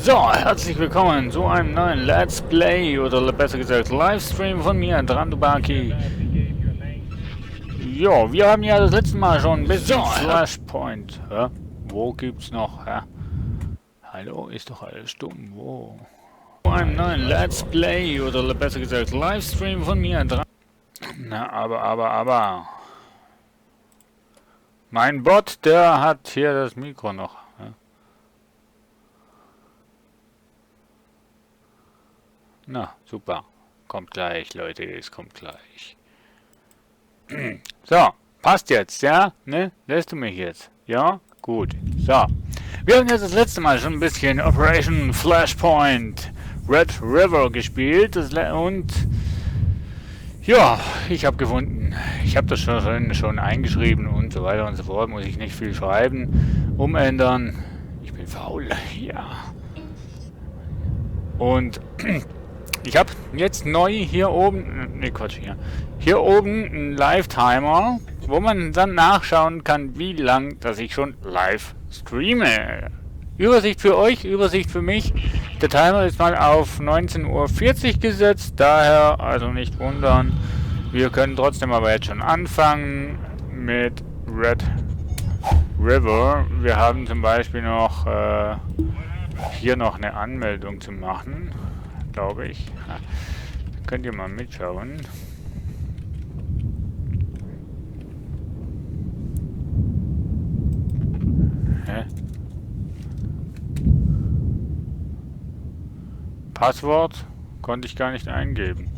So, herzlich willkommen zu einem neuen Let's Play oder besser gesagt Livestream von mir, Drandobaki. Jo, wir haben ja das letzte Mal schon ein bisschen Flashpoint. Hä? Wo gibt's noch? Hä? Hallo, ist doch alles stumm. Wo? Zu einem neuen Let's Play oder besser gesagt Livestream von mir, Na, aber. Mein Bot, der hat hier das Mikro noch. Hä? Na, super. Kommt gleich, Leute, es kommt gleich. So, passt jetzt, ja? Ne? Lässt du mich jetzt? Ja? Gut. So. Wir haben jetzt das letzte Mal schon ein bisschen Operation Flashpoint Red River gespielt. Und ja, ich habe gefunden. Ich habe das schon eingeschrieben und so weiter und so fort. Muss ich nicht viel schreiben. Umändern. Ich bin faul. Ja. Und ich habe jetzt neu hier oben, ne Quatsch, hier oben einen Live-Timer, wo man dann nachschauen kann, wie lang dass ich schon live streame. Übersicht für euch, Übersicht für mich. Der Timer ist mal auf 19:40 Uhr gesetzt, daher also nicht wundern. Wir können trotzdem aber jetzt schon anfangen mit Red River. Wir haben zum Beispiel noch hier noch eine Anmeldung zu machen, glaube ich. Könnt ihr mal mitschauen. Hä? Passwort konnte ich gar nicht eingeben.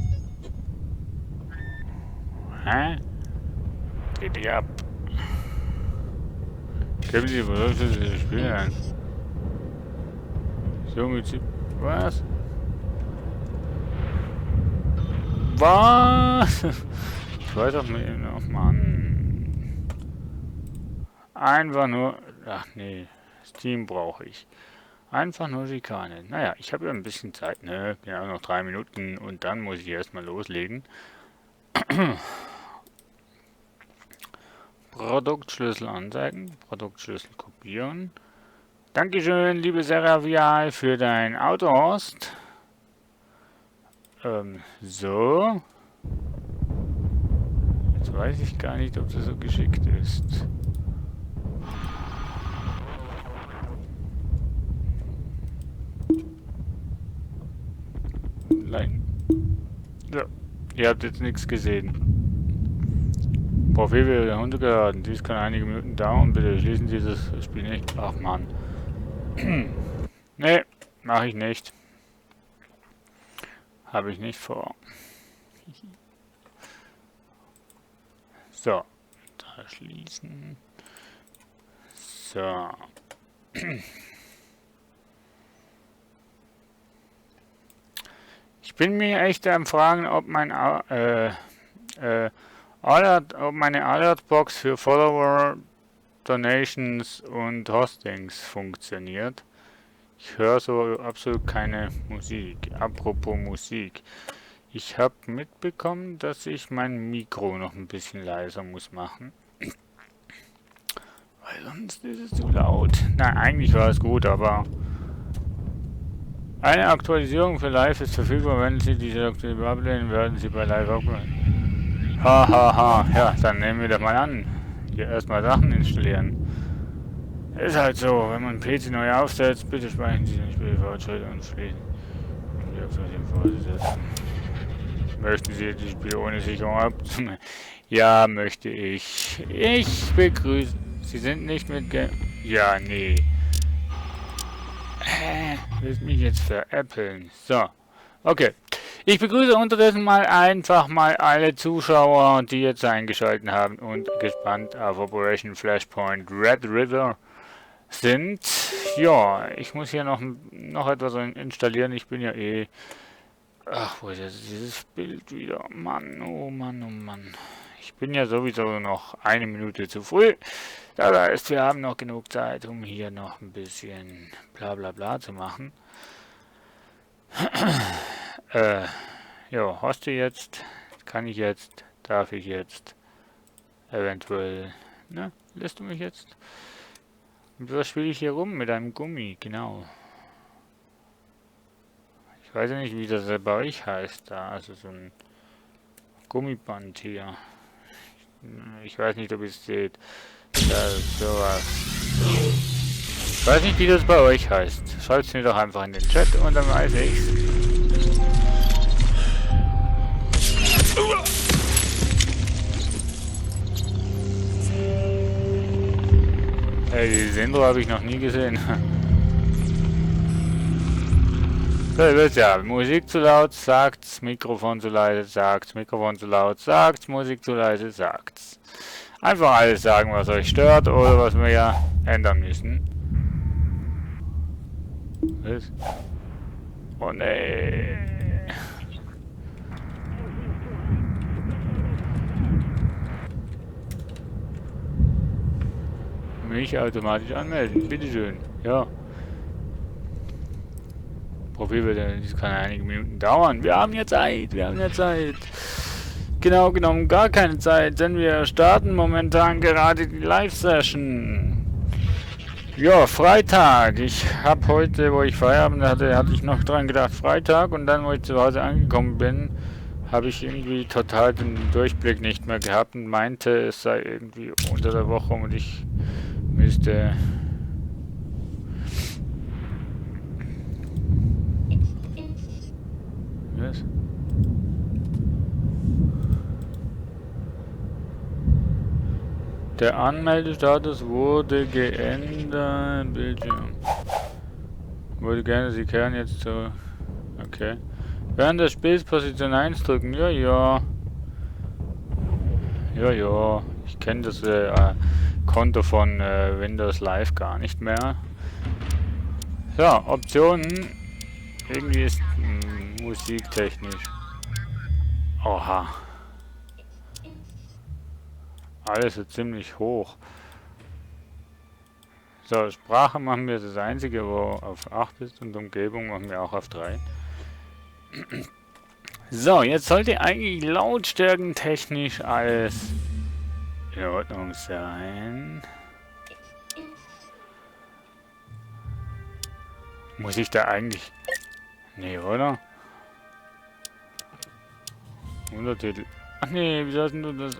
Hä? Geht ihr ab? Geben Sie Produkte dieses Spiel ein. So mit Sie. Was? Was? Ich weiß auch nicht noch, Mann. Einfach nur. Ach nee, Steam brauche ich. Einfach nur Schikane. Naja, ich habe ja ein bisschen Zeit, ne? Genau, noch 3 Minuten und dann muss ich erstmal loslegen. Produktschlüssel anzeigen, Produktschlüssel kopieren. Dankeschön, liebe Seravial, für dein Autohost. So. Jetzt weiß ich gar nicht, ob das so geschickt ist. Nein. So. Ihr habt jetzt nichts gesehen. Profil wird heruntergeladen. Dies kann einige Minuten dauern. Bitte schließen Sie das Spiel nicht. Ach Mann. Nee, mache ich nicht. Habe ich nicht vor. So. Da schließen. So. Ich bin mir echt am Fragen, ob mein ob meine Alertbox für Follower, Donations und Hostings funktioniert. Ich höre so absolut keine Musik. Apropos Musik. Ich habe mitbekommen, dass ich mein Mikro noch ein bisschen leiser muss machen. Weil sonst ist es zu laut. Na, eigentlich war es gut, aber eine Aktualisierung für Live ist verfügbar. Wenn Sie diese Aktualisierung ablehnen, werden Sie bei Live abgelehnt. Hahaha, ja, dann nehmen wir das mal an. Hier erstmal Sachen installieren. Ist halt so, wenn man PC neu aufsetzt, bitte speichern Sie den Spielfortschritt und schließen. Möchten Sie das Spiel ohne Sicherung ab? Ja, möchte ich. Ich begrüße. Sie sind nicht mit Ja, nee. Willst mich jetzt veräppeln? So. Okay. Ich begrüße unterdessen einfach mal alle Zuschauer, die jetzt eingeschaltet haben und gespannt auf Operation Flashpoint Red River sind. Ja, ich muss hier noch etwas installieren. Ich bin ja eh... Ach, wo ist jetzt dieses Bild wieder? Mann, oh Mann, oh Mann. Ich bin ja sowieso noch 1 Minute zu früh. Das heißt, wir haben noch genug Zeit, um hier noch ein bisschen bla bla bla zu machen. Ja, hoste jetzt, kann ich jetzt, darf ich jetzt, eventuell, ne, lässt du mich jetzt? Und was spiele ich hier rum? Mit einem Gummi, genau. Ich weiß ja nicht, wie das bei euch heißt da. Also so ein Gummiband hier. Ich weiß nicht, ob ihr es seht. Da ist sowas. Ich weiß nicht, wie das bei euch heißt. Schreibt es mir doch einfach in den Chat und dann weiß ich's. Hey, die Sendro habe ich noch nie gesehen. So, ihr wisst ja, Musik zu laut, sagt's, Mikrofon zu leise, sagt's, Mikrofon zu laut, sagt's, Musik zu leise, sagt's. Einfach alles sagen, was euch stört oder was wir ja ändern müssen. Was? Oh nee. Mich automatisch anmelden, bitteschön. Ja. Profil wird, das kann einige Minuten dauern. Wir haben ja Zeit, Genau genommen gar keine Zeit, denn wir starten momentan gerade die Live-Session. Ja, Freitag. Ich habe heute, wo ich Feierabend hatte ich noch dran gedacht, Freitag. Und dann, wo ich zu Hause angekommen bin, habe ich irgendwie total den Durchblick nicht mehr gehabt und meinte, es sei irgendwie unter der Woche und ich müsste... Was? Der Anmeldestatus wurde geändert. Bildschirm. Wurde geändert, Sie kehren jetzt zu... Okay. Während des Spiels Position 1 drücken. Ja, ja. Ja, ja. Ich kenne das Konto von Windows Live gar nicht mehr. So, Optionen. Irgendwie ist musiktechnisch. Oha. Alles so ziemlich hoch. So, Sprache machen wir das einzige, wo auf 8 ist und Umgebung machen wir auch auf 3. So, jetzt sollte eigentlich lautstärkentechnisch alles in Ordnung sein. Muss ich da eigentlich... Nee, oder? Untertitel. Ach nee, wie sollst du das...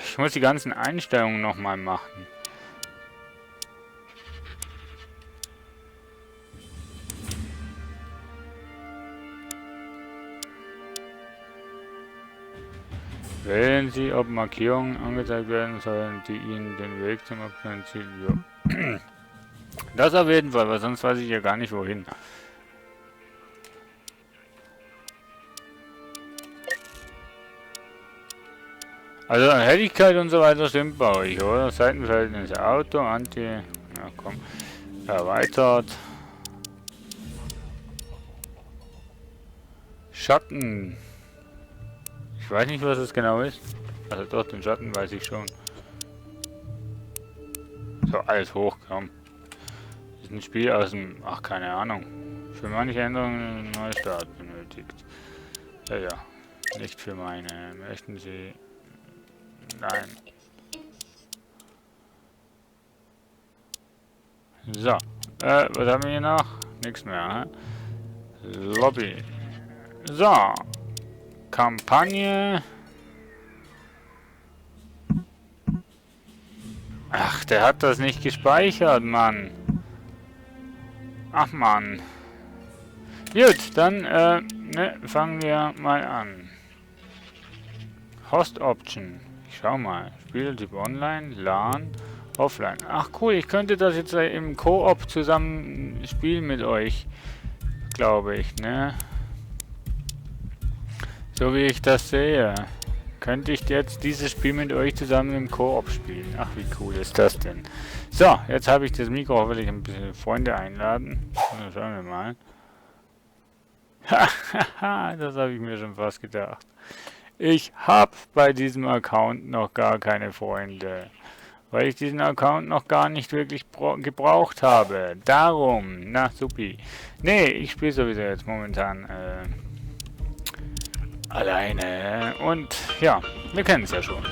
Ich muss die ganzen Einstellungen nochmal machen. Wählen Sie, ob Markierungen angezeigt werden sollen, die Ihnen den Weg zum aktuellen Ziel... Ja. Das auf jeden Fall, weil sonst weiß ich ja gar nicht wohin. Also Helligkeit und so weiter stimmt bei euch, oder? Seitenverhältnisse, Auto, Anti... Ja, komm. Erweitert. Schatten. Ich weiß nicht, was es genau ist. Also doch, den Schatten weiß ich schon. So, alles hoch, komm. Das ist ein Spiel aus dem... Ach, keine Ahnung. Für manche Änderungen einen Neustart benötigt. Ja, ja. Nicht für meine. Möchten Sie... Nein. So. Was haben wir hier noch? Nichts mehr, hä? Lobby. So. Kampagne. Ach, der hat das nicht gespeichert, Mann. Ach, Mann. Gut, dann, ne, fangen wir mal an. Host Option. Ich schau mal. Spieltyp Online, LAN, Offline. Ach cool, ich könnte das jetzt im Koop zusammen spielen mit euch. Glaube ich, ne? So wie ich das sehe. Könnte ich jetzt dieses Spiel mit euch zusammen im Koop spielen. Ach, wie cool ist das denn? So, jetzt habe ich das Mikro, hoffentlich ein bisschen Freunde einladen. Na, schauen wir mal. Hahaha, das habe ich mir schon fast gedacht. Ich habe bei diesem Account noch gar keine Freunde, weil ich diesen Account noch gar nicht wirklich gebraucht habe. Darum, na supi. Nee, ich spiele sowieso jetzt momentan alleine und ja, wir kennen es ja schon.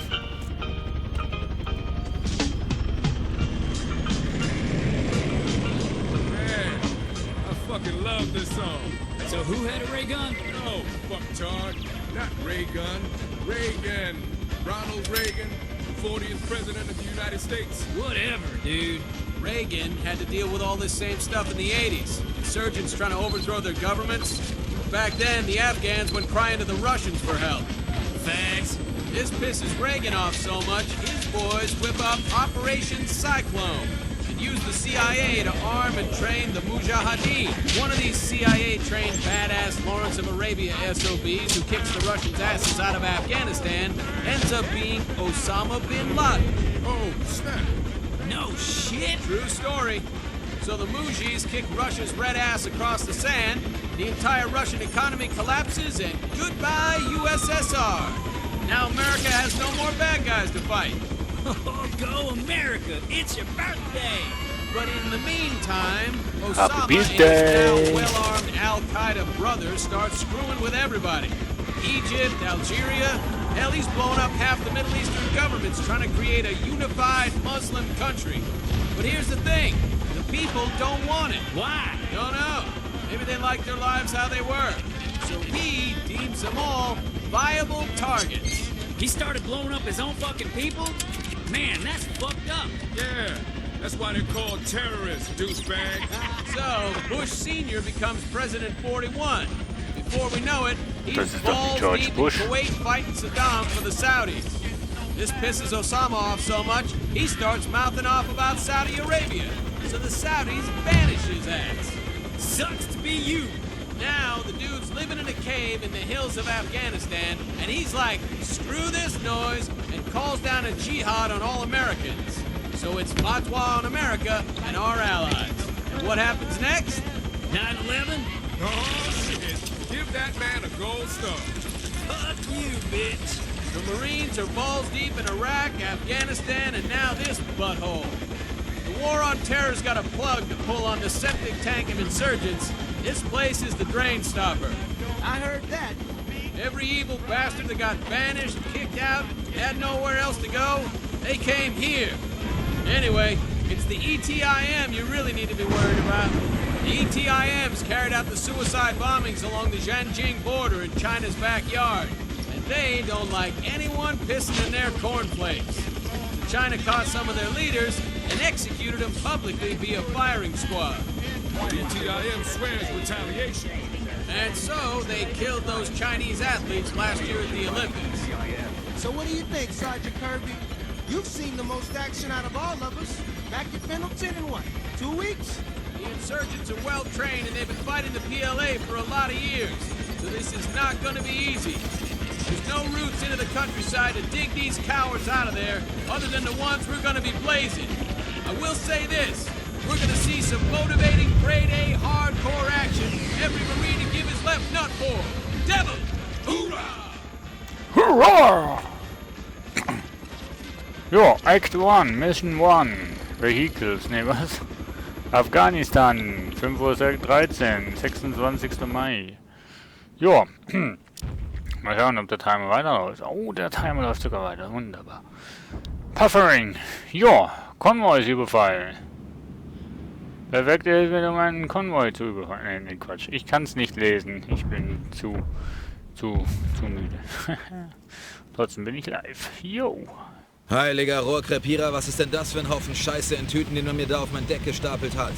fucking love this song. So who had a ray gun? No, fucktard. Not Ray Gun. Reagan. Ronald Reagan, 40th President of the United States. Whatever, dude. Reagan had to deal with all this same stuff in the 80s. Insurgents trying to overthrow their governments. Back then, the Afghans went crying to the Russians for help. Facts. This pisses Reagan off so much, his boys whip up Operation Cyclone and use the CIA to arm and train the Mujahideen. One of these CIA-trained badass Lawrence of Arabia SOBs who kicks the Russians' asses out of Afghanistan ends up being Osama bin Laden. Oh, snap. No shit. True story. So the Mujis kick Russia's red ass across the sand, the entire Russian economy collapses, and goodbye USSR. Now America has no more bad guys to fight. Oh, go America! It's your birthday! But in the meantime, Osama Happy and his birthday. now well-armed Al-Qaeda brothers start screwing with everybody. Egypt, Algeria, hell, he's blown up half the Middle Eastern governments trying to create a unified Muslim country. But here's the thing, the people don't want it. Why? Don't know. Maybe they like their lives how they were. So he deems them all viable targets. He started blowing up his own fucking people? Man, that's fucked up. Yeah, that's why they're called terrorists, douchebag. So Bush Sr. becomes President 41. Before we know it, Das he's ist doch balls nicht George deep in Bush. Kuwait fighting Saddam for the Saudis. This pisses Osama off so much, he starts mouthing off about Saudi Arabia. So the Saudis banish his ass. Sucks to be you. Now, the dude's living in a cave in the hills of Afghanistan, and he's like, screw this noise, and calls down a jihad on all Americans. So it's fatwa on America and our allies. And what happens next? 9/11? Oh, shit. Give that man a gold star. Fuck you, bitch. The Marines are balls deep in Iraq, Afghanistan, and now this butthole. The war on terror's got a plug to pull on the septic tank of insurgents. This place is the drain stopper. I heard that. Every evil bastard that got banished, kicked out, had nowhere else to go, they came here. Anyway, it's the ETIM you really need to be worried about. The ETIM's carried out the suicide bombings along the Zhanjiang border in China's backyard. And they don't like anyone pissing in their cornflakes. China caught some of their leaders and executed them publicly via firing squad. ETIM swears retaliation. And so they killed those Chinese athletes last year at the Olympics. So what do you think, Sergeant Kirby? You've seen the most action out of all of us. Back at Pendleton in what, 2 weeks? The insurgents are well trained and they've been fighting the PLA for a lot of years. So this is not going to be easy. There's no routes into the countryside to dig these cowards out of there other than the ones we're going to be blazing. I will say this. We're going to see some motivating grade A hardcore action every Marine to give his left nut for. Devil! Hoorah! Hurrah! Jo, Act 1, Mission 1, Vehicles, ne was? Afghanistan, 5:13 Uhr, 26. Mai. Jo, mal schauen, ob der Timer weiterläuft. Oh, der Timer läuft sogar weiter, wunderbar. Puffering, jo, Konvois überfallen. Perfekte Hilfe, um einen Konvoi zu überfallen. Nee, Quatsch, ich kann's nicht lesen, ich bin zu müde. Trotzdem bin ich live. Jo. Heiliger Rohrkrepierer, was ist denn das für ein Haufen Scheiße in Tüten, den man mir da auf mein Deck gestapelt hat?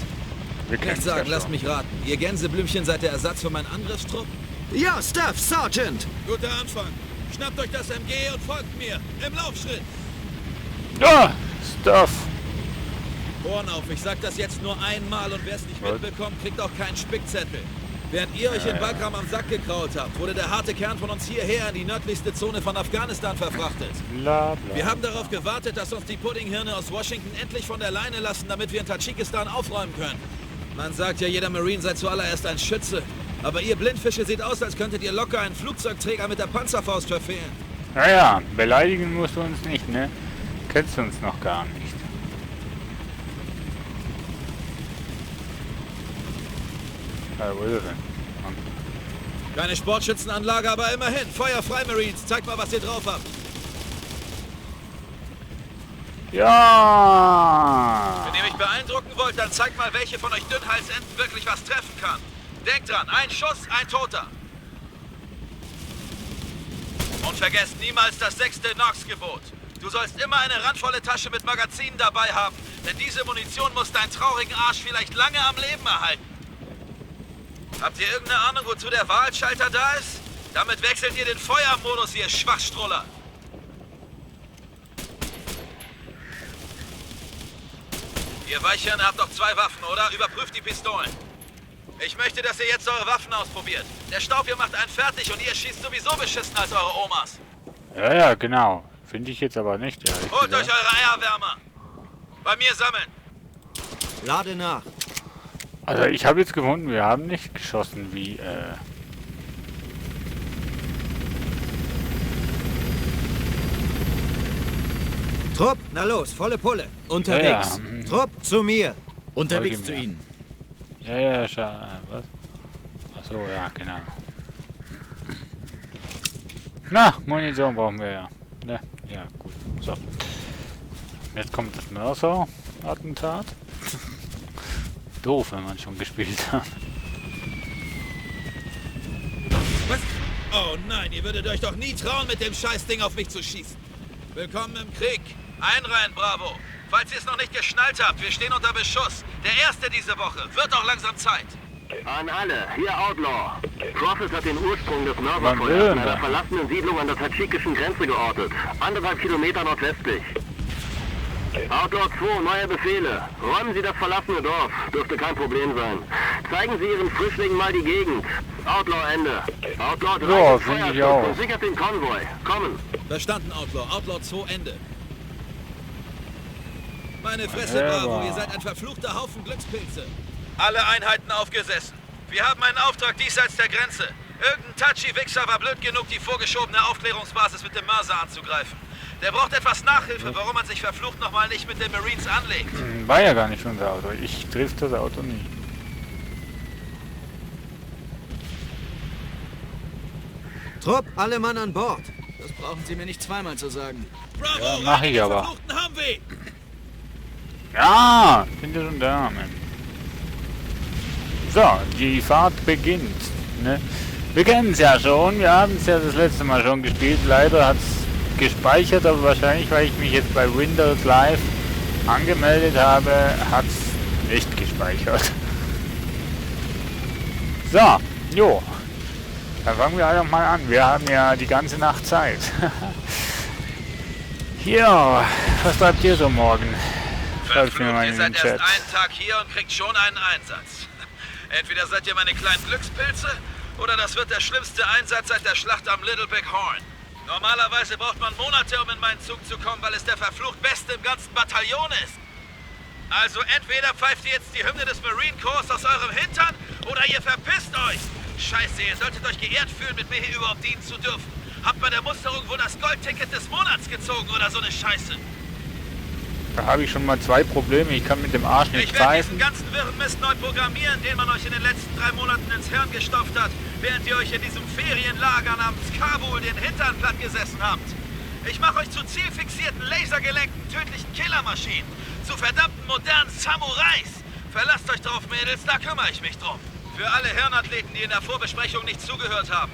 Wir Nicht sagen, lasst mich raten. Ihr Gänseblümchen seid der Ersatz für meinen Angriffstrupp? Ja, Staff, Sergeant! Guter Anfang. Schnappt euch das MG und folgt mir. Im Laufschritt. Ja, Stuff. Ohren auf, ich sag das jetzt nur einmal und wer es nicht mitbekommt, kriegt auch keinen Spickzettel. Während ihr euch in Bagram am Sack gekraut habt, wurde der harte Kern von uns hierher in die nördlichste Zone von Afghanistan verfrachtet. Bla, bla. Wir haben darauf gewartet, dass uns die Puddinghirne aus Washington endlich von der Leine lassen, damit wir in Tadschikistan aufräumen können. Man sagt ja, jeder Marine sei zuallererst ein Schütze. Aber ihr Blindfische seht aus, als könntet ihr locker einen Flugzeugträger mit der Panzerfaust verfehlen. Naja, beleidigen musst du uns nicht, ne? Kennst du uns noch gar nicht. Wo ist er denn? Keine Sportschützenanlage, aber immerhin. Feuer frei, Marines. Zeigt mal, was ihr drauf habt. Ja! Wenn ihr mich beeindrucken wollt, dann zeigt mal, welche von euch Dünnhalsenten wirklich was treffen kann. Denkt dran, ein Schuss, ein Toter. Und vergesst niemals das 6. Nox-Gebot. Du sollst immer eine randvolle Tasche mit Magazinen dabei haben, denn diese Munition muss deinen traurigen Arsch vielleicht lange am Leben erhalten. Habt ihr irgendeine Ahnung, wozu der Wahlschalter da ist? Damit wechselt ihr den Feuermodus, ihr Schwachstroller. Ihr Weichhirne habt doch 2 Waffen, oder? Überprüft die Pistolen. Ich möchte, dass ihr jetzt eure Waffen ausprobiert. Der Staub hier macht einen fertig und ihr schießt sowieso beschissen als eure Omas. Ja, genau. Finde ich jetzt aber nicht, ehrlich Holt gesagt. euch eure Eierwärmer. Bei mir sammeln. Lade nach. Also ich habe jetzt gefunden, wir haben nicht geschossen wie, Trupp, na los, volle Pulle. Unterwegs. Ja, Trupp, zu mir. Unterwegs Folge zu mir. Ihnen. Was? Ach so, ja, genau. Na, Munition brauchen wir ja. Ne? Ja, gut. So. Jetzt kommt das Mörser-Attentat. Doof, wenn man schon gespielt hat. Was? Oh nein, ihr würdet euch doch nie trauen, mit dem Scheißding auf mich zu schießen. Willkommen im Krieg. Einreihen, Bravo. Falls ihr es noch nicht geschnallt habt, wir stehen unter Beschuss. Der erste diese Woche. Wird auch langsam Zeit. An alle, hier Outlaw. Prophet hat den Ursprung des Wann Mörserfeuers will in einer er? verlassenen Siedlung an der tadschikischen Grenze geortet. 1,5 Kilometer nordwestlich. Outlaw 2, neue Befehle. Räumen Sie das verlassene Dorf. Dürfte kein Problem sein. Zeigen Sie Ihren Frischlingen mal die Gegend. Outlaw Ende. Outlaw 3 Ja, ist finde ich Feuerschutz auch. und sichert den Konvoi. Kommen. Verstanden, Outlaw. Outlaw 2, Ende. Meine Fresse, Ja, Bravo, aber- ihr seid ein verfluchter Haufen Glückspilze. Alle Einheiten aufgesessen. Wir haben einen Auftrag diesseits der Grenze. Irgendein Tachi-Wichser war blöd genug, die vorgeschobene Aufklärungsbasis mit dem Mörser anzugreifen. Der braucht etwas Nachhilfe, warum man sich verflucht nochmal nicht mit den Marines anlegt. War ja gar nicht unser Auto. Ich triff das Auto nie. Trupp, alle Mann an Bord. Das brauchen Sie mir nicht zweimal zu sagen. Bravo, Ja, mach ich den aber. verfluchten Humvee! Ja, bin ja schon da, Mann. So, die Fahrt beginnt. Ne? Wir kennen es ja schon, wir haben es ja das letzte Mal schon gespielt. Leider hat es gespeichert, aber wahrscheinlich, weil ich mich jetzt bei Windows Live angemeldet habe, hat es nicht gespeichert. So, jo. Dann fangen wir einfach mal an. Wir haben ja die ganze Nacht Zeit. Ja, was bleibt ihr so morgen? Schreibt mir Verflucht, mal ihr in seid den Chat. erst einen Tag hier und kriegt schon einen Einsatz. Entweder seid ihr meine kleinen Glückspilze, oder das wird der schlimmste Einsatz seit der Schlacht am Little Big Horn. Normalerweise braucht man Monate, um in meinen Zug zu kommen, weil es der verflucht Beste im ganzen Bataillon ist. Also entweder pfeift ihr jetzt die Hymne des Marine Corps aus eurem Hintern, oder ihr verpisst euch. Scheiße, ihr solltet euch geehrt fühlen, mit mir hier überhaupt dienen zu dürfen. Habt bei der Musterung wohl das Goldticket des Monats gezogen oder so eine Scheiße. Da habe ich schon mal 2 Probleme. Ich kann mit dem Arsch nicht Ich werde greifen. diesen ganzen wirren Mist neu programmieren, den man euch in den letzten 3 Monaten ins Hirn gestopft hat, während ihr euch in diesem Ferienlager namens Kabul den Hintern platt gesessen habt. Ich mache euch zu zielfixierten, lasergelenkten, tödlichen Killermaschinen. Zu verdammten modernen Samurais. Verlasst euch drauf, Mädels, da kümmere ich mich drum. Für alle Hirnathleten, die in der Vorbesprechung nicht zugehört haben.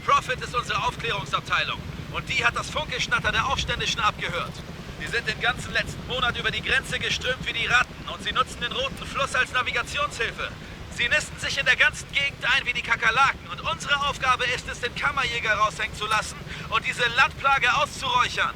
Prophet ist unsere Aufklärungsabteilung. Und die hat das Funkeschnatter der Aufständischen abgehört. Sie sind den ganzen letzten Monat über die Grenze geströmt wie die Ratten und sie nutzen den Roten Fluss als Navigationshilfe. Sie nisten sich in der ganzen Gegend ein wie die Kakerlaken und unsere Aufgabe ist es, den Kammerjäger raushängen zu lassen und diese Landplage auszuräuchern.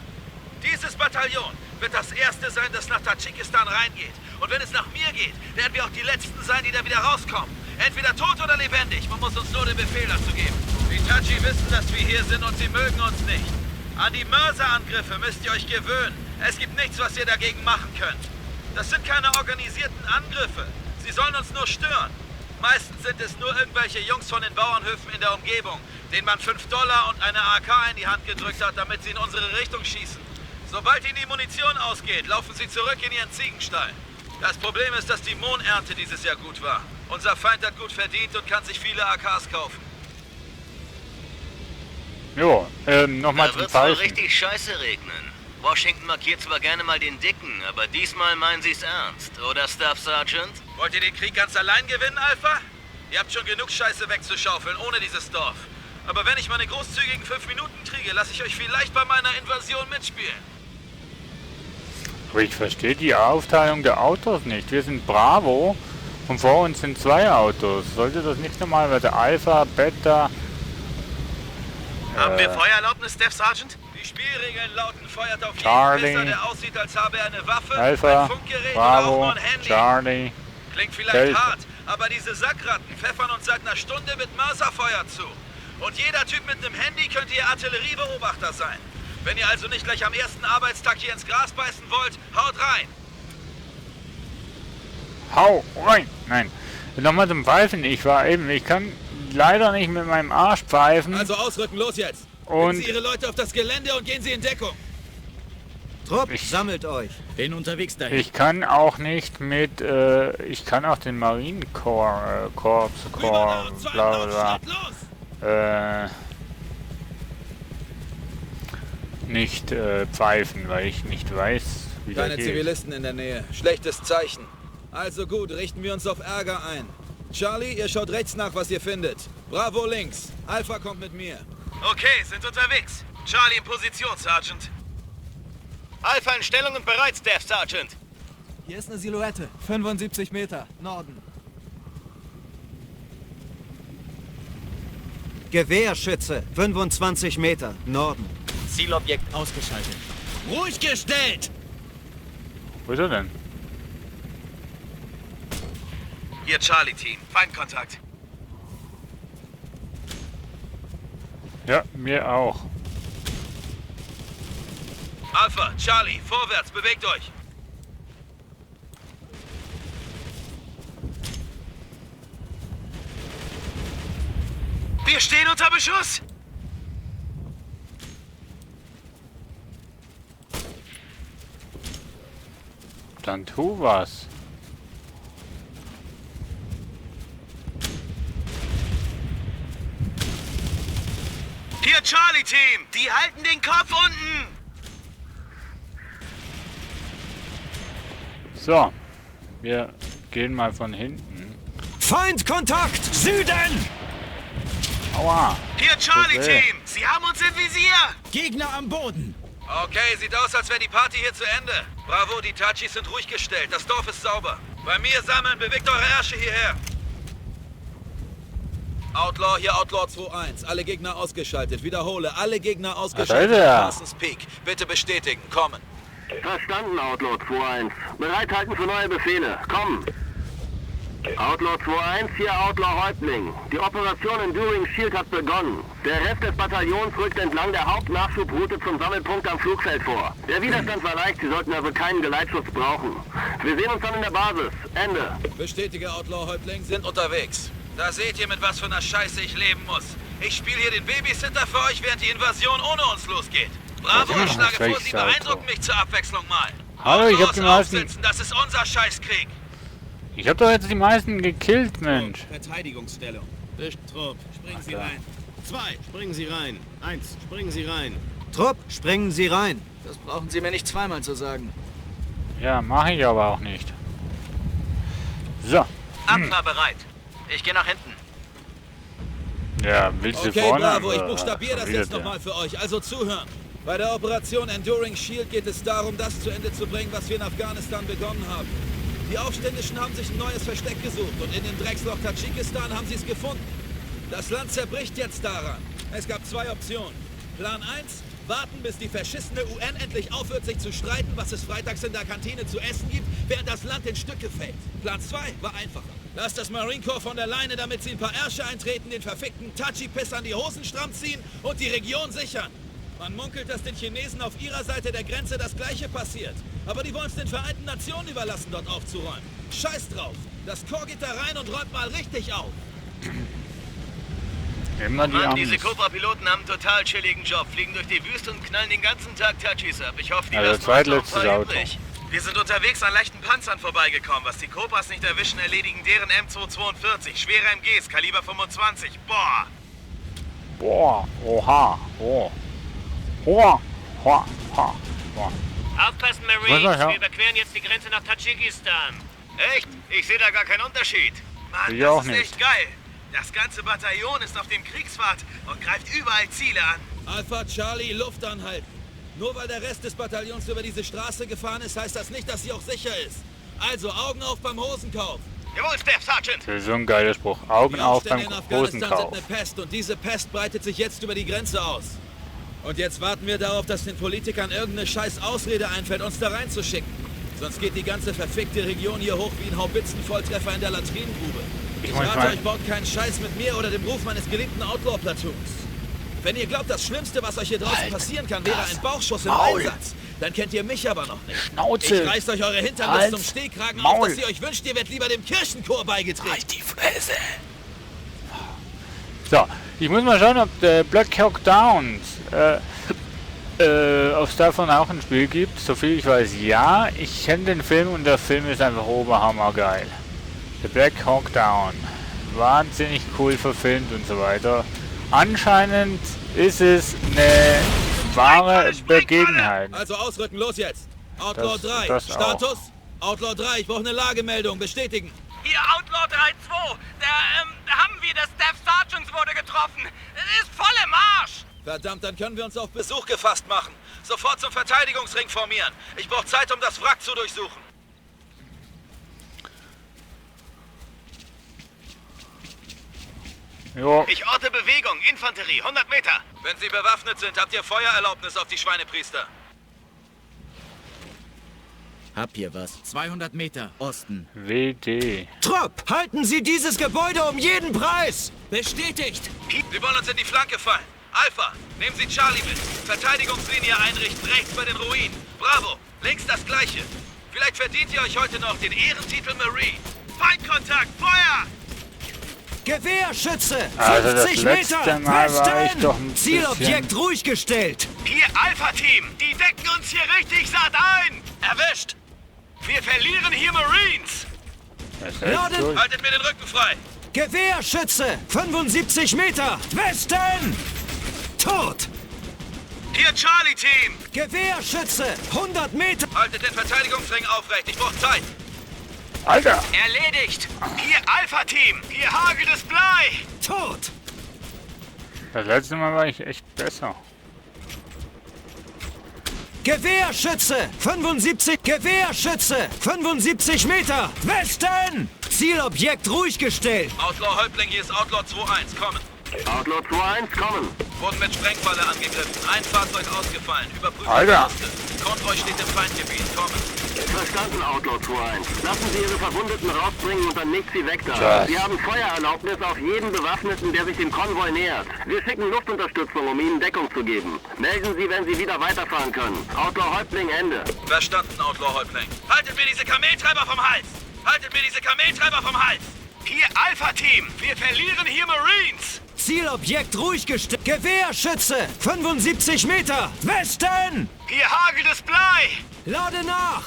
Dieses Bataillon wird das erste sein, das nach Tadschikistan reingeht. Und wenn es nach mir geht, werden wir auch die Letzten sein, die da wieder rauskommen. Entweder tot oder lebendig, man muss uns nur den Befehl dazu geben. Die Tadschi wissen, dass wir hier sind und sie mögen uns nicht. An die Mörserangriffe müsst ihr euch gewöhnen. Es gibt nichts, was ihr dagegen machen könnt. Das sind keine organisierten Angriffe. Sie sollen uns nur stören. Meistens sind es nur irgendwelche Jungs von den Bauernhöfen in der Umgebung, denen man $5 und eine AK in die Hand gedrückt hat, damit sie in unsere Richtung schießen. Sobald ihnen die Munition ausgeht, laufen sie zurück in ihren Ziegenstall. Das Problem ist, dass die Mohnernte dieses Jahr gut war. Unser Feind hat gut verdient und kann sich viele AKs kaufen. Jo, nochmal Da zum wird's wohl Zeichen. richtig scheiße regnen. Washington markiert zwar gerne mal den Dicken, aber diesmal meinen sie's ernst. Oder, Staff Sergeant? Wollt ihr den Krieg ganz allein gewinnen, Alpha? Ihr habt schon genug Scheiße wegzuschaufeln, ohne dieses Dorf. Aber wenn ich meine großzügigen 5 Minuten kriege, lasse ich euch vielleicht bei meiner Invasion mitspielen. Aber ich verstehe die Aufteilung der Autos nicht. Wir sind Bravo und vor uns sind 2 Autos. Sollte das nicht normalerweise Alpha, Beta... Haben wir Feuererlaubnis, Staff Sergeant? Die Spielregeln lauten, feuert auf Charlie, jeden Pisser, der aussieht, als habe er eine Waffe, Alpha, ein Funkgerät Bravo, oder auch nur ein Handy. Charlie, Klingt vielleicht Delta. hart, aber diese Sackratten pfeffern uns seit einer Stunde mit Mörserfeuer zu. Und jeder Typ mit einem Handy könnte ihr Artilleriebeobachter sein. Wenn ihr also nicht gleich am ersten Arbeitstag hier ins Gras beißen wollt, haut rein! Hau rein! Nein. Nochmal zum Pfeifen. Ich kann leider nicht mit meinem Arsch pfeifen. Also ausrücken, los jetzt! Und Bringen Sie Ihre Leute auf das Gelände und gehen Sie in Deckung! Trupp, sammelt euch. Bin unterwegs dahin. ich kann auch nicht mit, ich kann auch den Marinekorps, Korps, bla bla bla, nicht pfeifen, weil ich nicht weiß, wie das Keine geht. Zivilisten in der Nähe. Schlechtes Zeichen. Also gut, richten wir uns auf Ärger ein. Charlie, ihr schaut rechts nach, was ihr findet. Bravo links. Alpha kommt mit mir. Okay, sind unterwegs. Charlie in Position, Sergeant. Alpha in Stellung und bereit, Staff Sergeant. Hier ist eine Silhouette. 75 Meter. Norden. Gewehrschütze. 25 Meter. Norden. Zielobjekt ausgeschaltet. Ruhig gestellt! Wo ist er denn? Hier Charlie-Team. Feindkontakt. Ja, mir auch. Alpha, Charlie, vorwärts, bewegt euch! Wir stehen unter Beschuss! Dann tu was. Hier Charlie-Team! Die halten den Kopf unten! So, wir gehen mal von hinten. Feindkontakt! Süden! Aua! Hier Charlie-Team! Sie haben uns im Visier! Gegner am Boden. Okay, sieht aus, als wäre die Party hier zu Ende. Bravo, die Tachis sind ruhig gestellt. Das Dorf ist sauber. Bei mir sammeln, bewegt eure Ärsche hierher. Outlaw, hier Outlaw 2-1. Alle Gegner ausgeschaltet. Wiederhole, alle Gegner ausgeschaltet. Da ist er. Parsons Peak. Bitte bestätigen. Kommen. Verstanden, Outlaw 2-1. Bereithalten für neue Befehle. Kommen. Outlaw 2-1, hier Outlaw Häuptling. Die Operation Enduring Shield hat begonnen. Der Rest des Bataillons rückt entlang der Hauptnachschubroute zum Sammelpunkt am Flugfeld vor. Der Widerstand war leicht, Sie sollten also keinen Geleitschutz brauchen. Wir sehen uns dann in der Basis. Ende. Bestätige, Outlaw Häuptling, sind unterwegs. Da seht ihr, mit was für einer Scheiße ich leben muss. Ich spiele hier den Babysitter für euch, während die Invasion ohne uns losgeht. Bravo, ich schlage vor, Sie beeindrucken mich zur Abwechslung mal. Hallo, ich hab die meisten... Aufsitzen, das ist unser Scheißkrieg. Ich hab doch jetzt die meisten gekillt, Mensch. Verteidigungsstellung. Trupp, springen Sie rein. 2, springen Sie rein. 1, springen Sie rein. Trupp, springen Sie rein. Das brauchen Sie mir nicht zweimal zu sagen. Ja, mache ich aber auch nicht. So. Abfahr bereit. Ich gehe nach hinten. Ja, willst du Okay, vorne? Bravo, ich buchstabiere das jetzt wieder nochmal für euch, also zuhören. Bei der Operation Enduring Shield geht es darum, das zu Ende zu bringen, was wir in Afghanistan begonnen haben. Die Aufständischen haben sich ein neues Versteck gesucht und in dem Drecksloch Tadschikistan haben sie es gefunden. Das Land zerbricht jetzt daran. Es gab 2 Optionen. Plan 1, warten, bis die verschissene UN endlich aufhört, sich zu streiten, was es freitags in der Kantine zu essen gibt, während das Land in Stücke fällt. Plan 2 war einfacher. Lasst das Marine Corps von der Leine, damit sie ein paar Ärsche eintreten, den verfickten Tadschi-Pissern die Hosen stramm ziehen und die Region sichern. Man munkelt, dass den Chinesen auf ihrer Seite der Grenze das Gleiche passiert. Aber die wollen es den Vereinten Nationen überlassen, dort aufzuräumen. Scheiß drauf. Das Korps geht da rein und räumt mal richtig auf. Immer die Mann, diese Angst. Cobra-Piloten haben einen total chilligen Job. Fliegen durch die Wüste und knallen den ganzen Tag Tachis ab. Ich hoffe, die Also lassen uns noch ein zweitletztes paar Auto. übrig. Wir sind unterwegs an leichten Panzern vorbeigekommen. Was die Cobras nicht erwischen, erledigen deren M242. Schwere MGs, Kaliber 25. Boah! Boah, oha, oh. Hoa, hoa, ha, boah. Aufpassen, Was war, Marines. ja? Wir überqueren jetzt die Grenze nach Tadschikistan. Echt? Ich sehe da gar keinen Unterschied. Mann, Ich auch das ist nicht. echt geil. Das ganze Bataillon ist auf dem Kriegsfahrt und greift überall Ziele an. Alpha Charlie, Luft anhalten. Nur weil der Rest des Bataillons über diese Straße gefahren ist, heißt das nicht, dass sie auch sicher ist. Also Augen auf beim Hosenkauf. Jawohl, Staff Sergeant. Das ist so ein geiler Spruch. Augen Die auf beim Aufstände in Afghanistan Hosenkauf. sind eine Pest und diese Pest breitet sich jetzt über die Grenze aus. Und jetzt warten wir darauf, dass den Politikern irgendeine scheiß Ausrede einfällt, uns da reinzuschicken. Sonst geht die ganze verfickte Region hier hoch wie ein Haubitzenvolltreffer in der Latrinengrube. Ich rate euch, baut keinen Scheiß mit mir oder dem Ruf meines geliebten Outlaw-Platoons. Wenn ihr glaubt, das Schlimmste, was euch hier draußen passieren kann, wäre ein Bauchschuss im Einsatz, dann kennt ihr mich aber noch nicht. Schnauze! Ich reißt euch eure Hintern bis zum Stehkragen auf, was ihr euch wünscht. Ihr werdet lieber dem Kirchenchor beigetreten. Halt die Fresse! So, ich muss mal schauen, ob der Black Hawk Downs ob es davon auch ein Spiel gibt. Soviel ich weiß, ja. Ich kenne den Film und der Film ist einfach oberhammergeil. The Black Hawk Down. Wahnsinnig cool verfilmt und so weiter. Anscheinend ist es eine wahre Begebenheit. Also ausrücken, los jetzt. Outlaw 3, das Status? Outlaw 3, ich brauche eine Lagemeldung, bestätigen. Hier, Outlaw 3-2. Da haben wir, der Staff Sergeant wurde getroffen. Es ist voll im Arsch. Verdammt, dann können wir uns auf Besuch gefasst machen. Sofort zum Verteidigungsring formieren. Ich brauche Zeit, um das Wrack zu durchsuchen. Jo. Ich orte Bewegung, Infanterie, 100 Meter. Wenn Sie bewaffnet sind, habt ihr Feuererlaubnis auf die Schweinepriester. Hab hier was. 200 Meter, Osten. WD. Trupp, halten Sie dieses Gebäude um jeden Preis! Bestätigt! Sie wollen uns in die Flanke fallen. Alpha, nehmen Sie Charlie mit. Verteidigungslinie einrichten, rechts bei den Ruinen. Bravo, links das Gleiche. Vielleicht verdient ihr euch heute noch den Ehrentitel Marine. Feindkontakt, Feuer! Gewehrschütze! Also das 50 letzte Meter! Mal war ich Westen! doch ein Zielobjekt ruhig gestellt! Hier Alpha-Team, die decken uns hier richtig satt ein! Erwischt! Wir verlieren hier Marines! Das ist echt Laden- gut. Haltet mir den Rücken frei. Gewehrschütze! 75 Meter! Westen! Tot! Hier Charlie-Team! Gewehrschütze! 100 Meter! Haltet den Verteidigungsring aufrecht, ich brauche Zeit. Alter! Erledigt! Hier Alpha-Team, hier hagelndes Blei! Tot! Das letzte Mal war ich echt besser. Gewehrschütze! 75! Gewehrschütze! 75 Meter! Westen! Zielobjekt ruhig gestellt! Outlaw Häuptling, hier ist Outlaw 2-1, kommen. Outlaw 2-1, kommen. Wurden mit Sprengfalle angegriffen. Ein Fahrzeug ausgefallen. Überprüfen Alter. die Liste. Konvoi steht im Feindgebiet. Kommen. Verstanden, Outlaw 2-1. Lassen Sie Ihre Verwundeten rausbringen und dann legt Sie weg da. Tschüss. Sie haben Feuererlaubnis auf jeden Bewaffneten, der sich dem Konvoi nähert. Wir schicken Luftunterstützung, um Ihnen Deckung zu geben. Melden Sie, wenn Sie wieder weiterfahren können. Outlaw Häuptling, Ende. Verstanden, Outlaw Häuptling. Haltet mir diese Kameltreiber vom Hals! Haltet mir diese Kameltreiber vom Hals! Hier Alpha-Team, wir verlieren hier Marines! Zielobjekt ruhig gestellt! Gewehrschütze! 75 Meter! Westen! Hier hagelndes Blei! Lade nach!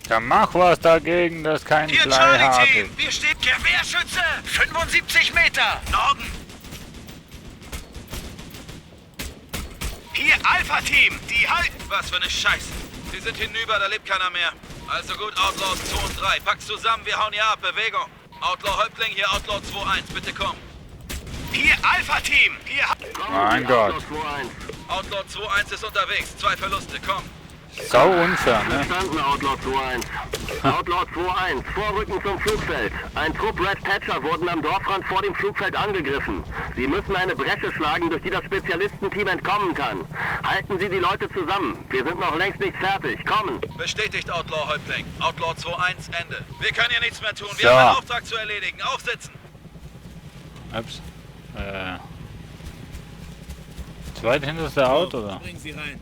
Dann mach was dagegen, dass kein Hier Blei hart Charlie-Team, ist. wir stehen Gewehrschütze! 75 Meter! Norden! Hier Alpha-Team, die halten... Was für eine Scheiße. Sie sind hinüber, da lebt keiner mehr. Also gut, Outlaws 2 und 3. Pack's zusammen, wir hauen hier ab. Bewegung. Outlaw Häuptling, hier Outlaw 2-1. Bitte komm. Hier Alpha-Team, hier... Mein Gott. Outlaw 2-1 ist unterwegs. 2 Verluste, komm. Sau unfair, ne? Verstanden, Outlaw 2-1. Outlaw 2-1, Vorrücken zum Flugfeld. Ein Trupp Red Patcher wurden am Dorfrand vor dem Flugfeld angegriffen. Sie müssen eine Bresche schlagen, durch die das Spezialistenteam entkommen kann. Halten Sie die Leute zusammen. Wir sind noch längst nicht fertig. Kommen. Bestätigt, Outlaw Häuptling. Outlaw 2-1, Ende. Wir können hier nichts mehr tun. Wir So. haben einen Auftrag zu erledigen. Aufsitzen. Ups. Zweithinterste Auto, oder? Bringen Sie rein.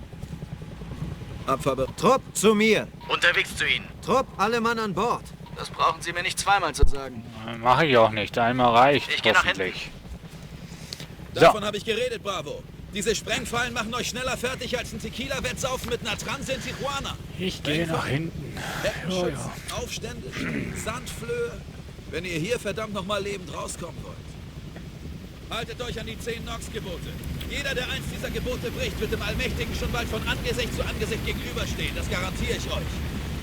Abfahrbe. Trupp, zu mir! Unterwegs zu Ihnen. Trupp, alle Mann an Bord! Das brauchen Sie mir nicht zweimal zu sagen. Mache ich auch nicht. Einmal reicht, Ich geh nach hoffentlich. Davon habe ich geredet, Bravo. Diese Sprengfallen machen euch schneller fertig als ein Tequila-Wettsaufen mit einer Trans in Tijuana. Ich gehe nach hinten. Heckenschützen, Aufstände, Sandflöhe. Wenn ihr hier verdammt nochmal lebend rauskommen wollt. Haltet euch an die 10 Nox-Gebote. Jeder, der eins dieser Gebote bricht, wird dem Allmächtigen schon bald von Angesicht zu Angesicht gegenüberstehen. Das garantiere ich euch.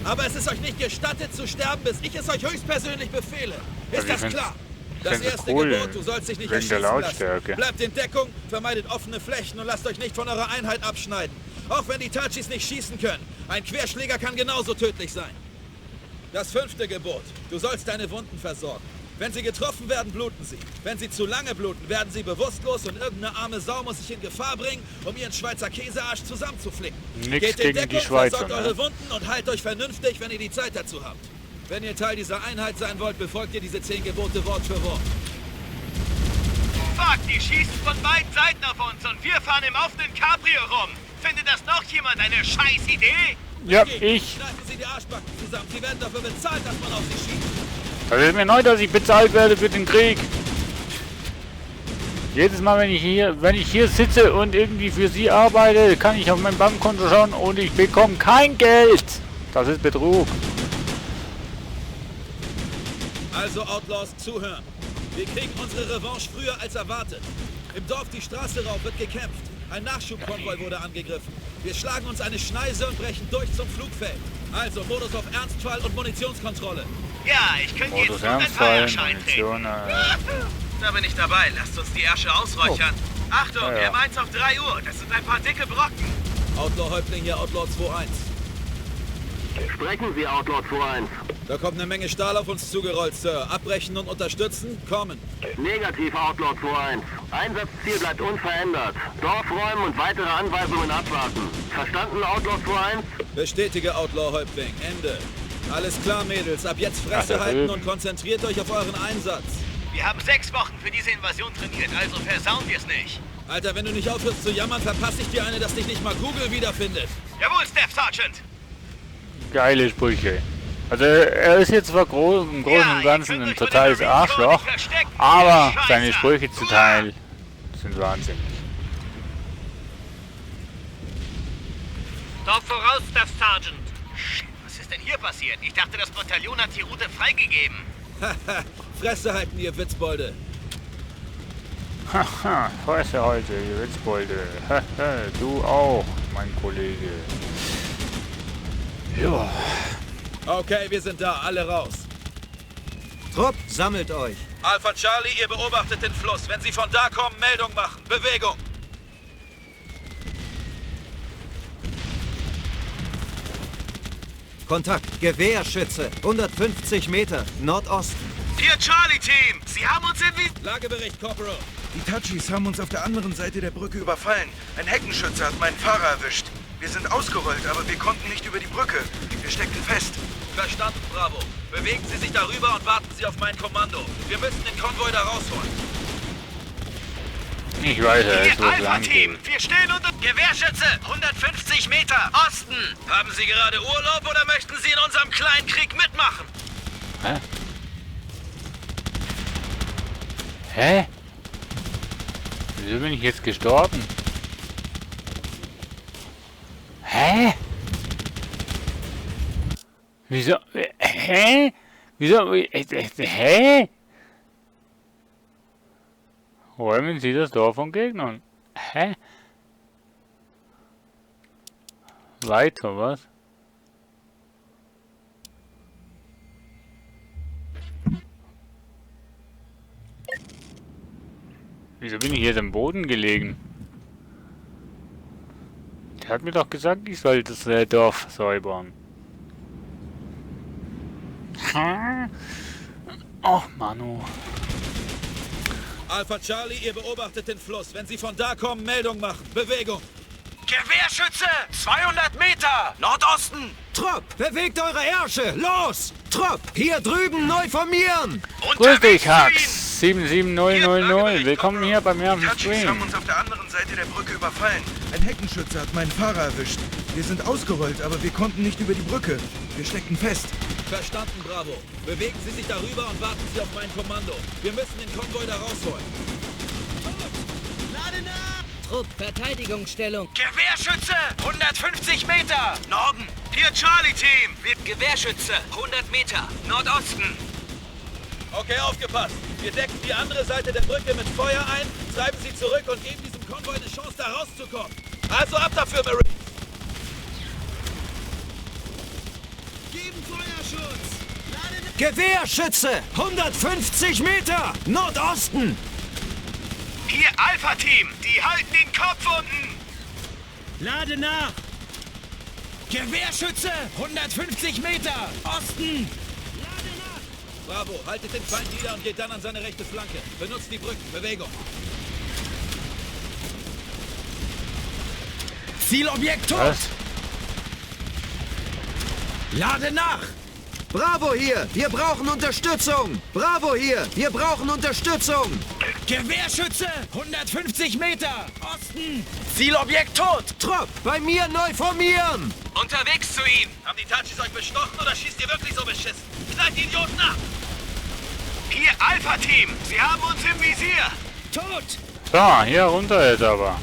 Aber es ist euch nicht gestattet zu sterben, bis ich es euch höchstpersönlich befehle. Ist das klar? Das find's erste cool, Gebot, du sollst dich nicht wegen der erschießen Lautstärke. lassen. Bleibt in Deckung, vermeidet offene Flächen und lasst euch nicht von eurer Einheit abschneiden. Auch wenn die Tachis nicht schießen können. Ein Querschläger kann genauso tödlich sein. Das 5. Gebot, du sollst deine Wunden versorgen. Wenn sie getroffen werden, bluten sie. Wenn sie zu lange bluten, werden sie bewusstlos und irgendeine arme Sau muss sich in Gefahr bringen, um ihren Schweizer Käsearsch zusammenzuflicken. Nichts Geht in gegen Deckung, die Schweizer, versorgt ne? eure Wunden und heilt euch vernünftig, wenn ihr die Zeit dazu habt. Wenn ihr Teil dieser Einheit sein wollt, befolgt ihr diese 10 Gebote Wort für Wort. Fuck, die schießen von beiden Seiten auf uns und wir fahren im offenen Cabrio rum. Findet das noch jemand eine scheiß Idee? Ja, Okay, ich. Schneiden Sie die Arschbacken zusammen. Sie werden dafür bezahlt, dass man auf sie schießt. Das ist mir neu, dass ich bezahlt werde für den Krieg. Jedes Mal, wenn ich hier sitze und irgendwie für sie arbeite, kann ich auf mein Bankkonto schauen und ich bekomme kein Geld. Das ist Betrug. Also Outlaws, zuhören. Wir kriegen unsere Revanche früher als erwartet. Im Dorf die Straße rauf wird gekämpft. Ein Nachschubkonvoi wurde angegriffen. Wir schlagen uns eine Schneise und brechen durch zum Flugfeld. Also Modus auf Ernstfall und Munitionskontrolle. Ja, ich könnte jetzt Modus noch ein Ernstfall, Feuerschein treten. Munition, Da bin ich dabei. Lasst uns die Ärsche ausräuchern. Achtung, Ja, ja. M1 auf 3 Uhr. Das sind ein paar dicke Brocken. Outlaw-Häuptling hier, Outlaw 2-1. Sprechen Sie, Outlaw 2-1. Da kommt eine Menge Stahl auf uns zugerollt, Sir. Abbrechen und unterstützen? Kommen. Negativ, Outlaw 2-1. Einsatzziel bleibt unverändert. Dorf räumen und weitere Anweisungen abwarten. Verstanden, Outlaw 2-1? Bestätige, Outlaw-Häuptling. Ende. Alles klar, Mädels. Ab jetzt Fresse Ach, halten und konzentriert euch auf euren Einsatz. Wir haben 6 Wochen für diese Invasion trainiert, also versauen wir es nicht. Alter, wenn du nicht aufhörst zu jammern, verpasse ich dir eine, dass dich nicht mal Google wiederfindet. Jawohl, Staff Sergeant. Geile Sprüche. Also er ist jetzt zwar im Großen und Ganzen ein totales Arschloch, aber seine Sprüche zum Teil sind wahnsinnig. Dorf voraus, Staff Sergeant. Was ist denn hier passiert? Ich dachte, das Bataillon hat die Route freigegeben. Haha, Fresse halten, ihr Witzbolde. Haha, Fresse heute, ihr Witzbolde. Haha, du auch, mein Kollege. Ja. Okay, wir sind da, alle raus. Trupp, sammelt euch. Alpha Charlie, ihr beobachtet den Fluss. Wenn Sie von da kommen, Meldung machen. Bewegung. Kontakt, Gewehrschütze, 150 Meter, Nordosten. Hier, Charlie-Team. Sie haben uns in Lagebericht, Corporal. Die Tachis haben uns auf der anderen Seite der Brücke überfallen. Ein Heckenschütze hat meinen Fahrer erwischt. Wir sind ausgerollt, aber wir konnten nicht über die Brücke. Wir steckten fest. Verstanden, Bravo. Bewegen Sie sich darüber und warten Sie auf mein Kommando. Wir müssen den Konvoi da rausholen. Ich weiß, er ist Hier, was lang. Alpha-Team. Wir stehen unter... Gewehrschütze, 150 Meter, Osten. Haben Sie gerade Urlaub oder möchten Sie in unserem kleinen Krieg mitmachen? Hä? Hä? Wieso bin ich jetzt gestorben? Hä? Wieso? Hä? Wieso? Hä? Räumen Sie das Dorf von Gegnern? Hä? Weiter, was? Wieso bin ich jetzt am Boden gelegen? Der hat mir doch gesagt, ich soll das Dorf säubern. Och, Manu. Alpha Charlie, ihr beobachtet den Fluss. Wenn Sie von da kommen, Meldung machen. Bewegung. Gewehrschütze, 200 Meter, Nordosten. Trupp, bewegt eure Ärsche, los! Trupp, hier drüben neu formieren! Grüß dich, Hux. 77000. Willkommen hier beim ersten Die Tachis Stream. haben uns auf der anderen Seite der Brücke überfallen. Ein Heckenschütze hat meinen Fahrer erwischt. Wir sind ausgerollt, aber wir konnten nicht über die Brücke. Wir steckten fest. Verstanden, Bravo. Bewegen Sie sich darüber und warten Sie auf mein Kommando. Wir müssen den Konvoi da rausholen. Trupp, Verteidigungsstellung. Gewehrschütze, 150 Meter, Norden. Hier, Charlie-Team. Gewehrschütze, 100 Meter, Nordosten. Okay, aufgepasst. Wir decken die andere Seite der Brücke mit Feuer ein, treiben sie zurück und geben diesem Konvoi eine Chance, da rauszukommen. Also ab dafür, Marine. Geben Feuerschutz. Gewehrschütze! 150 Meter! Nordosten! Hier Alpha-Team, die halten den Kopf unten. Lade nach! Gewehrschütze! 150 Meter! Osten! Bravo, haltet den Feind nieder und geht dann an seine rechte Flanke. Benutzt die Brücken. Bewegung. Zielobjekt tot! Was? Lade nach! Bravo hier! Wir brauchen Unterstützung! Bravo hier! Wir brauchen Unterstützung! Gewehrschütze! 150 Meter! Osten! Zielobjekt tot! Trupp, bei mir neu formieren! Unterwegs zu ihm! Haben die Tachis euch bestochen oder schießt ihr wirklich so beschissen? Seid die Idioten ab! Hier Alpha-Team, sie haben uns im Visier. Tot! So, hier runter jetzt aber.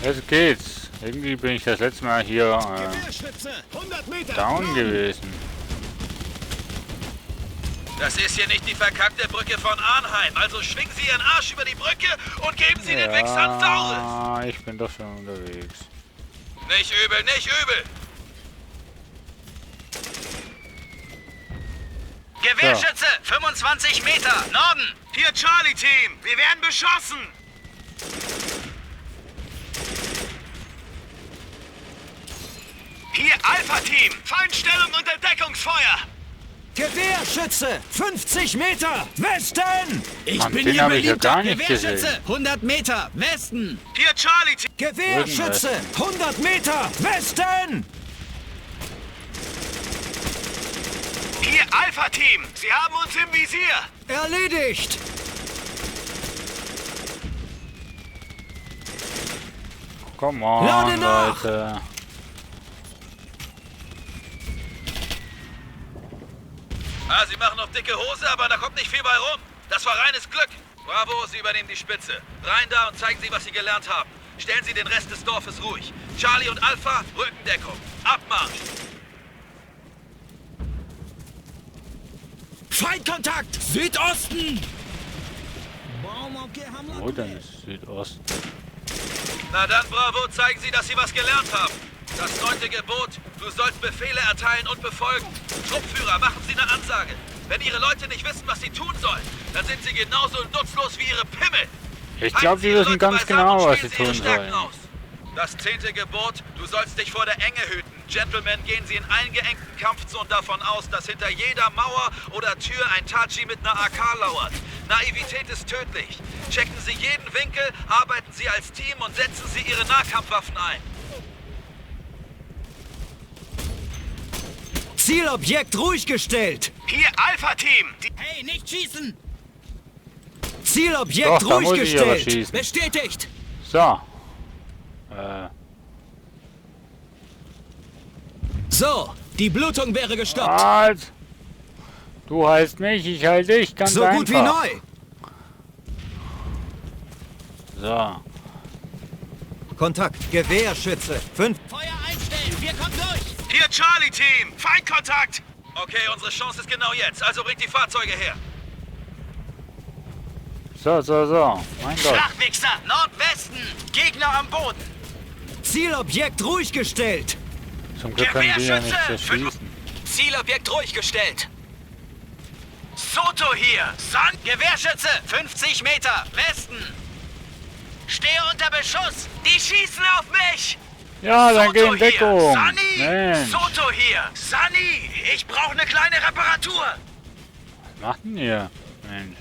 Jetzt geht's. Irgendwie bin ich das letzte Mal hier Gewehrschütze! 100 Meter! down gewesen. Das ist hier nicht die verkackte Brücke von Arnheim. Also schwingen Sie Ihren Arsch über die Brücke und geben Sie den Wichsern Saures. Ah, ich bin doch schon unterwegs. Nicht übel, nicht übel. Gewehrschütze! 25 Meter! Norden! Hier Charlie-Team, wir werden beschossen. Hier Alpha-Team, Feindstellung unter Deckungsfeuer. Gewehrschütze! 50 Meter! Westen! Ich Mann, bin den hier hab ich ja beliebter gar nicht Gewehrschütze! gesehen. 100 Meter! Westen! Hier Charlie-Team. Gewehrschütze! 100 Meter! Westen! Hier Alpha-Team, Sie haben uns im Visier. Erledigt! Come on, Lade nach! Leute. Ah, Sie machen noch dicke Hose, aber da kommt nicht viel bei rum. Das war reines Glück. Bravo, Sie übernehmen die Spitze. Rein da und zeigen Sie, was Sie gelernt haben. Stellen Sie den Rest des Dorfes ruhig. Charlie und Alpha, Rückendeckung. Abmarsch. Feindkontakt! Südosten! Wo denn ist Südosten? Na dann, Bravo, zeigen Sie, dass Sie was gelernt haben. Das 9. Gebot, du sollst Befehle erteilen und befolgen. Truppführer, machen Sie eine Ansage. Wenn Ihre Leute nicht wissen, was sie tun sollen, dann sind sie genauso nutzlos wie Ihre Pimmel. Ich glaube, die wissen ganz genau, was sie tun sollen. Das 10. Gebot, du sollst dich vor der Enge hüten. Gentlemen, gehen Sie in eingeengten Kampfzonen davon aus, dass hinter jeder Mauer oder Tür ein Tachi mit einer AK lauert. Naivität ist tödlich. Checken Sie jeden Winkel, arbeiten Sie als Team und setzen Sie Ihre Nahkampfwaffen ein. Zielobjekt ruhig gestellt! Hier Alpha-Team! Hey, nicht schießen! Zielobjekt Doch, da ruhig muss ich aber gestellt! schießen. Bestätigt! So. So, die Blutung wäre gestoppt. Halt! Du heißt mich, ich halte dich, ganz So einfach. gut wie neu! So. Kontakt, Gewehrschütze! 5. Feuer einstellen, wir kommen durch! Hier Charlie-Team! Feindkontakt! Okay, unsere Chance ist genau jetzt, also bringt die Fahrzeuge her. So. Mein Gott. Schlachtwichser! Nordwesten! Gegner am Boden! Zielobjekt ruhig gestellt! Zum Glück können die ja nicht zerschießen. Zielobjekt ruhig gestellt! Soto hier! San! Gewehrschütze! 50 Meter! Westen! Stehe unter Beschuss! Die schießen auf mich! Ja, dann geh in Soto Deckung. hier! Sunny! Mensch. Soto hier! Sunny! Ich brauche eine kleine Reparatur! Was macht denn ihr? Mensch.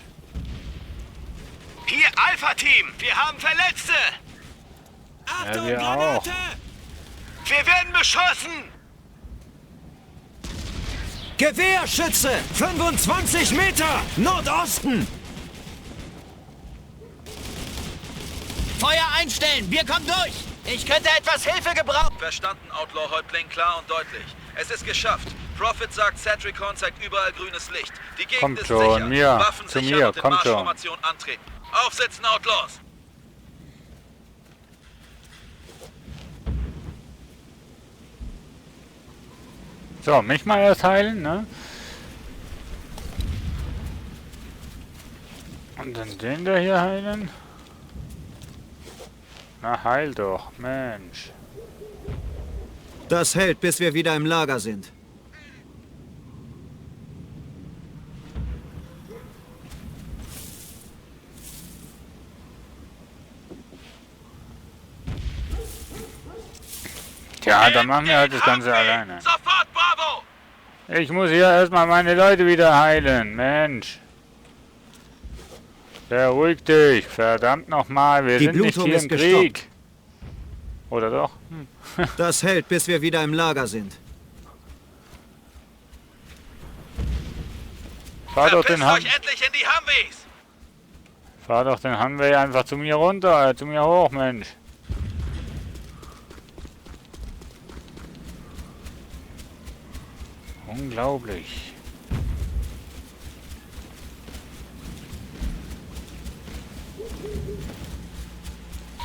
Hier Alpha-Team! Wir haben Verletzte! Ja, wir auch. Wir werden beschossen! Gewehrschütze! 25 Meter! Nordosten! Feuer einstellen, wir kommen durch! Ich könnte etwas Hilfe gebrauchen! Verstanden, Outlaw-Häuptling, klar und deutlich. Es ist geschafft. Prophet sagt, Satricon zeigt überall grünes Licht. Die Gegend Kommt ist schon, sicher. mir, Waffen zu sichern mir, und in kommt schon. Marschformation antreten. Aufsetzen, Outlaws! So, mich mal erst heilen, ne? Und dann den da hier heilen. Na, heil doch, Mensch. Das hält, bis wir wieder im Lager sind. Tja, dann machen wir halt das Ganze alleine. Sofort, Bravo! Ich muss hier erstmal meine Leute wieder heilen. Mensch. Beruhig dich. Verdammt nochmal. Wir sind nicht hier im Krieg. Oder doch? Das hält, bis wir wieder im Lager sind. Fahr doch den euch endlich in die Humvees! Fahr doch den Humvee einfach zu mir runter, zu mir hoch, Mensch. Unglaublich.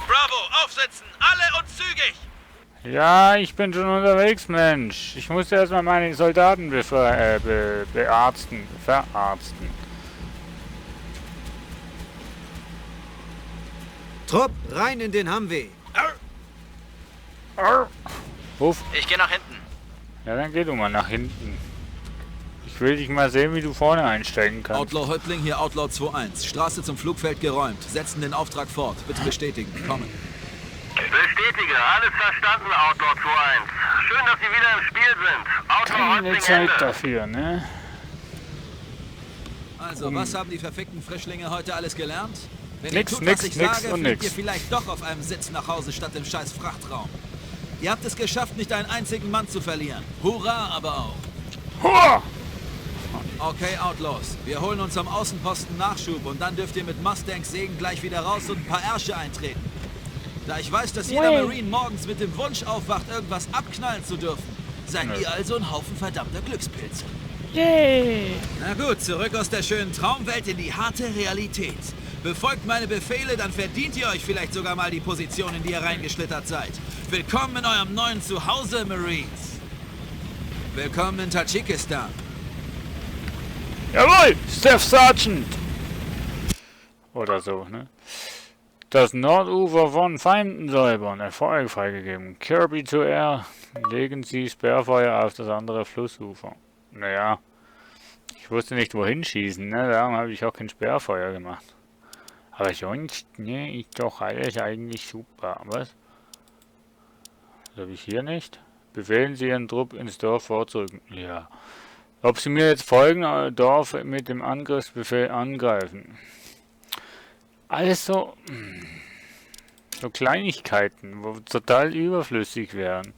Bravo, aufsetzen! Alle und zügig! Ja, ich bin schon unterwegs, Mensch. Ich musste erstmal meine Soldaten verarzten. Trupp, rein in den Humvee. Ruf. Ich gehe nach hinten. Ja, dann geh du mal nach hinten. Ich will dich mal sehen, wie du vorne einsteigen kannst. Outlaw Häuptling, hier Outlaw 2-1. Straße zum Flugfeld geräumt. Setzen den Auftrag fort. Bitte bestätigen. Kommen. Bestätige. Alles verstanden, Outlaw 2-1. Schön, dass Sie wieder im Spiel sind. Outlaw Keine Häuptling Zeit Ende. dafür, ne? Also, was haben die verfickten Frischlinge heute alles gelernt? Wenn Nix, ihr tut, nix, was ich nix sage, und fliegt nix. ihr vielleicht doch auf einem Sitz nach Hause statt im scheiß Frachtraum. Ihr habt es geschafft, nicht einen einzigen Mann zu verlieren. Hurra, aber auch. Hurra! Okay, Outlaws. Wir holen uns am Außenposten Nachschub und dann dürft ihr mit Mustangs Segen gleich wieder raus und ein paar Ärsche eintreten. Da ich weiß, dass jeder Marine morgens mit dem Wunsch aufwacht, irgendwas abknallen zu dürfen, seid ihr also ein Haufen verdammter Glückspilze. Yay! Na gut, zurück aus der schönen Traumwelt in die harte Realität. Befolgt meine Befehle, dann verdient ihr euch vielleicht sogar mal die Position, in die ihr reingeschlittert seid. Willkommen in eurem neuen Zuhause, Marines. Willkommen in Tadschikistan. Jawohl! Staff Sergeant! Oder so, ne? Das Nordufer von Feinden säubern. Erfolg freigegeben. Kirby to Air. Legen Sie Sperrfeuer auf das andere Flussufer. Naja. Ich wusste nicht, wohin schießen, ne? Darum habe ich auch kein Sperrfeuer gemacht. Aber sonst, ne, ist doch alles eigentlich super. Was? Das habe ich hier nicht? Befehlen Sie Ihren Trupp ins Dorf vorzurücken. Ja. Ob Sie mir jetzt folgen, Dorf mit dem Angriffsbefehl angreifen. Alles so Kleinigkeiten, wo total überflüssig wären.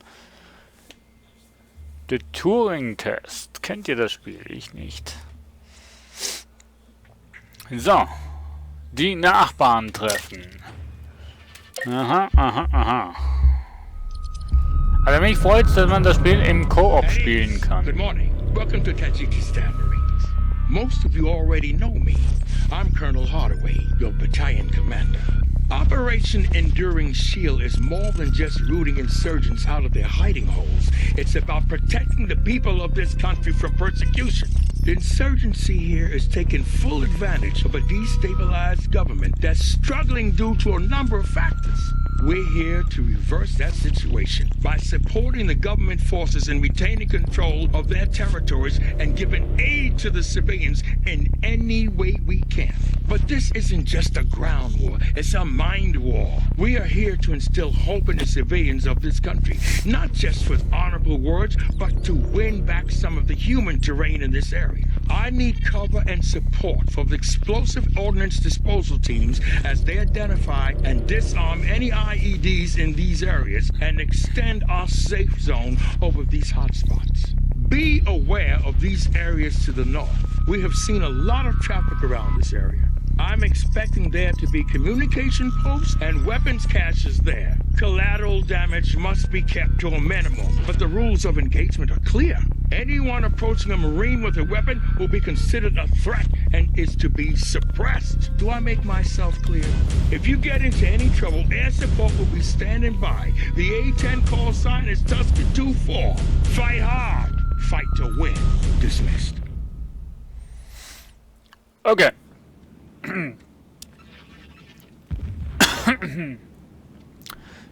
Der Turing-Test. Kennt ihr das Spiel? Ich nicht. So. Die Nachbarn treffen. Aha, aha, aha. Also mich freut es, dass man das Spiel im Koop spielen kann. Good morning. Welcome to Tajikistan, Marines. Most of you already know me. I'm Colonel Hardaway, your battalion commander. Operation Enduring Shield is more than just rooting insurgents out of their hiding holes. It's about protecting the people of this country from persecution. The insurgency here is taking full advantage of a destabilized government that's struggling due to a number of factors. We're here to reverse that situation by supporting the government forces in retaining control of their territories and giving aid to the civilians in any way we can. But this isn't just a ground war, it's a mind war. We are here to instill hope in the civilians of this country, not just with honorable words, but to win back some of the human terrain in this area. I need cover and support for the explosive ordnance disposal teams as they identify and disarm any IEDs in these areas and extend our safe zone over these hotspots. Be aware of these areas to the north. We have seen a lot of traffic around this area. I'm expecting there to be communication posts and weapons caches there. Collateral damage must be kept to a minimum, but the rules of engagement are clear. Anyone approaching a Marine with a weapon will be considered a threat and is to be suppressed. Do I make myself clear? If you get into any trouble, air support will be standing by. The A-10 call sign is Tusker 2-4. Fight hard. Fight to win. Dismissed. Okay.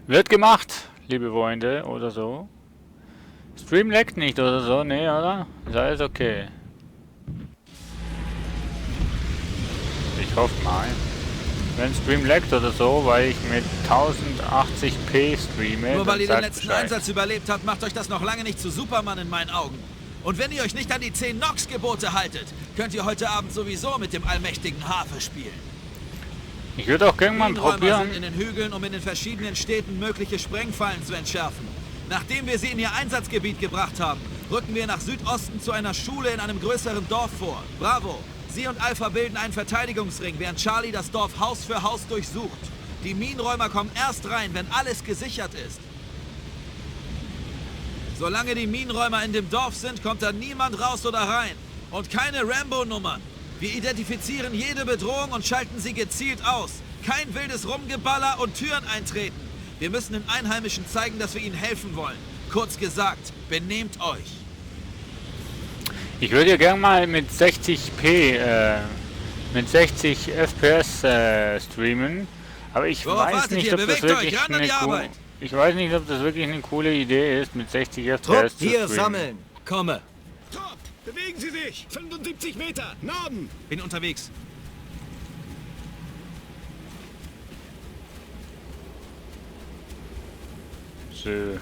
Wird gemacht, liebe Freunde, oder so. Stream leckt nicht oder so, nee, oder? Ist alles okay. Ich hoffe mal. Wenn Stream laggt oder so, weil ich mit 1080p streame, Nur weil ihr den sagt letzten Bescheid. Einsatz überlebt habt, macht euch das noch lange nicht zu Superman in meinen Augen. Und wenn ihr euch nicht an die 10 Nox-Gebote haltet, könnt ihr heute Abend sowieso mit dem allmächtigen Hafe spielen. Ich würde auch gerne mal Minenräumer probieren. sind in den Hügeln, um in den verschiedenen Städten mögliche Sprengfallen zu entschärfen. Nachdem wir sie in ihr Einsatzgebiet gebracht haben, rücken wir nach Südosten zu einer Schule in einem größeren Dorf vor. Bravo! Sie und Alpha bilden einen Verteidigungsring, während Charlie das Dorf Haus für Haus durchsucht. Die Minenräumer kommen erst rein, wenn alles gesichert ist. Solange die Minenräumer in dem Dorf sind, kommt da niemand raus oder rein. Und keine Rambo-Nummern. Wir identifizieren jede Bedrohung und schalten sie gezielt aus. Kein wildes Rumgeballer und Türen eintreten. Wir müssen den Einheimischen zeigen, dass wir ihnen helfen wollen. Kurz gesagt, benehmt euch. Ich würde ja gerne mal mit 60p, mit 60 FPS streamen, aber ich weiß nicht, ob das wirklich eine coole Idee ist, mit 60 FPS zu hier streamen. sammeln. Komme. Trupp, bewegen Sie sich. 75 Meter, Norden. Bin unterwegs. So.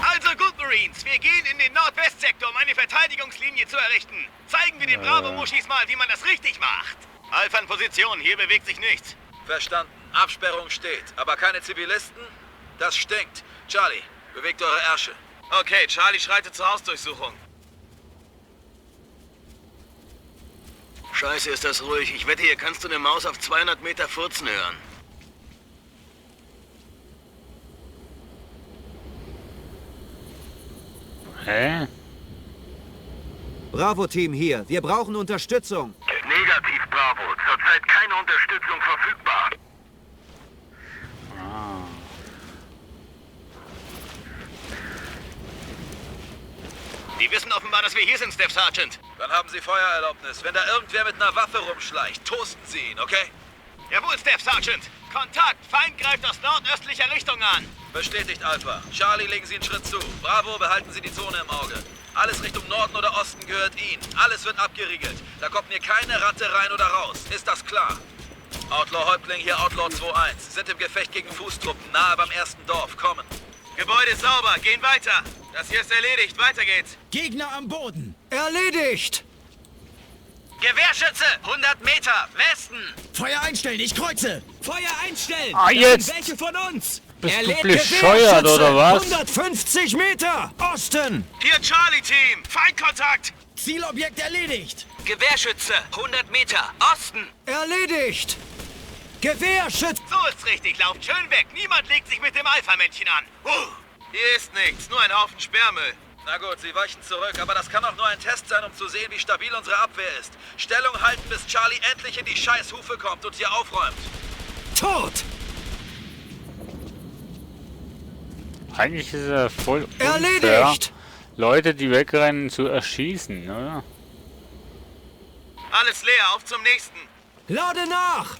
Also gut, Marines, wir gehen in den Nordwestsektor, um eine Verteidigungslinie zu errichten. Zeigen wir den Bravo-Muschis mal, wie man das richtig macht. Alpha in Position, hier bewegt sich nichts. Verstanden. Absperrung steht. Aber keine Zivilisten? Das stinkt. Charlie, bewegt eure Ärsche. Okay, Charlie schreitet zur Hausdurchsuchung. Scheiße, ist das ruhig. Ich wette, hier kannst du eine Maus auf 200 Meter furzen hören. Hä? Bravo-Team hier. Wir brauchen Unterstützung. Negativ, Bravo. Zurzeit keine Unterstützung verfügbar. Die wissen offenbar, dass wir hier sind, Staff Sergeant. Dann haben Sie Feuererlaubnis. Wenn da irgendwer mit einer Waffe rumschleicht, toasten Sie ihn, okay? Jawohl, Staff Sergeant. Kontakt. Feind greift aus nordöstlicher Richtung an. Bestätigt, Alpha. Charlie, legen Sie einen Schritt zu. Bravo, behalten Sie die Zone im Auge. Alles Richtung Norden oder Osten gehört Ihnen. Alles wird abgeriegelt. Da kommt mir keine Ratte rein oder raus. Ist das klar? Outlaw Häuptling hier, Outlaw 2-1. Sind im Gefecht gegen Fußtruppen, nahe beim ersten Dorf. Kommen. Gebäude ist sauber. Gehen weiter. Das hier ist erledigt. Weiter geht's. Gegner am Boden. Erledigt! Gewehrschütze! 100 Meter. Westen. Feuer einstellen, ich kreuze. Feuer einstellen. Ah, Da jetzt. sind welche von uns? Bist du Erledigt, bescheuert oder was? 150 Meter! Osten! Hier Charlie-Team. Feindkontakt. Zielobjekt erledigt. Gewehrschütze. 100 Meter. Osten. Erledigt! Gewehrschütz! So ist's richtig. Lauft schön weg. Niemand legt sich mit dem Alpha-Männchen an. Hier ist nichts. Nur ein Haufen Sperrmüll. Na gut, Sie weichen zurück, aber das kann auch nur ein Test sein, um zu sehen, wie stabil unsere Abwehr ist. Stellung halten, bis Charlie endlich in die Scheißhufe kommt und hier aufräumt. Tot! Eigentlich ist er voll unfair, Erledigt! Leute, die wegrennen, zu erschießen, oder? Alles leer. Auf zum nächsten. Lade nach!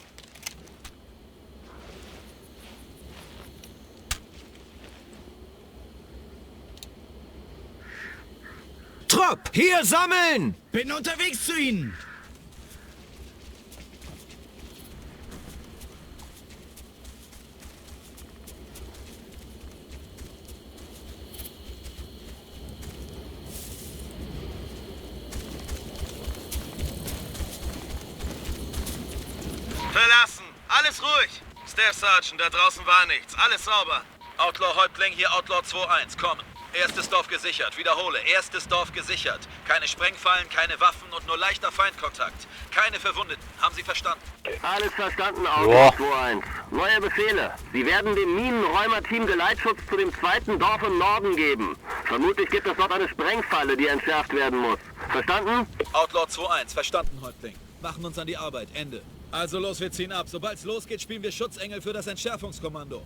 Trupp, hier sammeln! Bin unterwegs zu Ihnen. Verlassen. Alles ruhig. Staff Sergeant, da draußen war nichts. Alles sauber. Outlaw Häuptling hier, Outlaw 2-1. Kommen. Erstes Dorf gesichert. Wiederhole. Erstes Dorf gesichert. Keine Sprengfallen, keine Waffen und nur leichter Feindkontakt. Keine Verwundeten. Haben Sie verstanden? Alles verstanden, Outlaw 2-1. Neue Befehle. Sie werden dem Minenräumer-Team Geleitschutz zu dem zweiten Dorf im Norden geben. Vermutlich gibt es dort eine Sprengfalle, die entschärft werden muss. Verstanden? Outlaw 2-1. Verstanden, Häuptling. Machen uns an die Arbeit. Ende. Also los, wir ziehen ab. Sobald's losgeht, spielen wir Schutzengel für das Entschärfungskommando.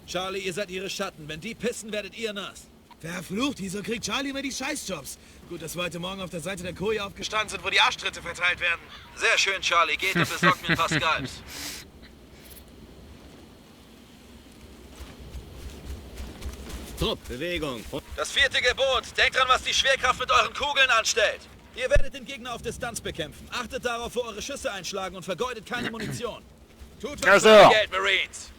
Charlie, ihr seid ihre Schatten. Wenn die pissen, werdet ihr nass. Verflucht, wieso kriegt Charlie immer die Scheißjobs? Gut, dass wir heute Morgen auf der Seite der Koje aufgestanden sind, Wo die Arschtritte verteilt werden. Sehr schön, Charlie. Geht und besorgt mir ein paar Skalps. Trupp, Bewegung. Das 4. Gebot. Denkt dran, was die Schwerkraft mit euren Kugeln anstellt. Ihr werdet den Gegner auf Distanz bekämpfen. Achtet darauf, wo eure Schüsse einschlagen und vergeudet keine Munition. Tut was für euer Geld, Marines.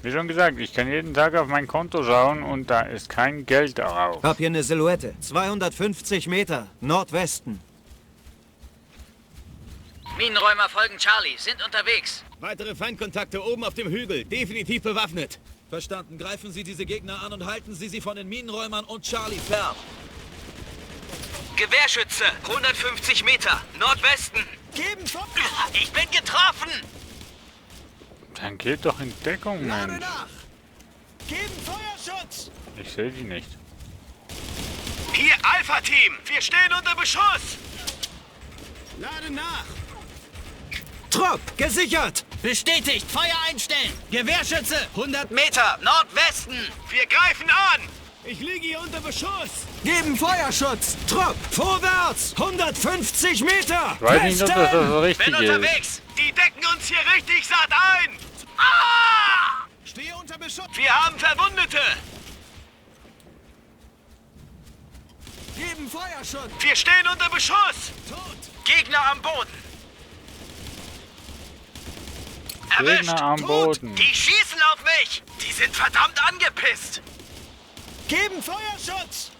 Wie schon gesagt, ich kann jeden Tag auf mein Konto schauen und da ist kein Geld darauf. Hab hier eine Silhouette. 250 Meter, Nordwesten. Minenräumer folgen Charlie, sind unterwegs. Weitere Feindkontakte oben auf dem Hügel, definitiv bewaffnet. Verstanden. Greifen Sie diese Gegner an und halten Sie sie von den Minenräumern und Charlie fern. Gewehrschütze, 150 Meter, Nordwesten. Geben Feuer! Ich bin getroffen! Dann geht doch in Deckung, Lade Mensch. nach! Geben Feuerschutz! Ich sehe die nicht. Hier Alpha-Team, wir stehen unter Beschuss! Lade nach! Trupp, gesichert! Bestätigt, Feuer einstellen! Gewehrschütze, 100 Meter, Nordwesten! Wir greifen an! Ich liege hier unter Beschuss! Geben Feuerschutz! Trupp, vorwärts! 150 Meter! Ich weiß nicht, ob das so richtig Bin ist. unterwegs! Die decken uns hier richtig satt ein! Ah! Stehe unter Beschuss! Wir haben Verwundete! Geben Feuerschutz! Wir stehen unter Beschuss! Tot! Gegner am Boden! Erwischt! Gegner am Tot. Boden. Die schießen auf mich! Die sind verdammt angepisst! Geben Feuerschutz!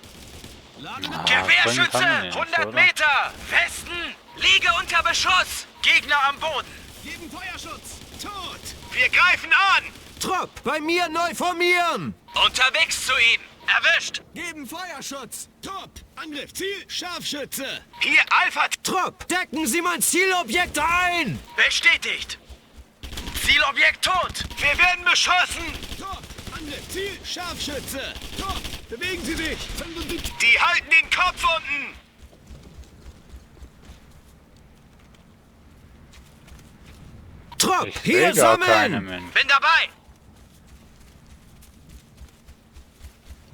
Lade nach! Gewehrschütze! können wir nicht, 100 oder? Meter! Westen! Liege unter Beschuss! Gegner am Boden! Geben Feuerschutz! Tot! Wir greifen an! Trupp, bei mir neu formieren! Unterwegs zu ihnen! Erwischt! Geben Feuerschutz! Top! Angriff! Ziel! Scharfschütze! Hier Alpha! Trupp, decken Sie mein Zielobjekt ein! Bestätigt! Zielobjekt tot! Wir werden beschossen! Top! Angriff! Ziel! Scharfschütze! Top! Bewegen Sie sich! 75. Die halten den Kopf unten! Trupp, Ich hier sehe gar keine, sammeln! Mensch. Bin dabei!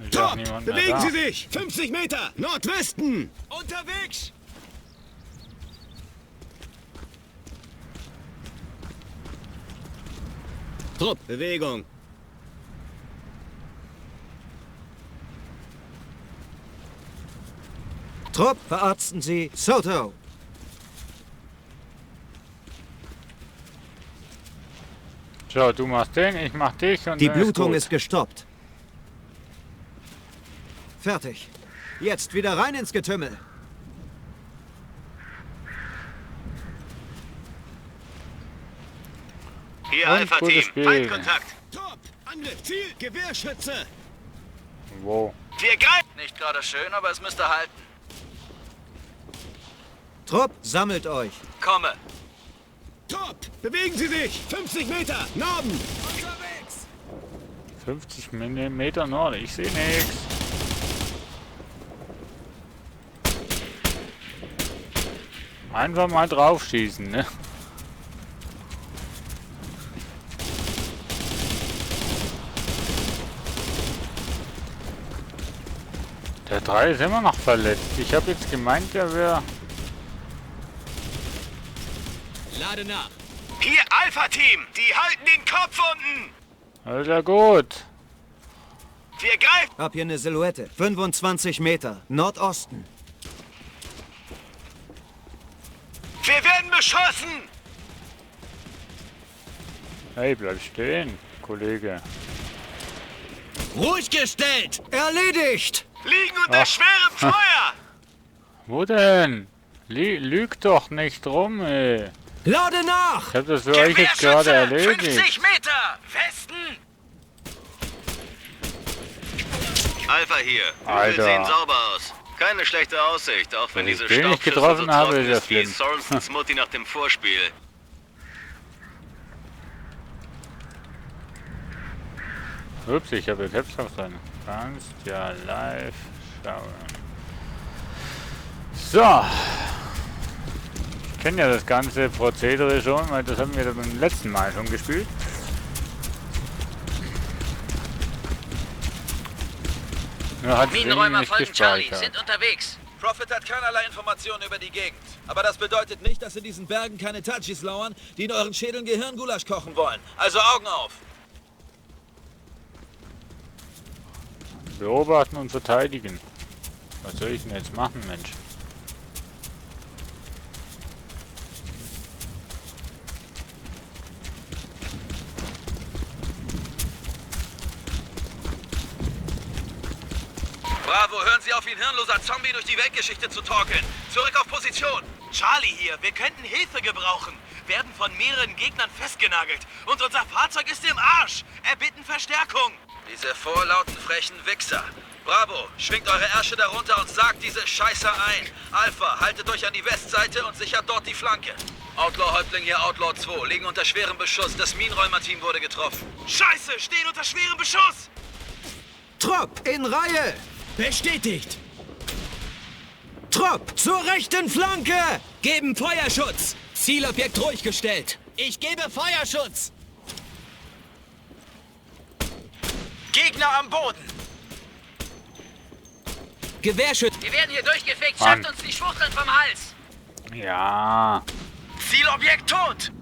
Ist auch Top! niemand mehr Bewegen da. Sie sich! 50 Meter! Nordwesten! Unterwegs! Trupp! Bewegung! Trupp, verarzten Sie Soto! So, du machst den, ich mach dich und Die dann Blutung gut. ist gestoppt. Fertig. Jetzt wieder rein ins Getümmel. Hier Und Alpha gutes Team! Spiel. Feindkontakt! Top! Angriff! Ziel! Gewehrschütze! Wo? Wir greifen! Nicht gerade schön, aber es müsste halten. Trupp, sammelt euch. Komme! Top! Bewegen Sie sich! 50 Meter! Norden! Unterwegs! 50 Meter Nord, ich sehe nichts. Einfach mal draufschießen, ne? Der 3 ist immer noch verletzt. Ich habe jetzt gemeint, der wäre... Lade nach! Hier Alpha Team! Die halten den Kopf unten! Alter, gut. Wir greifen! Hab hier eine Silhouette. 25 Meter, Nordosten. Wir werden beschossen! Hey, bleib stehen, Kollege. Ruhig gestellt! Erledigt! Liegen unter schwerem Feuer! Wo denn? Lüg doch nicht rum, ey. Lade nach! Ich hab das für euch jetzt gerade erledigt. 50 Meter! Westen! Alpha hier. Alter. Wir sehen sauber aus. Keine schlechte Aussicht, auch wenn Wenn ich diese den nicht Staubschüssel getroffen so habe, trocken ist ist ja wie schlimm. Sorensons Mutti nach dem Vorspiel. Ups, ich habe Tabs auf drin. Kannst ja live schauen. So. Ich kenne ja das ganze Prozedere schon, weil das haben wir beim letzten Mal schon gespielt. Nur hat Minenräumer nicht folgen Charlie, gespeichert. sind unterwegs. Prophet hat keinerlei Informationen über die Gegend. Aber das bedeutet nicht, dass in diesen Bergen keine Tadschis lauern, die in euren Schädeln Gehirngulasch kochen wollen. Also Augen auf! Beobachten und verteidigen. Was soll ich denn jetzt machen, Mensch? Bravo, hören Sie auf, wie ein hirnloser Zombie durch die Weltgeschichte zu torkeln. Zurück auf Position. Charlie hier, wir könnten Hilfe gebrauchen. Werden von mehreren Gegnern festgenagelt. Und unser Fahrzeug ist im Arsch. Erbitten Verstärkung. Diese vorlauten, frechen Wichser. Bravo, schwingt eure Ärsche darunter und sagt diese Scheiße ein. Alpha, haltet euch an die Westseite und sichert dort die Flanke. Outlaw-Häuptling hier, Outlaw 2, liegen unter schwerem Beschuss. Das Minenräumer-Team wurde getroffen. Scheiße, stehen unter schwerem Beschuss. Trupp, in Reihe! Bestätigt! Trupp, zur rechten Flanke! Geben Feuerschutz! Zielobjekt ruhig gestellt! Ich gebe Feuerschutz. Gegner am Boden. Gewehrschütz! Wir werden hier durchgefickt. Mann. Schafft uns die Schwuchteln vom Hals. Ja, Zielobjekt tot.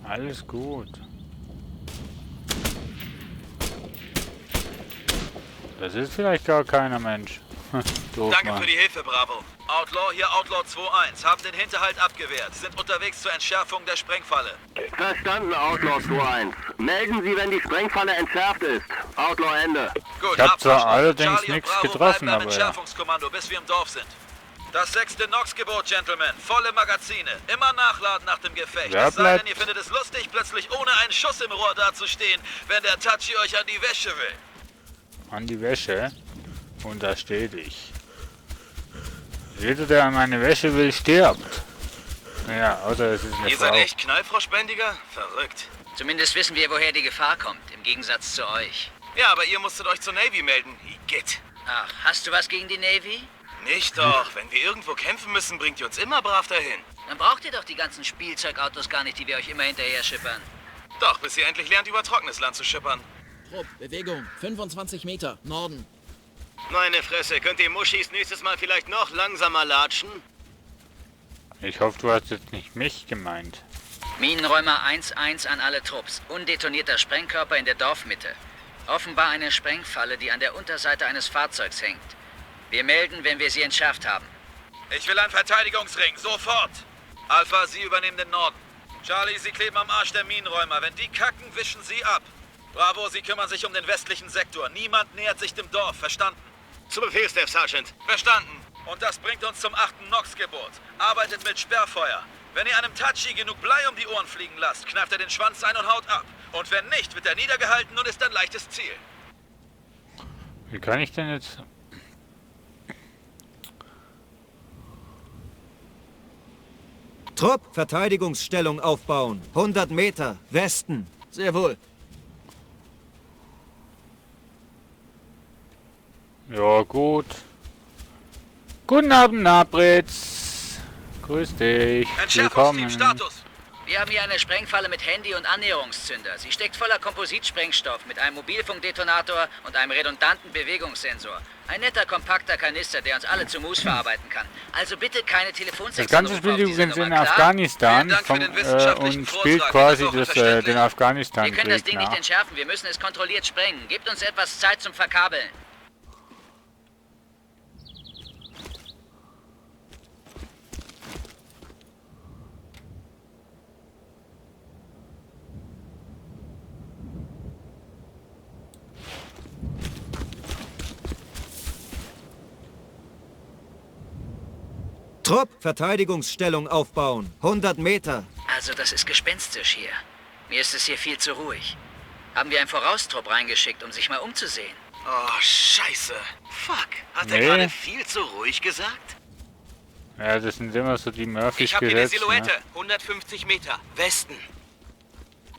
alles gut. Das ist vielleicht gar keiner Mensch. Doof, Danke Mann. für die Hilfe, Bravo. Outlaw, hier Outlaw 2-1. Haben den Hinterhalt abgewehrt. Sind unterwegs zur Entschärfung der Sprengfalle. Verstanden, Outlaw 2-1. Melden Sie, wenn die Sprengfalle entschärft ist. Outlaw Ende. Gut, Ich hab zwar abverstanden. allerdings Charlie und nichts Bravo getroffen, bleiben beim aber ja. Entschärfungskommando, bis wir im Dorf sind. Das 6. Nox-Gebot, Gentlemen. Volle Magazine. Immer nachladen nach dem Gefecht. Wer Es sei denn, bleibt? ihr findet es lustig, plötzlich ohne einen Schuss im Rohr dazustehen, wenn der Tachi euch an die Wäsche will. An die Wäsche. Und da steht ich. Jeder, der an meine Wäsche will, stirbt. Ja, außer es ist eine Ihr Frau. seid echt Knallfroschbändiger? Verrückt. Zumindest wissen wir, woher die Gefahr kommt, im Gegensatz zu euch. Ja, aber ihr musstet euch zur Navy melden. Igitt. Ach, hast du was gegen die Navy? Nicht doch. Wenn wir irgendwo kämpfen müssen, bringt ihr uns immer brav dahin. Dann braucht ihr doch die ganzen Spielzeugautos gar nicht, die wir euch immer hinterher schippern. Doch, bis ihr endlich lernt, über trockenes Land zu schippern. Trupp, Bewegung, 25 Meter, Norden. Meine Fresse, könnt ihr Muschis nächstes Mal vielleicht noch langsamer latschen? Ich hoffe, du hast jetzt nicht mich gemeint. Minenräumer 1-1 an alle Trupps. Undetonierter Sprengkörper in der Dorfmitte. Offenbar eine Sprengfalle, die an der Unterseite eines Fahrzeugs hängt. Wir melden, wenn wir sie entschärft haben. Ich will einen Verteidigungsring, sofort! Alpha, Sie übernehmen den Norden. Charlie, Sie kleben am Arsch der Minenräumer. Wenn die kacken, wischen Sie ab. Bravo, Sie kümmern sich um den westlichen Sektor. Niemand nähert sich dem Dorf, verstanden? Zu Befehl, Staff Sergeant. Verstanden. Und das bringt uns zum 8. Nox-Gebot. Arbeitet mit Sperrfeuer. Wenn ihr einem Tachi genug Blei um die Ohren fliegen lasst, kneift er den Schwanz ein und haut ab. Und wenn nicht, wird er niedergehalten und ist ein leichtes Ziel. Wie kann ich denn jetzt... Trupp, Verteidigungsstellung aufbauen. 100 Meter, Westen. Sehr wohl. Ja, gut. Guten Abend, Nabritz. Grüß dich. Entschärfungsteam, Status. Wir haben hier eine Sprengfalle mit Handy- und Annäherungszünder. Sie steckt voller Kompositsprengstoff mit einem Mobilfunkdetonator und einem redundanten Bewegungssensor. Ein netter, kompakter Kanister, der uns alle zu Mus verarbeiten kann. Also bitte keine Das Telefonsex. Ganze spielt übrigens in Afghanistan und spielt quasi den Afghanistan-Krieg Wir können das Ding nach. nicht entschärfen. Wir müssen es kontrolliert sprengen. Gebt uns etwas Zeit zum Verkabeln. Trupp, Verteidigungsstellung aufbauen. 100 Meter. Also, das ist gespenstisch hier. Mir ist es hier viel zu ruhig. Haben wir einen Voraustrupp reingeschickt, um sich mal umzusehen? Oh, scheiße. Fuck. Hat er Nee. gerade viel zu ruhig gesagt? Ja, das sind immer so die Murphys Ich hab hier eine Gesetze, Silhouette. ne? 150 Meter. Westen.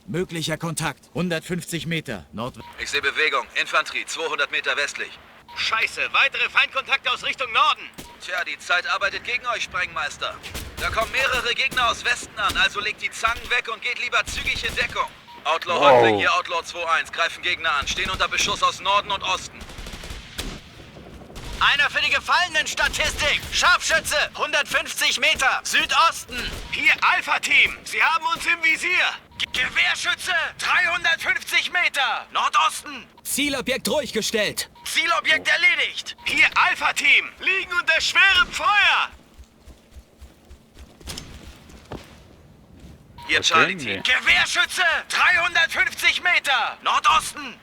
Möglicher Kontakt. 150 Meter, Nordwest. Ich sehe Bewegung. Infanterie, 200 Meter westlich. Scheiße. Weitere Feindkontakte aus Richtung Norden. Tja, die Zeit arbeitet gegen euch, Sprengmeister. Da kommen mehrere Gegner aus Westen an, also legt die Zangen weg und geht lieber zügig in Deckung. Outlaw-Häuptling, hier Outlaw 2-1, greifen Gegner an, stehen unter Beschuss aus Norden und Osten. Einer für die Gefallenen-Statistik. Scharfschütze, 150 Meter, Südosten. Hier Alpha-Team, Sie haben uns im Visier. Gewehrschütze, 350 Meter, Nordosten. Zielobjekt ruhig gestellt. Zielobjekt erledigt. Hier Alpha-Team, liegen unter schwerem Feuer. Hier Charlie-Team. Gewehrschütze, 350 Meter, Nordosten.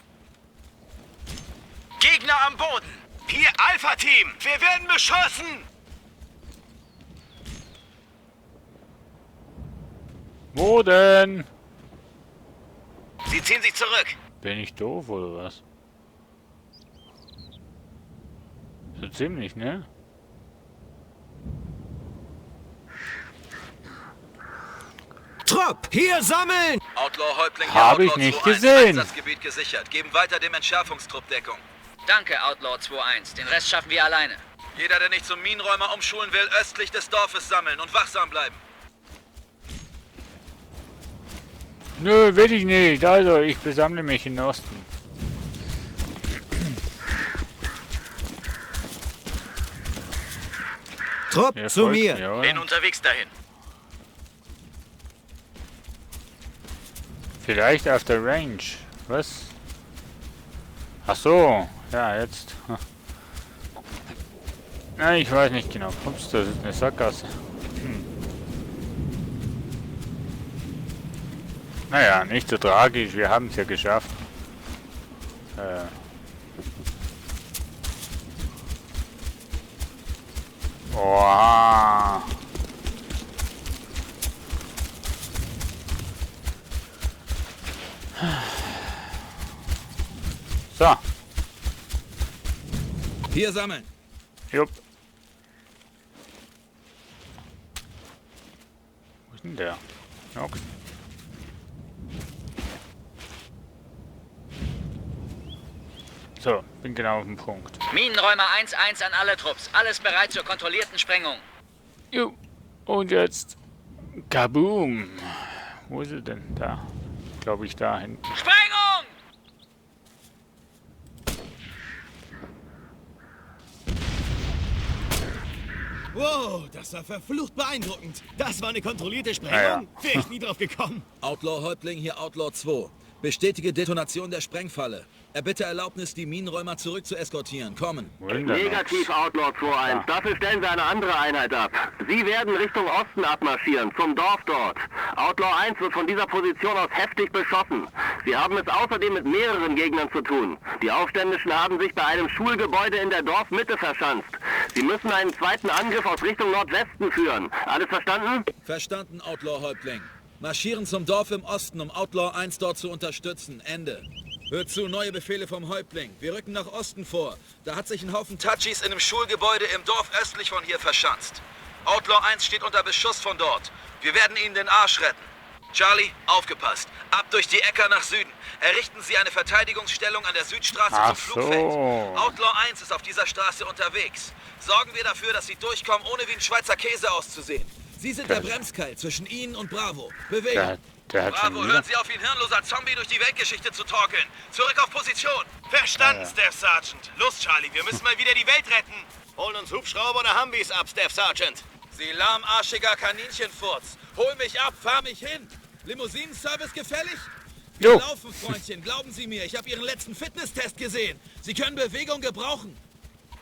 Gegner am Boden. Hier Alpha-Team, wir werden beschossen. Wo denn? Sie ziehen sich zurück. Bin ich doof oder was? So ziemlich, ne? Trupp, hier sammeln! Outlaw-Häuptling, Hab ich nicht gesehen. Einsatzgebiet gesichert. Geben weiter dem Entschärfungstrupp Deckung. Danke, Outlaw 2-1. Den Rest schaffen wir alleine. Jeder, der nicht zum Minenräumer umschulen will, östlich des Dorfes sammeln und wachsam bleiben. Nö, will ich nicht. Also, ich besammle mich in Osten. Trupp, Ihr zu folgt mir. oder? Bin unterwegs dahin. Vielleicht auf der Range. Was? Ach so. Ja, jetzt. Na, ich weiß nicht genau. Ups, das ist eine Sackgasse. Naja, nicht so tragisch. Wir haben es ja geschafft. Oha. So. Hier sammeln. Jupp. Wo ist denn der? Okay. So, bin genau auf dem Punkt. Minenräumer 1-1 an alle Trupps. Alles bereit zur kontrollierten Sprengung. Jo. Und jetzt. Kaboom. Wo ist er denn? Da. Glaube ich, da hinten. Sprengung! Wow, das war verflucht beeindruckend. Das war eine kontrollierte Sprengung? Ja. Wäre ich nie drauf gekommen. Outlaw-Häuptling, hier Outlaw 2. Bestätige Detonation der Sprengfalle. Erbitte Erlaubnis, die Minenräumer zurück zu eskortieren. Kommen. Negativ, Outlaw 2-1. Dafür stellen wir eine andere Einheit ab. Sie werden Richtung Osten abmarschieren, zum Dorf dort. Outlaw 1 wird von dieser Position aus heftig beschossen. Sie haben es außerdem mit mehreren Gegnern zu tun. Die Aufständischen haben sich bei einem Schulgebäude in der Dorfmitte verschanzt. Sie müssen einen zweiten Angriff aus Richtung Nordwesten führen. Alles verstanden? Verstanden, Outlaw-Häuptling. Marschieren zum Dorf im Osten, um Outlaw 1 dort zu unterstützen. Ende. Hört zu, neue Befehle vom Häuptling. Wir rücken nach Osten vor. Da hat sich ein Haufen Touchies in einem Schulgebäude im Dorf östlich von hier verschanzt. Outlaw 1 steht unter Beschuss von dort. Wir werden ihnen den Arsch retten. Charlie, aufgepasst. Ab durch die Äcker nach Süden. Errichten Sie eine Verteidigungsstellung an der Südstraße zum Flugfeld. Outlaw 1 ist auf dieser Straße unterwegs. Sorgen wir dafür, dass Sie durchkommen, ohne wie ein Schweizer Käse auszusehen. Sie sind der Bremskeil zwischen Ihnen und Bravo. Bewegen. Bravo, hören Sie auf, wie ein hirnloser Zombie durch die Weltgeschichte zu torkeln. Zurück auf Position. Verstanden, Staff Sergeant. Los, Charlie, wir müssen mal wieder die Welt retten. Holen uns Hubschrauber oder Humvees ab, Staff Sergeant. Sie lahmarschiger Kaninchenfurz. Hol mich ab, fahr mich hin. Limousinenservice gefällig? Wir laufen, Freundchen. Glauben Sie mir, ich habe Ihren letzten Fitnesstest gesehen. Sie können Bewegung gebrauchen.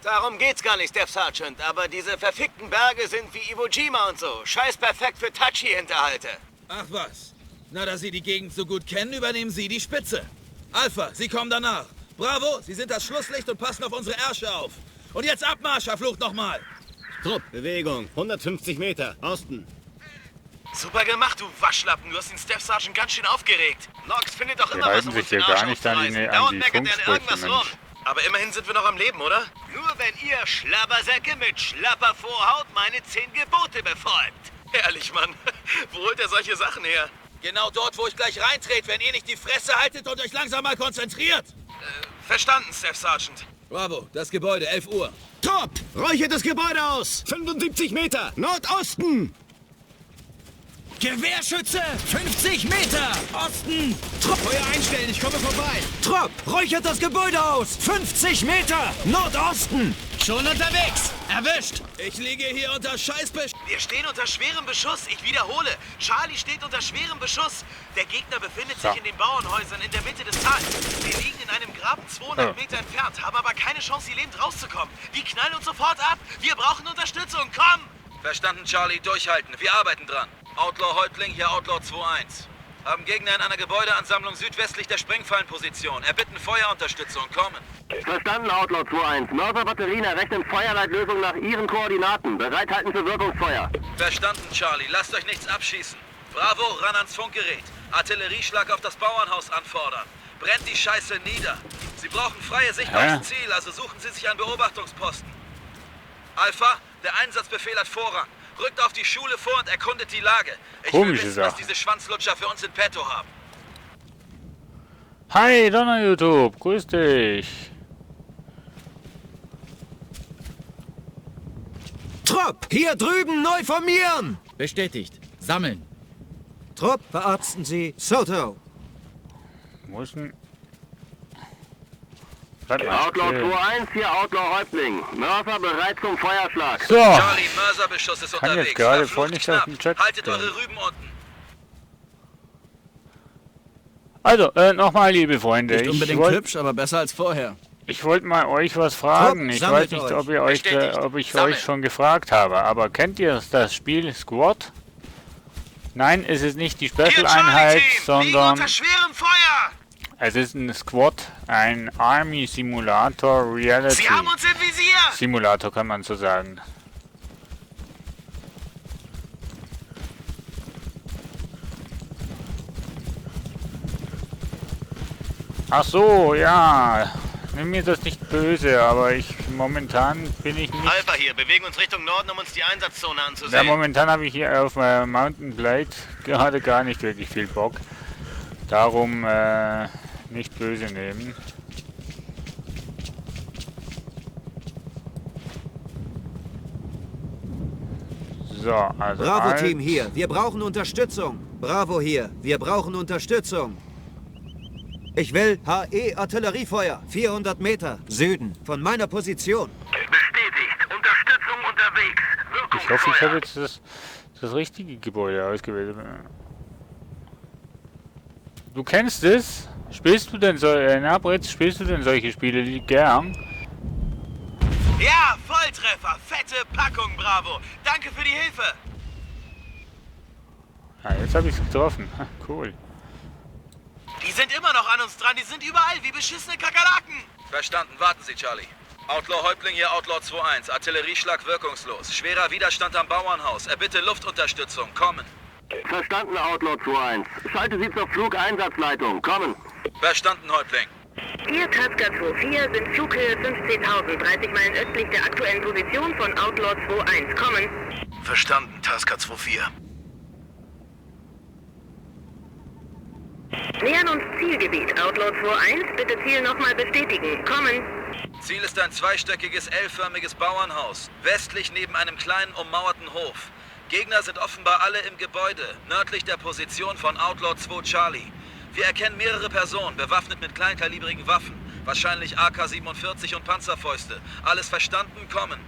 Darum geht's gar nicht, Staff Sergeant. Aber diese verfickten Berge sind wie Iwo Jima und so. Scheiß perfekt für Touchy-Hinterhalte. Ach was. Na, da Sie die Gegend so gut kennen, übernehmen Sie die Spitze. Alpha, Sie kommen danach. Bravo, Sie sind das Schlusslicht und passen auf unsere Ärsche auf. Und jetzt Abmarsch, verflucht nochmal. Trupp, Bewegung, 150 Meter, Osten. Super gemacht, du Waschlappen. Du hast den Staff Sergeant ganz schön aufgeregt. Nox findet doch Die immer was, halten um sich uns den hier gar Arsch nicht an aufzureißen. die Dauernd meckert er an Funksprüche, irgendwas rum. Mensch. Aber immerhin sind wir noch am Leben, oder? Nur wenn ihr Schlabbersäcke mit Schlappervorhaut meine 10 Gebote befolgt. Ehrlich, Mann. Wo holt er solche Sachen her? Genau dort, wo ich gleich reintrete, wenn ihr nicht die Fresse haltet und euch langsam mal konzentriert. Verstanden, Staff Sergeant. Bravo, das Gebäude, 11 Uhr. Top! Räuchert das Gebäude aus! 75 Meter, Nordosten! Gewehrschütze! 50 Meter! Osten! Trupp! Feuer einstellen, ich komme vorbei! Trupp, räuchert das Gebäude aus! 50 Meter! Nordosten! Schon unterwegs! Erwischt! Ich liege hier unter Scheißbeschuss. Wir stehen unter schwerem Beschuss. Ich wiederhole. Charlie steht unter schwerem Beschuss. Der Gegner befindet sich in den Bauernhäusern in der Mitte des Tals. Wir liegen in einem Graben 200 Meter entfernt, haben aber keine Chance, hier lebend rauszukommen. Die knallen uns sofort ab. Wir brauchen Unterstützung. Komm! Verstanden, Charlie. Durchhalten. Wir arbeiten dran. Outlaw Häuptling, hier Outlaw 2-1. Haben Gegner in einer Gebäudeansammlung südwestlich der Sprengfallenposition. Erbitten Feuerunterstützung. Kommen. Verstanden, Outlaw 2-1. Mörser-Batterien errechnen Feuerleitlösung nach Ihren Koordinaten. Bereithalten für Wirkungsfeuer. Verstanden, Charlie. Lasst euch nichts abschießen. Bravo, ran ans Funkgerät. Artillerieschlag auf das Bauernhaus anfordern. Brennt die Scheiße nieder. Sie brauchen freie Sicht aufs Ziel, also suchen Sie sich einen Beobachtungsposten. Alpha, der Einsatzbefehl hat Vorrang. Rückt auf die Schule vor und erkundet die Lage. Ich will wissen, was diese Schwanzlutscher für uns in petto haben. Hi, Donner YouTube, grüß dich. Trupp, hier drüben neu formieren! Bestätigt. Sammeln. Trupp, verarzten Sie Soto. Wo ist denn... Outlaw 2-1, hier Outlaw Häuptling. Mörser bereit zum Feuerschlag. So. Charlie, Mörserbeschuss ist Kann unterwegs. jetzt gerade Verflucht voll nicht knapp. auf den Chat Haltet stellen. eure Rüben unten. Also, nochmal, liebe Freunde. Nicht unbedingt hübsch, aber besser als vorher. Ich wollte mal euch was fragen. Ich weiß nicht, ob ich euch schon gefragt habe, aber kennt ihr das Spiel Squad? Nein, es ist nicht die Special-Einheit, sondern unter schwerem Feuer! es ist ein Squad, ein Army Simulator Reality Sie haben uns im Visier! Simulator, kann man so sagen. Ach so, ja. Nimm mir das nicht böse, aber momentan bin ich nicht... Alpha hier, bewegen uns Richtung Norden, um uns die Einsatzzone anzusehen. Ja, momentan habe ich hier auf Mountain Blade gerade gar nicht wirklich viel Bock. Darum nicht böse nehmen. So, also... Bravo-Team hier, wir brauchen Unterstützung. Bravo hier, wir brauchen Unterstützung. Ich will HE-Artilleriefeuer, 400 Meter, Süden, von meiner Position. Bestätigt, Unterstützung unterwegs. Ich hoffe, ich habe jetzt das richtige Gebäude ausgewählt. Du kennst es? Spielst du denn spielst du denn solche Spiele gern? Ja, Volltreffer, fette Packung, Bravo. Danke für die Hilfe. Ja, jetzt habe ich es getroffen. Cool. Die sind immer noch an uns dran, die sind überall wie beschissene Kakerlaken. Verstanden, warten Sie, Charlie. Outlaw Häuptling hier, Outlaw 2-1. Artillerieschlag wirkungslos. Schwerer Widerstand am Bauernhaus. Erbitte Luftunterstützung. Kommen. Verstanden, Outlaw 2-1. Schalte Sie zur Flugeinsatzleitung. Kommen. Verstanden, Häuptling. Hier Taska 2-4 sind Flughöhe 15.000, 30 Meilen östlich der aktuellen Position von Outlaw 2-1. Kommen. Verstanden, Taska 2-4. Nähern uns Zielgebiet. Outlaw 2-1, bitte Ziel nochmal bestätigen. Kommen. Ziel ist ein zweistöckiges L-förmiges Bauernhaus, westlich neben einem kleinen ummauerten Hof. Gegner sind offenbar alle im Gebäude, nördlich der Position von Outlaw 2 Charlie. Wir erkennen mehrere Personen, bewaffnet mit kleinkalibrigen Waffen, wahrscheinlich AK-47 und Panzerfäuste. Alles verstanden? Kommen.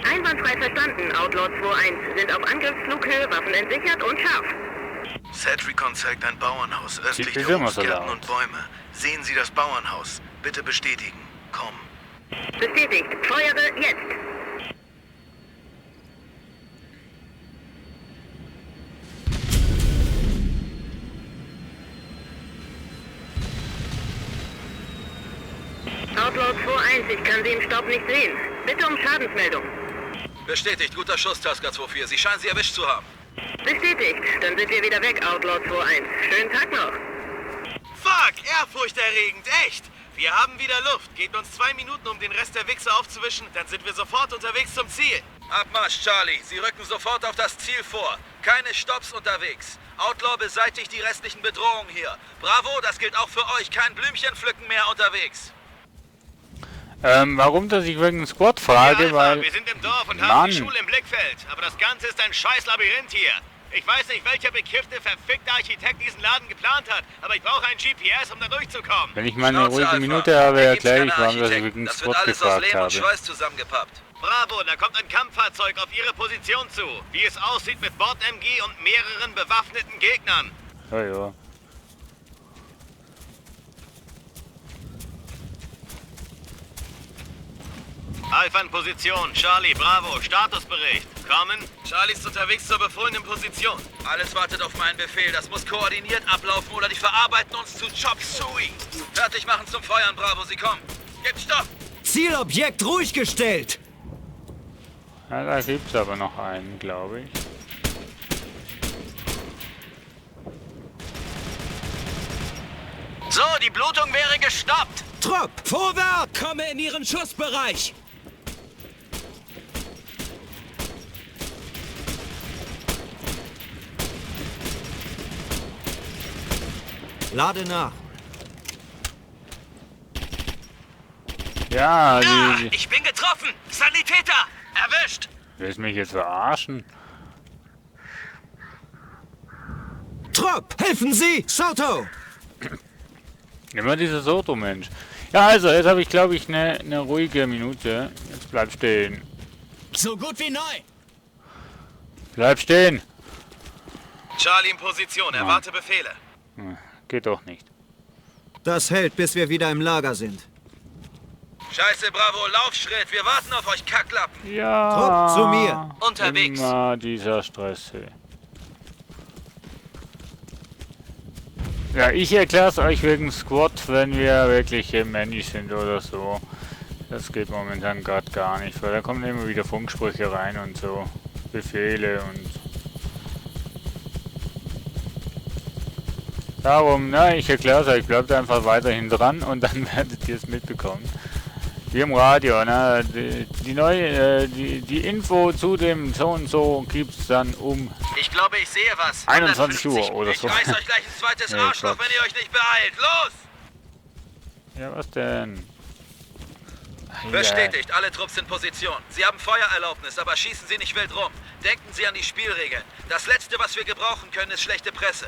Einwandfrei verstanden, Outlaw 2-1. Sind auf Angriffsflughöhe, Waffen entsichert und scharf. Setricon zeigt ein Bauernhaus östlich der Obstgärten und Bäume. Sehen Sie das Bauernhaus. Bitte bestätigen. Komm. Bestätigt. Feuere jetzt. Outlaw 2-1, ich kann Sie im Staub nicht sehen. Bitte um Schadensmeldung. Bestätigt, guter Schuss, Taska 2-4. Sie scheinen sie erwischt zu haben. Bestätigt, dann sind wir wieder weg, Outlaw 2-1. Schönen Tag noch. Fuck, ehrfurchterregend, echt. Wir haben wieder Luft. Gebt uns 2 Minuten, um den Rest der Wichse aufzuwischen, dann sind wir sofort unterwegs zum Ziel. Abmarsch, Charlie. Sie rücken sofort auf das Ziel vor. Keine Stopps unterwegs. Outlaw beseitigt die restlichen Bedrohungen hier. Bravo, das gilt auch für euch. Kein Blümchenpflücken mehr unterwegs. Warum, dass ich wegen Squad frage, Alpha, weil... wir sind im Dorf und haben die Schule im Blickfeld. Aber das Ganze ist ein scheiß Labyrinth hier. Ich weiß nicht, welcher bekiffte, verfickte Architekt diesen Laden geplant hat, aber ich brauche ein GPS, um da durchzukommen. Wenn ich mal eine ruhige Minute habe, erkläre ich, warum das wegen Das Squad wird alles aus gefragt Lehm und habe. Schweiß zusammengepappt. Bravo, da kommt ein Kampffahrzeug auf Ihre Position zu. Wie es aussieht mit Bord-MG und mehreren bewaffneten Gegnern. Ja, ja. Alpha in Position. Charlie, Bravo, Statusbericht. Kommen. Charlie ist unterwegs zur befohlenen Position. Alles wartet auf meinen Befehl. Das muss koordiniert ablaufen oder die verarbeiten uns zu Chop Suey. Fertig machen zum Feuern, Bravo, sie kommen. Gebt Stopp! Zielobjekt ruhig gestellt! Ja, da gibt's aber noch einen, glaube ich. So, die Blutung wäre gestoppt. Trupp, vorwärts! Komme in Ihren Schussbereich! Lade nach. Ja, die... Ich bin getroffen. Sanitäter. Erwischt. Willst mich jetzt verarschen? Trupp, helfen Sie! Soto! Immer dieser Soto-Mensch. Ja, also, jetzt habe ich, glaube ich, eine ruhige Minute. Jetzt bleib stehen. So gut wie neu. Bleib stehen! Charlie in Position, erwarte Befehle. Geht doch nicht. Das hält, bis wir wieder im Lager sind. Scheiße, Bravo, Laufschritt, wir warten auf euch, Kacklappen. Ja. Trupp, zu mir. Unterwegs. Immer dieser Stress. Hey. Ja, ich erkläre es euch wegen Squad, wenn wir wirklich männlich sind oder so. Das geht momentan gerade gar nicht, weil da kommen immer wieder Funksprüche rein und so. Befehle und... Darum, na, ich erkläre es euch, bleibt einfach weiterhin dran und dann werdet ihr es mitbekommen. Wie im Radio, ne? Die Info zu dem so und so gibt's dann um Ich glaube, ich sehe was. 21 Uhr oder so. Ich reiß euch gleich ein zweites Nee, Arschloch, Gott. wenn ihr euch nicht beeilt. Los! Ja, was denn? Bestätigt, alle Trupps in Position. Sie haben Feuererlaubnis, aber schießen Sie nicht wild rum. Denken Sie an die Spielregeln. Das Letzte, was wir gebrauchen können, ist schlechte Presse.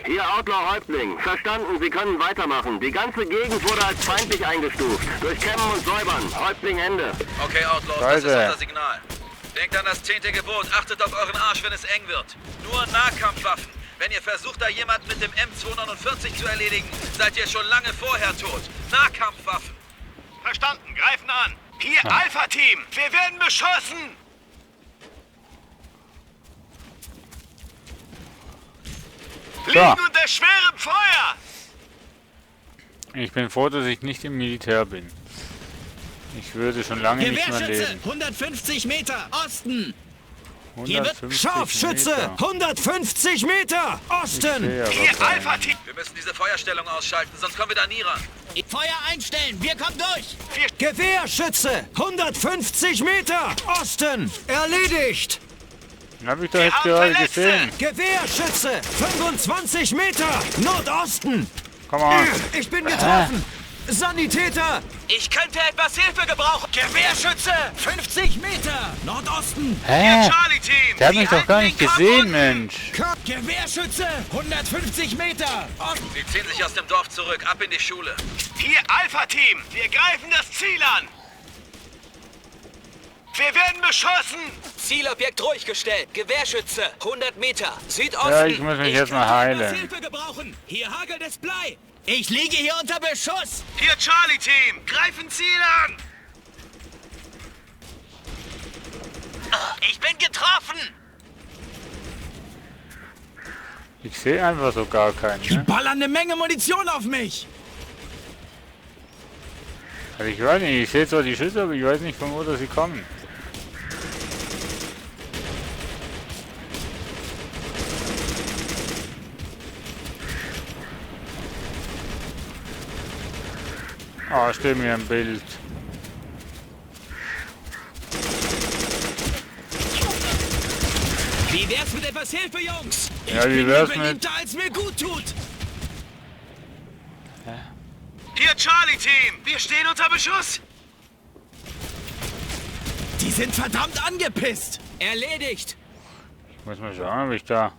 Hier Outlaw-Häuptling. Verstanden, Sie können weitermachen. Die ganze Gegend wurde als feindlich eingestuft. Durchkämmen und säubern. Häuptling Ende. Okay, Outlaws, das ist unser Signal. Denkt an das 10. Gebot. Achtet auf euren Arsch, wenn es eng wird. Nur Nahkampfwaffen. Wenn ihr versucht, da jemanden mit dem M249 zu erledigen, seid ihr schon lange vorher tot. Nahkampfwaffen. Verstanden, greifen an. Hier, Alpha-Team. Wir werden beschossen. Liegen unter schwerem Feuer. Ich bin froh, dass ich nicht im Militär bin. Ich würde schon lange nicht mehr Gewehrschütze, leben. 150 Meter, Osten. Hier wird 150 Scharfschütze! Meter. 150 Meter! Osten! Hier, Alpha-Team. Wir müssen diese Feuerstellung ausschalten, sonst kommen wir da nie ran. Feuer einstellen, wir kommen durch. Gewehrschütze! 150 Meter! Osten! Erledigt! Den hab ich doch jetzt gerade gesehen. Gewehrschütze! 25 Meter! Nordosten! Komm on. Ich bin getroffen! Sanitäter! Ich könnte etwas Hilfe gebrauchen. Gewehrschütze. 50 Meter, Nordosten. Hä? Charlie-Team. Der hat mich doch gar nicht gesehen, Mensch. Gewehrschütze, 150 Meter, Osten. Sie ziehen sich aus dem Dorf zurück, ab in die Schule. Hier, Alpha-Team. Wir greifen das Ziel an. Wir werden beschossen. Zielobjekt ruhig gestellt. Gewehrschütze. 100 Meter. Südosten. Ja, ich muss mich jetzt mal heilen. Hilfe gebrauchen. Hier hagelt es Blei. Ich liege hier unter Beschuss. Hier, Charlie-Team. Greifen Ziel an. Ich bin getroffen. Ich sehe einfach so gar keinen. Die Ne? ballern eine Menge Munition auf mich. Also ich weiß nicht, ich sehe zwar die Schüsse, aber ich weiß nicht, von wo sie kommen. Ah, steht mir im Bild. Wie wär's mit etwas Hilfe, Jungs? Ja, wie bin wär's mir mit... beliebter, als mir gut tut. Hier, Charlie-Team. Wir stehen unter Beschuss. Die sind verdammt angepisst. Erledigt. Ich Muss mal schauen, ob ich da...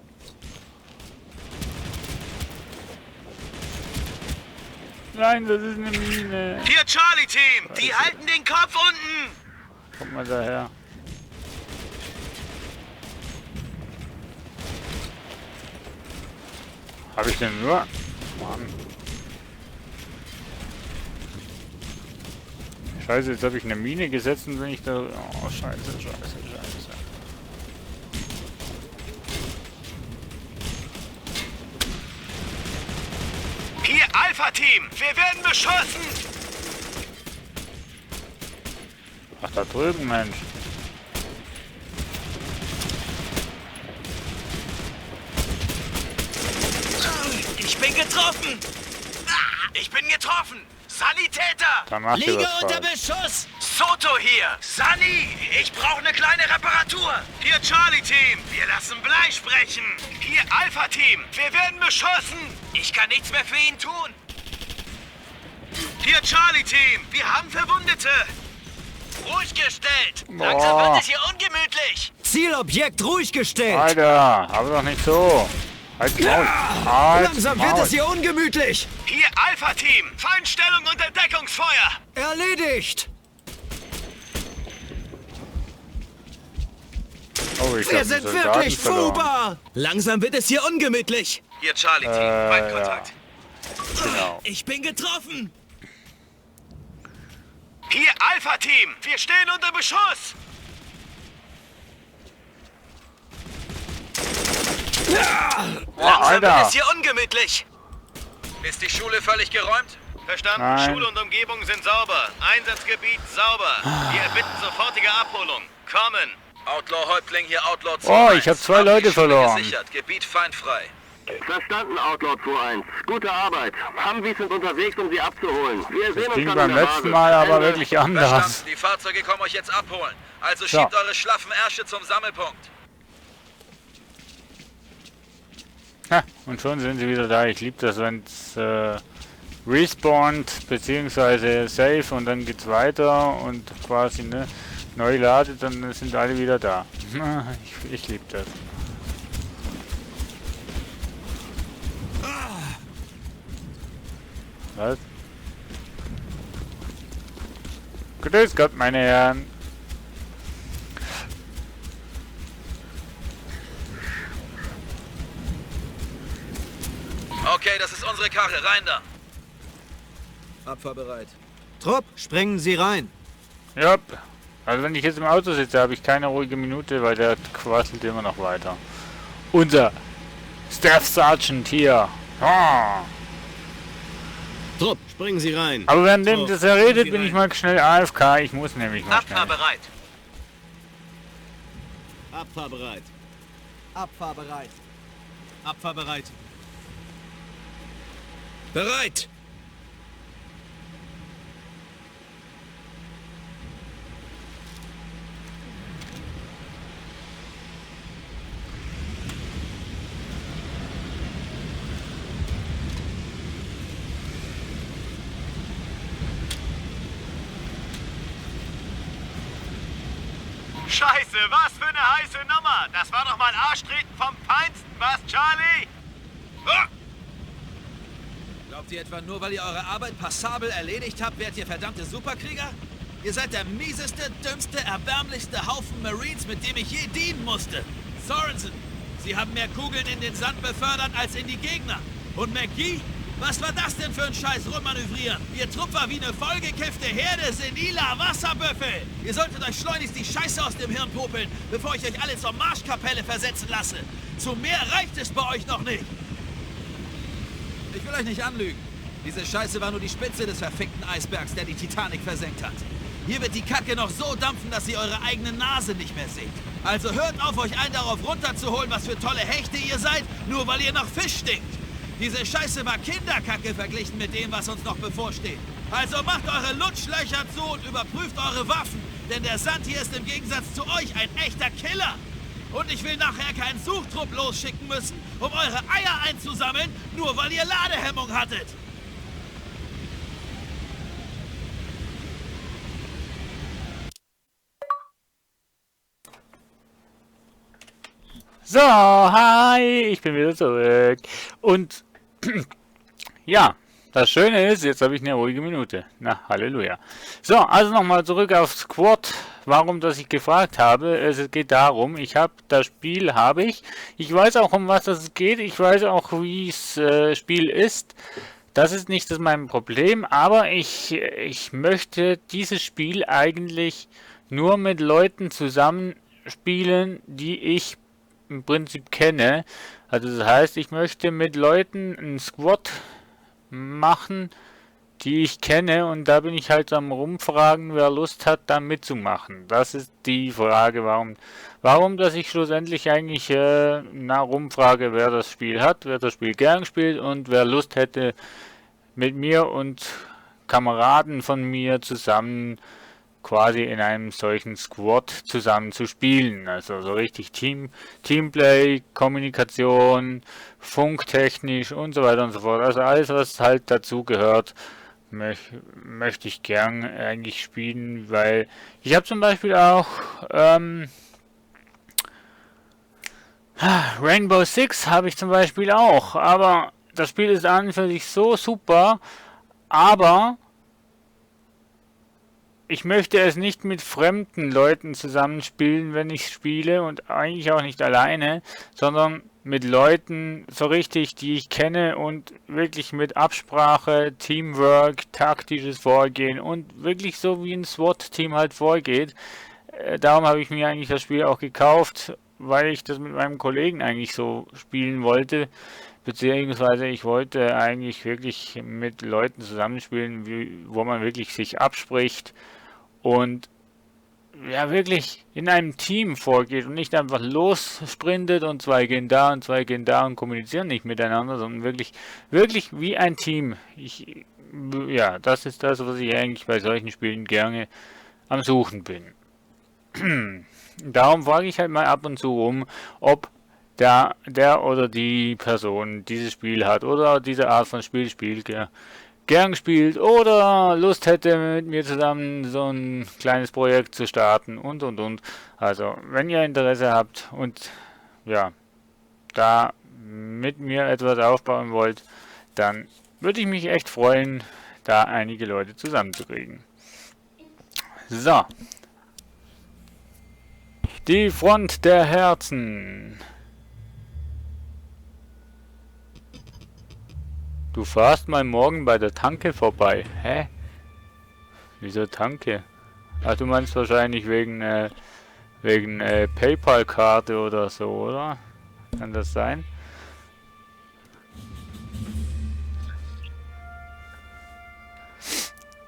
Nein, das ist eine Mine. Hier Charlie Team, die halten den Kopf unten. Kommt mal daher. Habe ich denn nur? Mann. Scheiße, jetzt habe ich eine Mine gesetzt und wenn ich da... Oh, scheiße. Hier Alpha Team, wir werden beschossen. Ach, da drüben, Mensch. Ich bin getroffen. Ich bin getroffen. Sanitäter! Da macht ihr Liege was unter falsch. Beschuss! Soto hier! Sunny! Ich brauche eine kleine Reparatur! Hier Charlie Team! Wir lassen Blei sprechen! Hier Alpha Team! Wir werden beschossen! Ich kann nichts mehr für ihn tun! Hier Charlie Team! Wir haben Verwundete! Ruhig gestellt! Langsam Boah. wird es hier ungemütlich! Zielobjekt ruhig gestellt! Alter, aber doch nicht so. Halt Maul. Halt Langsam wird Maul. es hier ungemütlich! Hier Alpha Team! Feindstellung unter Deckungsfeuer! Erledigt! Oh, ich Wir hab sind einen wirklich Soldaten verloren. fuhrbar! Langsam wird es hier ungemütlich. Hier Charlie Team, Feindkontakt. Genau. Ich bin getroffen. Hier Alpha Team! Wir stehen unter Beschuss! Langsam Alter. wird es hier ungemütlich! Ist die Schule völlig geräumt? Verstanden, Nein. Schule und Umgebung sind sauber. Einsatzgebiet sauber. Wir erbitten sofortige Abholung. Kommen! Outlaw-Häuptling hier, Outlaw 2. Oh, ich habe 2 Leute verloren. Gesichert, Gebiet feindfrei. Verstanden, Outlaw 2-1. Gute Arbeit. Humvees sind unterwegs, um sie abzuholen. Wir sehen Das uns ging dann beim in der letzten Basis. Mal aber Ende. wirklich anders. Verstanden, die Fahrzeuge kommen euch jetzt abholen. Also So. schiebt eure schlaffen Ärsche zum Sammelpunkt. Ha, und schon sind sie wieder da. Ich liebe das, wenn es respawnt, beziehungsweise safe und dann geht's weiter und quasi neu ladet, dann sind alle wieder da. Ich liebe das. Was? Grüß Gott, meine Herren. Okay, das ist unsere Karre. Rein da. Abfahrbereit. Trupp, springen Sie rein! Ja, also wenn ich jetzt im Auto sitze, habe ich keine ruhige Minute, weil der quasselt immer noch weiter. Unser Staff Sergeant hier. Ah. Trupp, springen Sie rein. Aber währenddem Trupp, das er redet, springen Sie bin ich rein. mal schnell AFK. Ich muss nämlich mal schnell. Abfahrbereit! Abfahrbereit. Abfahrbereit! Abfahrbereit. Bereit. Scheiße, was für eine heiße Nummer! Das war doch mal Arschtreten vom Feinsten, was, Charlie? Ah! Glaubt ihr etwa nur, weil ihr eure Arbeit passabel erledigt habt, werdet ihr verdammte Superkrieger? Ihr seid der mieseste, dümmste, erbärmlichste Haufen Marines, mit dem ich je dienen musste. Sorensen, Sie haben mehr Kugeln in den Sand befördert als in die Gegner. Und McGee? Was war das denn für ein scheiß Rummanövrieren? Ihr Trupp war wie eine vollgekiffte Herde seniler Wasserbüffel. Ihr solltet euch schleunigst die Scheiße aus dem Hirn popeln, bevor ich euch alle zur Marschkapelle versetzen lasse. Zu mehr reicht es bei euch noch nicht. Ich will euch nicht anlügen. Diese Scheiße war nur die Spitze des verfickten Eisbergs, der die Titanic versenkt hat. Hier wird die Kacke noch so dampfen, dass ihr eure eigene Nase nicht mehr seht. Also hört auf, euch einen darauf runterzuholen, was für tolle Hechte ihr seid, nur weil ihr nach Fisch stinkt. Diese Scheiße war Kinderkacke verglichen mit dem, was uns noch bevorsteht. Also macht eure Lutschlöcher zu und überprüft eure Waffen, denn der Sand hier ist im Gegensatz zu euch ein echter Killer. Und ich will nachher keinen Suchtrupp losschicken müssen, um eure Eier einzusammeln, nur weil ihr Ladehemmung hattet. So, hi, ich bin wieder zurück. Und ja, das Schöne ist, jetzt habe ich eine ruhige Minute. Na, Halleluja. So, also nochmal zurück auf Squad. Warum, dass ich gefragt habe. Es geht darum, ich habe das Spiel, Ich weiß auch, um was es geht. Ich weiß auch, wie das Spiel ist. Das ist nicht mein Problem, aber ich möchte dieses Spiel eigentlich nur mit Leuten zusammenspielen, die ich im Prinzip kenne. Also das heißt, ich möchte mit Leuten einen Squad machen, die ich kenne, und da bin ich halt am rumfragen, wer Lust hat, da mitzumachen. Das ist die Frage, warum dass ich schlussendlich eigentlich rumfrage, wer das Spiel hat, wer das Spiel gern spielt und wer Lust hätte, mit mir und Kameraden von mir zusammen quasi in einem solchen Squad zusammen zu spielen. Also so richtig Teamplay, Kommunikation, funktechnisch und so weiter und so fort. Also alles, was halt dazu gehört, möchte ich gern eigentlich spielen, weil ich habe zum Beispiel auch Rainbow Six habe ich zum Beispiel auch, aber das Spiel ist an und für sich so super, aber ich möchte es nicht mit fremden Leuten zusammenspielen, wenn ich spiele, und eigentlich auch nicht alleine, sondern mit Leuten so richtig, die ich kenne, und wirklich mit Absprache, Teamwork, taktisches Vorgehen und wirklich so wie ein SWAT-Team halt vorgeht. Darum habe ich mir eigentlich das Spiel auch gekauft, weil ich das mit meinem Kollegen eigentlich so spielen wollte, beziehungsweise ich wollte eigentlich wirklich mit Leuten zusammenspielen, wo man wirklich sich abspricht und ja wirklich in einem Team vorgeht und nicht einfach lossprintet und zwei gehen da und kommunizieren nicht miteinander, sondern wirklich wie ein Team. Ja, das ist das, was ich eigentlich bei solchen Spielen gerne am Suchen bin. Darum frage ich halt mal ab und zu rum, ob der oder die Person dieses Spiel hat oder diese Art von Spiel gern spielt oder Lust hätte, mit mir zusammen so ein kleines Projekt zu starten und. Also, wenn ihr Interesse habt und ja, da mit mir etwas aufbauen wollt, dann würde ich mich echt freuen, da einige Leute zusammenzukriegen. So. Die Front der Herzen. Du fahrst mal morgen bei der Tanke vorbei. Hä? Wieso Tanke? Ach, du meinst wahrscheinlich wegen PayPal-Karte oder so, oder? Kann das sein?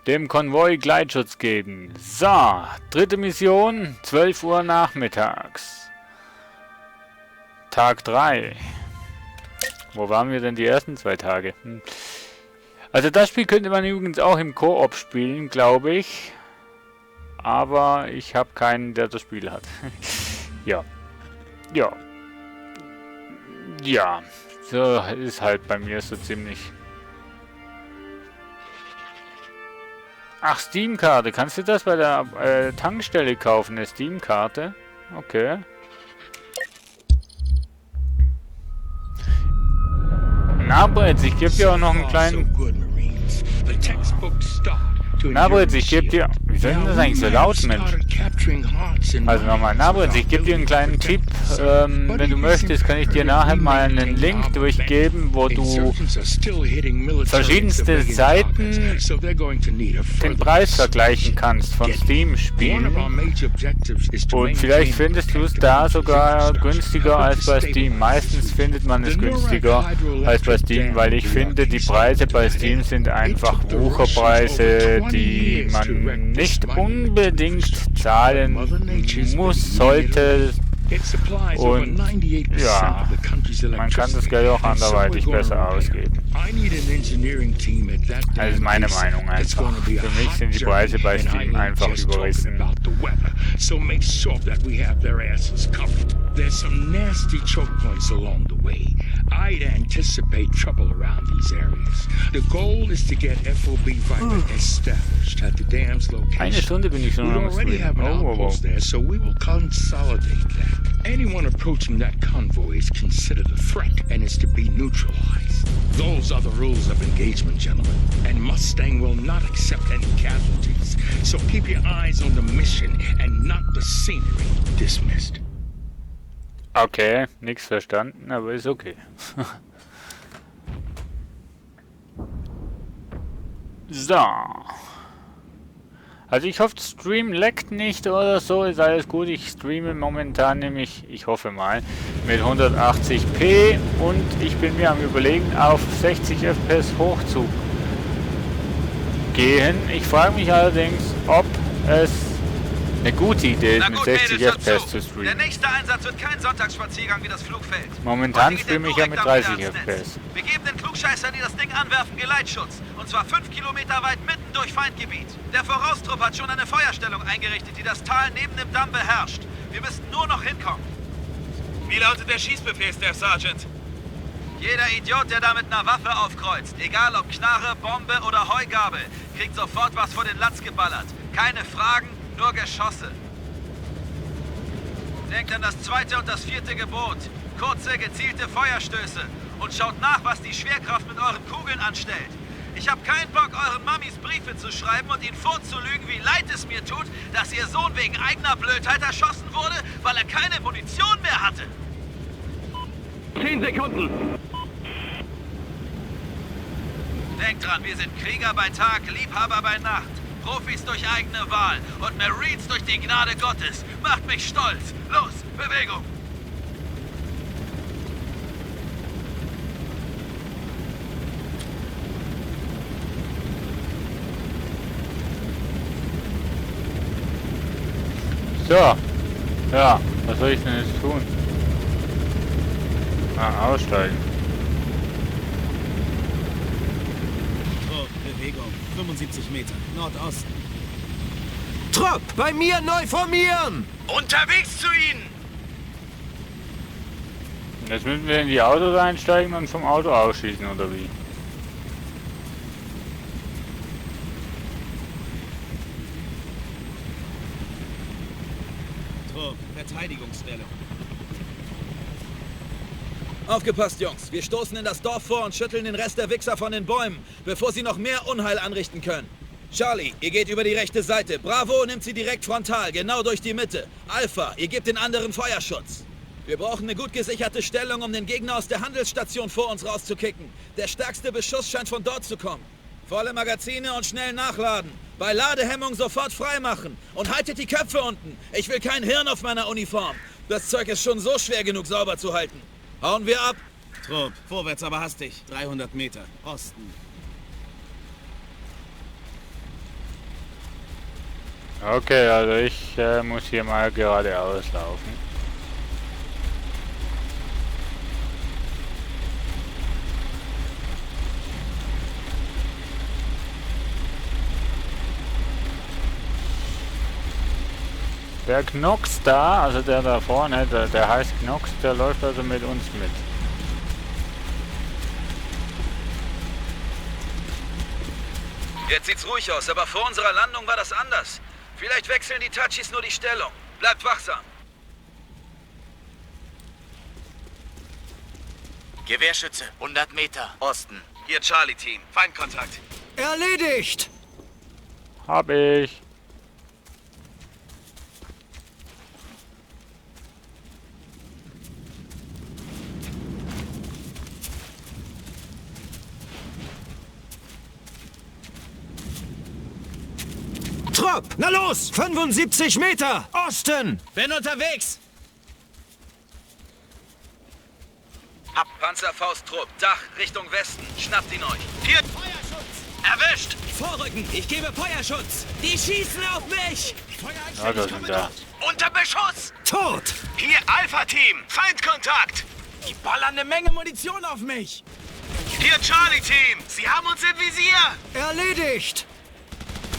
Dem Konvoi Gleitschutz geben. So, dritte Mission, 12 Uhr nachmittags. Tag 3. Wo waren wir denn die ersten 2 Tage? Also das Spiel könnte man übrigens auch im Koop spielen, glaube ich. Aber ich habe keinen, der das Spiel hat. Ja. So ist halt bei mir so ziemlich. Ach, Steam-Karte. Kannst du das bei der Tankstelle kaufen, eine Steam-Karte? Okay. Na, Britz, ich gebe dir auch noch einen kleinen... Na, Britz, ich gebe dir... Wie soll denn das eigentlich so laut, Mensch? Also nochmal, na, Britz, ich gebe dir einen kleinen Tipp. Wenn du möchtest, kann ich dir nachher mal einen Link durchgeben, wo du verschiedenste Seiten den Preis vergleichen kannst von Steam-Spielen. Und vielleicht findest du es da sogar günstiger als bei Steam. Meistens findet man es günstiger als bei Steam, weil ich finde, die Preise bei Steam sind einfach Wucherpreise, die man nicht unbedingt zahlen muss, sollte. Und ja, man kann das Geld auch anderweitig besser ausgeben. Das ist meine Meinung einfach. Für mich sind die Preise bei Steam einfach überrissen. There's some nasty choke points along the way. I'd anticipate trouble around these areas. The goal is to get FOB Viper established at the dam's location. Eine Stunde bin ich schon am Stream. We already have an outpost there, so we will consolidate that. Anyone approaching that convoy is considered a threat and is to be neutralized. Those are the rules of engagement, gentlemen. And Mustang will not accept any casualties. So keep your eyes on the mission and not the scenery. Dismissed. Okay, nichts verstanden, aber ist okay. So. Also ich hoffe, Stream leckt nicht oder so, ist alles gut. Ich streame momentan nämlich, ich hoffe mal, mit 180p und ich bin mir am Überlegen, auf 60 FPS hoch zu gehen. Ich frage mich allerdings, ob es eine gute Idee ist, mit 60 FPS zu streamen. Der nächste Einsatz wird kein Sonntagsspaziergang wie das Flugfeld. Momentan streame ich ja mit 30 FPS. Wir geben den Klugscheißern, die das Ding anwerfen, Geleitschutz. Und zwar 5 Kilometer weit mitten durch Feindgebiet. Der Voraustrupp hat schon eine Feuerstellung eingerichtet, die das Tal neben dem Damm beherrscht. Wir müssten nur noch hinkommen. Wie lautet der Schießbefehl, Staff Sergeant? Jeder Idiot, der da mit einer Waffe aufkreuzt, egal ob Knarre, Bombe oder Heugabel, kriegt sofort was vor den Latz geballert. Keine Fragen, nur Geschosse. Denkt an das 2. und das 4. Gebot. Kurze, gezielte Feuerstöße. Und schaut nach, was die Schwerkraft mit euren Kugeln anstellt. Ich habe keinen Bock, euren Mammis Briefe zu schreiben und ihnen vorzulügen, wie leid es mir tut, dass ihr Sohn wegen eigener Blödheit erschossen wurde, weil er keine Munition mehr hatte. 10 Sekunden. Denkt dran, wir sind Krieger bei Tag, Liebhaber bei Nacht. Profis durch eigene Wahl und Marines durch die Gnade Gottes. Macht mich stolz. Los, Bewegung! So. Ja, was soll ich denn jetzt tun? Aussteigen. So, Bewegung. 75 Meter. Nordosten. Trupp, bei mir neu formieren! Unterwegs zu ihnen! Jetzt müssen wir in die Autos einsteigen und vom Auto ausschießen, oder wie? Trupp, Verteidigungsstellung. Aufgepasst, Jungs. Wir stoßen in das Dorf vor und schütteln den Rest der Wichser von den Bäumen, bevor sie noch mehr Unheil anrichten können. Charlie, ihr geht über die rechte Seite. Bravo nimmt sie direkt frontal, genau durch die Mitte. Alpha, ihr gebt den anderen Feuerschutz. Wir brauchen eine gut gesicherte Stellung, um den Gegner aus der Handelsstation vor uns rauszukicken. Der stärkste Beschuss scheint von dort zu kommen. Volle Magazine und schnell nachladen. Bei Ladehemmung sofort freimachen. Und haltet die Köpfe unten. Ich will kein Hirn auf meiner Uniform. Das Zeug ist schon so schwer genug sauber zu halten. Hauen wir ab. Trupp, vorwärts aber hastig. 300 Meter. Osten. Okay, also ich muss hier mal geradeaus laufen. Der Knox da, also der da vorne, der heißt Knox, der läuft also mit uns mit. Jetzt sieht's ruhig aus, aber vor unserer Landung war das anders. Vielleicht wechseln die Tachis nur die Stellung. Bleibt wachsam. Gewehrschütze, 100 Meter, Osten. Hier Charlie-Team, Feindkontakt. Erledigt! Hab ich. Trupp, na los! 75 Meter! Osten! Bin unterwegs! Panzerfausttrupp, Dach Richtung Westen. Schnappt ihn euch. Hier! Feuerschutz! Erwischt! Vorrücken! Ich gebe Feuerschutz! Die schießen auf mich! Ja, das sind da. Unter Beschuss! Tot! Hier Alpha-Team, Feindkontakt! Die ballern eine Menge Munition auf mich! Hier Charlie-Team, Sie haben uns im Visier! Erledigt!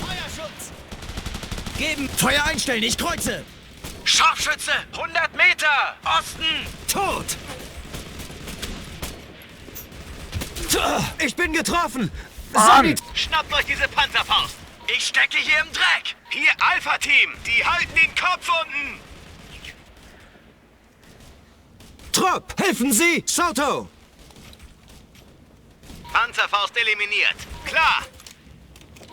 Feuerschutz! Geben! Feuer einstellen, ich kreuze! Scharfschütze, 100 Meter, Osten! Tot! Ich bin getroffen! Mann! Schnappt euch diese Panzerfaust! Ich stecke hier im Dreck! Hier Alpha-Team, die halten den Kopf unten! Trupp, helfen Sie! Soto! Panzerfaust eliminiert. Klar.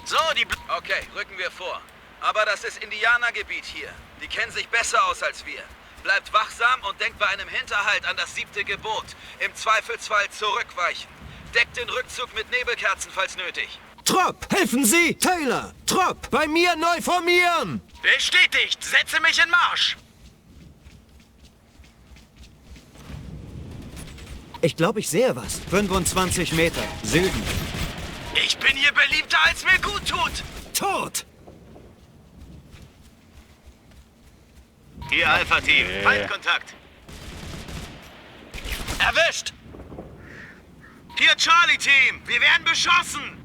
So, die... Okay, rücken wir vor. Aber das ist Indianergebiet hier. Die kennen sich besser aus als wir. Bleibt wachsam und denkt bei einem Hinterhalt an das 7. Gebot. Im Zweifelsfall zurückweichen. Deckt den Rückzug mit Nebelkerzen, falls nötig. Trupp, helfen Sie! Taylor! Trupp, bei mir neu formieren! Bestätigt. Setze mich in Marsch. Ich glaube, ich sehe was. 25 Meter, Süden. Ich bin hier beliebter, als mir gut tut. Tot! Hier Alpha-Team. Feindkontakt. Erwischt. Hier Charlie-Team. Wir werden beschossen.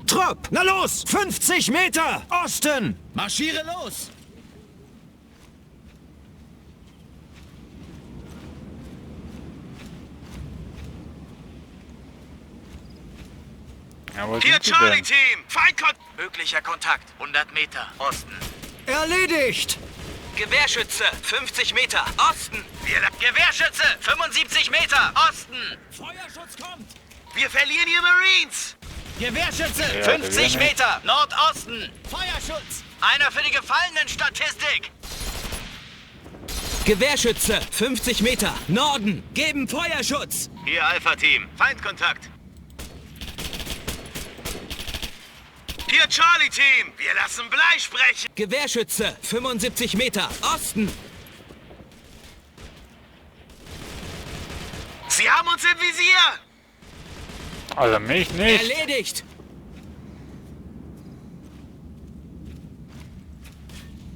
Trupp, na los! 50 Meter! Osten! Marschiere los! Ja, wo hier sind die denn? Charlie-Team. Feindkontakt. Möglicher Kontakt. 100 Meter. Osten. Erledigt! Gewehrschütze, 50 Meter, Osten. Gewehrschütze. 75 Meter, Osten. Feuerschutz kommt! Wir verlieren hier Marines. Gewehrschütze, Ja, 50 der Meter, Nordosten. Feuerschutz. Einer für die Gefallenen-Statistik. Gewehrschütze, 50 Meter, Norden. Geben Feuerschutz. Hier Alpha-Team. Feindkontakt. Hier Charlie-Team. Wir lassen Blei sprechen. Gewehrschütze, 75 Meter, Osten. Sie haben uns im Visier. Also mich nicht. Erledigt.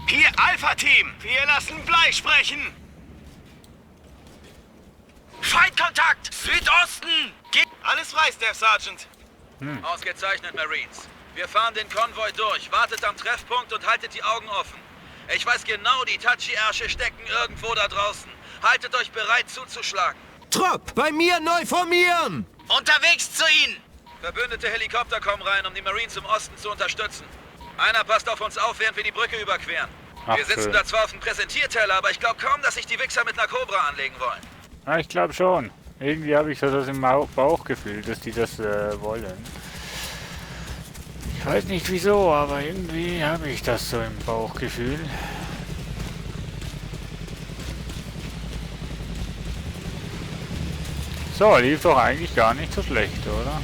Hier Alpha-Team. Wir lassen Blei sprechen. Feindkontakt. Südosten. Alles frei, Staff Sergeant. Ausgezeichnet, Marines. Wir fahren den Konvoi durch, wartet am Treffpunkt und haltet die Augen offen. Ich weiß genau, die Tachi-Ärsche stecken irgendwo da draußen. Haltet euch bereit zuzuschlagen. Trupp, bei mir neu formieren! Unterwegs zu Ihnen. Verbündete Helikopter kommen rein, um die Marines im Osten zu unterstützen. Einer passt auf uns auf, während wir die Brücke überqueren. Ach, Wir sitzen schön. da zwar auf dem Präsentierteller, aber ich glaube kaum, dass sich die Wichser mit einer Cobra anlegen wollen. Ja, ich glaube schon. Irgendwie habe ich so das im Bauchgefühl, dass die das wollen. Ich weiß nicht wieso, aber irgendwie habe ich das so im Bauchgefühl. So, lief doch eigentlich gar nicht so schlecht, oder?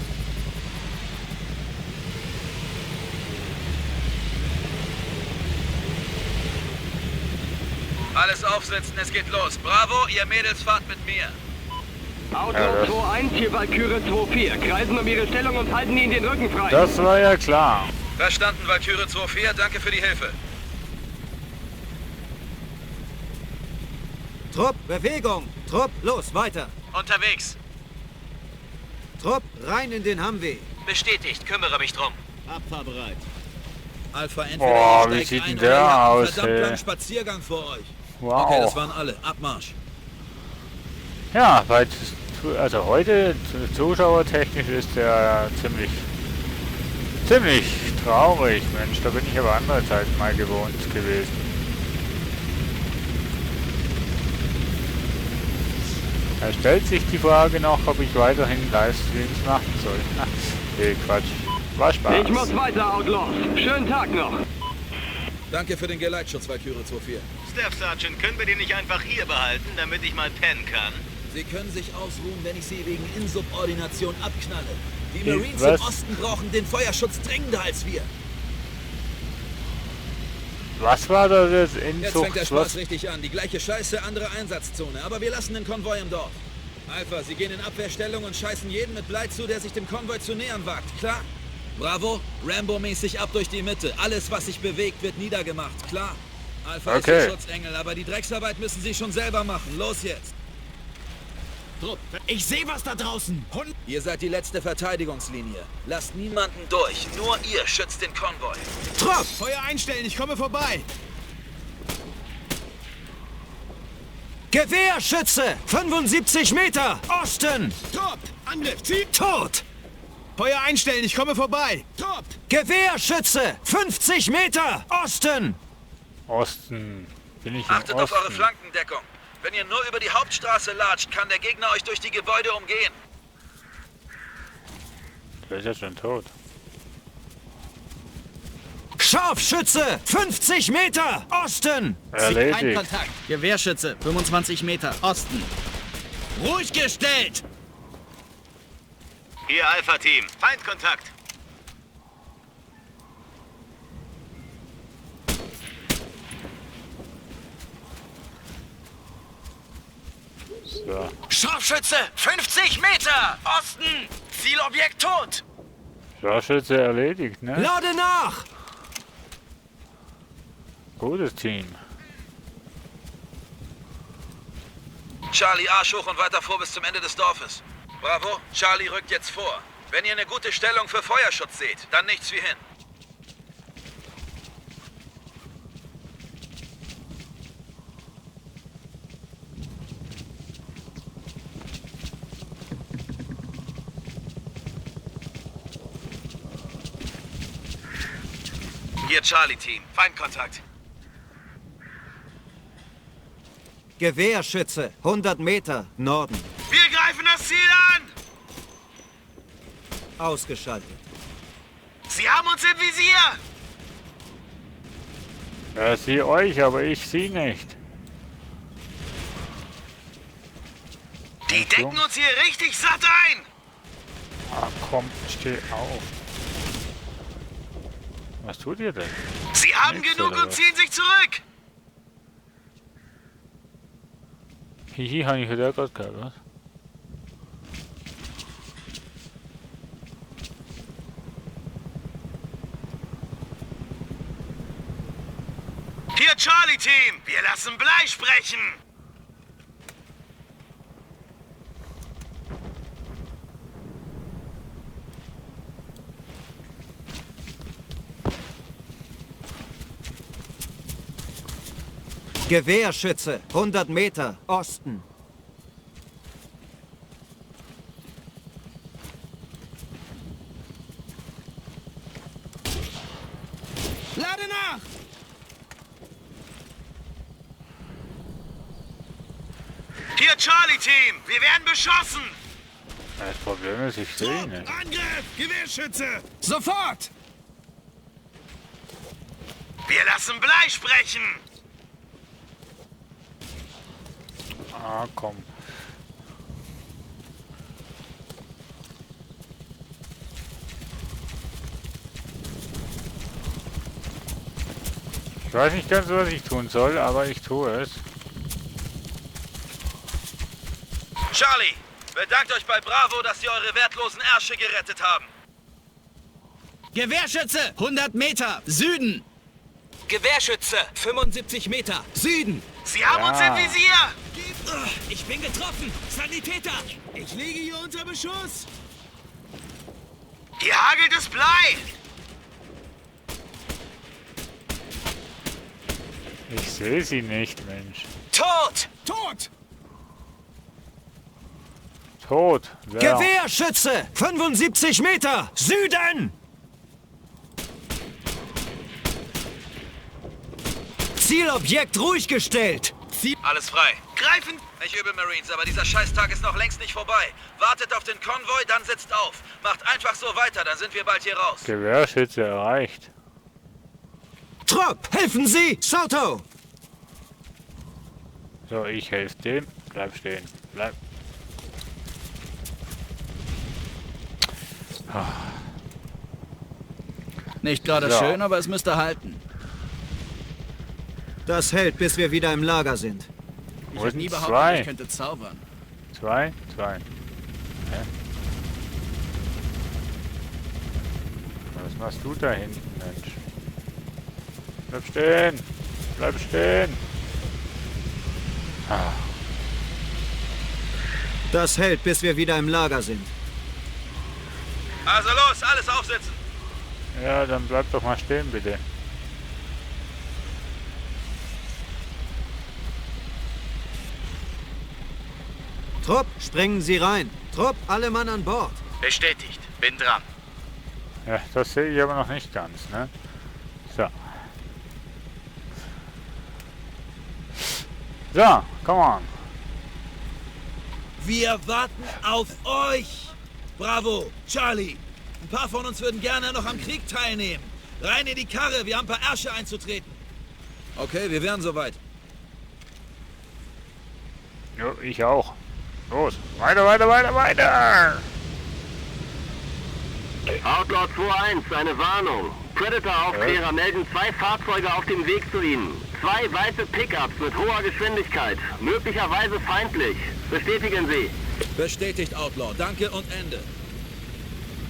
Alles aufsetzen, es geht los. Bravo, ihr Mädels fahrt mit mir. Outlaw 2-1, hier Valkyrie 2-4. Kreisen um ihre Stellung und halten ihnen den Rücken frei. Das war ja klar. Verstanden, Valkyrie 2-4, danke für die Hilfe. Trupp, Bewegung! Trupp, los, weiter! Unterwegs. Trupp, rein in den Humvee! Bestätigt, kümmere mich drum. Abfahrbereit. Alpha, entweder Boah, ihr wie steigt sieht ein denn oder der ihr habt einen aus, verdammt ey? langen Spaziergang vor euch. Wow. Okay, das waren alle. Abmarsch. Ja, weil, also heute zuschauertechnisch ist der ziemlich traurig, Mensch. Da bin ich aber andere Zeiten mal gewohnt gewesen. Da stellt sich die Frage noch, ob ich weiterhin Livestreams machen soll. Nee, Quatsch. War Spaß. Ich muss weiter, Outlaws. Schönen Tag noch. Danke für den Geleitschutz, Valkyrie 2-4. Staff Sergeant, können wir den nicht einfach hier behalten, damit ich mal pennen kann? Sie können sich ausruhen, wenn ich Sie wegen Insubordination abknalle. Die Wie, Marines was? im Osten brauchen den Feuerschutz dringender als wir. Was war das jetzt? Jetzt fängt der Spaß Was? richtig an. Die gleiche Scheiße, andere Einsatzzone. Aber wir lassen den Konvoi im Dorf. Alpha, Sie gehen in Abwehrstellung und scheißen jeden mit Blei zu, der sich dem Konvoi zu nähern wagt. Klar? Bravo, Rambo-mäßig ab durch die Mitte. Alles, was sich bewegt, wird niedergemacht. Klar? Alpha ist Okay. der Schutzengel, aber die Drecksarbeit müssen Sie schon selber machen. Los jetzt! Trupp, ich sehe was da draußen! Ihr seid die letzte Verteidigungslinie. Lasst niemanden durch. Nur ihr schützt den Konvoi. Trupp! Feuer einstellen, ich komme vorbei! Gewehrschütze! 75 Meter! Osten! Trupp! Angriff! Ziel! Tot! Feuer einstellen, ich komme vorbei! Trupp! Gewehrschütze! 50 Meter! Osten! Osten. Bin ich im Achtet auf eure Osten. Flankendeckung. Wenn ihr nur über die Hauptstraße latscht, kann der Gegner euch durch die Gebäude umgehen. Der ist ja schon tot. Scharfschütze! 50 Meter! Osten! Kein Erledigt. Kontakt. Gewehrschütze, 25 Meter, Osten. Ruhig gestellt! Hier Alpha-Team, Feindkontakt. So. Scharfschütze, 50 Meter! Osten! Zielobjekt tot! Scharfschütze erledigt, ne? Lade nach! Gutes Team. Charlie, Arsch hoch und weiter vor bis zum Ende des Dorfes. Bravo, Charlie rückt jetzt vor. Wenn ihr eine gute Stellung für Feuerschutz seht, dann nichts wie hin. Hier Charlie-Team, Feindkontakt. Gewehrschütze! 100 Meter, Norden. Wir greifen das Ziel an! Ausgeschaltet. Sie haben uns im Visier! Ja, sie euch, aber ich sie nicht. Die decken uns hier richtig satt ein! Ah, komm, steh auf. Was tut ihr denn? Sie haben Nix, genug oder und was? ziehen sich zurück! Hihi, habe ich wieder gerade gehabt, was? Hier Charlie-Team, wir lassen Blei sprechen! Gewehrschütze! 100 Meter, Osten. Lade nach! Hier Charlie-Team, wir werden beschossen! Das Problem ist, ich sehe ihn nicht. Angriff! Gewehrschütze! Sofort! Wir lassen Blei sprechen! Ah, komm. Ich weiß nicht ganz, was ich tun soll, aber ich tue es. Charlie, bedankt euch bei Bravo, dass sie eure wertlosen Ärsche gerettet haben. Gewehrschütze, 100 Meter, Süden. Gewehrschütze, 75 Meter, Süden. Sie haben uns im Visier! Ich bin getroffen. Sanitäter. Ich liege hier unter Beschuss! Hier hagelt es Blei! Ich sehe sie nicht, Mensch. Tot! Tot! Tot. Wer? Gewehrschütze! 75 Meter, Süden! Zielobjekt ruhig gestellt! Alles frei. Greifen! Ich übe Marines, aber dieser Scheißtag ist noch längst nicht vorbei. Wartet auf den Konvoi, dann sitzt auf. Macht einfach so weiter, dann sind wir bald hier raus. Gewehrschütze erreicht. Trupp, helfen Sie! Soto! So, ich helfe dem. Bleib stehen. Bleib. Nicht gerade So. schön, aber es müsste halten. Das hält, bis wir wieder im Lager sind. Ich Wo hätte sind nie behauptet, zwei? ich könnte zaubern. Zwei. Hä? Was machst du da hinten, Mensch? Bleib stehen! Bleib stehen! Ah, Das hält, bis wir wieder im Lager sind. Also los, alles aufsitzen. ja, dann bleib doch mal stehen, bitte. Trupp, springen Sie rein. Trupp, alle Mann an Bord. Bestätigt, bin dran. Ja, das sehe ich aber noch nicht ganz, ne? So. So, come on. Wir warten auf euch. Bravo, Charlie. Ein paar von uns würden gerne noch am Krieg teilnehmen. Rein in die Karre, wir haben ein paar Ärsche einzutreten. Okay, wir wären soweit. Jo, ich auch. Los, weiter, weiter, weiter, weiter! Outlaw 2-1, eine Warnung. Predator-Aufklärer melden 2 Fahrzeuge auf dem Weg zu Ihnen. 2 weiße Pickups mit hoher Geschwindigkeit, möglicherweise feindlich. Bestätigen Sie. Bestätigt, Outlaw. Danke und Ende.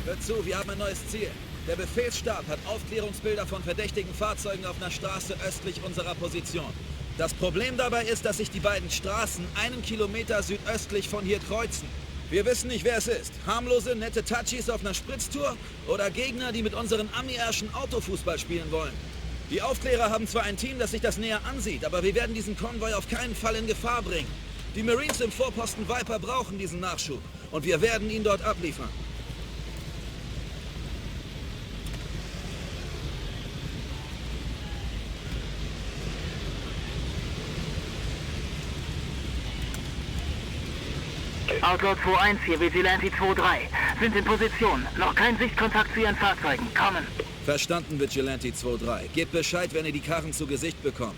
Hört zu, wir haben ein neues Ziel. Der Befehlsstab hat Aufklärungsbilder von verdächtigen Fahrzeugen auf einer Straße östlich unserer Position. Das Problem dabei ist, dass sich die beiden Straßen 1 Kilometer südöstlich von hier kreuzen. Wir wissen nicht, wer es ist. Harmlose, nette Touchies auf einer Spritztour oder Gegner, die mit unseren Ami-Ärschen Autofußball spielen wollen. Die Aufklärer haben zwar ein Team, das sich das näher ansieht, aber wir werden diesen Konvoi auf keinen Fall in Gefahr bringen. Die Marines im Vorposten Viper brauchen diesen Nachschub und wir werden ihn dort abliefern. Outlaw 2-1, hier Vigilante 2-3. Sind in Position. Noch kein Sichtkontakt zu Ihren Fahrzeugen. Kommen. Verstanden, Vigilante 2-3. Gebt Bescheid, wenn ihr die Karren zu Gesicht bekommt.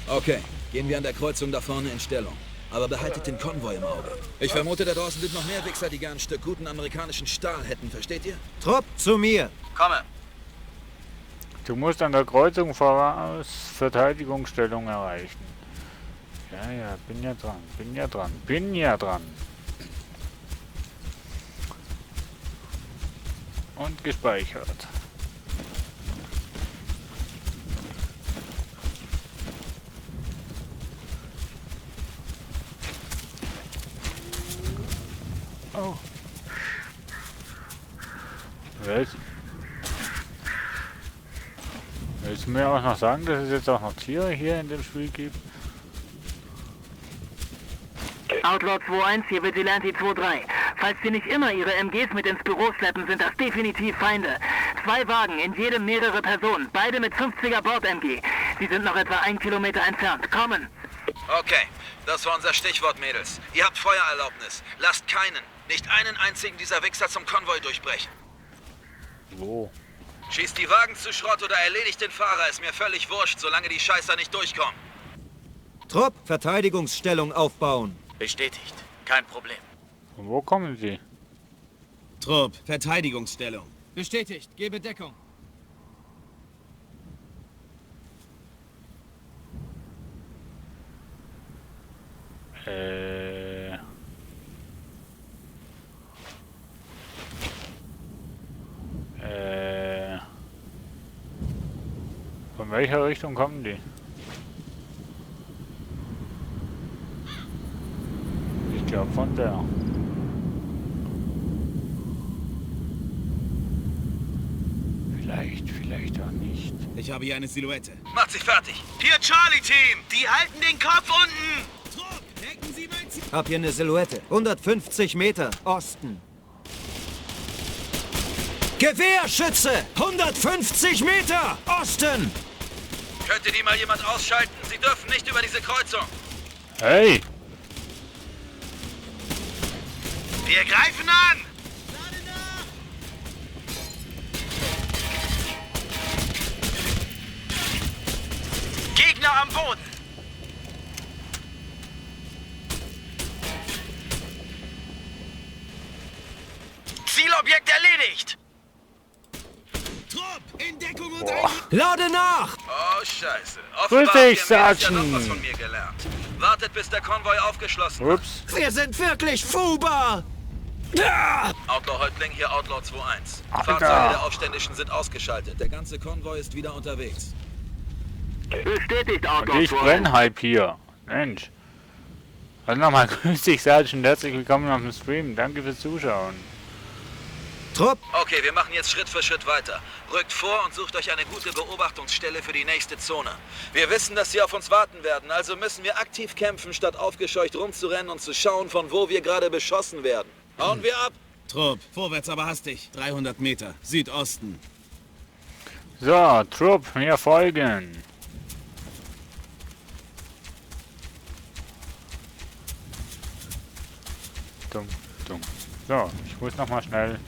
Okay, gehen wir an der Kreuzung da vorne in Stellung. Aber behaltet den Konvoi im Auge. Ich vermute, da draußen sind noch mehr Wichser, die gern ein Stück guten amerikanischen Stahl hätten. Versteht ihr? Trupp, zu mir. Komme. Du musst an der Kreuzung voraus Verteidigungsstellung erreichen. Ja, ja, bin ja dran, bin ja dran, bin ja dran. Und gespeichert. Oh. Willst du mir auch noch sagen, dass es jetzt auch noch Tiere hier in dem Spiel gibt? Outlaw 2-1, hier Vigilante 2-3. Falls Sie nicht immer Ihre MGs mit ins Büro schleppen, sind das definitiv Feinde. 2 Wagen, in jedem mehrere Personen, beide mit 50er Bord-MG. Sie sind noch etwa 1 Kilometer entfernt. Kommen! Okay, das war unser Stichwort, Mädels. Ihr habt Feuererlaubnis. Lasst keinen, nicht einen einzigen dieser Wichser zum Konvoi durchbrechen. Wo? Schießt die Wagen zu Schrott oder erledigt den Fahrer, ist mir völlig wurscht, solange die Scheißer nicht durchkommen. Trupp, Verteidigungsstellung aufbauen. Bestätigt. Kein Problem. Von wo kommen Sie? Trupp, Verteidigungsstellung. Bestätigt. Gebe Deckung. Von welcher Richtung kommen die? Ich glaube von der. Vielleicht auch nicht. Ich habe hier eine Silhouette. Macht sie fertig. Hier Charlie-Team! Die halten den Kopf unten! Trupp, decken Sie mein Ziel. Hab hier eine Silhouette. 150 Meter, Osten. Gewehrschütze! 150 Meter, Osten! Könnte die mal jemand ausschalten? Sie dürfen nicht über diese Kreuzung. Hey! Wir greifen an! Gegner am Boden! Zielobjekt erledigt! Trupp, in Deckung und Lade nach! Oh, scheiße. Grüß Offenbar dich, habt ihr mehr als ja noch Sergeant. was von mir gelernt. Wartet, bis der Konvoi aufgeschlossen ist. Ups. Wir sind wirklich Fuba! Outlaw-Häuptling, hier Outlaw 2-1. Alter. Fahrzeuge der Aufständischen sind ausgeschaltet. Der ganze Konvoi ist wieder unterwegs. Bestätigt, Outlaw Ich 2-1. brenn halb hier. Mensch. Also nochmal grüß dich, Sergeant. Herzlich willkommen auf dem Stream. Danke fürs Zuschauen. Trupp, Okay, wir machen jetzt Schritt für Schritt weiter. Rückt vor und sucht euch eine gute Beobachtungsstelle für die nächste Zone. Wir wissen, dass sie auf uns warten werden, also müssen wir aktiv kämpfen, statt aufgescheucht rumzurennen und zu schauen, von wo wir gerade beschossen werden. Hauen wir ab! Trupp, vorwärts aber hastig. 300 Meter, Südosten. So, Trupp, mir folgen. Dumm, dumm. So, ich muss noch mal schnell.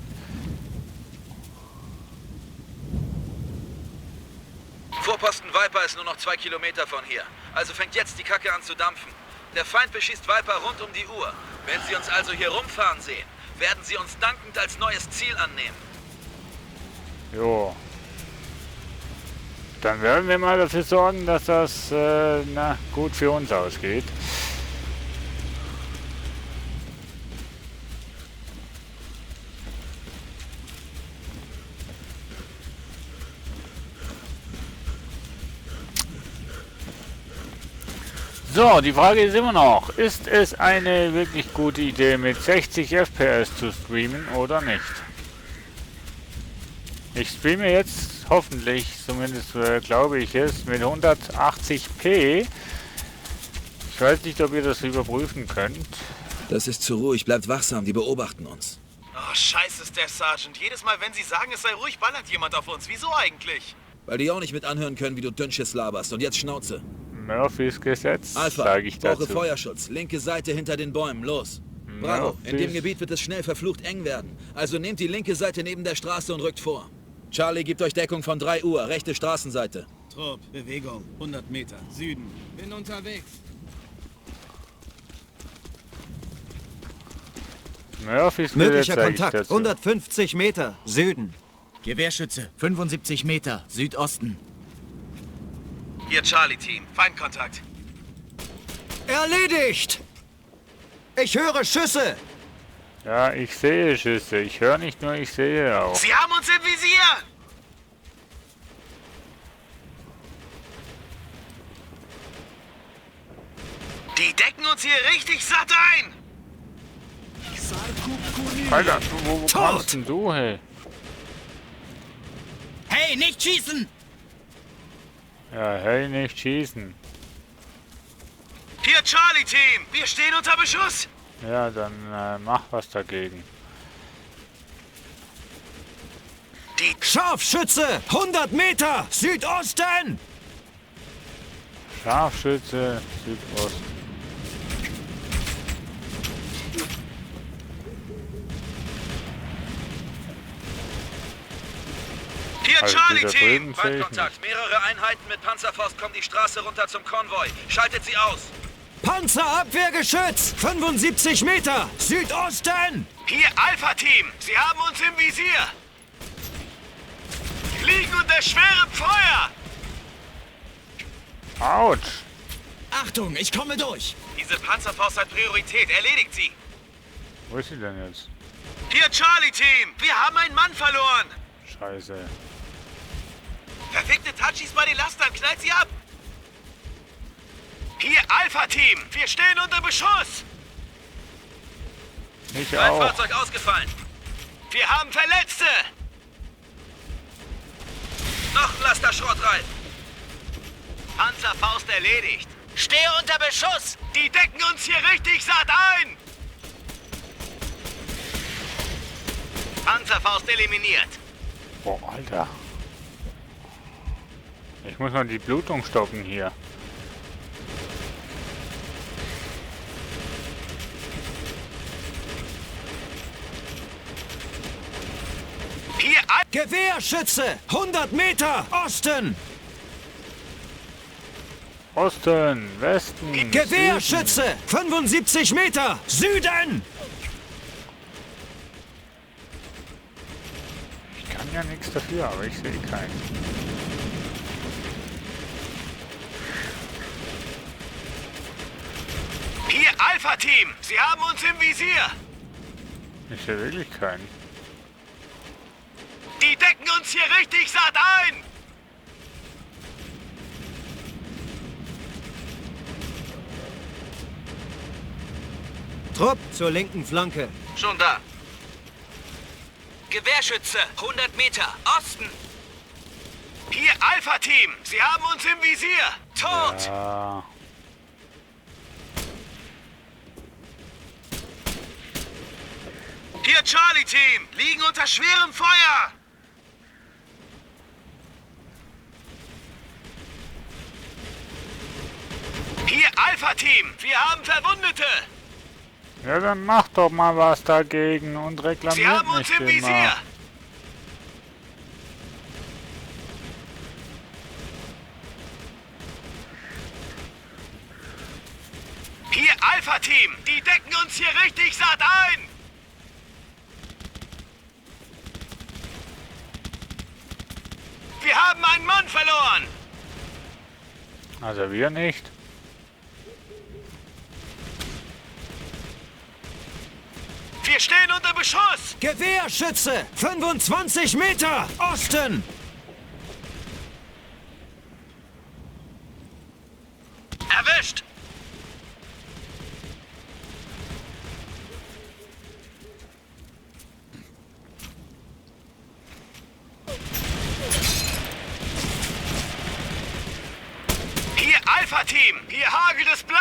Vorposten Viper ist nur noch 2 Kilometer von hier. Also fängt jetzt die Kacke an zu dampfen. Der Feind beschießt Viper rund um die Uhr. Wenn sie uns also hier rumfahren sehen, werden sie uns dankend als neues Ziel annehmen. Jo. Dann werden wir mal dafür sorgen, dass das gut für uns ausgeht. So, die Frage ist immer noch, ist es eine wirklich gute Idee, mit 60 FPS zu streamen oder nicht? Ich streame jetzt hoffentlich, zumindest glaube ich es, mit 180p. Ich weiß nicht, ob ihr das überprüfen könnt. Das ist zu ruhig, bleibt wachsam, die beobachten uns. Oh, scheiße ist der Sergeant. Jedes Mal, wenn sie sagen, es sei ruhig, ballert jemand auf uns. Wieso eigentlich? Weil die auch nicht mit anhören können, wie du Dünnschiss laberst. Und jetzt Schnauze. Murphys Gesetz, Alpha, sage ich dazu. brauche Feuerschutz. Linke Seite hinter den Bäumen, los. Bravo, in dem Gebiet wird es schnell verflucht eng werden. Also nehmt die linke Seite neben der Straße und rückt vor. Charlie gibt euch Deckung von 3 Uhr, rechte Straßenseite. Trupp, Bewegung, 100 Meter, Süden. Bin unterwegs. Murphys Möglicher Gesetz, Kontakt, 150 Meter, Süden. Gewehrschütze, 75 Meter, Südosten. Hier, Charlie-Team. Feindkontakt. Erledigt! Ich höre Schüsse! Ja, ich sehe Schüsse. Ich höre nicht nur, ich sehe auch. Sie haben uns im Visier! Die decken uns hier richtig satt ein! Alter, wo kommst denn du, hey? Hey, nicht schießen! Ja, hey, nicht schießen. Hier, Charlie-Team! Wir stehen unter Beschuss! Ja, dann mach was dagegen. Scharfschütze! 100 Meter! Südosten! Scharfschütze, Südosten. Hier, Also Charlie-Team! Feindkontakt. Mehrere Einheiten mit Panzerfaust kommen die Straße runter zum Konvoi. Schaltet sie aus. Panzerabwehrgeschütz! 75 Meter! Südosten! Hier, Alpha-Team! Sie haben uns im Visier! Liegen unter schwerem Feuer! Autsch! Achtung, ich komme durch! Diese Panzerfaust hat Priorität. Erledigt sie! Wo ist sie denn jetzt? Hier, Charlie-Team! Wir haben einen Mann verloren! Scheiße. Verfickte Tachis bei den Lastern! Knallt sie ab! Hier, Alpha-Team! Wir stehen unter Beschuss! Ich Ein auch. Fahrzeug ausgefallen! Wir haben Verletzte! Noch ein Laster Schrott rein! Panzerfaust erledigt! Stehe unter Beschuss! Die decken uns hier richtig satt ein! Panzerfaust eliminiert! Boah, Alter. Ich muss mal die Blutung stoppen hier. Hier, Gewehrschütze! 100 Meter! Osten! Osten, Westen, Gewehrschütze! 75 Meter! Süden! Ich kann ja nichts dafür, aber ich sehe keinen. Hier, Alpha-Team! Sie haben uns im Visier! Ich sehe wirklich keinen. Die decken uns hier richtig satt ein! Trupp zur linken Flanke. Schon da. Gewehrschütze, 100 Meter, Osten! Hier, Alpha-Team! Sie haben uns im Visier! Tot! Ja. Hier Charlie-Team, liegen unter schwerem Feuer. Hier Alpha-Team, wir haben Verwundete. Ja, dann mach doch mal was dagegen und reklamiert Sie haben uns nicht im immer. Visier. Hier Alpha-Team, die decken uns hier richtig satt ein. Wir haben einen Mann verloren. Also wir nicht. Wir stehen unter Beschuss. Gewehrschütze! 25 Meter! Osten! Erwischt. Hier Alpha-Team, hier hagelt es Blei.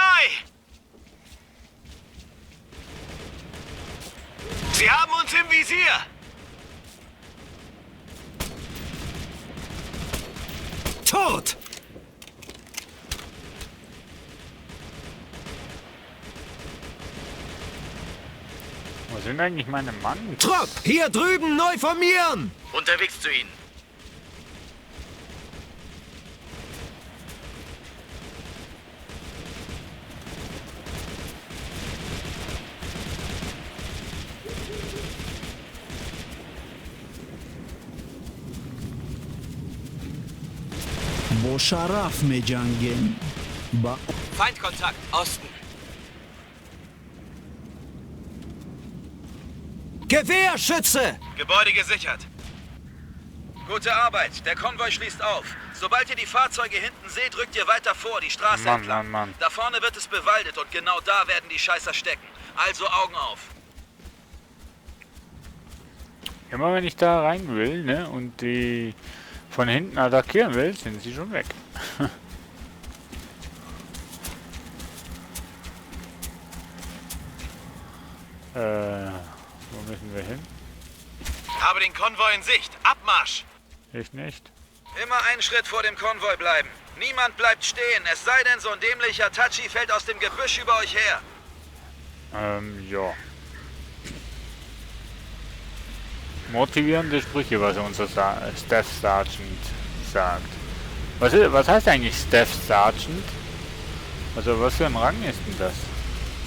Sie haben uns im Visier. Tot! Wo sind eigentlich meine Mann? Trupp! Hier drüben neu formieren! Unterwegs zu Ihnen. Bosharaf Mejangen. Feindkontakt, Osten. Gewehrschütze! Gebäude gesichert. Gute Arbeit. Der Konvoi schließt auf. Sobald ihr die Fahrzeuge hinten seht, rückt ihr weiter vor, die Straße entlang. Mann. Da vorne wird es bewaldet und genau da werden die Scheißer stecken. Also Augen auf. Immer wenn ich da rein will, ne, und die von hinten attackieren will, sind sie schon weg. Wo müssen wir hin? Habe den Konvoi in Sicht. Abmarsch. Ich nicht. Immer einen Schritt vor dem Konvoi bleiben. Niemand bleibt stehen, es sei denn, so ein dämlicher Tachi fällt aus dem Gebüsch über euch her. Ja. Motivierende Sprüche, was unser Staff Sergeant sagt. Was heißt eigentlich Staff Sergeant? Also was für ein Rang ist denn das?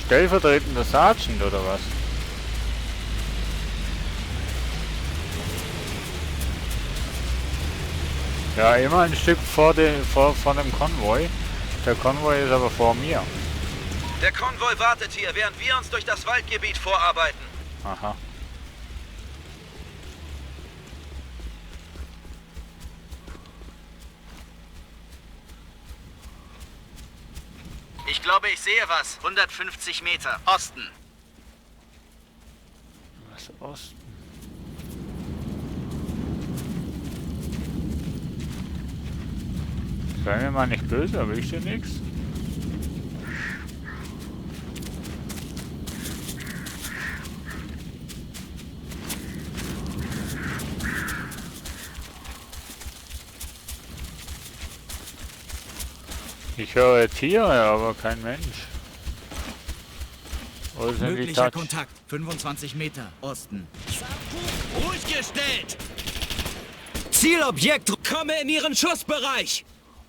Stellvertretender Sergeant oder was? Ja, immer ein Stück vor dem Konvoi. Der Konvoi ist aber vor mir. Der Konvoi wartet hier, während wir uns durch das Waldgebiet vorarbeiten. Aha. Ich glaube, ich sehe was. 150 Meter. Osten. Was Osten? Sei mir mal nicht böse, aber ich sehe nichts. Ich höre Tiere, aber kein Mensch. Wo sind die Möglicher Touch? Kontakt. 25 Meter. Osten. Ruhig gestellt! Zielobjekt! Komme in Ihren Schussbereich!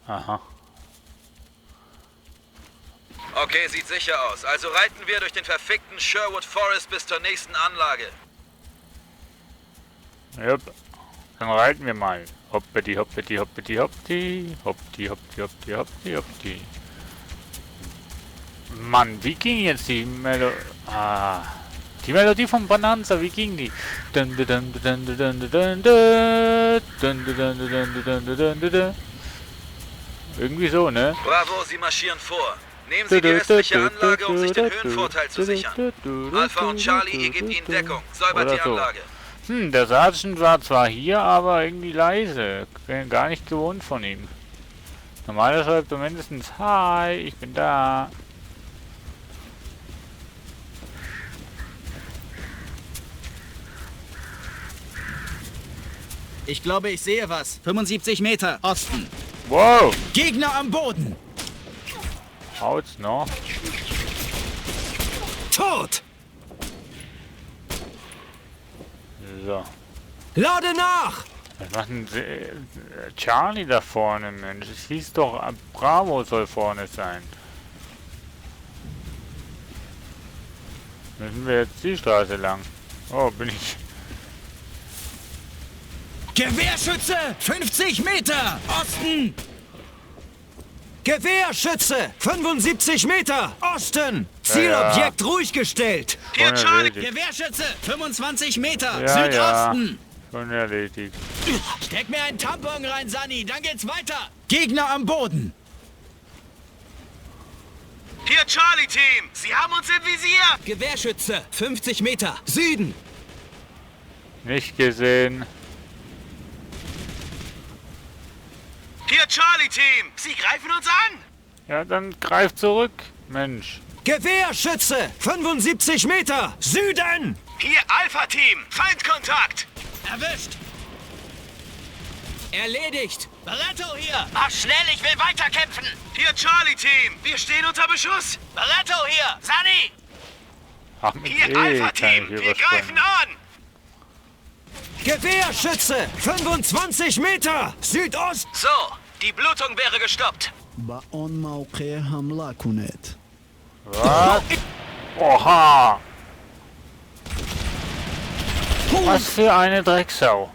Aha. Okay, sieht sicher aus. Also reiten wir durch den verfickten Sherwood Forest bis zur nächsten Anlage. Jupp. Dann reiten wir mal. Hoppeti, hoppeti, hoppeti, hoppti. Hoppti, hoppti, hoppti, hoppti, hoppti. Mann, wie ging jetzt die Melodie? Die Melodie von Bonanza, wie ging die? Irgendwie so, ne? Bravo, Sie marschieren vor. Nehmen Sie die östliche Anlage, um sich den Höhenvorteil zu sichern. Alpha und Charlie, ihr gebt ihnen Deckung. Säubert die Anlage. Der Sergeant war zwar hier, aber irgendwie leise. Bin gar nicht gewohnt von ihm. Normalerweise schreibt er mindestens Hi, ich bin da. Ich glaube, ich sehe was. 75 Meter Osten. Wow. Gegner am Boden. Haut's noch. Tot! So. Lade nach! Was macht denn Charlie da vorne, Mensch? Es hieß doch, Bravo soll vorne sein. Müssen wir jetzt die Straße lang? Oh, bin ich... Gewehrschütze! 50 Meter Osten! Gewehrschütze! 75 Meter Osten! Zielobjekt ruhig gestellt! Hier, Charlie! Gewehrschütze! 25 Meter Ja, Südosten! Schon erledigt. Steck mir einen Tampon rein, Sunny, dann geht's weiter! Gegner am Boden! Hier, Charlie-Team! Sie haben uns im Visier! Gewehrschütze! 50 Meter Süden! Nicht gesehen. Hier, Charlie-Team! Sie greifen uns an! Ja, dann greif zurück, Mensch. Gewehrschütze! 75 Meter Süden! Hier, Alpha-Team! Feindkontakt! Erwischt! Erledigt! Barretto hier! Mach schnell, ich will weiterkämpfen! Hier, Charlie-Team! Wir stehen unter Beschuss! Barretto hier! Sunny! Ach, mit Hier, kann Alpha-Team! ich Wir greifen an! Gewehrschütze! 25 Meter Südost! So, die Blutung wäre gestoppt. באון מauqe hamla kunet. Was? Oha! Was für eine Drecksau.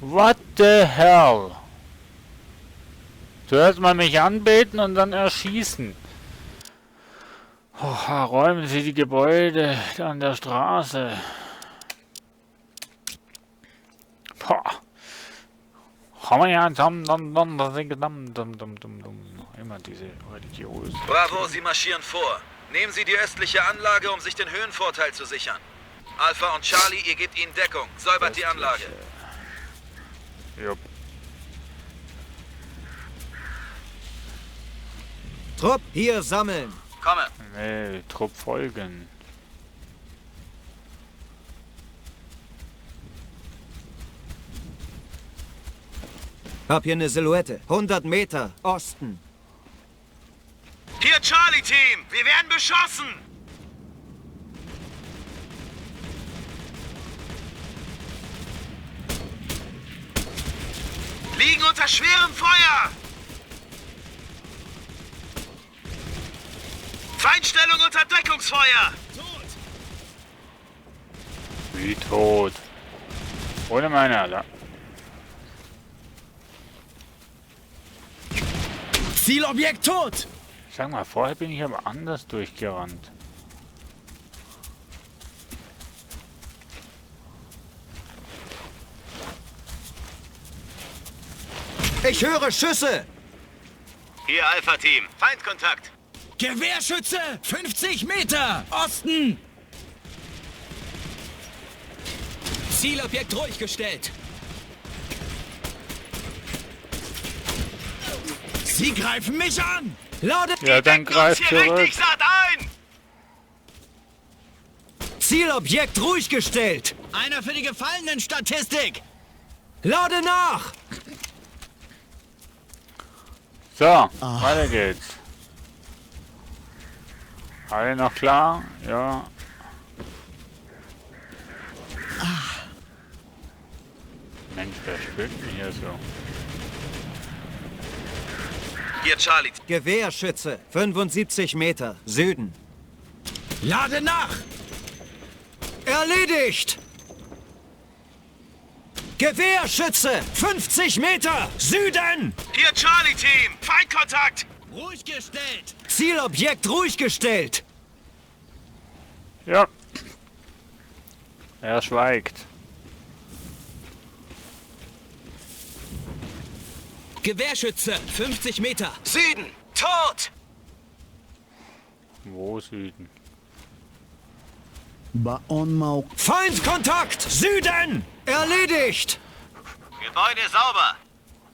What the hell? Zuerst mal mich anbeten und dann erschießen. Oha, räumen Sie die Gebäude an der Straße. Boah. Immer diese religiösen. Bravo, Sie marschieren vor. Nehmen Sie die östliche Anlage, um sich den Höhenvorteil zu sichern. Alpha und Charlie, ihr gebt ihnen Deckung. Säubert die Anlage. Jupp. Trupp hier sammeln. Komme. Nee, Trupp folgen. Hab hier eine Silhouette. 100 Meter Osten. Hier, Charlie-Team! Wir werden beschossen! Liegen unter schwerem Feuer! Feindstellung unter Deckungsfeuer! Wie tot. Ohne meine Alarm. Zielobjekt tot! Sag mal, vorher bin ich aber anders durchgerannt. Ich höre Schüsse! Hier, Alpha-Team. Feindkontakt. Gewehrschütze! 50 Meter Osten! Zielobjekt ruhig gestellt. Sie greifen mich an! Ladet Ja, dann greif zurück. Richtig satt ein! Zielobjekt ruhig gestellt! Einer für die Gefallenen-Statistik! Lade nach! So, weiter geht's. Alle noch klar? Ja. Mensch, wer spielt denn hier so? Hier, Charlie. Gewehrschütze! 75 Meter Süden. Lade nach! Erledigt! Gewehrschütze! 50 Meter Süden! Hier, Charlie-Team. Feindkontakt. Ruhig gestellt! Zielobjekt ruhig gestellt! Ja. Er schweigt. Gewehrschütze! 50 Meter! Süden! Tot! Wo Süden? Feindkontakt! Süden! Erledigt! Gebäude sauber.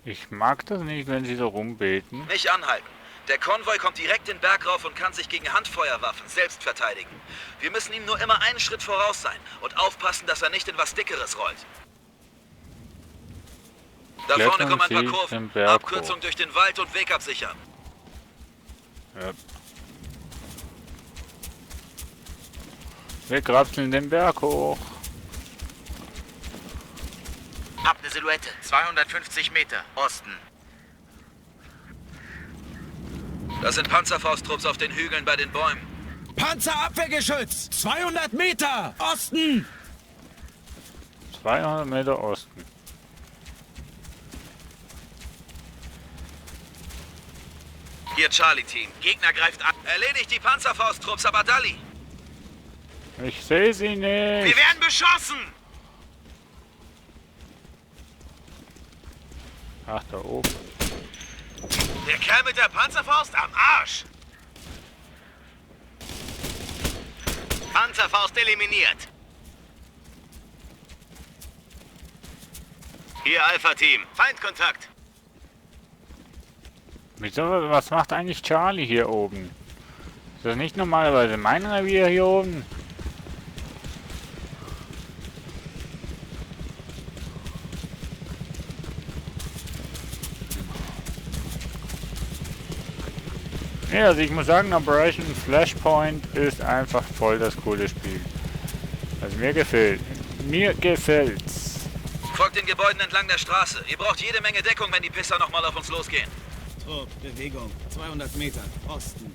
Ich mag das nicht, wenn sie so rumbeten. Nicht anhalten. Der Konvoi kommt direkt den Berg rauf und kann sich gegen Handfeuerwaffen selbst verteidigen. Wir müssen ihm nur immer einen Schritt voraus sein und aufpassen, dass er nicht in was Dickeres rollt. Da vorne kommen ein paar Sie Kurven. den Berg Abkürzung durch den Wald und Weg absichern. Ja. Wir grapseln den Berg hoch. Hab eine Silhouette. 250 Meter. Osten. Das sind Panzerfausttrupps auf den Hügeln bei den Bäumen. Panzerabwehrgeschütz! 200 Meter! Osten! 200 Meter Osten. Hier Charlie-Team. Gegner greift an. Erledigt die Panzerfausttrupps, aber Dalli. Ich sehe sie nicht. Wir werden beschossen! Ach, da oben. Der Kerl mit der Panzerfaust am Arsch! Panzerfaust eliminiert. Hier Alpha-Team. Feindkontakt. Wieso, was macht eigentlich Charlie hier oben? Ist das nicht normalerweise mein Revier hier oben? Ja, also ich muss sagen, Operation Flashpoint ist einfach voll das coole Spiel. Also mir gefällt. Mir gefällt's. Folgt den Gebäuden entlang der Straße. Ihr braucht jede Menge Deckung, wenn die Pisser nochmal auf uns losgehen. Trupp, Bewegung. 200 Meter. Osten.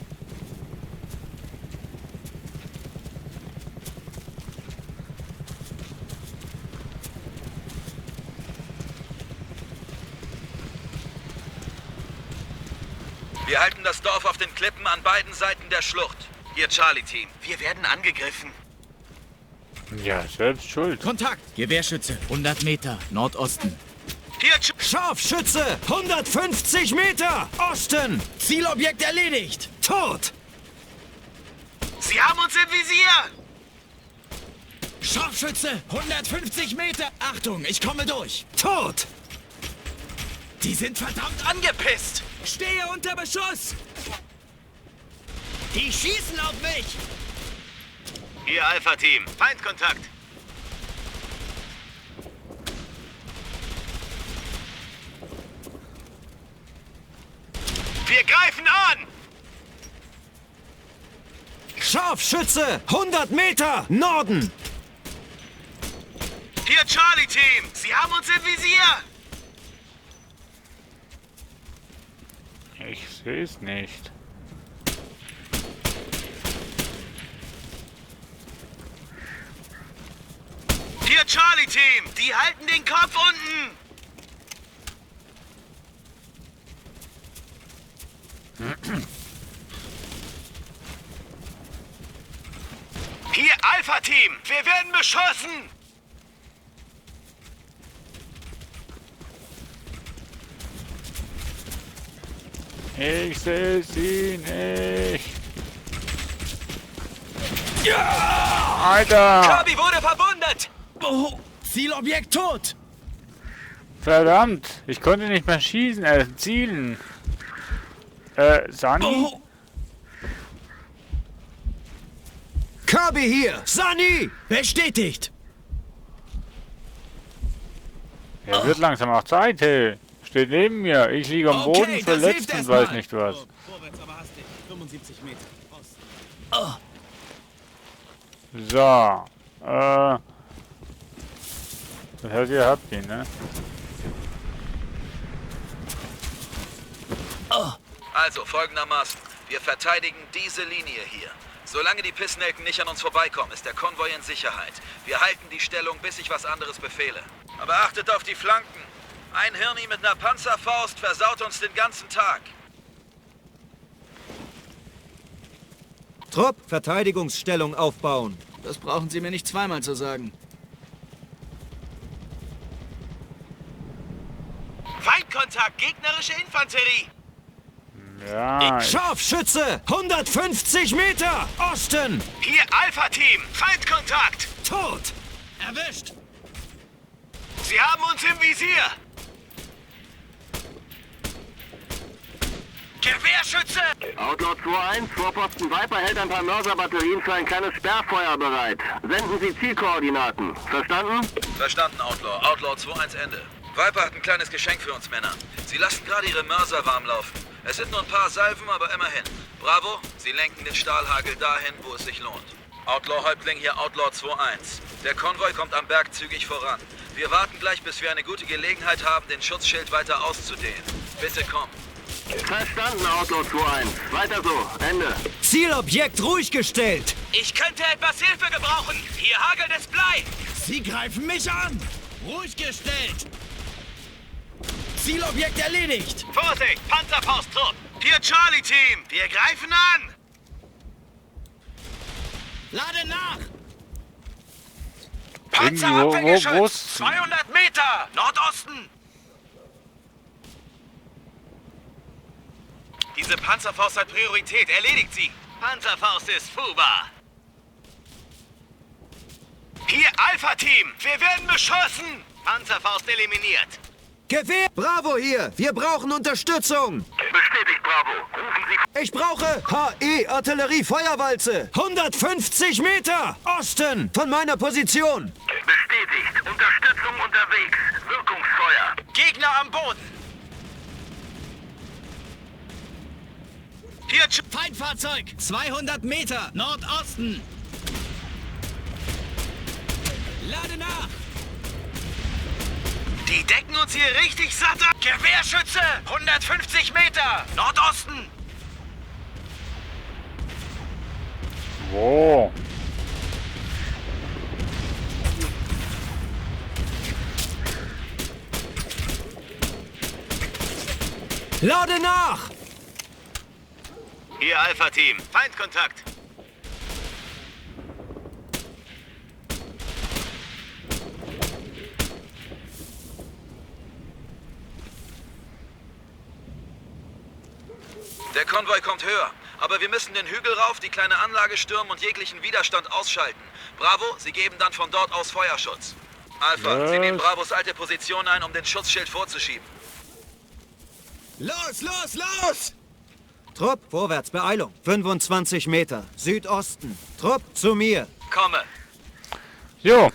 Wir halten das Dorf auf den Klippen an beiden Seiten der Schlucht. Hier Charlie-Team. Wir werden angegriffen. Ja, selbst schuld. Kontakt! Gewehrschütze, 100 Meter, Nordosten. Hier Scharfschütze! 150 Meter! Osten! Zielobjekt erledigt! Tot! Sie haben uns im Visier! Scharfschütze, 150 Meter! Achtung, ich komme durch! Tot! Die sind verdammt angepisst! Stehe unter Beschuss! Die schießen auf mich! Hier Alpha-Team. Feindkontakt. Wir greifen an! Scharfschütze! 100 Meter! Norden! Hier Charlie-Team. Sie haben uns im Visier! Ich sehe es nicht. Hier Charlie-Team. Die halten den Kopf unten! Hier Alpha-Team. Wir werden beschossen! Ich sehe sie nicht. Ja! Alter! Kirby wurde verwundet! Oh, Zielobjekt tot! Verdammt! Ich konnte nicht mehr schießen, zielen. Sunny? Oh. Kirby hier! Sunny! Bestätigt! Er wird langsam auch Zeit, hey. Steht neben mir. Ich liege am Boden verletzt und weiß nicht was. Vorwärts, aber hastig. 75 Meter. Osten. Oh. So. Das heißt, ihr habt ihn, ne? Oh. Also, folgendermaßen. Wir verteidigen diese Linie hier. Solange die Pissnelken nicht an uns vorbeikommen, ist der Konvoi in Sicherheit. Wir halten die Stellung, bis ich was anderes befehle. Aber achtet auf die Flanken. Ein Hirni mit einer Panzerfaust versaut uns den ganzen Tag. Trupp, Verteidigungsstellung aufbauen. Das brauchen Sie mir nicht zweimal zu sagen. Feindkontakt, gegnerische Infanterie. Ja. Scharfschütze! 150 Meter! Osten! Hier Alpha-Team. Feindkontakt. Tot! Erwischt! Sie haben uns im Visier. Gewehrschütze! Outlaw 2-1, Vorposten Viper hält ein paar Mörserbatterien für ein kleines Sperrfeuer bereit. Senden Sie Zielkoordinaten. Verstanden? Verstanden, Outlaw. Outlaw 2-1 Ende. Viper hat ein kleines Geschenk für uns Männer. Sie lassen gerade ihre Mörser warm laufen. Es sind nur ein paar Salven, aber immerhin. Bravo, Sie lenken den Stahlhagel dahin, wo es sich lohnt. Outlaw-Häuptling hier, Outlaw 2-1. Der Konvoi kommt am Berg zügig voran. Wir warten gleich, bis wir eine gute Gelegenheit haben, den Schutzschild weiter auszudehnen. Bitte komm. Verstanden, Outlaw 2-1. Weiter so. Ende. Zielobjekt ruhig gestellt. Ich könnte etwas Hilfe gebrauchen. Hier hagelt es Blei. Sie greifen mich an. Ruhig gestellt. Zielobjekt erledigt. Vorsicht, Panzerfausttrupp. Hier Charlie-Team. Wir greifen an. Lade nach. Panzerabwehrgeschütz. 200 Meter. Nordosten. Diese Panzerfaust hat Priorität. Erledigt sie. Panzerfaust ist Fuba. Hier Alpha-Team. Wir werden beschossen. Panzerfaust eliminiert. Gewehr! Bravo hier! Wir brauchen Unterstützung! Bestätigt, Bravo. Rufen Sie... Ich brauche HE-Artillerie-Feuerwalze! 150 Meter! Osten! Von meiner Position! Bestätigt. Unterstützung unterwegs. Wirkungsfeuer. Gegner am Boden. Hier Feindfahrzeug! 200 Meter! Nordosten! Lade nach! Die decken uns hier richtig satt ab. Gewehrschütze! 150 Meter! Nordosten! Wo? Lade nach! Hier Alpha-Team. Feindkontakt. Der Konvoi kommt höher, aber wir müssen den Hügel rauf, die kleine Anlage stürmen und jeglichen Widerstand ausschalten. Bravo, Sie geben dann von dort aus Feuerschutz. Alpha, Sie nehmen Bravos alte Position ein, um den Schutzschild vorzuschieben. Los, los, los! Trupp, vorwärts, Beeilung. 25 Meter, Südosten. Trupp, zu mir. Komme. Jo.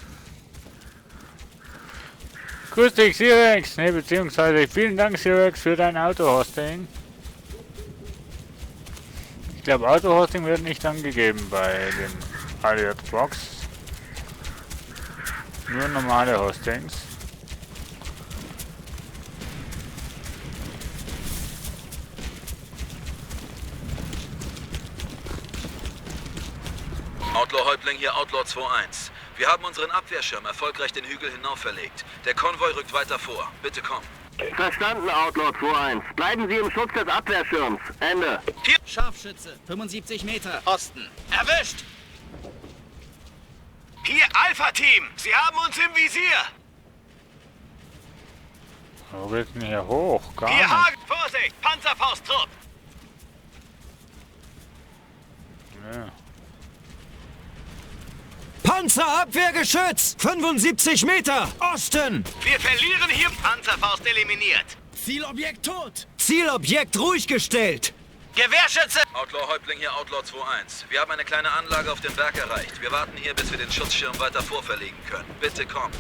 Grüß dich, Sirex. Ne, beziehungsweise vielen Dank, Sirex, für dein Auto-Hosting. Ich glaube, Auto-Hosting wird nicht angegeben bei den Allied Box. Nur normale Hostings. Outlaw-Häuptling hier, Outlaw 2-1. Wir haben unseren Abwehrschirm erfolgreich den Hügel hinauf verlegt. Der Konvoi rückt weiter vor. Bitte komm. Verstanden, Outlaw 2-1. Bleiben Sie im Schutz des Abwehrschirms. Ende. Hier Scharfschütze, 75 Meter. Osten. Erwischt! Hier Alpha-Team. Sie haben uns im Visier. Wo geht's denn hier hoch? Gar Hier nicht. Hagen. Vorsicht, Panzerfausttrupp. Ja. Panzerabwehrgeschütz! 75 Meter! Osten! Wir verlieren hier. Panzerfaust eliminiert. Zielobjekt tot! Zielobjekt ruhig gestellt! Gewehrschütze! Outlaw-Häuptling hier, Outlaw 2-1. Wir haben eine kleine Anlage auf dem Berg erreicht. Wir warten hier, bis wir den Schutzschirm weiter vorverlegen können. Bitte komm.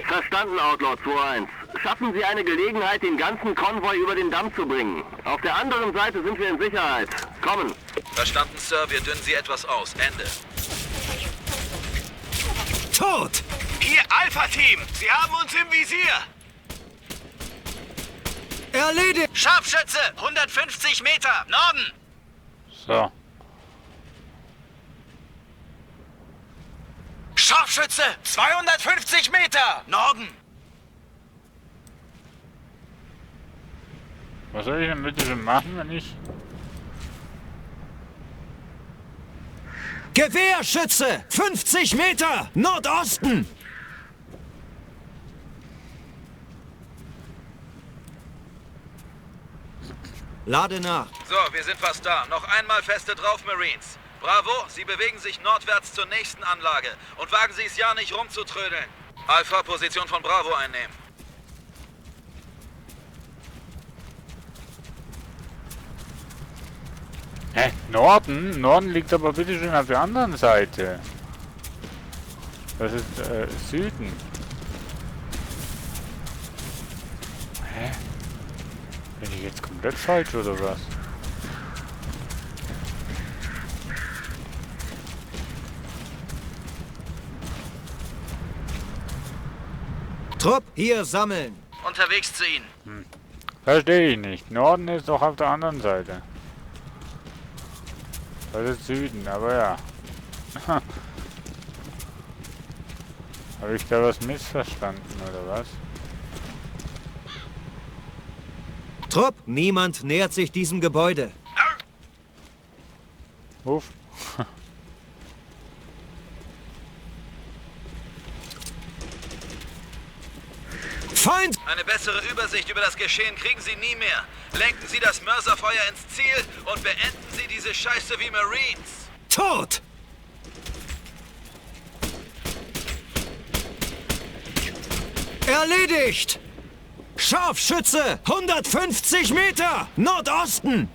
Verstanden, Outlaw 2-1. Schaffen Sie eine Gelegenheit, den ganzen Konvoi über den Damm zu bringen. Auf der anderen Seite sind wir in Sicherheit. Kommen. Verstanden, Sir. Wir dünnen Sie etwas aus. Ende. Tot! Hier Alpha-Team. Sie haben uns im Visier. Erledigt! Scharfschütze! 150 Meter! Norden! So. Scharfschütze! 250 Meter! Norden! Was soll ich denn bitte schon machen, wenn ich... Gewehrschütze! 50 Meter! Nordosten! Lade nach. So, wir sind fast da. Noch einmal feste drauf, Marines. Bravo, Sie bewegen sich nordwärts zur nächsten Anlage. Und wagen Sie es ja nicht rumzutrödeln. Alpha, Position von Bravo einnehmen. Hä? Norden? Norden liegt aber bitte schön auf der anderen Seite. Das ist Süden. Bin ich jetzt komplett falsch oder was? Trupp, hier sammeln. Unterwegs zu Ihnen. Verstehe ich nicht. Norden ist doch auf der anderen Seite. Das ist Süden, aber ja. Habe ich da was missverstanden oder was? Trupp, niemand nähert sich diesem Gebäude. Uff. Feind! Eine bessere Übersicht über das Geschehen kriegen Sie nie mehr. Lenken Sie das Mörserfeuer ins Ziel und beenden Sie diese Scheiße wie Marines. Tot! Erledigt! Scharfschütze! 150 Meter! Nordosten!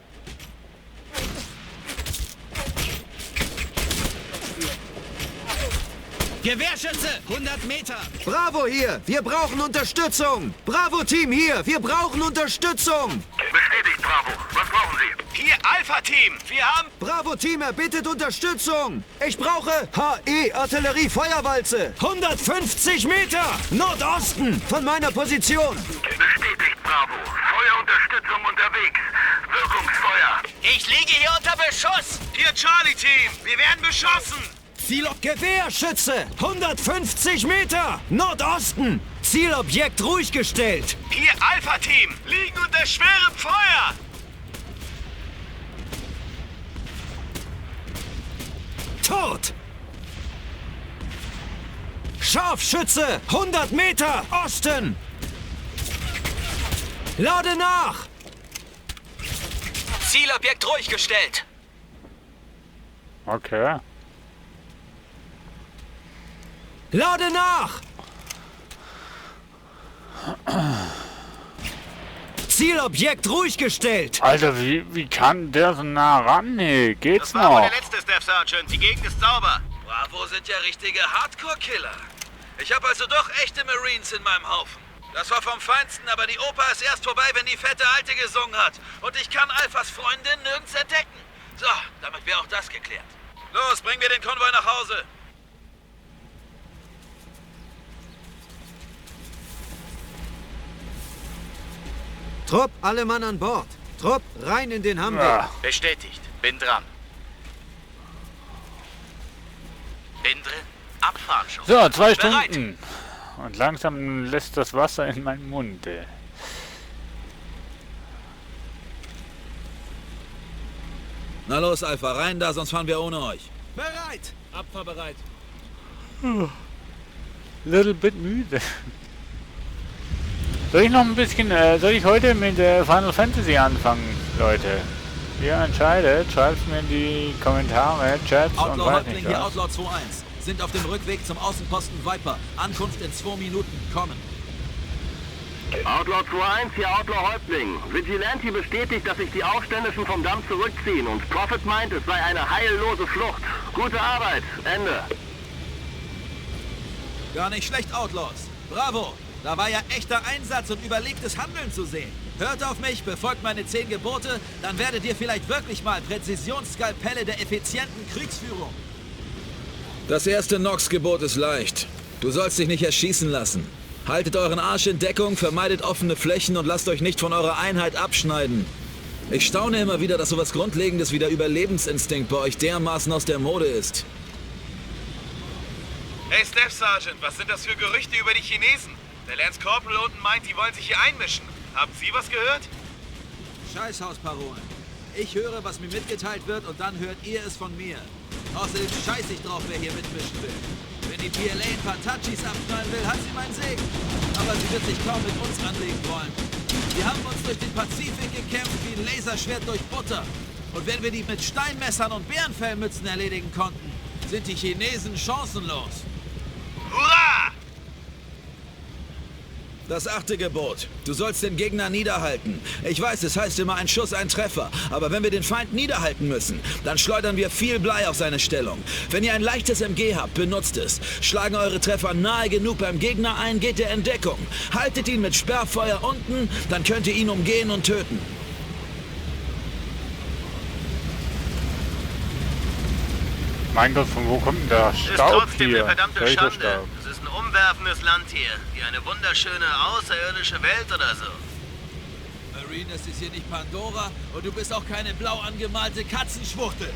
Gewehrschütze, 100 Meter. Bravo hier! Wir brauchen Unterstützung! Bravo-Team hier! Wir brauchen Unterstützung! Bestätigt, Bravo. Was brauchen Sie? Hier, Alpha-Team. Wir haben... Bravo-Team erbittet Unterstützung! Ich brauche HE-Artillerie-Feuerwalze! 150 Meter! Nordosten! Von meiner Position! Bestätigt, Bravo. Feuerunterstützung unterwegs. Wirkungsfeuer. Ich liege hier unter Beschuss. Hier, Charlie-Team. Wir werden beschossen. Gewehrschütze! 150 Meter! Nordosten! Zielobjekt ruhig gestellt! Hier, Alpha-Team. Liegen unter schwerem Feuer. Tot! Scharfschütze! 100 Meter! Osten! Lade nach! Zielobjekt ruhig gestellt. Okay. Lade nach! Zielobjekt ruhig gestellt! Alter, wie kann der so nah ran? Nee, geht's Das war wohl noch? der letzte, Staff Sergeant. Die Gegend ist sauber. Bravo sind ja richtige Hardcore-Killer. Ich habe also doch echte Marines in meinem Haufen. Das war vom Feinsten, aber die Oper ist erst vorbei, wenn die fette Alte gesungen hat. Und ich kann Alphas Freundin nirgends entdecken. So, damit wäre auch das geklärt. Los, bringen wir den Konvoi nach Hause. Trupp, alle Mann an Bord! Trupp, rein in den Humvee! Ja. Bestätigt. Bin dran. Bin drin. Abfahren schon. So, 2 Bereit. Stunden. Und langsam lässt das Wasser in meinen Mund. Na los, Alpha, rein da, sonst fahren wir ohne euch. Bereit. Abfahrbereit. Little bit müde. Soll ich noch ein bisschen, soll ich heute mit Final Fantasy anfangen, Leute? Ihr entscheidet, schreibt mir in die Kommentare, Chats und Outlaw weiß Häuptling nicht hier, was. Outlaw 2-1. Sind auf dem Rückweg zum Außenposten Viper. Ankunft in 2 Minuten. Kommen. Outlaw 2-1, hier Outlaw Häuptling. Vigilante bestätigt, dass sich die Aufständischen vom Damm zurückziehen und Prophet meint, es sei eine heillose Flucht. Gute Arbeit. Ende. Gar nicht schlecht, Outlaws. Bravo. Da war ja echter Einsatz und überlegtes Handeln zu sehen. Hört auf mich, befolgt meine 10 Gebote, dann werdet ihr vielleicht wirklich mal Präzisionsskalpelle der effizienten Kriegsführung. Das erste Nox-Gebot ist leicht. Du sollst dich nicht erschießen lassen. Haltet euren Arsch in Deckung, vermeidet offene Flächen und lasst euch nicht von eurer Einheit abschneiden. Ich staune immer wieder, dass sowas Grundlegendes wie der Überlebensinstinkt bei euch dermaßen aus der Mode ist. Hey, Staff Sergeant, was sind das für Gerüchte über die Chinesen? Der Lance Corporal unten meint, die wollen sich hier einmischen. Haben Sie was gehört? Scheißhausparolen. Ich höre, was mir mitgeteilt wird und dann hört ihr es von mir. Außerdem scheiß ich drauf, wer hier mitmischen will. Wenn die PLA ein paar Touchies abknallen will, hat sie meinen Segen. Aber sie wird sich kaum mit uns anlegen wollen. Wir haben uns durch den Pazifik gekämpft wie ein Laserschwert durch Butter. Und wenn wir die mit Steinmessern und Bärenfellmützen erledigen konnten, sind die Chinesen chancenlos. Hurra! Das 8. Gebot. Du sollst den Gegner niederhalten. Ich weiß, es heißt immer ein Schuss, ein Treffer. Aber wenn wir den Feind niederhalten müssen, dann schleudern wir viel Blei auf seine Stellung. Wenn ihr ein leichtes MG habt, benutzt es. Schlagen eure Treffer nahe genug beim Gegner ein, geht er in Deckung. Haltet ihn mit Sperrfeuer unten, dann könnt ihr ihn umgehen und töten. Mein Gott, von wo kommt denn der Ist Staub trotzdem hier? eine verdammte Welcher Schande. Staub? Es ist ein umwerfendes Land hier, wie eine wunderschöne außerirdische Welt oder so. Marine, es ist hier nicht Pandora und du bist auch keine blau angemalte Katzenschwuchtel.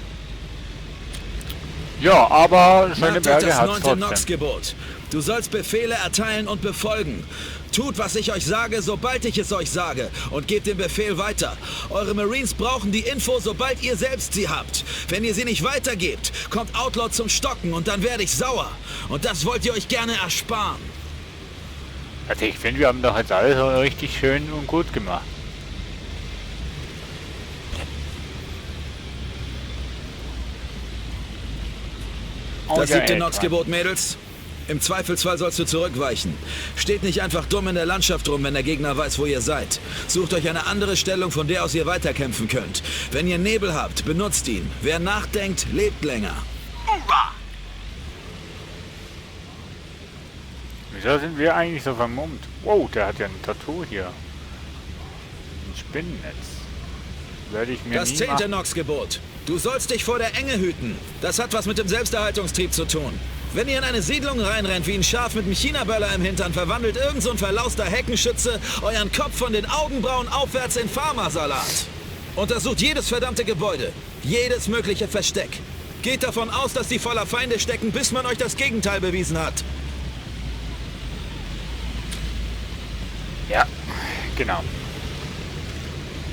Ja, aber schöne Macht euch Berge das hat 9. trotzdem. Nox-Gebot. Du sollst Befehle erteilen und befolgen. Tut, was ich euch sage, sobald ich es euch sage. Und gebt den Befehl weiter. Eure Marines brauchen die Info, sobald ihr selbst sie habt. Wenn ihr sie nicht weitergebt, kommt Outlaw zum Stocken und dann werde ich sauer. Und das wollt ihr euch gerne ersparen. Also ich finde, wir haben doch jetzt alles so richtig schön und gut gemacht. Das 7. Nox-Gebot, Mädels. Im Zweifelsfall sollst du zurückweichen. Steht nicht einfach dumm in der Landschaft rum, wenn der Gegner weiß, wo ihr seid. Sucht euch eine andere Stellung, von der aus ihr weiterkämpfen könnt. Wenn ihr Nebel habt, benutzt ihn. Wer nachdenkt, lebt länger. Hurra! Wieso sind wir eigentlich so vermummt? Wow, der hat ja ein Tattoo hier. Ein Spinnennetz. Werde ich mir Das nie 10. machen. Nox-Gebot. Du sollst dich vor der Enge hüten. Das hat was mit dem Selbsterhaltungstrieb zu tun. Wenn ihr in eine Siedlung reinrennt wie ein Schaf mit einem China-Böller im Hintern, verwandelt irgend so ein verlauster Heckenschütze euren Kopf von den Augenbrauen aufwärts in Farmersalat. Untersucht jedes verdammte Gebäude. Jedes mögliche Versteck. Geht davon aus, dass die voller Feinde stecken, bis man euch das Gegenteil bewiesen hat. Ja, genau.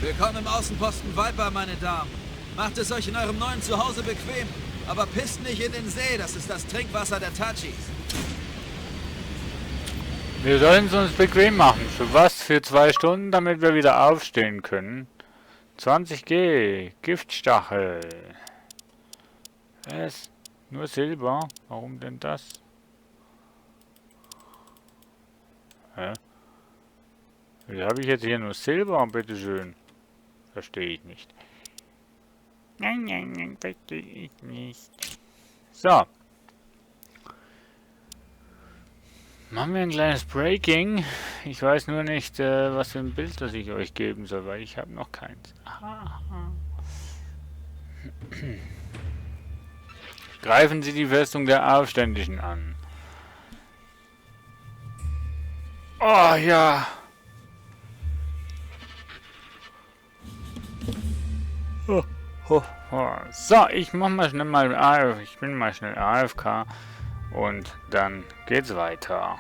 Willkommen im Außenposten Viper, meine Damen. Macht es euch in eurem neuen Zuhause bequem, aber pisst nicht in den See, das ist das Trinkwasser der Tachis. Wir sollen es uns bequem machen. Für was? Für 2 Stunden, damit wir wieder aufstehen können. 20G. Giftstachel. Was? Nur Silber? Warum denn das? Hä? Wieso habe ich jetzt hier nur Silber? Bitteschön. Verstehe ich nicht. Nein, verstehe ich nicht. So. Machen wir ein kleines Breaking. Ich weiß nur nicht, was für ein Bild das ich euch geben soll, weil ich habe noch keins. Greifen Sie die Festung der Aufständischen an. Oh ja. So, ich mach mal schnell mal AFK. Ich bin mal schnell AFK und dann geht's weiter.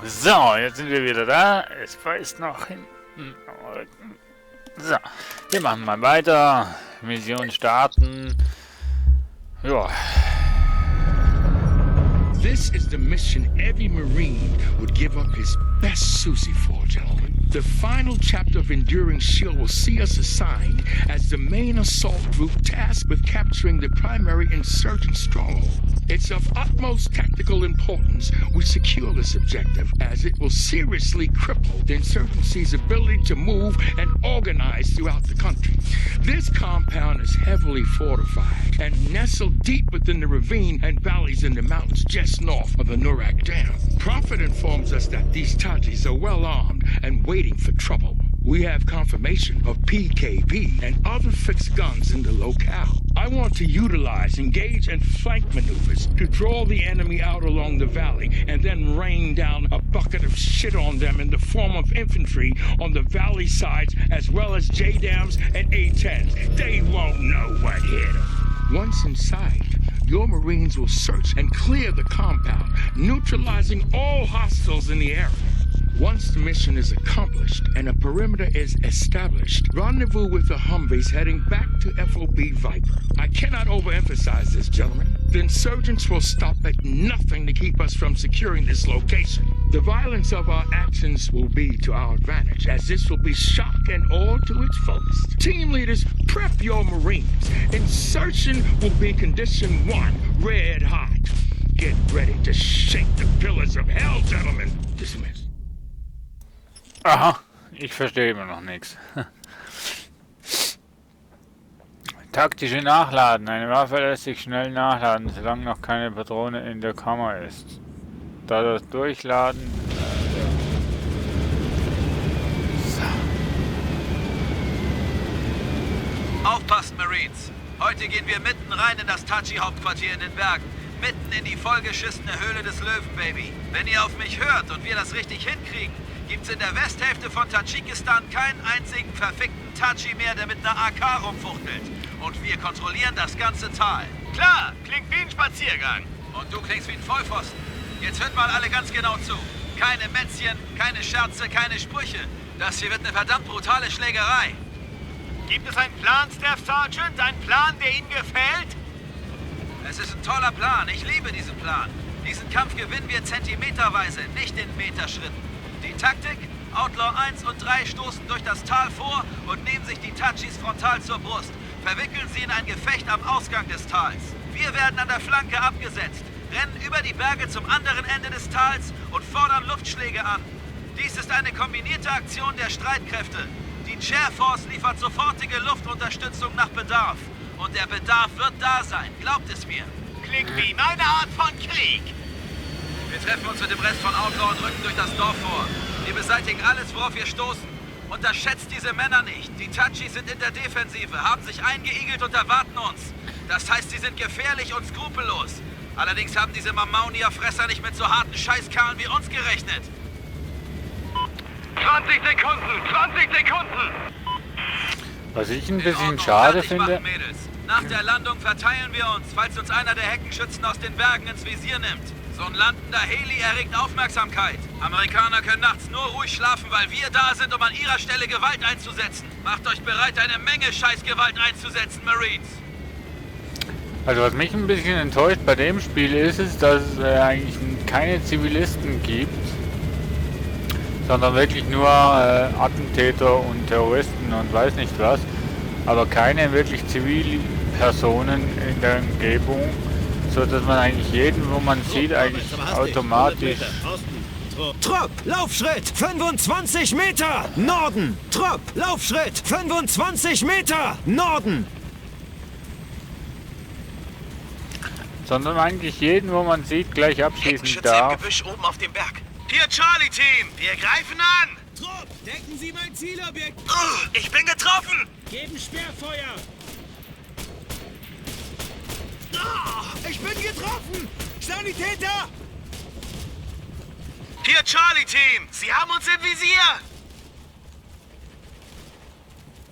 So, jetzt sind wir wieder da. Es weist noch hinten. So, wir machen mal weiter. Mission starten. Ja. This is the mission every Marine would give up his best Susie for, gentlemen. The final chapter of Enduring Shield will see us assigned as the main assault group tasked with capturing the primary insurgent stronghold. It's of utmost tactical importance we secure this objective, as it will seriously cripple the insurgency's ability to move and organize throughout the country. This compound is heavily fortified and nestled deep within the ravine and valleys in the mountains just north of the Nurak Dam. Prophet informs us that these Tajis are well armed and waiting for trouble. We have confirmation of PKP and other fixed guns in the locale. I want to utilize engage and flank maneuvers to draw the enemy out along the valley and then rain down a bucket of shit on them in the form of infantry on the valley sides as well as JDAMs and A-10s. They won't know what hit them. Once inside, your Marines will search and clear the compound, neutralizing all hostiles in the area. Once the mission is accomplished and a perimeter is established, rendezvous with the Humvees heading back to FOB Viper. I cannot overemphasize this, gentlemen. The insurgents will stop at nothing to keep us from securing this location. The violence of our actions will be to our advantage, as this will be shock and awe to its fullest. Team leaders, prep your Marines. Insertion will be condition 1, red hot. Get ready to shake the pillars of hell, gentlemen. Dismiss. Aha, ich verstehe immer noch nichts. Taktische Nachladen. Eine Waffe lässt sich schnell nachladen, solange noch keine Patrone in der Kammer ist. Da das Durchladen... Aufpassen, Marines! Heute gehen wir mitten rein in das Tachi-Hauptquartier in den Bergen. Mitten in die vollgeschissene Höhle des Löwen, Baby. Wenn ihr auf mich hört und wir das richtig hinkriegen, gibt's in der Westhälfte von Tadschikistan keinen einzigen verfickten Tachi mehr, der mit einer AK rumfuchtelt. Und wir kontrollieren das ganze Tal. Klar, klingt wie ein Spaziergang. Und du klingst wie ein Vollpfosten. Jetzt hört mal alle ganz genau zu. Keine Mätzchen, keine Scherze, keine Sprüche. Das hier wird eine verdammt brutale Schlägerei. Gibt es einen Plan, Staff Sergeant? Ein Plan, der Ihnen gefällt? Es ist ein toller Plan. Ich liebe diesen Plan. Diesen Kampf gewinnen wir zentimeterweise, nicht in Meterschritten. Die Taktik? Outlaw 1 und 3 stoßen durch das Tal vor und nehmen sich die Tachis frontal zur Brust. Verwickeln sie in ein Gefecht am Ausgang des Tals. Wir werden an der Flanke abgesetzt, rennen über die Berge zum anderen Ende des Tals und fordern Luftschläge an. Dies ist eine kombinierte Aktion der Streitkräfte. Die Chair Force liefert sofortige Luftunterstützung nach Bedarf. Und der Bedarf wird da sein, glaubt es mir. Klingt wie meine Art von Krieg. Wir treffen uns mit dem Rest von Outlaw und rücken durch das Dorf vor. Wir beseitigen alles, worauf wir stoßen. Unterschätzt diese Männer nicht. Die Tachis sind in der Defensive, haben sich eingeigelt und erwarten uns. Das heißt, sie sind gefährlich und skrupellos. Allerdings haben diese Mamaunia-Fresser nicht mit so harten Scheißkerlen wie uns gerechnet. 20 Sekunden! 20 Sekunden! Was ich ein bisschen schade finde... Nach der Landung verteilen wir uns, falls uns einer der Heckenschützen aus den Bergen ins Visier nimmt. So ein landender Heli erregt Aufmerksamkeit. Amerikaner können nachts nur ruhig schlafen, weil wir da sind, um an ihrer Stelle Gewalt einzusetzen. Macht euch bereit, eine Menge Scheißgewalt einzusetzen, Marines. Also was mich ein bisschen enttäuscht bei dem Spiel ist, dass es eigentlich keine Zivilisten gibt, sondern wirklich nur Attentäter und Terroristen und weiß nicht was, aber keine wirklich Zivilpersonen in der Umgebung, so dass man eigentlich jeden, wo man sieht, eigentlich automatisch... Trupp, Laufschritt, 25 Meter, Norden. Trupp, Laufschritt, 25 Meter, Norden. Sondern eigentlich jeden, wo man sieht, gleich abschießen darf. Im Gebüsch oben auf dem Berg. Hier, Charlie-Team, wir greifen an! Trupp, decken Sie mein Zielobjekt! Ich bin getroffen! Geben Sperrfeuer! Ich bin getroffen! Sanitäter! Hier, Charlie-Team, Sie haben uns im Visier!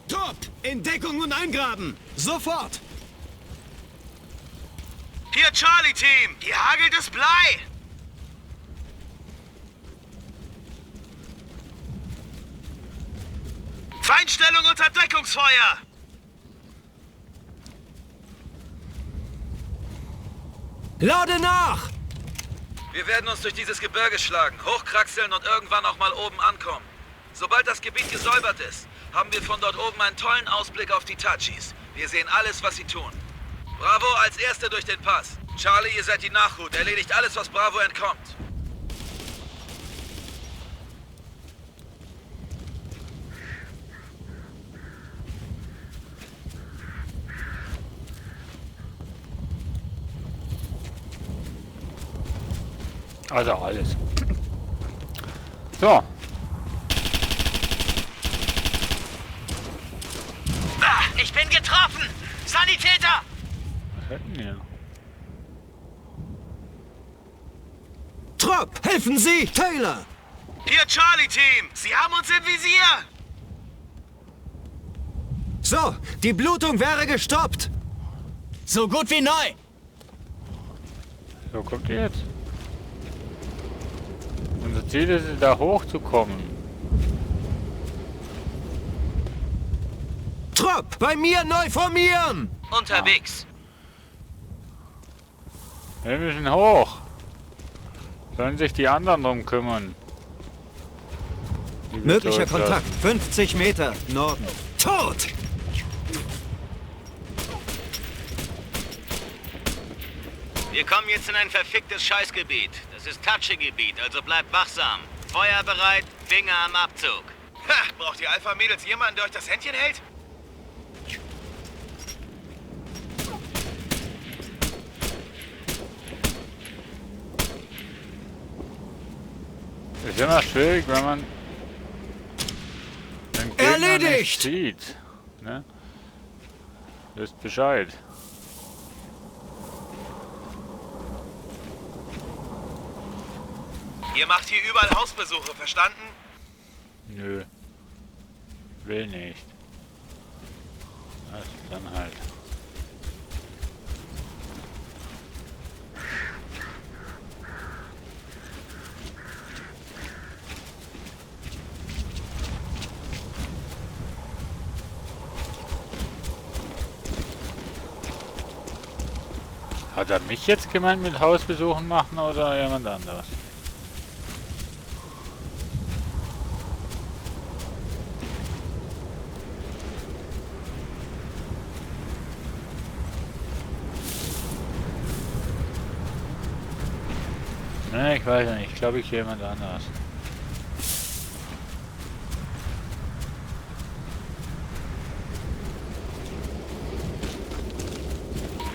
Trupp, in Deckung und eingraben! Sofort! Hier, Charlie-Team, hier hagelt es Blei! Feindstellung unter Deckungsfeuer! Lade nach! Wir werden uns durch dieses Gebirge schlagen, hochkraxeln und irgendwann auch mal oben ankommen. Sobald das Gebiet gesäubert ist, haben wir von dort oben einen tollen Ausblick auf die Tachis. Wir sehen alles, was sie tun. Bravo als Erster durch den Pass. Charlie, ihr seid die Nachhut. Erledigt alles, was Bravo entkommt. Also alles. So. Ich bin getroffen! Sanitäter! Was hätten wir? Trupp, helfen Sie! Taylor! Hier, Charlie-Team, Sie haben uns im Visier! So, die Blutung wäre gestoppt! So gut wie neu! So, kommt ihr jetzt? Unser Ziel ist es, da hochzukommen. Trupp, bei mir neu formieren! Unterwegs. Wir müssen hoch. Sollen sich die anderen drum kümmern. Möglicher Kontakt, 50 Meter, Norden. Tot! Wir kommen jetzt in ein verficktes Scheißgebiet. Das ist Tatsche-Gebiet, also bleibt wachsam. Feuer bereit, Finger am Abzug. Ha, braucht ihr Alpha-Mädels jemanden, der euch das Händchen hält? Ist immer schwierig, wenn man den Gegner nicht sieht. Ne? Wisst Bescheid. Ihr macht hier überall Hausbesuche, verstanden? Nö. Will nicht. Also dann halt. Hat er mich jetzt gemeint mit Hausbesuchen machen oder jemand anderes? Ne, ich weiß ja nicht. Ich glaube, ich jemand anderes.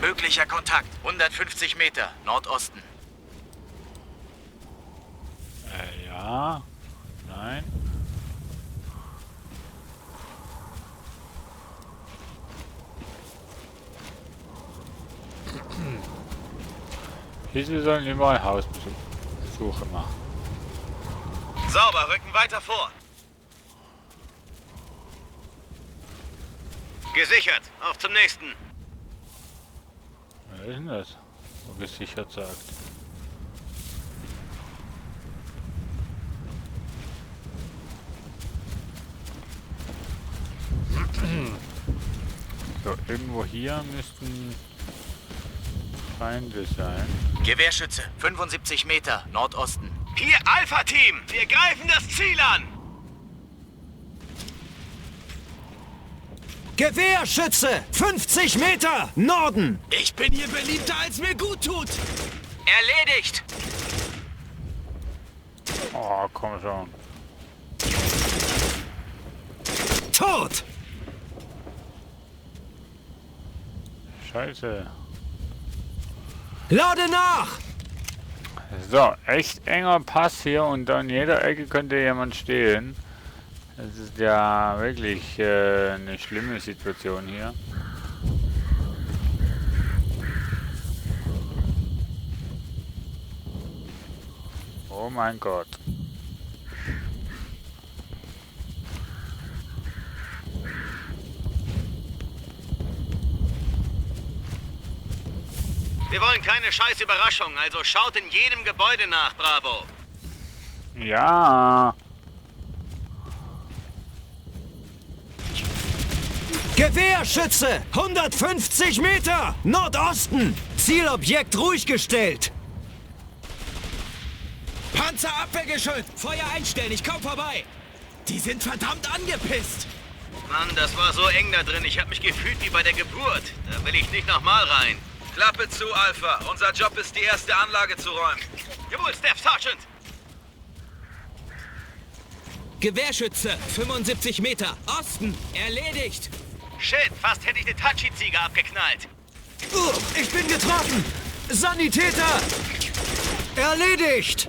Möglicher Kontakt, 150 Meter, Nordosten. Ja. Nein. Wir sollen überall Hausbesuche machen. Sauber, rücken weiter vor. Gesichert, auf zum nächsten. Wer ist denn das? Wo gesichert sagt. So, irgendwo hier müssten Feinde sein. Gewehrschütze, 75 Meter, Nordosten. Hier Alpha-Team, wir greifen das Ziel an. Gewehrschütze! 50 Meter! Norden! Ich bin hier beliebter, als mir gut tut! Erledigt! Oh, komm schon. Tot! Scheiße. Lade nach! So, echt enger Pass hier und an jeder Ecke könnte jemand stehen. Das ist ja wirklich eine schlimme Situation hier. Oh mein Gott. Wir wollen keine scheiß Überraschung, also schaut in jedem Gebäude nach, Bravo. Ja. Gewehrschütze! 150 Meter! Nordosten! Zielobjekt ruhig gestellt! Panzerabwehrgeschütz! Feuer einstellen, ich komm vorbei! Die sind verdammt angepisst! Mann, das war so eng da drin, ich hab mich gefühlt wie bei der Geburt. Da will ich nicht nochmal rein. Klappe zu, Alpha. Unser Job ist, die erste Anlage zu räumen. Jawohl, Staff Sergeant! Gewehrschütze, 75 Meter, Osten, erledigt! Shit, fast hätte ich eine Tachi-Ziege abgeknallt. Ich bin getroffen! Sanitäter! Erledigt!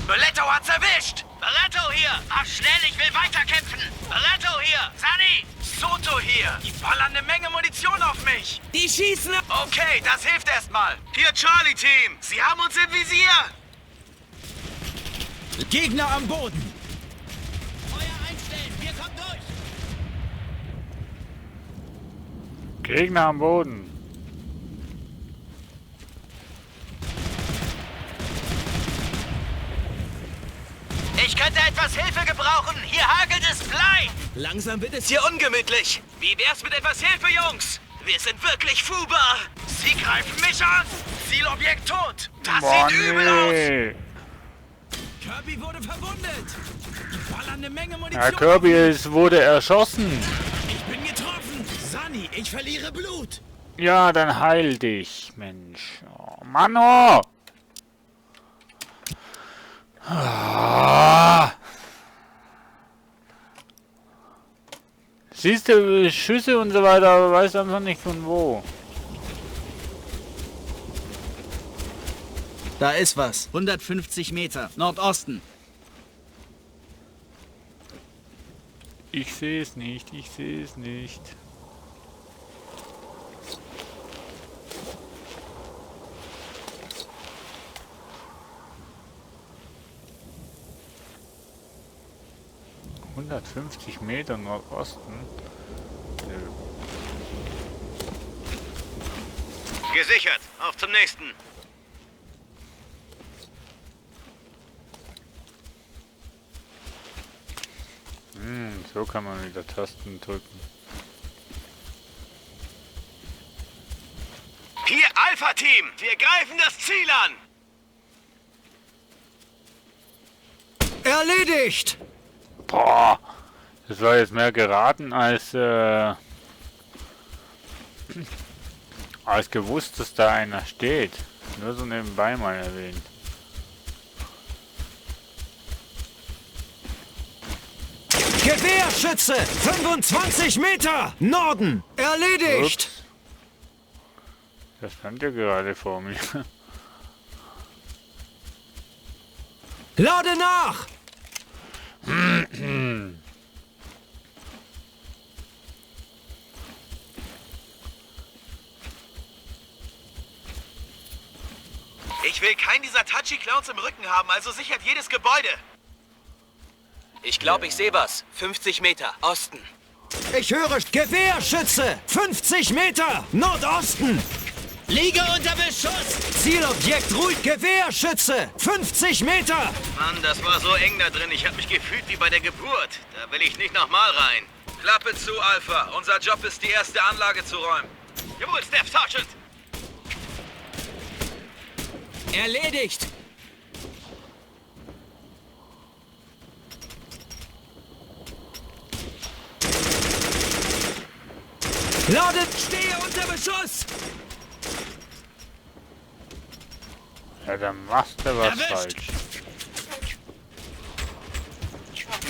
Beletto hat's erwischt! Beletto hier! Mach schnell, ich will weiterkämpfen! Beletto hier! Sunny! Soto hier! Die ballern eine Menge Munition auf mich! Die schießen! Okay, das hilft erstmal! Hier, Charlie-Team! Sie haben uns im Visier! Gegner am Boden! Feuer einstellen, wir kommen durch! Gegner am Boden. Ich könnte etwas Hilfe gebrauchen! Hier hagelt es Blei! Langsam wird es Hier ungemütlich! Wie wär's mit etwas Hilfe, Jungs? Wir sind wirklich Fuba! Sie greifen mich an! Zielobjekt tot! Das sieht übel aus! Kirby wurde verwundet! Die ballern eine Menge Munition! Ja, Kirby wurde erschossen! Ich bin getroffen! Sunny, ich verliere Blut! Ja, dann heil dich, Mensch. Oh, Mann, Ah. Siehst du, Schüsse und so weiter, aber weißt einfach nicht von wo. Da ist was. 150 Meter, Nordosten. Ich sehe es nicht, ich sehe es nicht. ...150 Meter Nordosten. Gesichert. Auf zum nächsten. So kann man wieder Tasten drücken. Hier Alpha-Team. Wir greifen das Ziel an. Erledigt! Boah, das war jetzt mehr geraten als als gewusst, dass da einer steht. Nur so nebenbei mal erwähnt. Gewehrschütze! 25 Meter! Norden! Erledigt! Ups. Das stand ja gerade vor mir. Lade nach! Ich will keinen dieser Tachi-Clowns im Rücken haben, also sichert jedes Gebäude. Ich glaube, ich sehe was. 50 Meter, Osten. Ich höre Gewehrschütze! 50 Meter! Nordosten! Liege unter Beschuss! Zielobjekt ruhig! Gewehrschütze! 50 Meter! Mann, das war so eng da drin. Ich habe mich gefühlt wie bei der Geburt. Da will ich nicht nochmal rein. Klappe zu, Alpha. Unser Job ist, die erste Anlage zu räumen. Jawohl, Staff Sergeant! Erledigt! Ladet! Stehe unter Beschuss! Ja, dann machst du was falsch.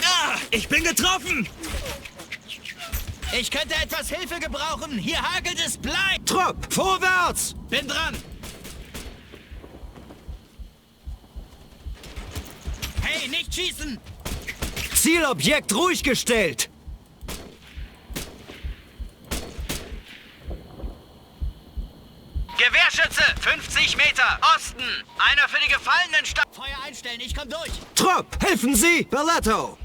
Ah, ich bin getroffen! Ich könnte etwas Hilfe gebrauchen. Hier hagelt es Blei. Trupp, vorwärts! Bin dran. Hey, nicht schießen! Zielobjekt ruhig gestellt! Gewehrschütze, 50 Meter, Osten. Einer für die Gefallenen Stadt. Feuer einstellen, ich komm durch. Trupp, helfen Sie! Berletto!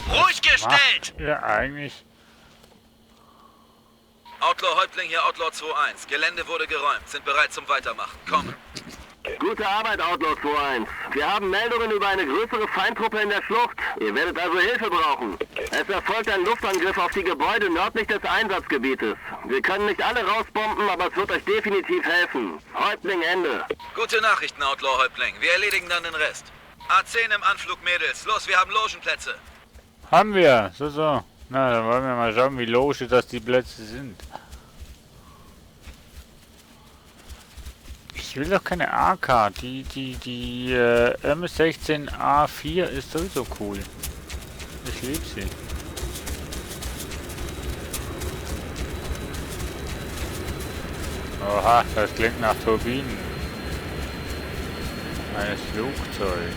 Ruhig gestellt! Ja, eigentlich. Outlaw-Häuptling hier, Outlaw 2-1. Gelände wurde geräumt. Sind bereit zum Weitermachen. Komm. Gute Arbeit, Outlaw 2-1. Wir haben Meldungen über eine größere Feindtruppe in der Schlucht. Ihr werdet also Hilfe brauchen. Es erfolgt ein Luftangriff auf die Gebäude nördlich des Einsatzgebietes. Wir können nicht alle rausbomben, aber es wird euch definitiv helfen. Häuptling, Ende. Gute Nachrichten, Outlaw-Häuptling. Wir erledigen dann den Rest. A10 im Anflug, Mädels. Los, wir haben Logenplätze. Haben wir. So. Na, dann wollen wir mal schauen, wie logisch das die Plätze sind. Ich will doch keine AK. Die M16A4 ist sowieso cool. Ich liebe sie. Oha, das klingt nach Turbinen eines Flugzeugs.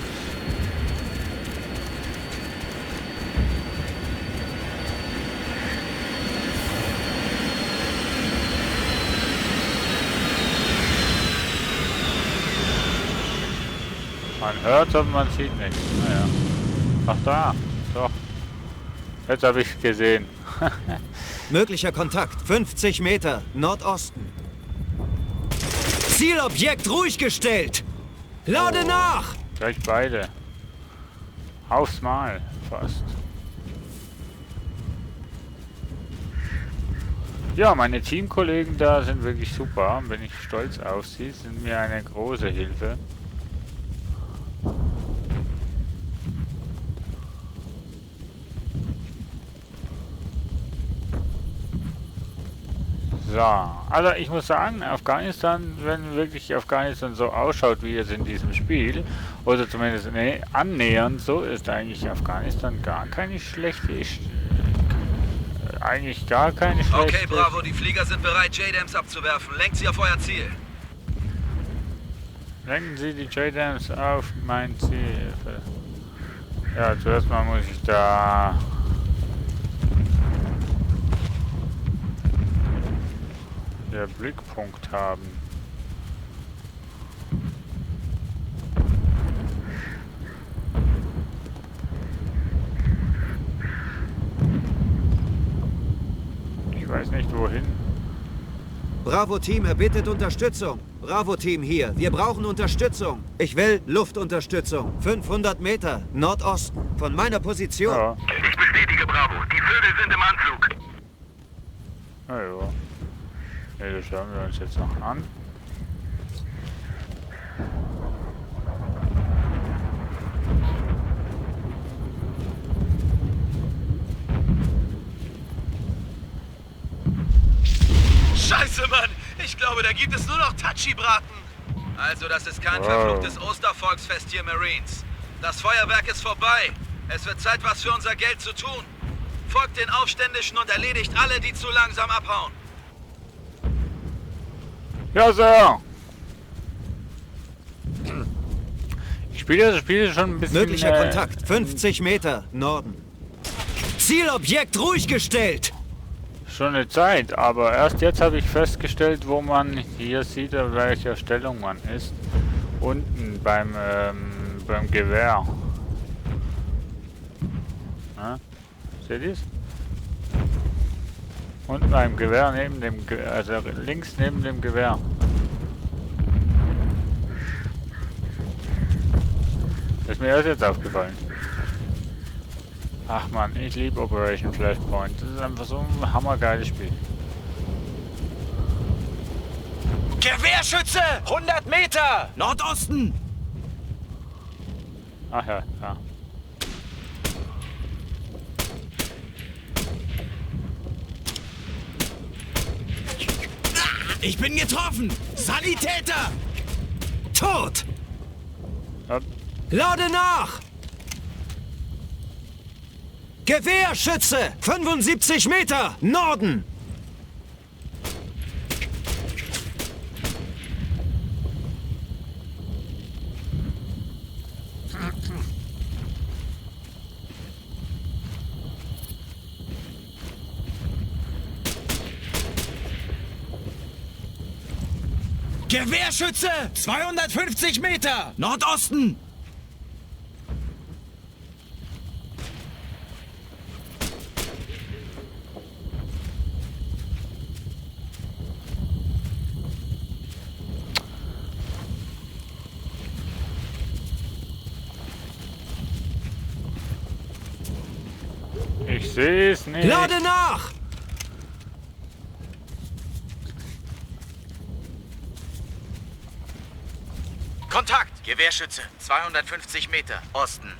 Man hört, aber man sieht nichts. Naja. Ach da, doch. Jetzt habe ich es gesehen. Möglicher Kontakt, 50 Meter, Nordosten. Zielobjekt ruhig gestellt! Lade nach! Gleich beide. Aufs Mal, fast. Ja, meine Teamkollegen da sind wirklich super. Bin ich stolz auf sie, sind mir eine große Hilfe. So, also ich muss sagen, Afghanistan, wenn wirklich Afghanistan so ausschaut, wie es in diesem Spiel, oder zumindest annähernd so, ist eigentlich Afghanistan gar keine schlechte, eigentlich gar keine schlechte. Okay, Bravo, die Flieger sind bereit, JDAMs abzuwerfen. Lenkt sie auf euer Ziel. Lenken Sie die JDAMs auf mein Ziel. Ja, zuerst mal muss ich da... der Blickpunkt haben. Ich weiß nicht wohin. Bravo-Team erbittet Unterstützung. Bravo-Team hier. Wir brauchen Unterstützung. Ich will Luftunterstützung. 500 Meter, Nordosten. Von meiner Position. Ja. Ich bestätige, Bravo. Die Vögel sind im Anflug. Na ja. Ne, das schauen wir uns jetzt noch an. Scheiße, Mann! Ich glaube, da gibt es nur noch Tachi-Braten. Also, das ist kein verfluchtes Ostervolksfest hier, Marines. Das Feuerwerk ist vorbei. Es wird Zeit, was für unser Geld zu tun. Folgt den Aufständischen und erledigt alle, die zu langsam abhauen. Ja, Sir! Ich spiele das Spiel schon ein bisschen... Möglicher Kontakt, 50 Meter, Norden. Zielobjekt ruhig gestellt! Schon eine Zeit, aber erst jetzt habe ich festgestellt, wo man hier sieht, in welcher Stellung man ist. Unten beim Gewehr. Na? Seht ihr es? Unten beim Gewehr neben dem also links neben dem Gewehr. Das ist mir erst jetzt aufgefallen. Ach man, ich liebe Operation Flashpoint. Das ist einfach so ein hammergeiles Spiel. Gewehrschütze! 100 Meter! Nordosten! Ach ja, ja. Ich bin getroffen! Sanitäter! Tot! Ja. Lade nach! Gewehrschütze! 75 Meter! Norden! Gewehrschütze! 250 Meter! Nordosten! Ich sehe es nicht. Lade nach! Kontakt! Gewehrschütze, 250 Meter, Osten.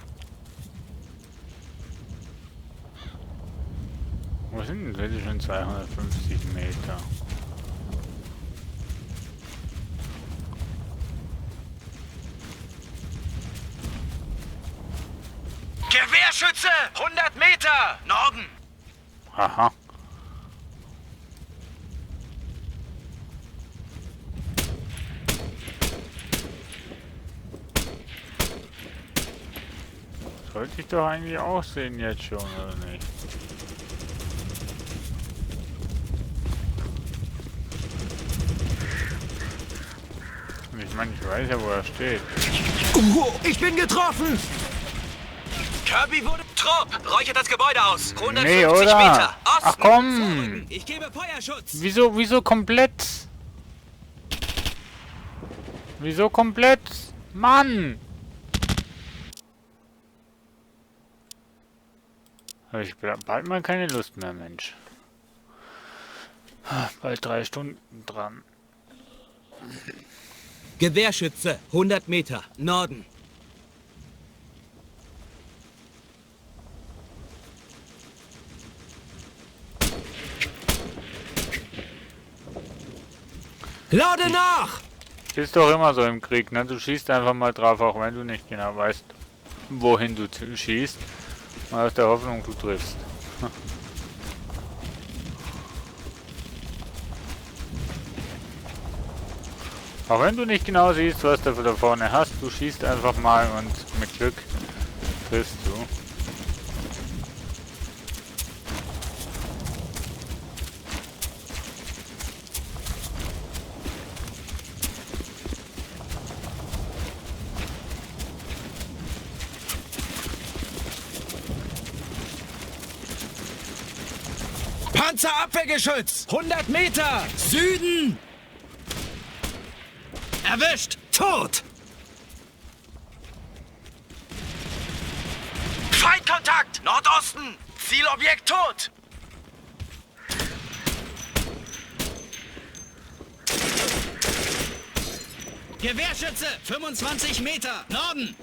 Wo sind denn schon 250 Meter? Gewehrschütze! 100 Meter! Norden! Aha. Sollte ich doch eigentlich auch sehen jetzt schon, oder nicht? Ich meine, ich weiß ja, wo er steht. Ich bin getroffen! Kirby wurde... Trupp! Räuchert das Gebäude aus! 150 Nee, oder? Meter! Osten! Ach komm! Ich gebe Feuerschutz! Wieso komplett? Wieso komplett? Mann! Habe ich bald mal keine Lust mehr, Mensch. Bald 3 Stunden dran. Gewehrschütze! 100 Meter! Norden! Lade nach! Ist doch immer so im Krieg, ne? Du schießt einfach mal drauf, auch wenn du nicht genau weißt, wohin du schießt. Mal aus der Hoffnung, du triffst. Auch wenn du nicht genau siehst, was du da vorne hast, du schießt einfach mal und mit Glück triffst du. Panzerabwehrgeschütz! 100 Meter! Süden! Erwischt! Tot! Feindkontakt! Nordosten! Zielobjekt tot! Gewehrschütze! 25 Meter! Norden!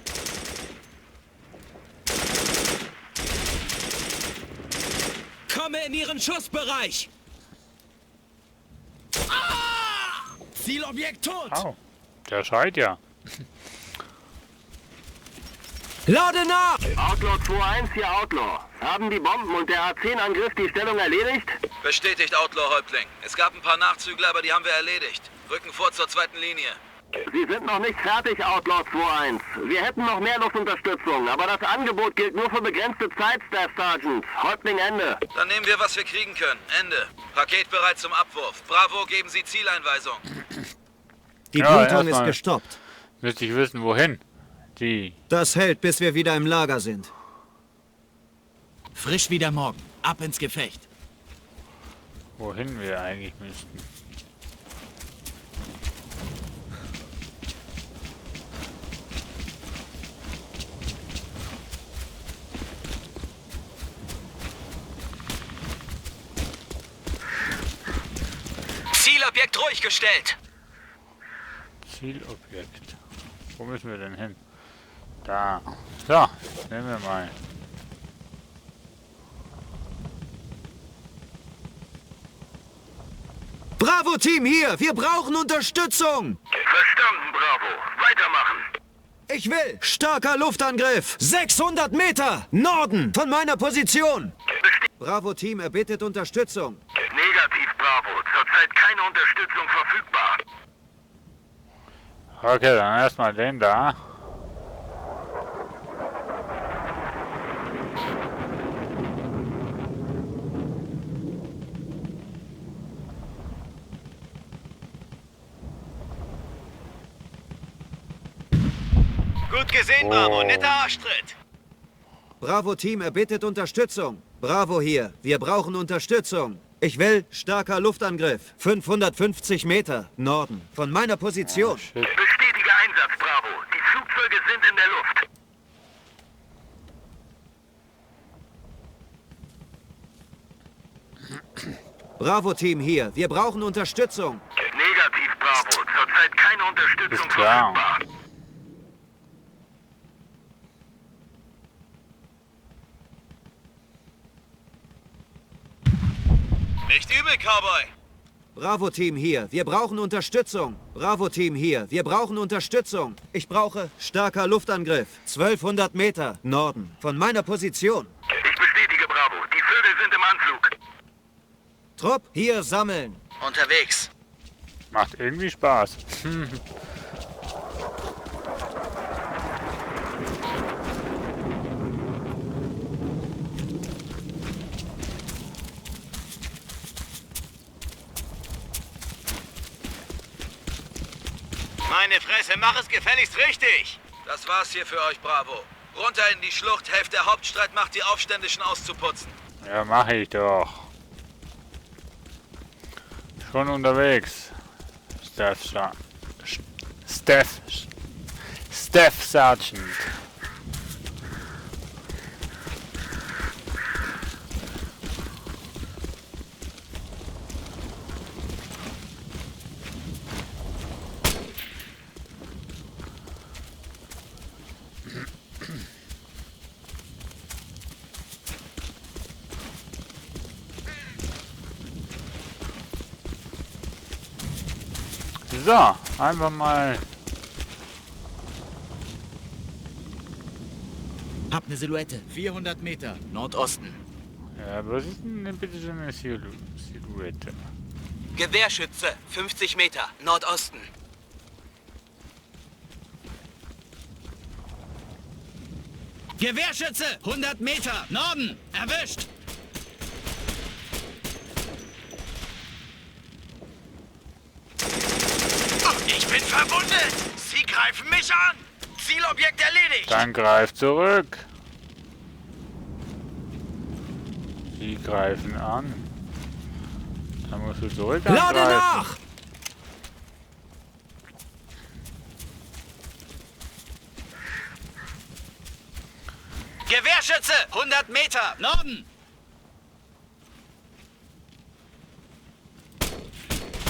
Komme in Ihren Schussbereich! Ah! Zielobjekt tot! Au, der schreit ja. Lade nach! Outlaw 2-1, hier Outlaw. Haben die Bomben und der A-10-Angriff die Stellung erledigt? Bestätigt, Outlaw-Häuptling. Es gab ein paar Nachzügler, aber die haben wir erledigt. Rücken vor zur zweiten Linie. Sie sind noch nicht fertig, Outlaw 2-1. Wir hätten noch mehr Luftunterstützung, aber das Angebot gilt nur für begrenzte Zeit, Staff Sergeant. Häuptling, Ende. Dann nehmen wir, was wir kriegen können. Ende. Paket bereit zum Abwurf. Bravo, geben Sie Zieleinweisung. Die Ja, Blutung ist erstmal gestoppt. Müsste ich wissen, wohin. Die. Das hält, bis wir wieder im Lager sind. Frisch wie der Morgen. Ab ins Gefecht. Wohin wir eigentlich müssten. Zielobjekt ruhig gestellt. Wo müssen wir denn hin? Da. So, nehmen wir mal. Bravo Team hier, wir brauchen Unterstützung. Verstanden, Bravo. Weitermachen. Ich will starker Luftangriff. 600 Meter Norden von meiner Position. Bravo Team erbittet Unterstützung. Negativ, Bravo. Zurzeit keine Unterstützung verfügbar. Okay, dann erstmal den da. Gut gesehen, Bravo. Netter Arschtritt. Bravo Team erbittet Unterstützung. Bravo hier, wir brauchen Unterstützung. Ich will starker Luftangriff. 550 Meter Norden von meiner Position. Bestätige Einsatz, Bravo. Die Flugzeuge sind in der Luft. Bravo Team hier, wir brauchen Unterstützung. Negativ, Bravo. Zurzeit keine Unterstützung Ist klar. verfügbar. Nicht übel, Cowboy. Bravo Team hier, wir brauchen Unterstützung. Bravo Team hier, wir brauchen Unterstützung. Ich brauche starker Luftangriff. 1200 Meter Norden von meiner Position. Ich bestätige, Bravo. Die Vögel sind im Anflug. Trupp, hier sammeln. Unterwegs. Macht irgendwie Spaß. Meine Fresse, mach es gefälligst richtig. Das war's hier für euch, Bravo. Runter in die Schlucht, helft der Hauptstreitmacht, die Aufständischen auszuputzen. Ja, mache ich doch. Schon unterwegs. Staff Sergeant. So, einfach mal. Hab eine Silhouette. 400 Meter. Nordosten. Ja, was ist denn bitte so eine Silhouette? Gewehrschütze, 50 Meter, Nordosten. Gewehrschütze, 100 Meter. Norden. Erwischt. Ich bin verwundet! Sie greifen mich an! Zielobjekt erledigt! Dann greif zurück! Sie greifen an. Dann musst du zurück angreifen. Lade nach! Gewehrschütze! 100 Meter! Norden.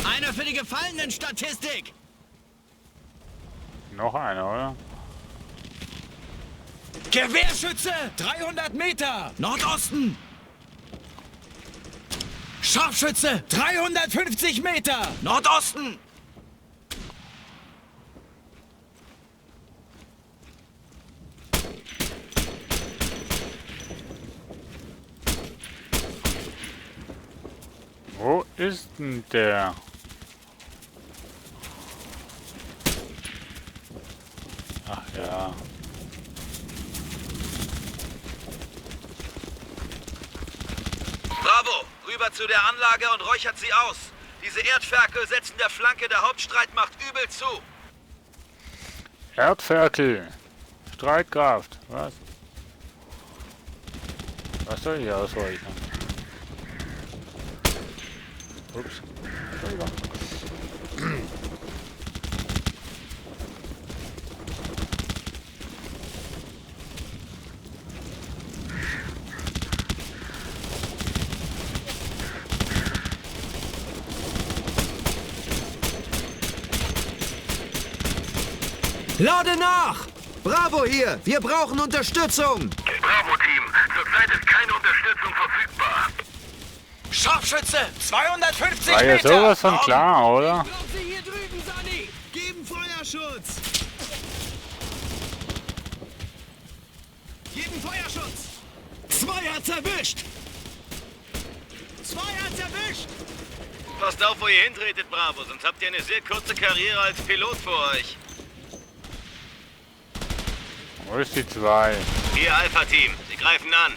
Einer für die Gefallenen-Statistik. Noch einer, oder? Gewehrschütze! 300 Meter! Nordosten! Scharfschütze! 350 Meter! Nordosten! Wo ist denn der? Ach ja. Bravo, rüber zu der Anlage und räuchert sie aus. Diese Erdferkel setzen der Flanke der Hauptstreitmacht übel zu. Erdferkel. Streitkraft. Was? Was soll ich ausräuchern? Ups. Entschuldigung. Lade nach! Bravo hier! Wir brauchen Unterstützung! Bravo-Team, zurzeit ist keine Unterstützung verfügbar. Scharfschütze, 250 War ja Meter! sowas von klar, oder? Sie hier drüben, Sonny! Geben Feuerschutz! Geben Feuerschutz! 2 hat's erwischt! 2 hat's erwischt! Passt auf, wo ihr hintretet, Bravo, sonst habt ihr eine sehr kurze Karriere als Pilot vor euch. Wo ist die 2? Hier Alpha-Team, sie greifen an.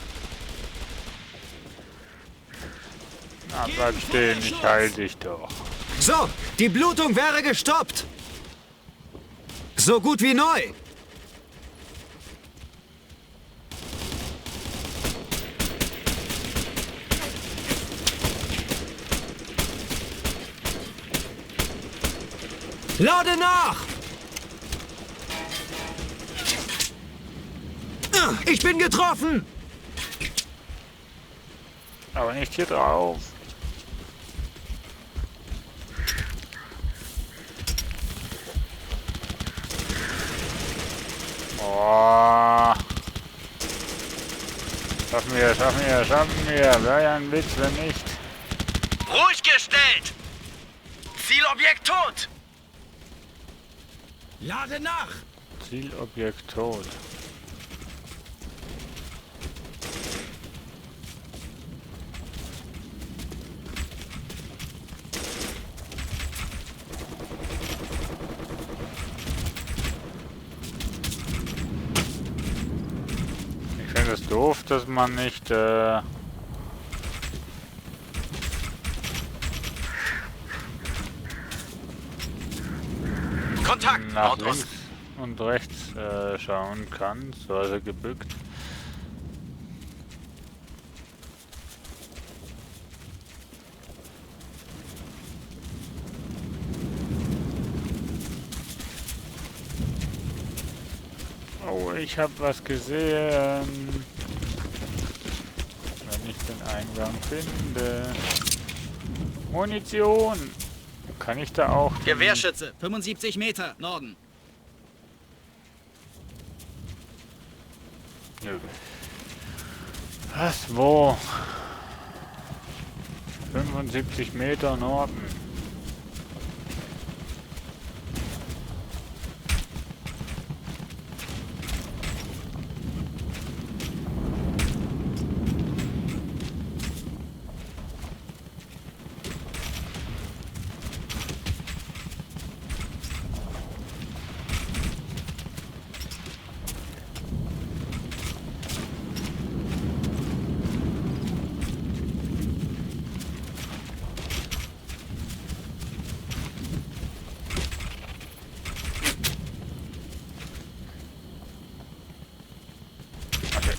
Na, bleib stehen, ich heil dich doch. So, die Blutung wäre gestoppt. So gut wie neu. Lade nach! Ich bin getroffen! Aber nicht hier drauf. Oh. Schaffen wir, schaffen wir, schaffen wir. Wäre ja ein Witz, wenn nicht. Ruhig gestellt! Zielobjekt tot! Lade nach! Zielobjekt tot. Ich finde es doof, dass man nicht Kontakt! nach Nordost. links und rechts schauen kann. So ist er gebückt. Oh, ich habe was gesehen. Wenn ich den Eingang finde. Munition! Kann ich da auch... Gewehrschütze, 75 Meter, Norden. Nö. Was? Wo? 75 Meter Norden.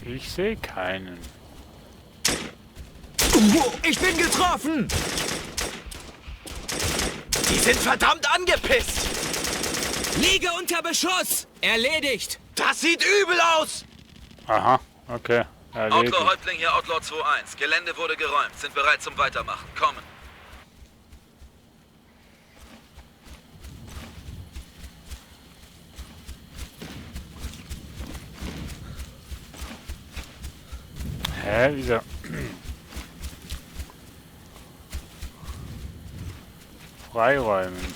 Ich sehe keinen. Ich bin getroffen! Die sind verdammt angepisst! Liege unter Beschuss! Erledigt! Das sieht übel aus! Aha, okay. Erledigt. Outlaw-Häuptling hier, Outlaw 2-1. Gelände wurde geräumt. Sind bereit zum Weitermachen. Kommen. Hä, wieso? Freiräumen.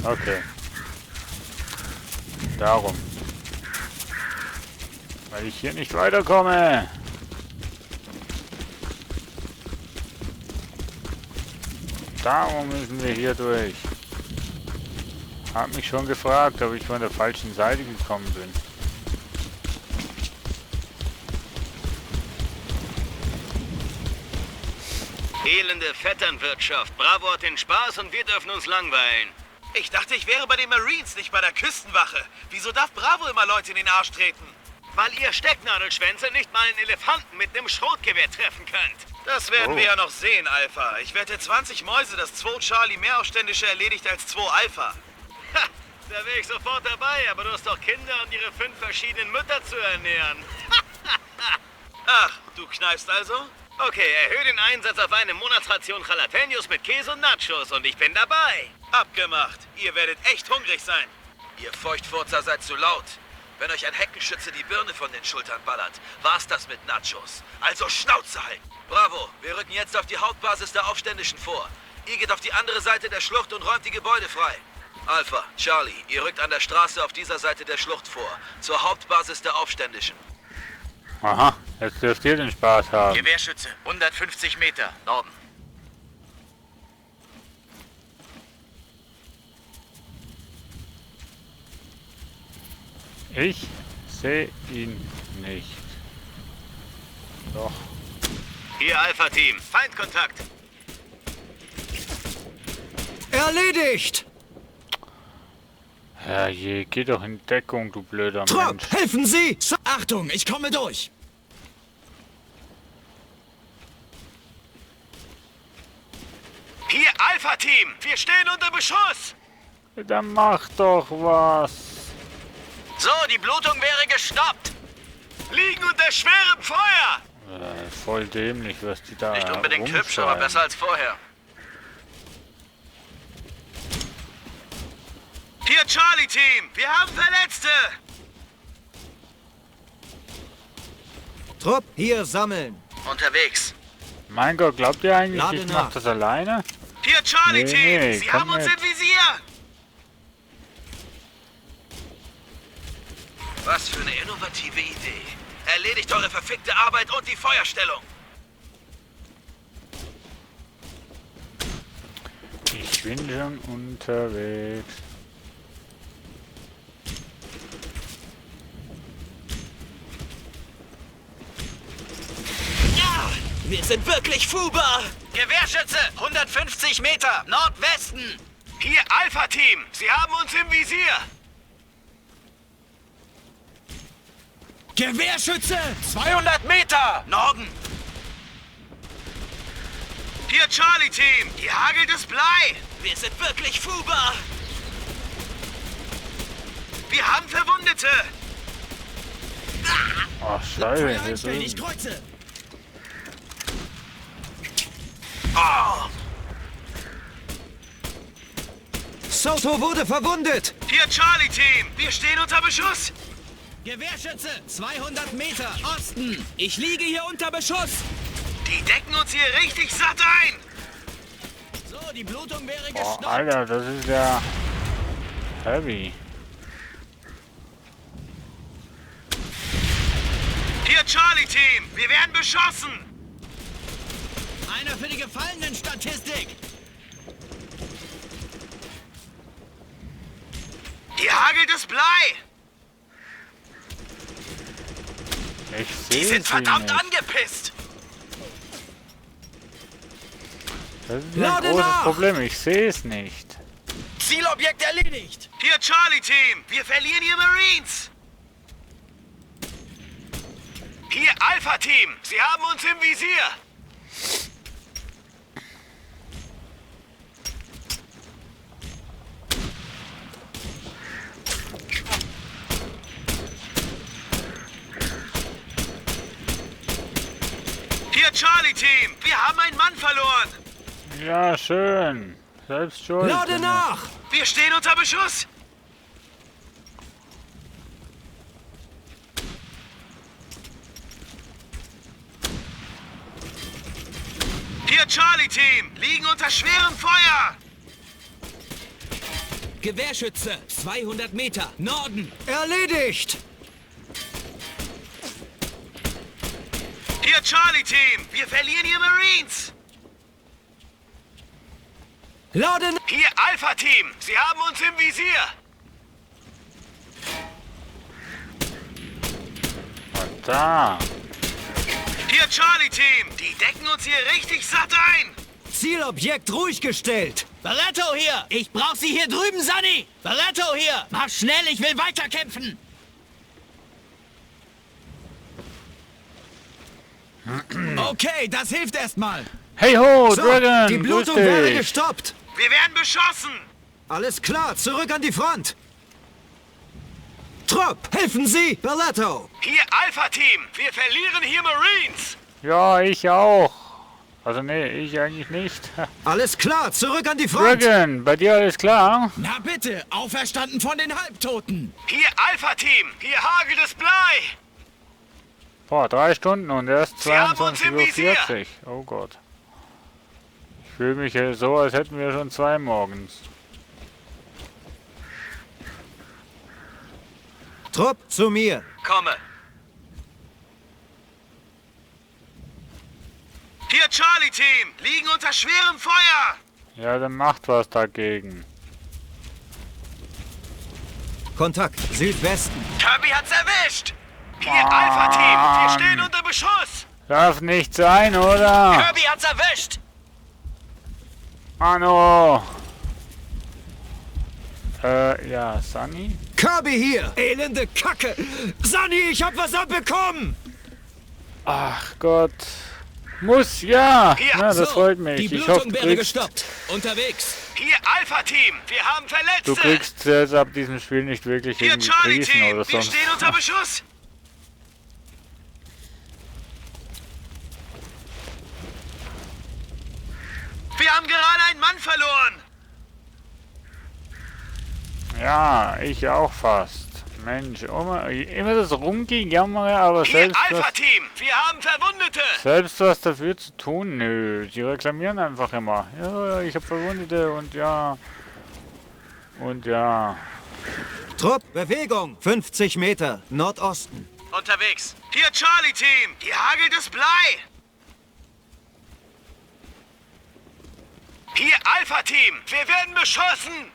Okay. Darum. Weil ich hier nicht weiterkomme. Darum müssen wir hier durch. Hab mich schon gefragt, ob ich von der falschen Seite gekommen bin. Elende Vetternwirtschaft. Bravo hat den Spaß und wir dürfen uns langweilen. Ich dachte, ich wäre bei den Marines, nicht bei der Küstenwache. Wieso darf Bravo immer Leute in den Arsch treten? Weil ihr Stecknadelschwänze nicht mal einen Elefanten mit einem Schrotgewehr treffen könnt. Das werden wir ja noch sehen, Alpha. Ich wette 20 Mäuse, dass 2 Charlie mehr Aufständische erledigt als 2 Alpha. Ha, da wäre ich sofort dabei, aber du hast doch Kinder und ihre 5 verschiedenen Mütter zu ernähren. Ach, du kneifst also? Okay, erhöhe den Einsatz auf eine Monatsration Jalapenos mit Käse und Nachos und ich bin dabei. Abgemacht. Ihr werdet echt hungrig sein. Ihr Feuchtfurzer seid zu laut. Wenn euch ein Heckenschütze die Birne von den Schultern ballert, war's das mit Nachos. Also Schnauze halten. Bravo, wir rücken jetzt auf die Hauptbasis der Aufständischen vor. Ihr geht auf die andere Seite der Schlucht und räumt die Gebäude frei. Alpha, Charlie, ihr rückt an der Straße auf dieser Seite der Schlucht vor, zur Hauptbasis der Aufständischen. Aha, jetzt dürft ihr den Spaß haben. Gewehrschütze, 150 Meter, Norden. Ich sehe ihn nicht. Doch. Hier Alpha-Team, Feindkontakt. Erledigt! Herrje, geh doch in Deckung, du blöder Trupp, Mensch. helfen Sie! Achtung, ich komme durch! Hier Alpha-Team, wir stehen unter Beschuss. Dann mach doch was. So, die Blutung wäre gestoppt. Liegen unter schwerem Feuer. Voll dämlich, was die da Nicht unbedingt hübsch, aber besser als vorher. Hier Charlie-Team, wir haben Verletzte. Trupp, hier sammeln. Unterwegs. Mein Gott, glaubt ihr eigentlich, Lade ich nach. mach das alleine? Hier Charlie-Team, Nee, Sie komm haben uns mit. im Visier. Was für eine innovative Idee. Erledigt eure verfickte Arbeit und die Feuerstellung. Ich bin schon unterwegs. Ja, wir sind wirklich Fuba. Gewehrschütze, 150 Meter, Nordwesten. Hier Alpha-Team, Sie haben uns im Visier. Gewehrschütze! 200 Meter, Norden. Hier Charlie-Team, hier hagelt es Blei. Wir sind wirklich Fuba. Wir haben Verwundete. Ach, Scheiße. hier Einstellen, ich drüben. kreuze! Oh. Soto wurde verwundet! Hier Charlie-Team, wir stehen unter Beschuss. Gewehrschütze! 200 Meter, Osten! Ich liege hier unter Beschuss! Die decken uns hier richtig satt ein. So, die Blutung wäre Oh, gestoppt! Alter, das ist ja heavy. Hier Charlie-Team, wir werden beschossen. Einer für die Gefallenen-Statistik! Hier hagelt es Blei. Ich Die sehe sind sie verdammt nicht. angepisst. Das ist ein Lade großes nach! Problem, ich sehe es nicht. Zielobjekt erledigt! Hier Charlie-Team, wir verlieren hier Marines. Hier Alpha-Team, Sie haben uns im Visier. Hier Charlie-Team, wir haben einen Mann verloren. Ja, schön. Selbst schuld. Lade nach! Wir stehen unter Beschuss. Hier Charlie-Team, liegen unter schwerem Feuer. Gewehrschütze! 200 Meter, Norden! Erledigt! Hier Charlie-Team, wir verlieren hier Marines. Lade nach! Hier Alpha-Team, Sie haben uns im Visier. Und da. Hier Charlie-Team, die decken uns hier richtig satt ein. Zielobjekt ruhig gestellt! Barretto hier! Ich brauch Sie hier drüben, Sunny! Barretto hier! Mach schnell, ich will weiterkämpfen! Okay, das hilft erstmal! Hey ho, So, Dragon! die grüß Blutung wäre dich. gestoppt! Wir werden beschossen. Alles klar, zurück an die Front! Trupp, helfen Sie! Barretto! Hier Alpha-Team, wir verlieren hier Marines. Ja, ich auch. Also nee, ich eigentlich nicht. Alles klar, zurück an die Front! Jürgen, bei dir alles klar? Na bitte, auferstanden von den Halbtoten! Hier Alpha-Team, hier hagelt es Blei! Boah, 3 Stunden und erst Sie haben uns im 22:40 Uhr. Oh Gott. Ich fühle mich so, als hätten wir schon 2 morgens. Trupp, zu mir! Komme. Hier Charlie-Team, liegen unter schwerem Feuer! Ja, dann macht was dagegen. Kontakt, Südwesten. Kirby hat's erwischt! Hier Alpha-Team, wir stehen unter Beschuss! Darf nicht sein, oder? Kirby hat's erwischt! Anno! Ja, Sunny? Kirby hier! Elende Kacke! Sunny, ich hab was abbekommen! Ach Gott. Muss, ja! Ja, das freut mich. Die Ich hoffe, Blutung du wäre kriegst, gestoppt. Unterwegs. Hier Alpha-Team, wir haben Verletzte! du kriegst jetzt ab diesem Spiel nicht wirklich Hier irgendwie Krisen Charlie-Team, oder wir sonst. stehen unter Beschuss! Wir haben gerade einen Mann verloren! Ja, ich auch fast. Mensch, immer das Rumgejammere, aber Hier Alpha-Team, wir haben Verwundete! selbst was dafür zu tun, nö. Die reklamieren einfach immer. Ja, ich habe Verwundete und ja. Und ja. Trupp, Bewegung! 50 Meter, Nordosten. Unterwegs. Hier Charlie-Team, hier hagelt es Blei! Hier Alpha-Team, wir werden beschossen!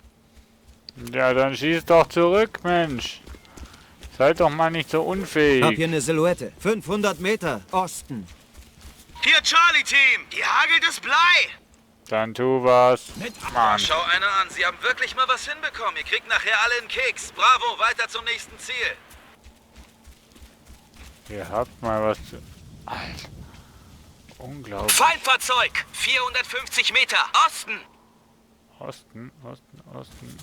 Ja, dann schieß doch zurück, Mensch. Seid doch mal nicht so unfähig. Hab hier eine Silhouette. 500 Meter, Osten. Hier Charlie-Team, hier hagelt es Blei! Dann tu was. Mann. Schau einer an, Sie haben wirklich mal was hinbekommen. Ihr kriegt nachher alle einen Keks. Bravo, weiter zum nächsten Ziel. Ihr habt mal was zu... Alter. Unglaublich. Feindfahrzeug, 450 Meter, Osten. Osten, Osten, Osten.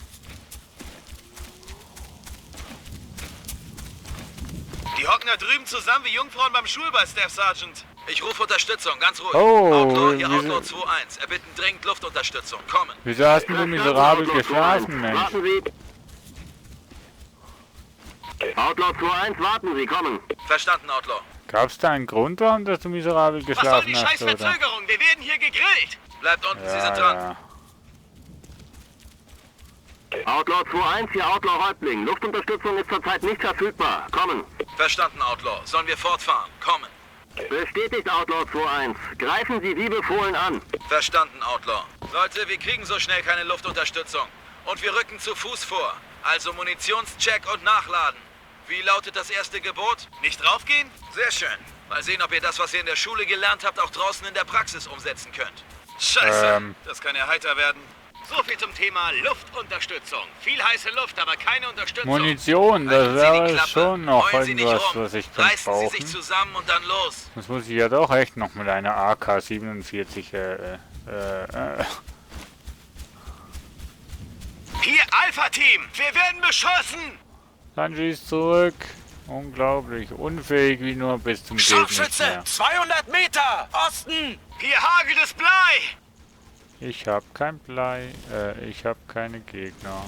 Die hocken da drüben zusammen wie Jungfrauen beim Schulball, Staff Sergeant. Ich rufe Unterstützung, ganz ruhig. Oh, Outlaw, hier wieso- Outlaw 2-1. Erbitten dringend Luftunterstützung. Kommen. Wieso hast denn du miserabel geschlafen, Mensch? Warten Sie. Outlaw 2-1, warten Sie, kommen. Verstanden, Outlaw. Gab's da einen Grund, warum dass du miserabel Was soll geschlafen die hast, scheiß oder? Verzögerung? Wir werden hier gegrillt! Bleibt unten, Sie Ja, sind dran. ja. Outlaw 2-1, hier Outlaw Häuptling. Luftunterstützung ist zurzeit nicht verfügbar. Kommen. Verstanden, Outlaw. Sollen wir fortfahren? Kommen. Bestätigt Outlaw 2-1. Greifen Sie wie befohlen an. Verstanden, Outlaw. Leute, wir kriegen so schnell keine Luftunterstützung. Und wir rücken zu Fuß vor. Also Munitionscheck und Nachladen. Wie lautet das erste Gebot? Nicht draufgehen? Sehr schön. Mal sehen, ob ihr das, was ihr in der Schule gelernt habt, auch draußen in der Praxis umsetzen könnt. Scheiße, das kann ja heiter werden. So viel zum Thema Luftunterstützung. Viel heiße Luft, aber keine Unterstützung. Munition, das wäre Klappe. schon noch Heulen Sie nicht irgendwas, rum. was ich könnte Reißen Sie sich brauchen. zusammen und dann los. Das muss ich ja doch echt noch mit einer AK-47 Hier Alpha-Team, wir werden beschossen! Dann schießt zurück. Unglaublich. Unfähig wie nur bis zum Geht nicht Scharfschütze, mehr. 200 Meter, Osten! Hier hagelt es Blei! Ich hab kein Blei. Ich hab keine Gegner.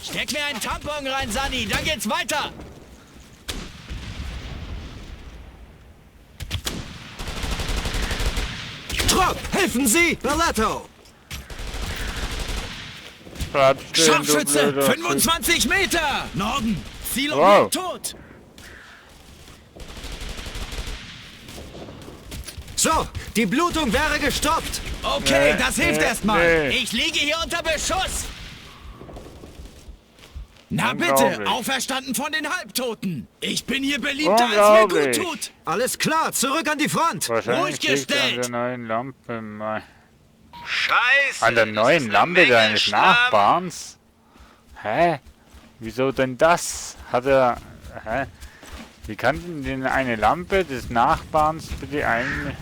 Steck mir einen Tampon rein, Sunny, dann geht's weiter. Trupp, helfen Sie! Berletto! Bleib stehen, du Scharfschütze, blöder 25 Meter! Norden, Wow. Zielobjekt tot. So, die Blutung wäre gestoppt. Okay, das hilft erstmal. nee. Ich liege hier unter Beschuss. Na Unglaublich. bitte, auferstanden von den Halbtoten. Ich bin hier beliebter, als mir gut tut. Alles klar, zurück an die Front. Wahrscheinlich Ruhig liegt an der gestellt. neuen Lampe. Scheiße! An der das neuen ist eine Lampe Menge deines Schlamm. Nachbarns? Hä? Wieso denn das? Hat er... Hä? Wie kann denn eine Lampe des Nachbarns bitte einem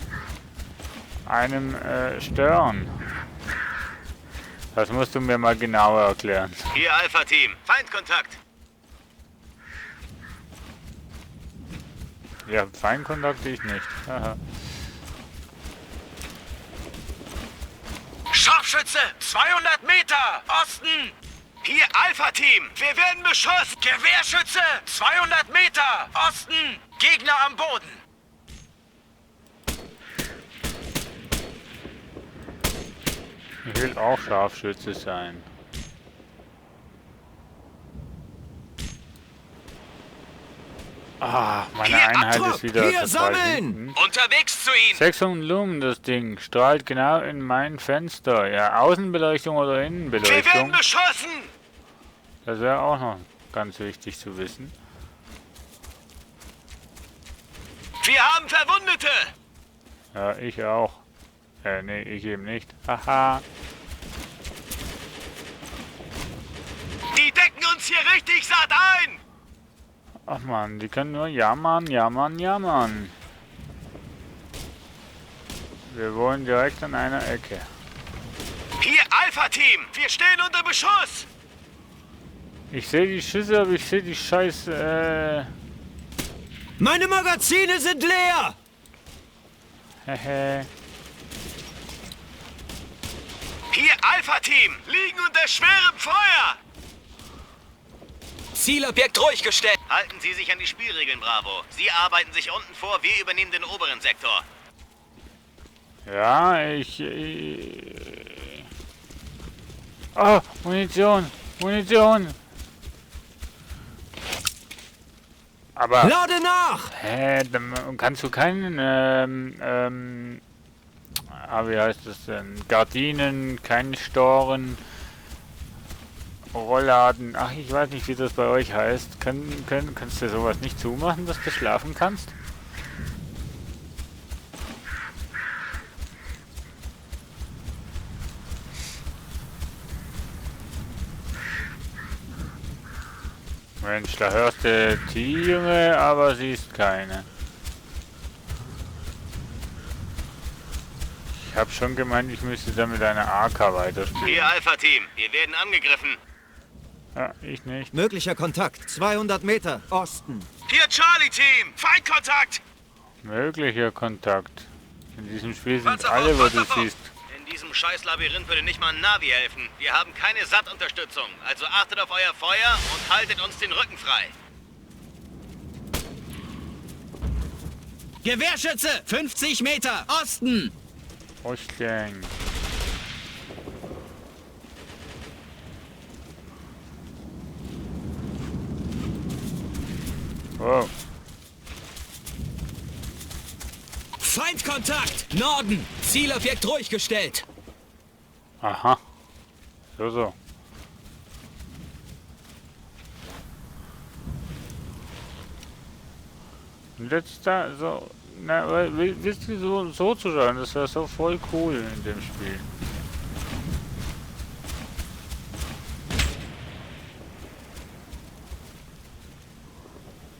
stören? Das musst du mir mal genauer erklären. Hier Alpha-Team, Feindkontakt. Ja, Feindkontakt ich nicht. Haha. Scharfschütze, 200 Meter, Osten! Hier Alpha-Team, wir werden beschossen! Gewehrschütze, 200 Meter, Osten! Gegner am Boden! Ich will auch Scharfschütze sein. Ah, meine Einheit ist wieder total hinten. Unterwegs zu Ihnen! 600 Lumen, das Ding. Strahlt genau in mein Fenster. Ja, Außenbeleuchtung oder Innenbeleuchtung. Wir werden beschossen! Das wäre auch noch ganz wichtig zu wissen. Wir haben Verwundete! Ja, ich auch. Nee, ich eben nicht. Haha. Die decken uns hier richtig satt ein! Ach man, die können nur jammern, jammern, jammern. Wir wollen direkt an einer Ecke. Hier Alpha-Team, wir stehen unter Beschuss! Ich sehe die Schüsse, aber ich sehe die scheiß, Meine Magazine sind leer! Hehe. Hier Alpha-Team, liegen unter schwerem Feuer! Zielobjekt ruhig gestellt. Halten Sie sich an die Spielregeln, Bravo. Sie arbeiten sich unten vor, wir übernehmen den oberen Sektor. Ja, Oh, Munition! Munition! Aber... Lade nach! Hä, dann kannst du keinen, wie heißt das denn? Gardinen, keinen Storen, Rollladen. Ach, ich weiß nicht, wie das bei euch heißt. Kannst du sowas nicht zumachen, dass du schlafen kannst? Mensch, da hörst du Tiere, aber siehst keine. Ich hab schon gemeint, ich müsste da mit einer AK weiterspielen. Hier Alpha-Team, wir werden angegriffen. Ja, ich nicht. Möglicher Kontakt, 200 Meter, Osten. Hier Charlie-Team, Feindkontakt! Möglicher Kontakt. In diesem Spiel sind alle, wo du siehst. In diesem scheiß Labyrinth würde nicht mal ein Navi helfen. Wir haben keine SAT-Unterstützung. Also achtet auf euer Feuer und haltet uns den Rücken frei. Gewehrschütze, 50 Meter, Osten! Osten. Oh. Feindkontakt, Norden, Zielobjekt ruhig gestellt. Aha. So. Und jetzt da so... Na, willst du so zu schauen? Das wäre so voll cool in dem Spiel.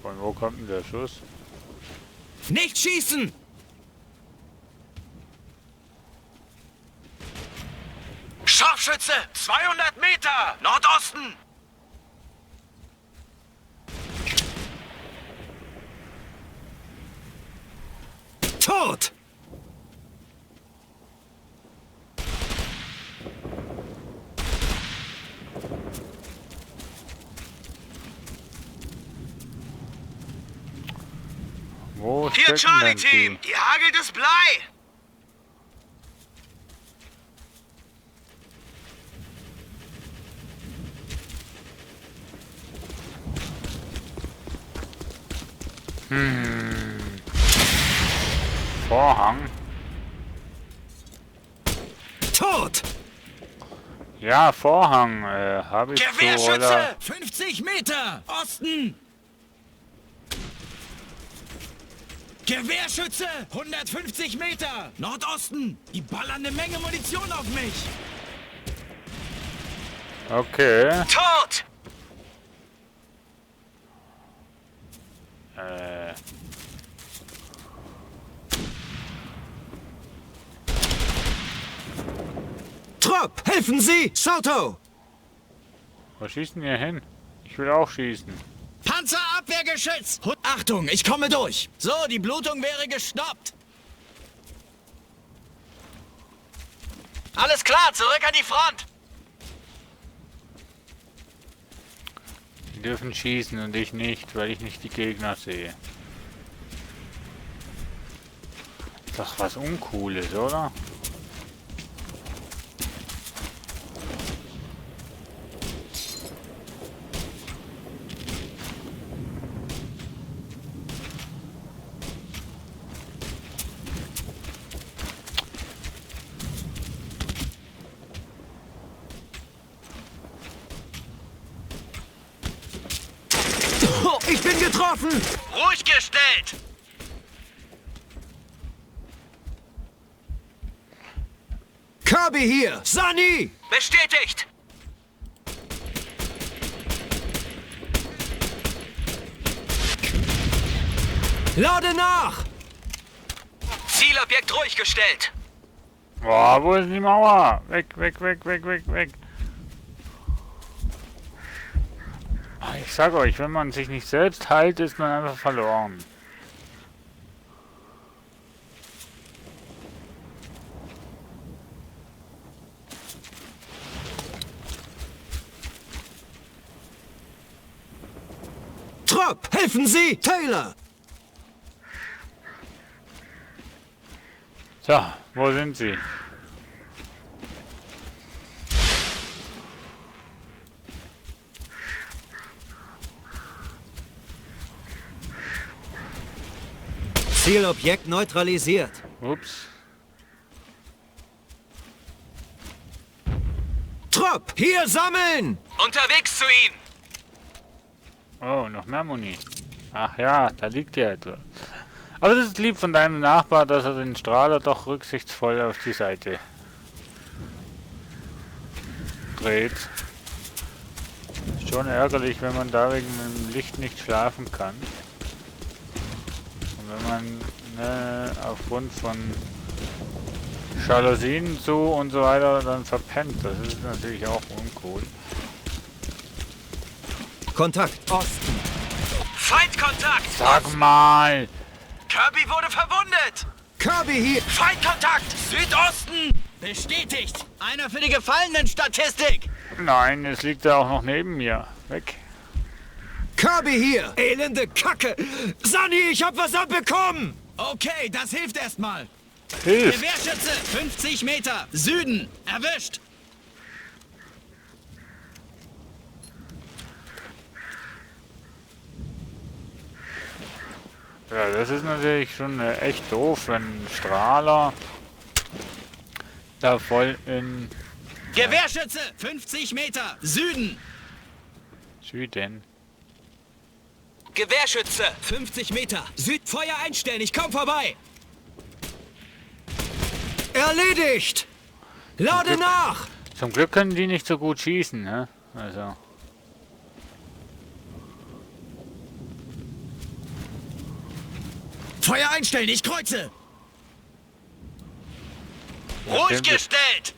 Von wo kommt denn der Schuss? Nicht schießen! Scharfschütze, 200 Meter, Nordosten! Tot! Wo Hier stecken denn Charlie-Team, die? die hagelt es Blei! Vorhang. Tot! Ja, Vorhang habe ich so, Gewehrschütze, oder? 50 Meter, Osten! Gewehrschütze, 150 Meter, Nordosten! Die ballern eine Menge Munition auf mich! Okay. Tot! Trupp, helfen Sie! Soto! Wo schießen wir hin? Ich will auch schießen. Panzerabwehrgeschütz! Achtung, ich komme durch. So, die Blutung wäre gestoppt. Alles klar, zurück an die Front! Die dürfen schießen und ich nicht, weil ich nicht die Gegner sehe. Ist doch was Uncooles, oder? Ich bin getroffen! Ruhig gestellt! Kirby hier! Sunny! Bestätigt! Lade nach! Zielobjekt ruhig gestellt! Boah, wo ist die Mauer? Weg, weg, weg, weg, weg, weg. Ich sag euch, wenn man sich nicht selbst heilt, ist man einfach verloren. Trop, helfen Sie! Taylor! So, wo sind sie? Zielobjekt neutralisiert. Ups. Trop, hier sammeln! Unterwegs zu ihm! Oh, noch mehr Muni. Ach ja, da liegt ja etwas. Aber das ist lieb von deinem Nachbar, dass er den Strahler doch rücksichtsvoll auf die Seite dreht. Ist schon ärgerlich, wenn man da wegen dem Licht nicht schlafen kann. Und wenn man aufgrund von Jalousien zu und so weiter dann verpennt. Das ist natürlich auch uncool. Kontakt, Osten. Feindkontakt! Sag mal! Kirby wurde verwundet! Kirby hier! Feindkontakt! Südosten! Bestätigt! Einer für die Gefallenen-Statistik! Nein, es liegt ja auch noch neben mir. Weg. Kirby hier! Elende Kacke! Sunny, ich hab was abbekommen! Okay, das hilft erstmal. Hilft! Gewehrschütze, 50 Meter, Süden, erwischt! Ja, das ist natürlich schon echt doof, wenn ein Strahler da voll in Gewehrschütze, 50 Meter, Süden! Süden. Gewehrschütze, 50 Meter, Südfeuer einstellen, ich komm vorbei! Erledigt! Lade nach! Zum Glück können die nicht so gut schießen, ne? Also. Feuer einstellen, ich kreuze! Ruhig gestellt!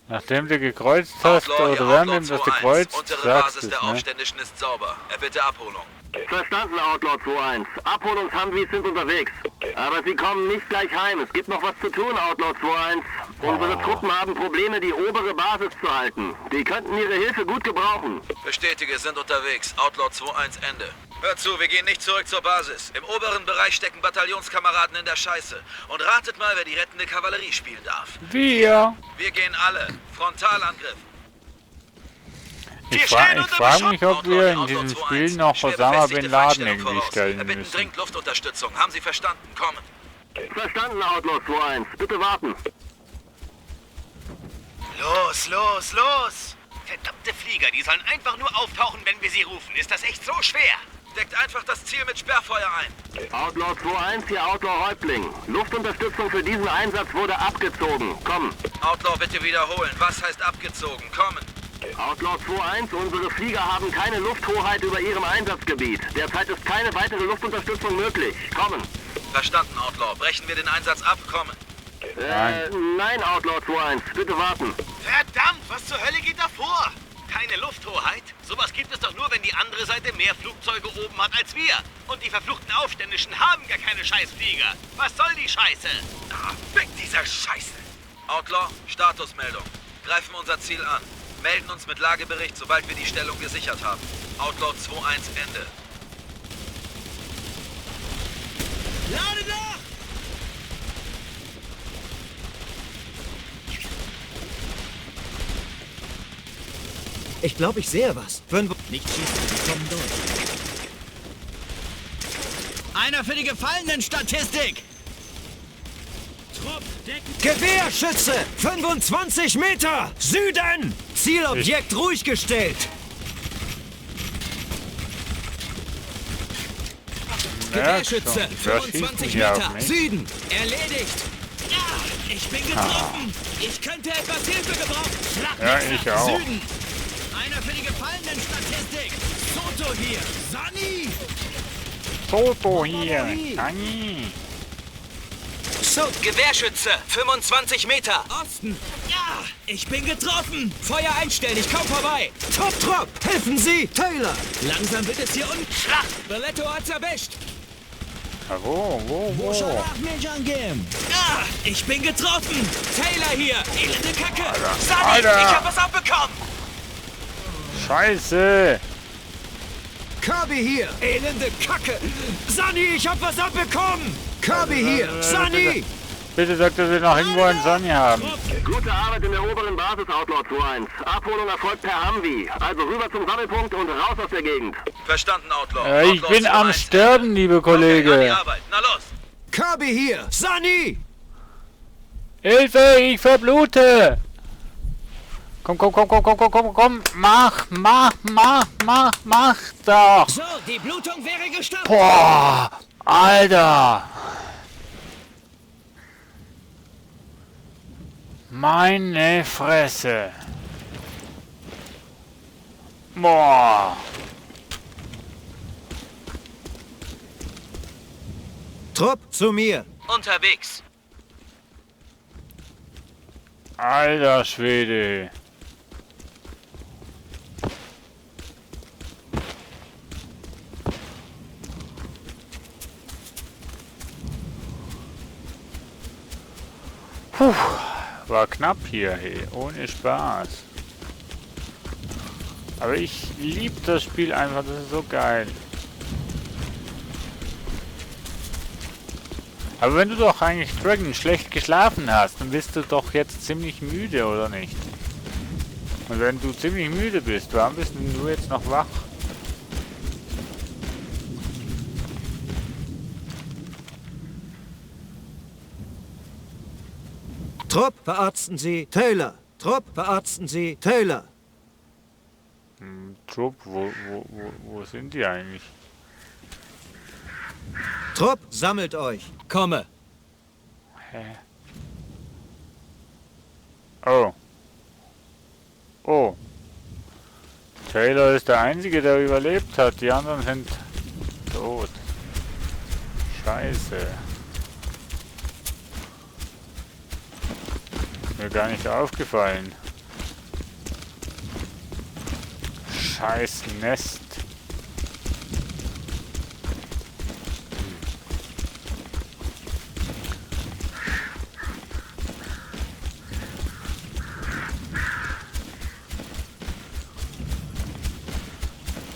Nachdem du gekreuzt hast, oder während du kreuzt, Untere sagst Basis du es, der ne? Aufständischen ist sauber. Erbitte Abholung. Verstanden, Outlaw 2-1. Abholungshandys sind unterwegs. Aber sie kommen nicht gleich heim. Es gibt noch was zu tun, Outlaw 2-1. Unsere Truppen haben Probleme, die obere Basis zu halten. Die könnten ihre Hilfe gut gebrauchen. Bestätige, sind unterwegs. Outlaw 2-1 Ende. Hört zu, wir gehen nicht zurück zur Basis. Im oberen Bereich stecken Bataillonskameraden in der Scheiße. Und ratet mal, wer die rettende Kavallerie spielen darf. Wir! Wir gehen alle. Frontalangriff. Ich frage mich, ob wir in diesem Spiel noch Osama Bin Laden irgendwie stellen müssen. Dringend Luftunterstützung. Haben Sie verstanden? Kommen. Verstanden, Outlaw 2-1. Bitte warten. Los, los, los! Verdammte Flieger, die sollen einfach nur auftauchen, wenn wir sie rufen. Ist das echt so schwer? Deckt einfach das Ziel mit Sperrfeuer ein. Outlaw 2-1, hier Outlaw Häuptling. Luftunterstützung für diesen Einsatz wurde abgezogen. Kommen. Outlaw, bitte wiederholen. Was heißt abgezogen? Kommen. Outlaw 2-1, unsere Flieger haben keine Lufthoheit über ihrem Einsatzgebiet. Derzeit ist keine weitere Luftunterstützung möglich. Kommen. Verstanden, Outlaw. Brechen wir den Einsatz ab. Kommen. Nein, Outlaw 2-1. Bitte warten. Verdammt, was zur Hölle geht da vor? keine Lufthoheit? Sowas gibt es doch nur, wenn die andere Seite mehr Flugzeuge oben hat als wir. Und die verfluchten Aufständischen haben gar keine Scheißflieger. Was soll die Scheiße? Ah, weg dieser Scheiße! Outlaw, Statusmeldung. Greifen unser Ziel an. Melden uns mit Lagebericht, sobald wir die Stellung gesichert haben. Outlaw 2-1 Ende. Lade nach! Ich glaube, ich sehe was. Nicht schießen, die kommen durch. Einer für die Gefallenen-Statistik! Trupp, decken! Gewehrschütze! 25 Meter! Süden! Zielobjekt ruhig gestellt! Gewehrschütze! 25 Meter! Süden! Erledigt! Ja, ich bin getroffen! Ich könnte etwas Hilfe gebrauchen! Ja, ich auch. Süden! Einer für die Gefallenen-Statistik! Soto hier! Sunny! Soto hier! Sunny! So, Gewehrschütze! 25 Meter! Osten! Ja, ich bin getroffen! Feuer einstellen, ich komm vorbei! Top! Helfen Sie! Taylor! Langsam wird es hier unten! Schlacht! Belletto hat's erwischt! Wo? Ah, ich bin getroffen! Taylor hier! Elende Kacke! Sunny, Alter. ich hab was abbekommen! Scheiße! Kirby hier! Elende Kacke! Sunny, ich hab was abbekommen! Kirby hier! Sunny! Bitte sagt, dass wir noch irgendwo einen Sunny haben. Gute Arbeit in der oberen Basis, Outlaw 2-1. Abholung erfolgt per Humvee. Also rüber zum Sammelpunkt und raus aus der Gegend. Verstanden, Outlaw. Ich bin am Sterben, liebe Kollege. Na los! Kirby hier! Sunny! Hilfe, ich verblute! Komm! Mach doch! So, die Blutung wäre gestoppt! Boah! Alter! Meine Fresse! Boah! Trupp zu mir! Unterwegs. Alter Schwede! Puh, war knapp hier, hey. Ohne Spaß. Aber ich liebe das Spiel einfach, das ist so geil. Aber wenn du doch eigentlich Dragon schlecht geschlafen hast, dann bist du doch jetzt ziemlich müde, oder nicht? Und wenn du ziemlich müde bist, warum bist du jetzt noch wach? Trupp, verarzten Sie Taylor! Trupp, verarzten Sie Taylor! Trupp, wo sind die eigentlich? Trupp, sammelt euch! Komme! Hä? Oh. Taylor ist der Einzige, der überlebt hat. Die anderen sind tot. Scheiße. Mir gar nicht aufgefallen. Scheiß Nest.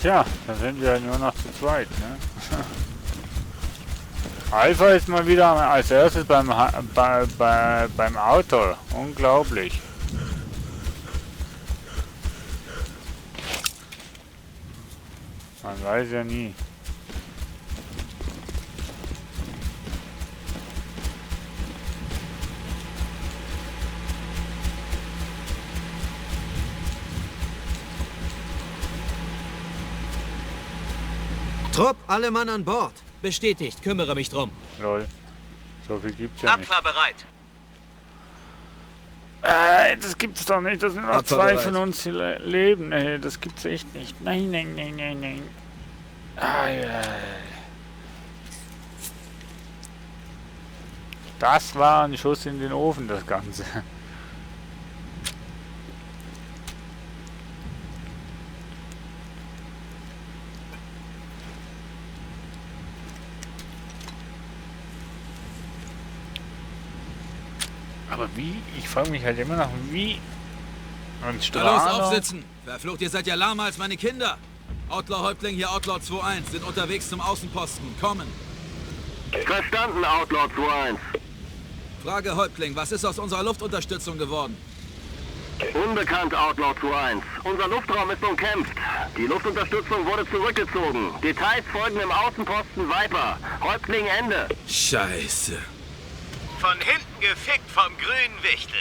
Tja, dann sind wir nur noch zu zweit, ne? Alpha ist mal wieder als erstes beim Auto. Unglaublich. Man weiß ja nie. Trupp, alle Mann an Bord! Bestätigt, kümmere mich drum. Lol. So viel gibt's ja nicht. Abfahr bereit. Das gibt's doch nicht. Das sind noch zwei von uns, die leben. Ey, das gibt's echt nicht. Nein. Das war ein Schuss in den Ofen, das Ganze. Aber wie? Ich frage mich halt immer noch, wie... Und Na los, aufsitzen! Verflucht, ihr seid ja lahmer als meine Kinder! Outlaw-Häuptling hier, Outlaw 2-1, sind unterwegs zum Außenposten. Kommen! Verstanden, Outlaw 2-1. Frage, Häuptling, was ist aus unserer Luftunterstützung geworden? Unbekannt, Outlaw 2-1. Unser Luftraum ist umkämpft. Die Luftunterstützung wurde zurückgezogen. Details folgen im Außenposten Viper. Häuptling Ende. Scheiße. Von hinten gefickt vom grünen Wichtel.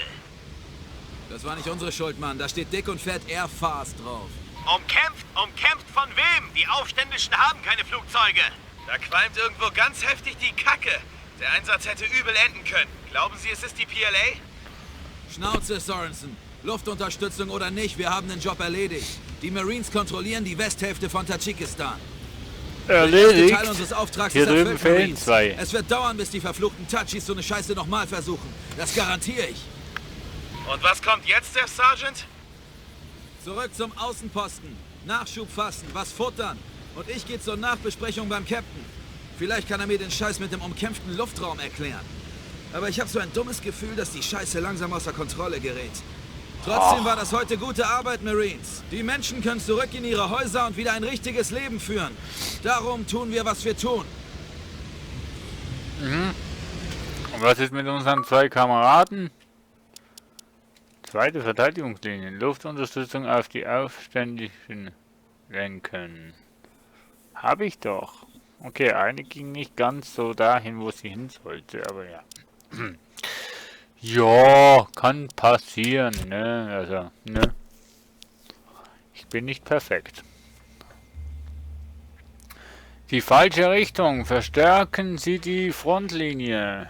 Das war nicht unsere Schuld, Mann. Da steht dick und fett Air Fast drauf. Umkämpft von wem? Die Aufständischen haben keine Flugzeuge. Da qualmt irgendwo ganz heftig die Kacke. Der Einsatz hätte übel enden können. Glauben Sie, es ist die PLA? Schnauze, Sorensen. Luftunterstützung oder nicht, wir haben den Job erledigt. Die Marines kontrollieren die Westhälfte von Tadschikistan. Erledigt? Der erste Teil unseres Auftrags Hier ist drüben erfüllt, fehlen Marines. 2. Es wird dauern, bis die verfluchten Tadschis so eine Scheiße nochmal versuchen. Das garantiere ich. Und was kommt jetzt, der Sergeant? Zurück zum Außenposten. Nachschub fassen, was futtern. Und ich gehe zur Nachbesprechung beim Captain. Vielleicht kann er mir den Scheiß mit dem umkämpften Luftraum erklären. Aber ich habe so ein dummes Gefühl, dass die Scheiße langsam außer Kontrolle gerät. Trotzdem war das heute gute Arbeit, Marines. Die Menschen können zurück in ihre Häuser und wieder ein richtiges Leben führen. Darum tun wir, was wir tun. Mhm. Und was ist mit unseren 2 Kameraden? Zweite Verteidigungslinie. Luftunterstützung auf die Aufständischen lenken. Habe ich doch. Okay, eine ging nicht ganz so dahin, wo sie hin sollte, aber ja. Ja, kann passieren, ne? Also, ne? Ich bin nicht perfekt. Die falsche Richtung. Verstärken Sie die Frontlinie.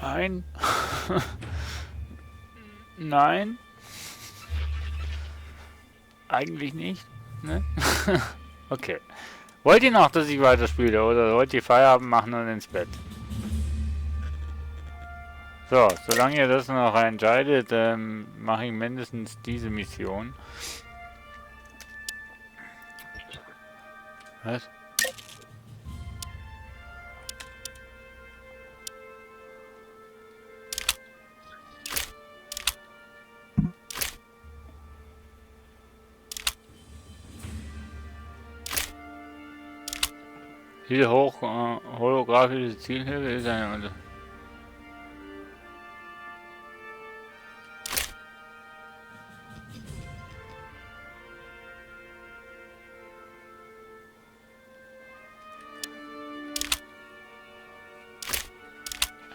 Nein. Nein. Eigentlich nicht, ne? Okay. Wollt ihr noch, dass ich weiterspiele oder wollt ihr Feierabend machen und ins Bett? So, solange ihr das noch entscheidet, mache ich mindestens diese Mission. Was? Diese holographische Zielhilfe ist eine...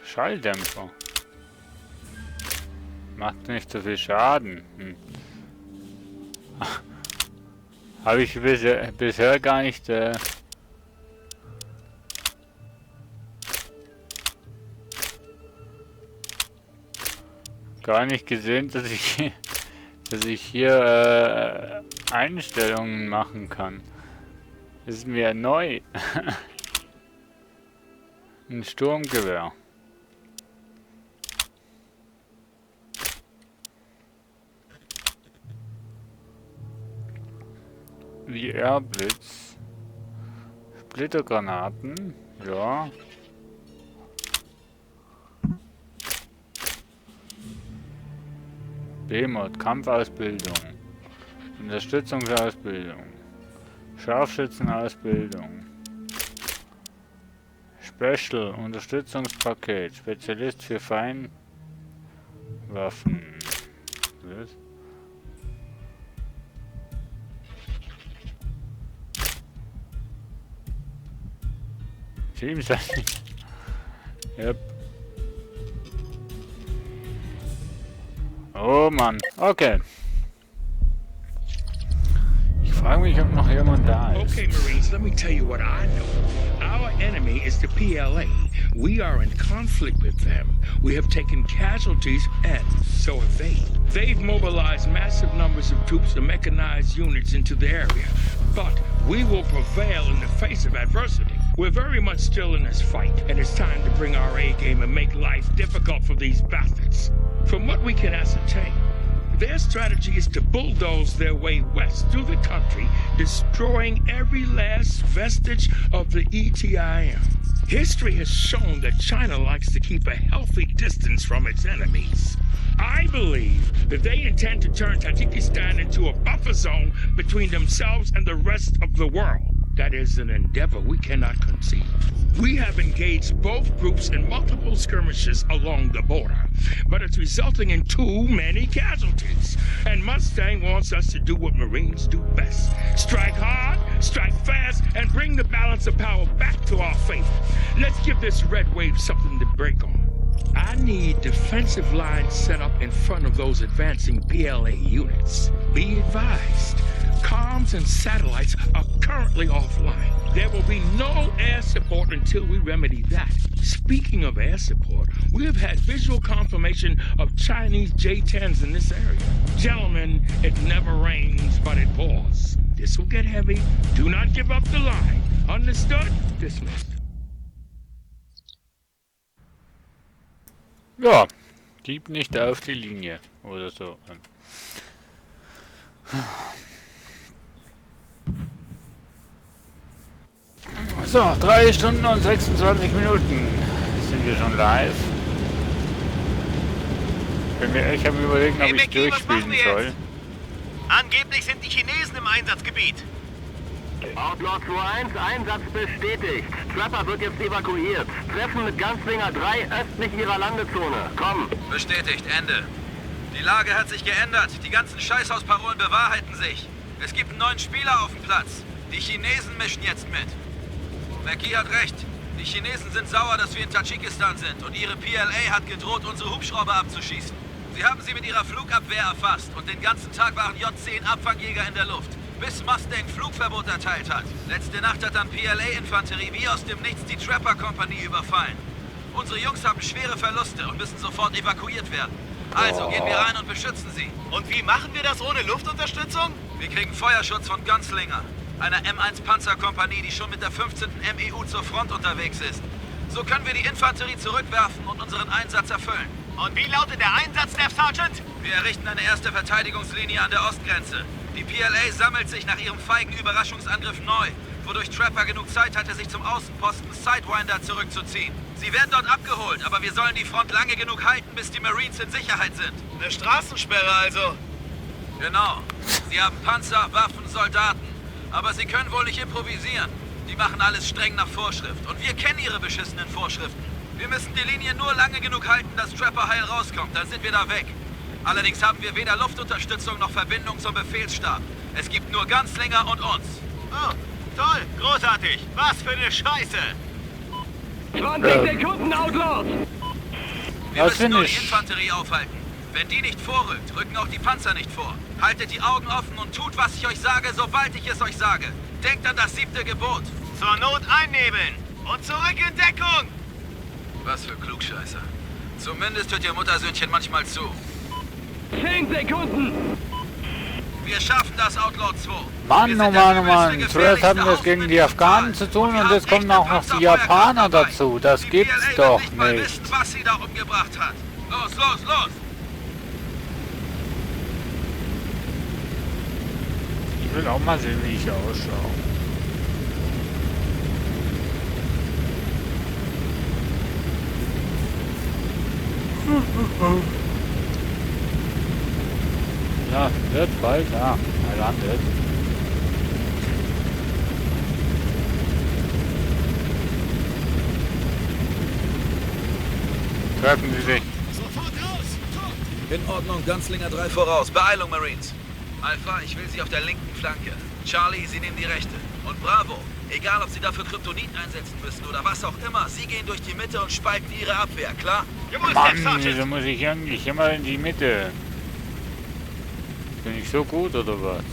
Schalldämpfer. Macht nicht so viel Schaden. Habe ich bisher gar nicht... gar nicht gesehen, dass ich hier Einstellungen machen kann. Das ist mir neu. Ein Sturmgewehr. Wie Airblitz. Splittergranaten. Ja. B-Mod, Kampfausbildung, Unterstützungsausbildung, Scharfschützenausbildung, Special, Unterstützungspaket, Spezialist für Feinwaffen. Was? Teamsetting. Yep. Oh Mann, okay. Ich frage mich, ob noch jemand da ist. Okay, Marines, let me tell you what I know. Our enemy is the PLA. We are in conflict with them. We have taken casualties, and so have they. They've mobilized massive numbers of troops and mechanized units into the area. But we will prevail in the face of adversity. We're very much still in this fight, and it's time to bring our A game and make life difficult for these bastards. From what we can ascertain, their strategy is to bulldoze their way west through the country, destroying every last vestige of the ETIM. History has shown that China likes to keep a healthy distance from its enemies. I believe that they intend to turn Tajikistan into a buffer zone between themselves and the rest of the world. That is an endeavor we cannot conceive. We have engaged both groups in multiple skirmishes along the border, but it's resulting in too many casualties. And Mustang wants us to do what Marines do best. Strike hard, strike fast, and bring the balance of power back to our faith. Let's give this red wave something to break on. I need defensive lines set up in front of those advancing PLA units. Be advised, comms and satellites are currently offline. There will be no air support until we remedy that. Speaking of air support, we have had visual confirmation of Chinese J-10s in this area. Gentlemen, it never rains, but it pours. This will get heavy. Do not give up the line. Understood? Dismissed. Ja, gib nicht auf die Linie oder so. So, 3 Stunden und 26 Minuten sind wir schon live. Bin mir echt am Überlegen, ob ich durchspielen soll. Angeblich sind die Chinesen im Einsatzgebiet. Outlaw 2-1, Einsatz bestätigt. Trapper wird jetzt evakuiert. Treffen mit Gunslinger 3 östlich ihrer Landezone. Komm. Bestätigt, Ende. Die Lage hat sich geändert. Die ganzen Scheißhausparolen bewahrheiten sich. Es gibt einen neuen Spieler auf dem Platz. Die Chinesen mischen jetzt mit. McKee hat recht. Die Chinesen sind sauer, dass wir in Tadschikistan sind und ihre PLA hat gedroht, unsere Hubschrauber abzuschießen. Sie haben sie mit ihrer Flugabwehr erfasst und den ganzen Tag waren J-10 Abfangjäger in der Luft, bis Mustang Flugverbot erteilt hat. Letzte Nacht hat dann PLA-Infanterie wie aus dem Nichts die Trapper-Kompanie überfallen. Unsere Jungs haben schwere Verluste und müssen sofort evakuiert werden. Also gehen wir rein und beschützen sie. Und wie machen wir das ohne Luftunterstützung? Wir kriegen Feuerschutz von Gunslinger, einer M1-Panzerkompanie, die schon mit der 15. MEU zur Front unterwegs ist. So können wir die Infanterie zurückwerfen und unseren Einsatz erfüllen. Und wie lautet der Einsatz, Staff Sergeant? Wir errichten eine erste Verteidigungslinie an der Ostgrenze. Die PLA sammelt sich nach ihrem feigen Überraschungsangriff neu, wodurch Trapper genug Zeit hatte, sich zum Außenposten Sidewinder zurückzuziehen. Sie werden dort abgeholt, aber wir sollen die Front lange genug halten, bis die Marines in Sicherheit sind. Eine Straßensperre also? Genau. Sie haben Panzer, Waffen, Soldaten. Aber sie können wohl nicht improvisieren. Die machen alles streng nach Vorschrift. Und wir kennen ihre beschissenen Vorschriften. Wir müssen die Linie nur lange genug halten, dass Trapper heil rauskommt. Dann sind wir da weg. Allerdings haben wir weder Luftunterstützung noch Verbindung zum Befehlsstab. Es gibt nur Gunslinger und uns. Oh, toll. Großartig. Was für eine Scheiße. 20 Sekunden, Outlaws. Wir müssen nur die Infanterie aufhalten. Wenn die nicht vorrückt, rücken auch die Panzer nicht vor. Haltet die Augen offen und tut, was ich euch sage, sobald ich es euch sage. Denkt an das 7. Gebot. Zur Not einnebeln und zurück in Deckung. Was für Klugscheißer. Zumindest hört ihr Muttersöhnchen manchmal zu. 10 Sekunden. Wir schaffen das, Outlaw 2. Mann, oh Mann, oh Mann. Zuerst hatten wir es gegen die Afghanen zu tun und jetzt kommen auch noch die Japaner dazu. Das gibt's doch nicht. Wissen, was sie da umgebracht hat. Los, los, los. Ich will auch mal sehen, wie ich ausschaue. Ja, wird bald, ja, er landet. Treffen Sie sich. Sofort raus! In Ordnung, Gunslinger 3 voraus. Beeilung, Marines. Alpha, ich will Sie auf der linken Flanke. Charlie, Sie nehmen die rechte. Und Bravo, egal ob Sie dafür Kryptonit einsetzen müssen oder was auch immer, Sie gehen durch die Mitte und spalten Ihre Abwehr, klar? Mann, wieso muss ich eigentlich immer in die Mitte? Bin ich so gut oder was?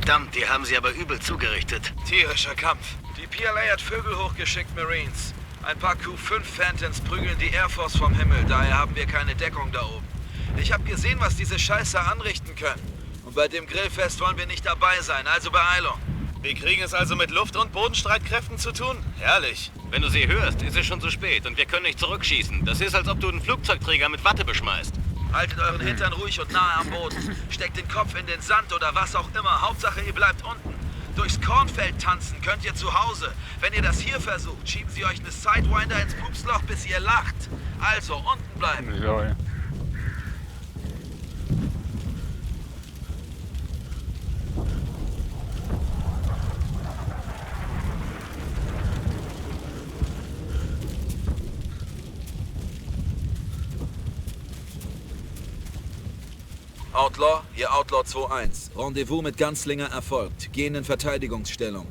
Verdammt, die haben sie aber übel zugerichtet. Tierischer Kampf. Die PLA hat Vögel hochgeschickt, Marines. Ein paar Q-5 Phantoms prügeln die Air Force vom Himmel, daher haben wir keine Deckung da oben. Ich habe gesehen, was diese Scheißer anrichten können. Und bei dem Grillfest wollen wir nicht dabei sein, also Beeilung. Wir kriegen es also mit Luft- und Bodenstreitkräften zu tun? Herrlich. Wenn du sie hörst, ist es schon zu spät und wir können nicht zurückschießen. Das ist, als ob du einen Flugzeugträger mit Watte beschmeißt. Haltet euren Hintern ruhig und nahe am Boden. Steckt den Kopf in den Sand oder was auch immer. Hauptsache, ihr bleibt unten. Durchs Kornfeld tanzen könnt ihr zu Hause. Wenn ihr das hier versucht, schieben sie euch eine Sidewinder ins Pupsloch, bis ihr lacht. Also, unten bleiben. So, ja. Outlaw, hier Outlaw 2-1. Rendezvous mit Ganzlinger erfolgt. Gehen in Verteidigungsstellung.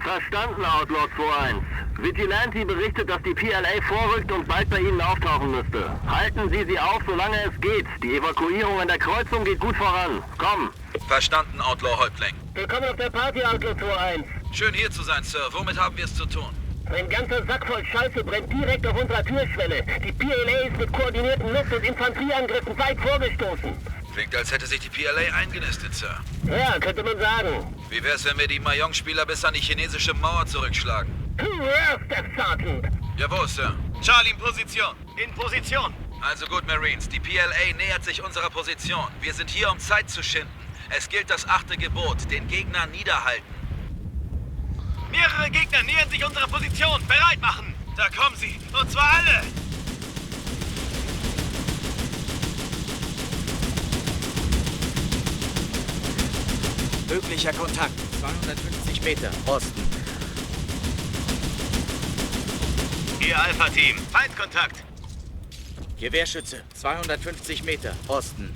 Verstanden, Outlaw 2-1. Vigilante berichtet, dass die PLA vorrückt und bald bei Ihnen auftauchen müsste. Halten Sie sie auf, solange es geht. Die Evakuierung an der Kreuzung geht gut voran. Komm. Verstanden, Outlaw Häuptling. Willkommen auf der Party, Outlaw 2-1. Schön hier zu sein, Sir. Womit haben wir es zu tun? Ein ganzer Sack voll Scheiße brennt direkt auf unserer Türschwelle. Die PLA ist mit koordinierten Luft- und Infanterieangriffen weit vorgestoßen. Klingt, als hätte sich die PLA eingenistet, Sir. Ja, könnte man sagen. Wie wär's, wenn wir die Mayong-Spieler bis an die chinesische Mauer zurückschlagen? Staff Sergeant. Jawohl, Sir. Charlie in Position. In Position. Also gut, Marines. Die PLA nähert sich unserer Position. Wir sind hier, um Zeit zu schinden. Es gilt das 8. Gebot, den Gegner niederhalten. Mehrere Gegner nähern sich unserer Position. Bereit machen. Da kommen sie. Und zwar alle. Möglicher Kontakt. 250 Meter. Osten. Hier Alpha-Team. Feindkontakt. Gewehrschütze. 250 Meter. Osten.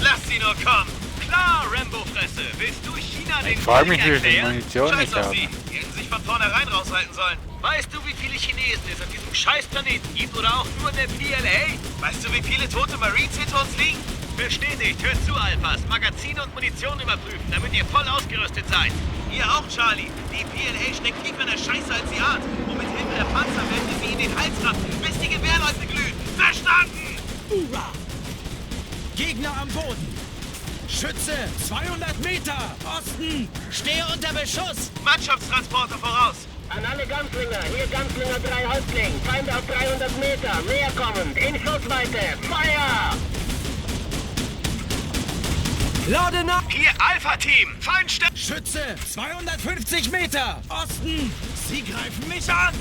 Lass sie nur kommen. Klar, Rambo-Fresse. Willst du China den Ich frage mich, Krieg wie viel erklären? Munition Scheiß ich auf habe. sie. Die hätten sich von vornherein raushalten sollen. Weißt du, wie viele Chinesen es auf diesem Scheißplaneten gibt oder auch nur in der PLA? Weißt du, wie viele tote Marines hinter uns liegen? Bestätigt. Hört zu, Alphas. Magazine und Munition überprüfen, damit ihr voll ausgerüstet seid. Ihr auch, Charlie. Die PLA steckt tiefer in der Scheiße, als sie ahnt. Und mit Hilfe der Panzer werden wir sie in den Hals rappen, bis die Gewehrläufe glühen. Verstanden? Hurra! Gegner am Boden. Schütze, 200 Meter. Osten. Stehe unter Beschuss. Mannschaftstransporter voraus. An alle Ganzlinger. Hier Ganzlinger 3 Häuptling. Feinde auf 300 Meter. Näher kommend. In Schussweite. Feuer! Lade nach. Hier Alpha-Team. Feindstelle. Schütze, 250 Meter. Osten. Sie greifen mich an.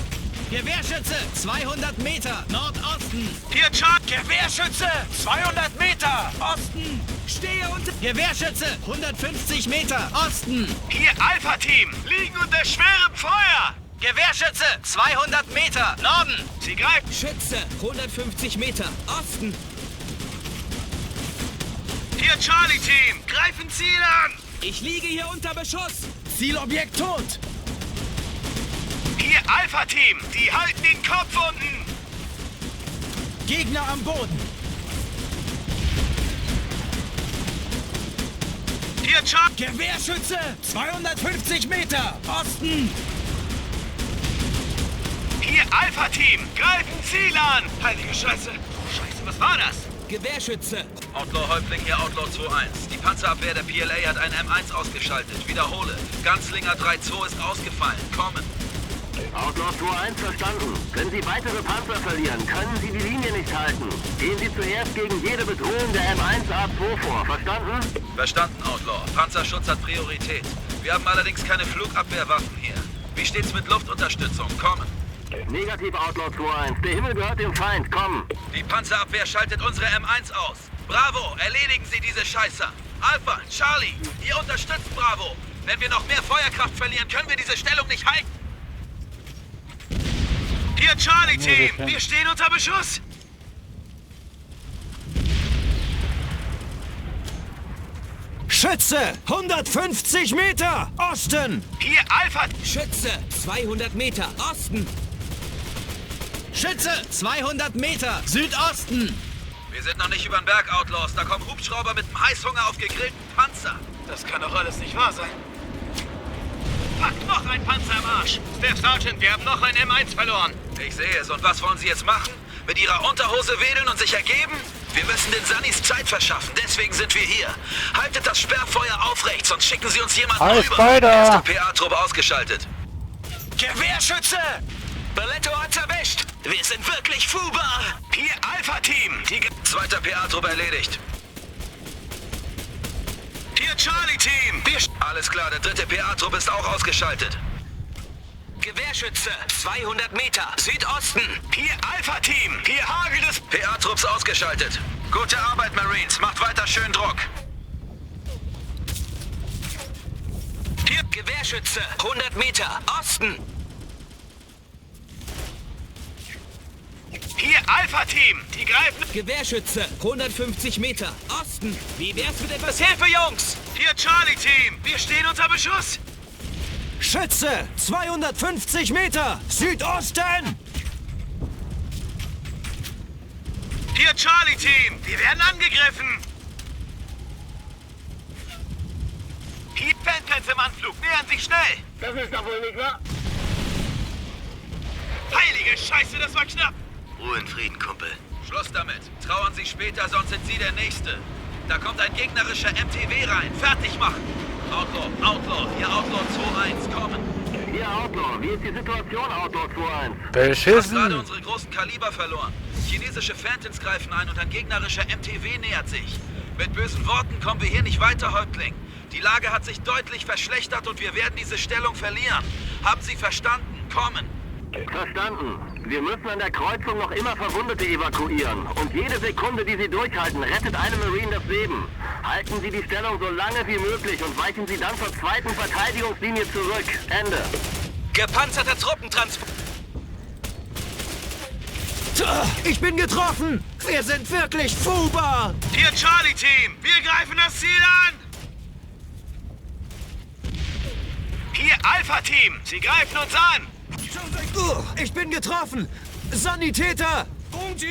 Gewehrschütze, 200 Meter. Nordosten. Hier Charlie. Gewehrschütze, 200 Meter. Osten. Stehe unter... Gewehrschütze, 150 Meter. Osten. Hier Alpha-Team. Liegen unter schwerem Feuer. Gewehrschütze, 200 Meter. Norden. Sie greifen. Schütze, 150 Meter. Osten. Hier Charlie-Team. Greifen Ziel an. Ich liege hier unter Beschuss. Zielobjekt tot. Hier Alpha-Team. Die halten den Kopf unten. Gegner am Boden. Hier Charlie. Gewehrschütze, 250 Meter. Osten. Hier Alpha-Team. Greifen Ziel an. Heilige Scheiße. Scheiße, was war das? Gewehrschütze. Outlaw Häuptling, hier Outlaw 2-1. Die Panzerabwehr der PLA hat einen M1 ausgeschaltet. Wiederhole. Ganzlinger 3-2 ist ausgefallen. Kommen. Outlaw 2-1 verstanden. Wenn Sie weitere Panzer verlieren, können Sie die Linie nicht halten. Gehen Sie zuerst gegen jede Bedrohung der M1A2 vor. Verstanden? Verstanden, Outlaw. Panzerschutz hat Priorität. Wir haben allerdings keine Flugabwehrwaffen hier. Wie steht's mit Luftunterstützung? Kommen. Negativ, Outlaw 2-1. Der Himmel gehört dem Feind. Kommen. Die Panzerabwehr schaltet unsere M1 aus. Bravo, erledigen Sie diese Scheißer. Alpha, Charlie, ihr unterstützt Bravo. Wenn wir noch mehr Feuerkraft verlieren, können wir diese Stellung nicht halten. Hier Charlie-Team. Wir stehen unter Beschuss. Schütze, 150 Meter. Osten. Hier Alpha. Schütze, 200 Meter. Osten. Schütze, 200 Meter. Südosten. Wir sind noch nicht über den Berg, Outlaws. Da kommen Hubschrauber mit einem Heißhunger auf gegrillten Panzer. Das kann doch alles nicht wahr sein. Packt noch ein Panzer im Arsch. Staff Sergeant, wir haben noch ein M1 verloren. Ich sehe es. Und was wollen Sie jetzt machen? Mit Ihrer Unterhose wedeln und sich ergeben? Wir müssen den Sunnies Zeit verschaffen. Deswegen sind wir hier. Haltet das Sperrfeuer aufrecht, sonst schicken Sie uns jemanden rüber. Erste PA-Trupp ausgeschaltet. Gewehrschütze! Balletto hat's erwischt. Wir sind wirklich Fuba. Hier Alpha-Team. Zweiter PA-Trupp erledigt. Hier Charlie-Team. Alles klar, der dritte PA-Trupp ist auch ausgeschaltet. Gewehrschütze, 200 Meter, Südosten. Hier Alpha-Team. Hier Hagel des... PA-Trupps ausgeschaltet. Gute Arbeit, Marines. Macht weiter schön Druck. Hier Gewehrschütze, 100 Meter, Osten. Hier Alpha-Team, die greifen... Gewehrschütze, 150 Meter, Osten. Wie wär's mit etwas Hilfe, Jungs? Hier Charlie-Team, wir stehen unter Beschuss. Schütze, 250 Meter, Südosten. Hier Charlie-Team, wir werden angegriffen. Hier Phantoms im Anflug, nähern sich schnell. Das ist doch wohl nicht wahr. Heilige Scheiße, das war knapp. Ruhe in Frieden, Kumpel. Schluss damit. Trauern Sie später, sonst sind Sie der Nächste. Da kommt ein gegnerischer MTW rein. Fertig machen. Outlaw, hier Outlaw 2-1, kommen. Hier Outlaw, wie ist die Situation, Outlaw 2-1? Beschissen. Wir haben gerade unsere großen Kaliber verloren. Chinesische Phantoms greifen ein und ein gegnerischer MTW nähert sich. Mit bösen Worten kommen wir hier nicht weiter, Häuptling. Die Lage hat sich deutlich verschlechtert und wir werden diese Stellung verlieren. Haben Sie verstanden? Kommen. Verstanden. Wir müssen an der Kreuzung noch immer Verwundete evakuieren. Und jede Sekunde, die Sie durchhalten, rettet einem Marine das Leben. Halten Sie die Stellung so lange wie möglich und weichen Sie dann zur zweiten Verteidigungslinie zurück. Ende. Gepanzerter Truppentransport. Ich bin getroffen. Wir sind wirklich Fuba. Hier Charlie-Team, wir greifen das Ziel an. Hier Alpha-Team, Sie greifen uns an. Ich bin getroffen. Sanitäter.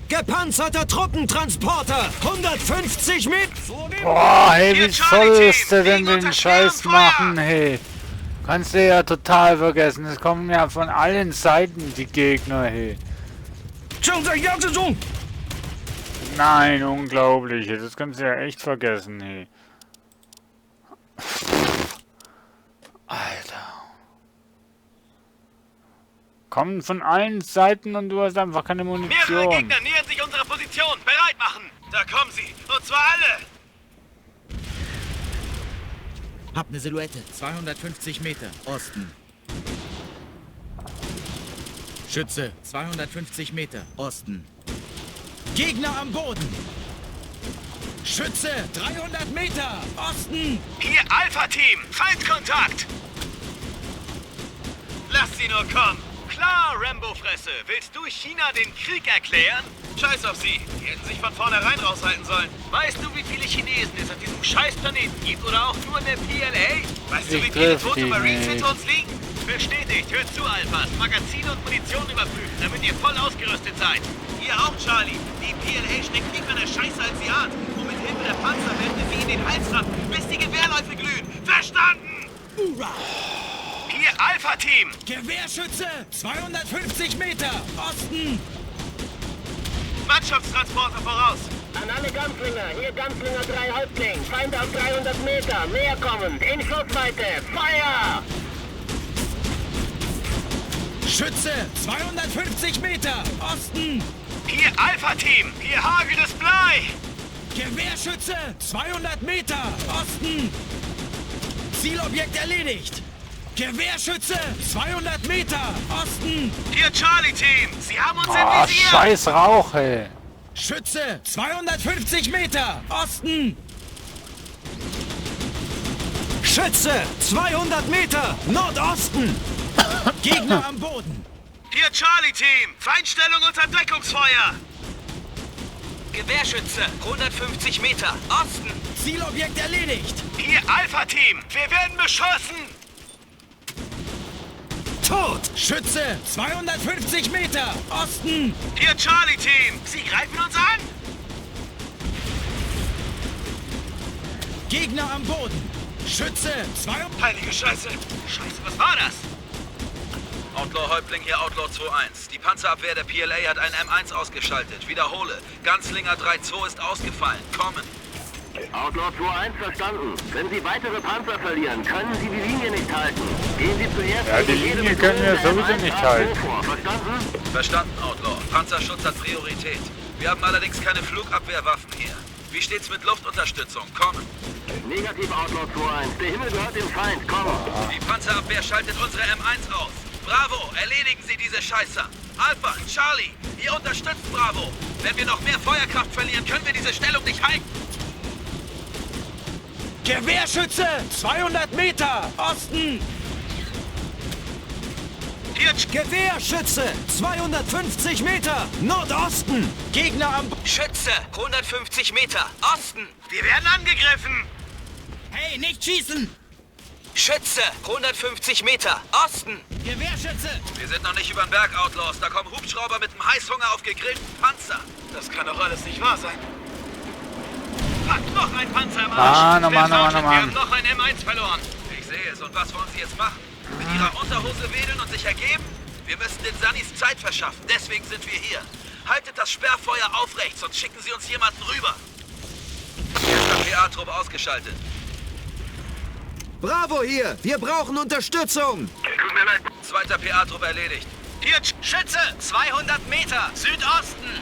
Gepanzerter Truppentransporter. 150 Meter. Boah, hey, wie sollst du denn den Scheiß machen, hey? Kannst du ja total vergessen. Es kommen ja von allen Seiten die Gegner, hey. Nein, unglaublich. Das kannst du ja echt vergessen, hey. Alter. Kommen von allen Seiten und du hast einfach keine Munition. Mehrere Gegner nähern sich unserer Position. Bereit machen. Da kommen sie. Und zwar alle. Hab eine Silhouette. 250 Meter. Osten. Schütze. 250 Meter. Osten. Gegner am Boden. Schütze. 300 Meter. Osten. Hier Alpha-Team. Feindkontakt. Lass sie nur kommen. Klar, Rambo-Fresse. Willst du China den Krieg erklären? Scheiß auf sie. Die hätten sich von vornherein raushalten sollen. Weißt du, wie viele Chinesen es auf diesem Scheißplaneten gibt? Oder auch nur in der PLA? Weißt du, wie viele tote Marines hinter uns liegen? Bestätigt. Hört zu, Alphas. Magazine und Munition überprüfen, damit ihr voll ausgerüstet seid. Ihr auch, Charlie. Die PLA steckt nicht mehr der Scheiße als sie hat. Und mit Hilfe der Panzer werden wir sie in den Hals rappen, bis die Gewehrläufe glühen. Verstanden? Hurra! Hier Alpha-Team. Gewehrschütze. 250 Meter. Osten. Mannschaftstransporter voraus. An alle Ganzlinger, hier Ganzlinger 3 Häuptling. Feind auf 300 Meter, näher kommend, in Schussweite, Feuer! Schütze, 250 Meter, Osten! Hier Alpha-Team, hier Hagel des Blei! Gewehrschütze, 200 Meter, Osten! Zielobjekt erledigt! Gewehrschütze, 200 Meter, Osten! Hier Charlie-Team, Sie haben uns Ah, visiert! scheiß Rauch, ey! Schütze, 250 Meter, Osten! Schütze, 200 Meter, Nordosten! Gegner am Boden! Hier Charlie-Team, Feindstellung unter Deckungsfeuer! Gewehrschütze, 150 Meter, Osten! Zielobjekt erledigt! Hier Alpha-Team, wir werden beschossen! Tot! Schütze, 250 Meter, Osten! Hier Charlie-Team, Sie greifen uns an! Gegner am Boden! Schütze! 2... Heilige Scheiße! Scheiße, was war das? Outlaw Häuptling hier, Outlaw 2-1. Die Panzerabwehr der PLA hat einen M1 ausgeschaltet. Wiederhole. Ganzlinger 3-2 ist ausgefallen. Kommen. Outlaw 2-1 verstanden. Wenn Sie weitere Panzer verlieren, können Sie die Linie nicht halten. Gehen Sie zuerst... Ja, die Linie können wir sowieso nicht halten. Verstanden? Verstanden, Outlaw. Panzerschutz hat Priorität. Wir haben allerdings keine Flugabwehrwaffen hier. Wie steht's mit Luftunterstützung? Kommen. Negativ, Outlaw 2-1. Der Himmel gehört dem Feind. Kommen. Die Panzerabwehr schaltet unsere M1 aus. Bravo, erledigen Sie diese Scheißer. Alpha, Charlie, ihr unterstützt Bravo. Wenn wir noch mehr Feuerkraft verlieren, können wir diese Stellung nicht halten. Gewehrschütze! 200 Meter! Osten! Hier, Gewehrschütze! 250 Meter! Nordosten! Gegner am... Schütze! 150 Meter! Osten! wir werden angegriffen! Hey, nicht schießen! Schütze! 150 Meter! Osten! Gewehrschütze! Wir sind noch nicht über den Berg, Outlaws. Da kommen Hubschrauber mit dem Heißhunger auf gegrillten Panzer. Das kann doch alles nicht wahr sein. Fuck, noch ein Panzer im Arsch! Mann. Wir haben noch ein M1 verloren! Ich sehe es. Und was wollen Sie jetzt machen? Mit Ihrer Unterhose wedeln und sich ergeben? Wir müssen den Sunnis Zeit verschaffen. Deswegen sind wir hier. Haltet das Sperrfeuer aufrecht, sonst schicken Sie uns jemanden rüber. Erster PA-Trupp ausgeschaltet. Bravo hier! Wir brauchen Unterstützung! Tut mir leid. Zweiter PA-Trupp erledigt. Hier, Schütze! 200 Meter! Südosten!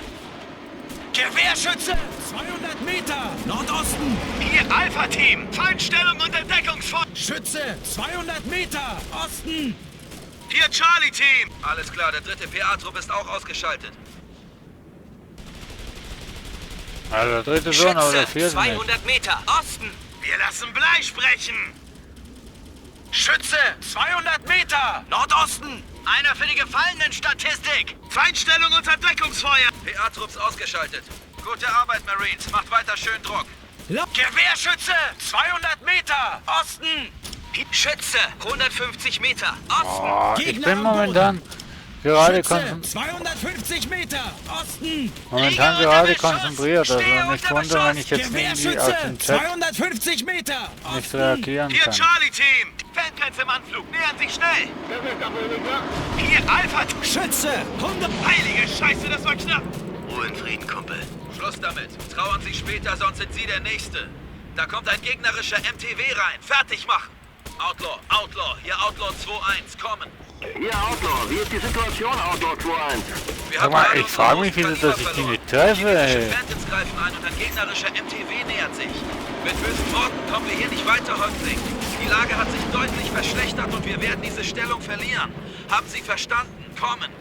Gewehrschütze! 200 Meter! Nordosten! Hier, Alpha-Team! Feindstellung und Entdeckungsfeuer! Schütze! 200 Meter! Osten! Hier, Charlie-Team! Alles klar, der dritte PA-Trupp ist auch ausgeschaltet. Also der dritte schon, aber der Schütze! vierte nicht. 200 Meter! Osten! Wir lassen Blei sprechen! Schütze! 200 Meter! Nordosten! Einer für die Gefallenen-Statistik! Feindstellung und Entdeckungsfeuer! PA-Trupps ausgeschaltet. Gute Arbeit, Marines. Macht weiter schön Druck. Gewehrschütze! 200 Meter! Osten! Schütze! 150 Meter! Osten! Oh, ich Gegner bin am momentan gerade Schütze! 250 Meter! Osten! konzentriert. Also nicht wundern, wenn ich jetzt irgendwie aus dem Chat 250 Meter! nicht reagieren Hier, kann. Charlie-Team! Feldgrenze im Anflug! Nähern sich schnell! Hier, Alpha! Schütze! 100... Heilige Scheiße, das war knapp! Ruhe in Frieden, Kumpel. Schluss damit. Trauern Sie später, sonst sind Sie der Nächste. Da kommt ein gegnerischer MTW rein. Fertig machen! Outlaw, hier Outlaw 2-1, kommen. Hier, Outlaw. Wie ist die Situation, Outlaw 2-1? Sag mal, ich frage mich, wieso, dass ich die nicht treffe, ey. Phantoms greifen ein und ein gegnerischer MTW nähert sich. Mit bösen Worten kommen wir hier nicht weiter, Häuptling. Die Lage hat sich deutlich verschlechtert und wir werden diese Stellung verlieren. Haben Sie verstanden? Kommen.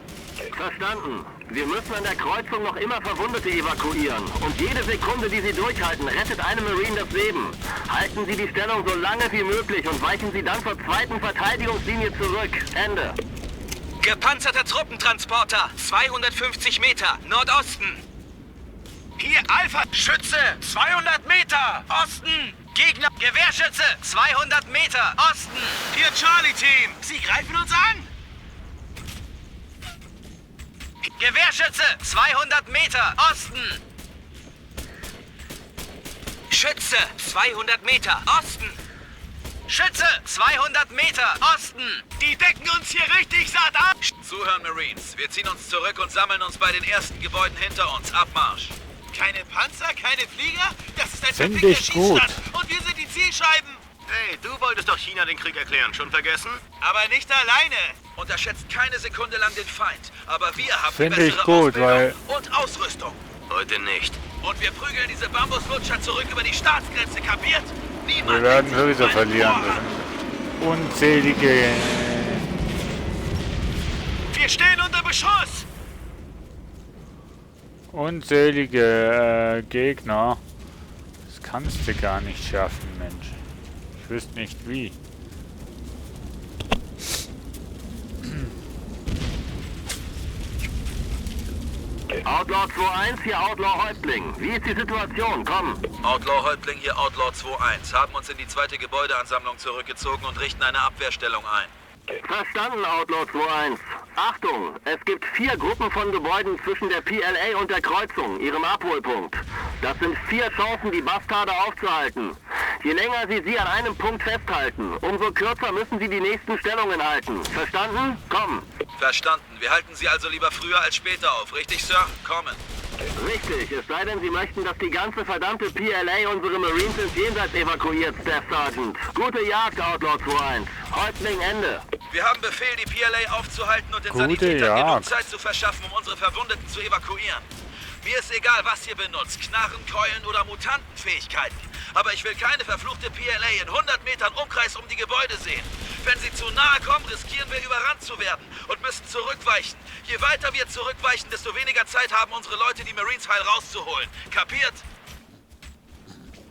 Verstanden. Wir müssen an der Kreuzung noch immer Verwundete evakuieren. Und jede Sekunde, die Sie durchhalten, rettet einem Marine das Leben. Halten Sie die Stellung so lange wie möglich und weichen Sie dann zur zweiten Verteidigungslinie zurück. Ende. Gepanzerter Truppentransporter! 250 Meter! Nordosten! Hier, Alpha! Schütze! 200 Meter! Osten! Gegner! Gewehrschütze! 200 Meter! Osten! Hier, Charlie-Team! Sie greifen uns an! Gewehrschütze! 200 Meter! Osten! Schütze! 200 Meter! Osten! Schütze! 200 Meter! Osten! Die decken uns hier richtig satt ab! Zuhören, Marines. Wir ziehen uns zurück und sammeln uns bei den ersten Gebäuden hinter uns. Abmarsch. Keine Panzer, keine Flieger? Das ist ein Find perfekter ich gut. Schießstand! Und wir sind die Zielscheiben! Hey, du wolltest doch China den Krieg erklären. Schon vergessen? Aber nicht alleine! Unterschätzt keine Sekunde lang den Feind. Aber wir haben Finde die ich bessere gut, Ausbildung weil- und Ausrüstung. Heute nicht. Und wir prügeln diese Bambuslutscher zurück über die Staatsgrenze, kapiert? Niemand Wir werden legt sowieso einen verlieren. Vorhang. Unzählige Wir stehen unter Beschuss! Gegner. Das kannst du gar nicht schaffen, Mensch. Ich wüsste nicht wie. Outlaw 2-1, hier Outlaw Häuptling. Wie ist die Situation? Komm. Outlaw Häuptling hier, Outlaw 2-1. Haben uns in die zweite Gebäudeansammlung zurückgezogen und richten eine Abwehrstellung ein. Verstanden, Outlaw 2-1. Achtung, es gibt 4 Gruppen von Gebäuden zwischen der PLA und der Kreuzung, ihrem Abholpunkt. Das sind 4 Chancen, die Bastarde aufzuhalten. Je länger Sie an einem Punkt festhalten, umso kürzer müssen Sie die nächsten Stellungen halten. Verstanden? Kommen. Verstanden. Wir halten Sie also lieber früher als später auf, richtig, Sir? Kommen. Richtig, es sei denn, Sie möchten, dass die ganze verdammte PLA unsere Marines ins Jenseits evakuiert, Staff Sergeant. Gute Jagd, Outlaw 2-1. Häuptling, Ende. Wir haben Befehl, die PLA aufzuhalten und den Gute Sanitätern genug Jagd. Zeit zu verschaffen, um unsere Verwundeten zu evakuieren. Mir ist egal, was ihr benutzt, Knarren, Keulen oder Mutantenfähigkeiten. Aber ich will keine verfluchte PLA in 100 Metern Umkreis um die Gebäude sehen. Wenn sie zu nahe kommen, riskieren wir überrannt zu werden und müssen zurückweichen. Je weiter wir zurückweichen, desto weniger Zeit haben unsere Leute, die Marines heil rauszuholen. Kapiert?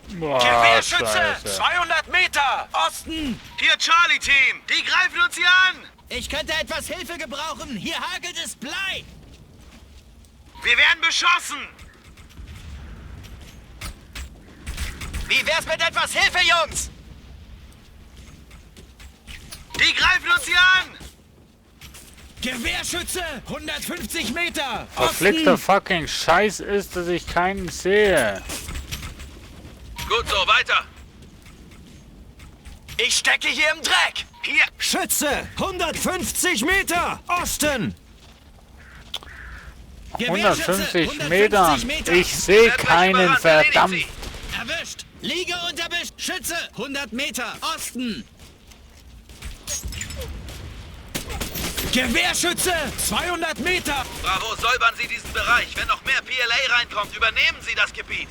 Boah, Gewehrschütze! Scheiße. 200 Meter! Osten! Hier Charlie-Team! Die greifen uns hier an! Ich könnte etwas Hilfe gebrauchen. Hier hagelt es Blei. Wir werden beschossen! Wie wär's mit etwas Hilfe, Jungs? Die greifen uns hier an! Gewehrschütze! 150 Meter! Verflickter fucking Scheiß ist, dass ich keinen sehe. Gut so, weiter! Ich stecke hier im Dreck! Hier! Schütze! 150 Meter! Osten! 150 Metern. Ich sehe keinen, verdammt. Erwischt! Liege unter Schütze! 100 Meter! Osten! Gewehrschütze! 200 Meter! Bravo, säubern Sie diesen Bereich. Wenn noch mehr PLA reinkommt, übernehmen Sie das Gebiet.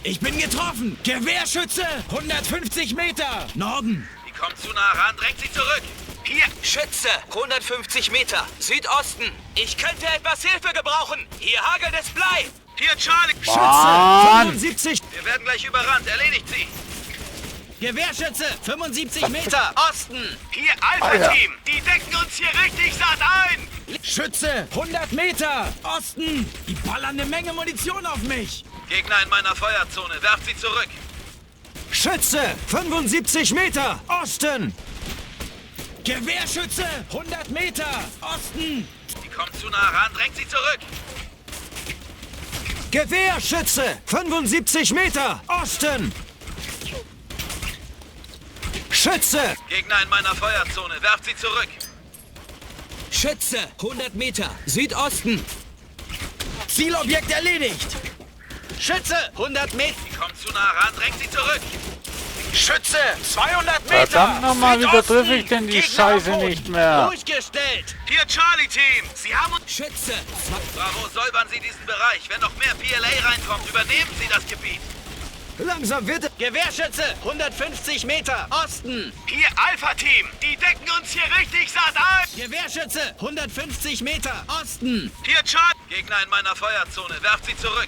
Ich bin getroffen! Gewehrschütze! 150 Meter! Norden! Die kommt zu nah ran, drängt sie zurück. Hier! Schütze! 150 Meter! Südosten! Ich könnte etwas Hilfe gebrauchen! Hier hagelt es Blei! Hier Charlie! Mann. 75! Wir werden gleich überrannt, erledigt sie. Gewehrschütze! 75 Meter! Osten! Hier Alpha-Team! Die decken uns hier richtig satt ein! Schütze! 100 Meter! Osten! Die ballern eine Menge Munition auf mich! Gegner in meiner Feuerzone, werft sie zurück. Schütze! 75 Meter! Osten! Gewehrschütze! 100 Meter! Osten! Die kommt zu nah ran, drängt sie zurück. Gewehrschütze! 75 Meter! Osten! Schütze! Gegner in meiner Feuerzone, werft sie zurück. Schütze! 100 Meter! Südosten! Zielobjekt erledigt! Schütze! 100 Meter! Die kommt zu nah ran, drängt sie zurück. Schütze! 200 Meter! Verdammt nochmal, wieso Südosten! treffe ich denn die Gegner Scheiße am Boden! nicht mehr? Durchgestellt! Hier Charlie-Team! Sie haben uns... Schütze! Bravo, säubern Sie diesen Bereich. Wenn noch mehr PLA reinkommt, übernehmen Sie das Gebiet. Langsam wird es... Gewehrschütze! 150 Meter! Osten! Hier Alpha-Team! Die decken uns hier richtig satt ein! Gewehrschütze! 150 Meter! Osten! Hier Charlie! Gegner in meiner Feuerzone, werft sie zurück.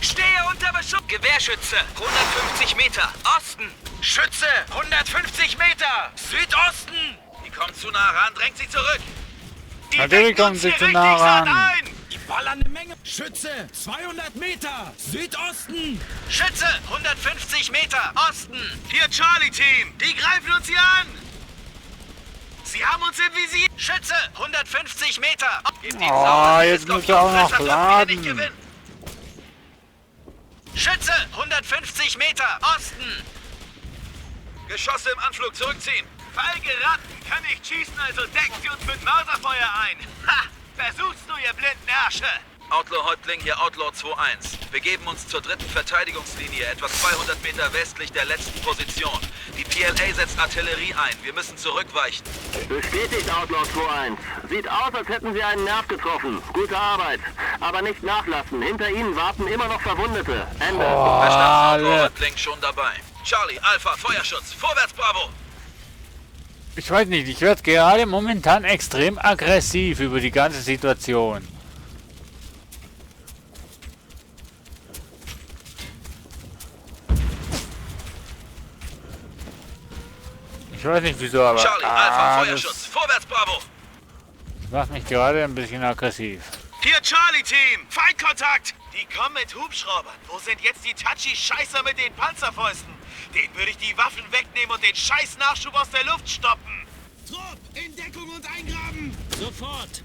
Stehe unter Beschuss! Gewehrschütze! 150 Meter! Osten! Schütze! 150 Meter! Südosten! Die kommt zu nah ran, drängt sie zurück. Die Natürlich decken kommen uns sie hier zu richtig nah satt ran. ein! Die ballern eine Menge! Schütze! 200 Meter! Südosten! Schütze! 150 Meter! Osten! Hier Charlie-Team! Die greifen uns hier an! Sie haben uns im Visier! Schütze! 150 Meter! Oh, jetzt muss er auch noch laden. Schütze! 150 Meter! Osten! Geschosse im Anflug, zurückziehen. Fall geraten! Kann nicht schießen, also decken Sie uns mit Mörserfeuer ein! Ha! Versuchst du, ihr blinden Ärsche! Outlaw-Häuptling, hier Outlaw 2-1. Wir begeben uns zur dritten Verteidigungslinie, etwa 200 Meter westlich der letzten Position. Die PLA setzt Artillerie ein. Wir müssen zurückweichen. Bestätigt, Outlaw 2-1. Sieht aus, als hätten Sie einen Nerv getroffen. Gute Arbeit. Aber nicht nachlassen. Hinter Ihnen warten immer noch Verwundete. Ende. Verstanden, Outlaw-Häuptling, schon dabei. Charlie, Alpha, Feuerschutz. Vorwärts, Bravo! Ich weiß nicht, ich werde gerade momentan extrem aggressiv über die ganze Situation. Ich weiß nicht wieso, aber Charlie, Alpha, das Feuerschutz. Vorwärts, Bravo! macht mich gerade ein bisschen aggressiv. Hier Charlie-Team! Feindkontakt! Die kommen mit Hubschraubern. Wo sind jetzt die Tachi-Scheißer mit den Panzerfäusten? Denen würde ich die Waffen wegnehmen und den scheiß Nachschub aus der Luft stoppen. Trupp! In Deckung und eingraben! Sofort!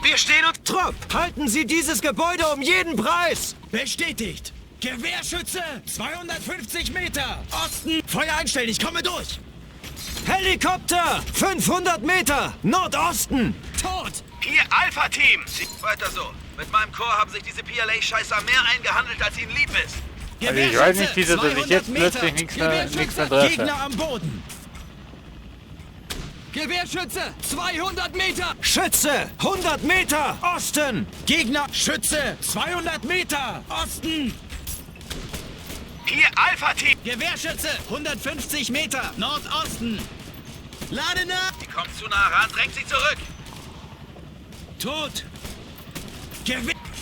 Wir stehen und... Trupp, halten Sie dieses Gebäude um jeden Preis! Bestätigt. Gewehrschütze, 250 Meter. Osten, Feuer einstellen, ich komme durch. Helikopter, 500 Meter, Nordosten. Tot. Hier, Alpha-Team. Weiter so. Mit meinem Korps haben sich diese PLA-Scheißer mehr eingehandelt, als ihnen lieb ist. Also ich weiß nicht, wieso dass ich jetzt plötzlich nichts mehr treffe. Gegner am Boden. Gewehrschütze, 200 Meter. Schütze, 100 Meter, Osten. Gegner, Schütze, 200 Meter, Osten. Hier, Alpha-Team. Gewehrschütze, 150 Meter, Nordosten. Lade nach. Die kommen zu nah ran, drängt sie zurück. Tot.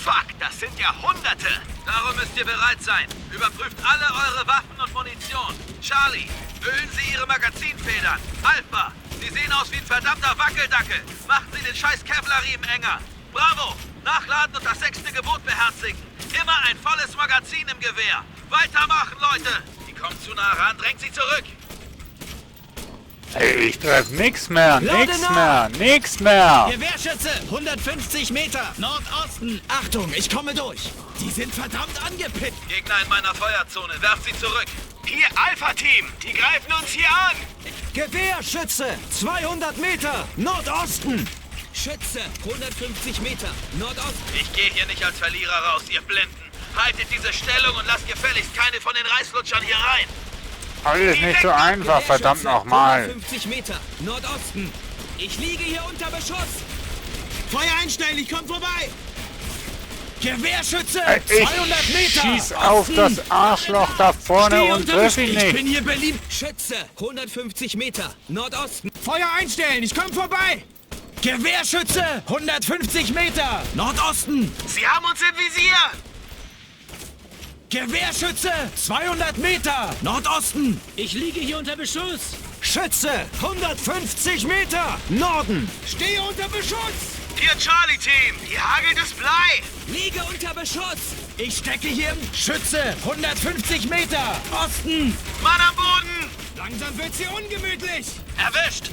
Fuck, das sind ja Hunderte. Darum müsst ihr bereit sein. Überprüft alle eure Waffen und Munition. Charlie, ölen Sie Ihre Magazinfedern. Alpha, Sie sehen aus wie ein verdammter Wackeldackel. Machen Sie den scheiß Kevlar-Riemen enger. Bravo, nachladen und das 6. Gebot beherzigen. Immer ein volles Magazin im Gewehr. Weitermachen, Leute. Die kommen zu nah ran, drängt sie zurück. Hey, ich treffe nix mehr, nix mehr. Gewehrschütze, 150 Meter, Nordosten. Achtung, ich komme durch. Die sind verdammt angepippt. Gegner in meiner Feuerzone, werft sie zurück. Hier, Alpha-Team. Die greifen uns hier an. Gewehrschütze, 200 Meter, Nordosten. Schütze, 150 Meter, Nordosten. Ich gehe hier nicht als Verlierer raus, ihr Blinden. Haltet diese Stellung und lasst gefälligst keine von den Reißlutschern hier rein. Alles nicht so einfach, verdammt nochmal. 150 Meter, Nordosten. Ich liege hier unter Beschuss. Feuer einstellen, ich komme vorbei. Gewehrschütze, 200 Meter. Schieß auf das Arschloch da vorne und triff ihn Ich nicht. bin hier Berlin. Schütze, 150 Meter, Nordosten. Feuer einstellen, ich komme vorbei. Gewehrschütze, 150 Meter, Nordosten. Sie haben uns im Visier. Gewehrschütze, 200 Meter, Nordosten. Ich liege hier unter Beschuss. Schütze, 150 Meter, Norden. Stehe unter Beschuss. Hier, Charlie-Team. Hier hagelt es Blei. Liege unter Beschuss. Ich stecke hier im Schütze, 150 Meter, Osten. Mann am Boden. Langsam wird's hier ungemütlich. Erwischt.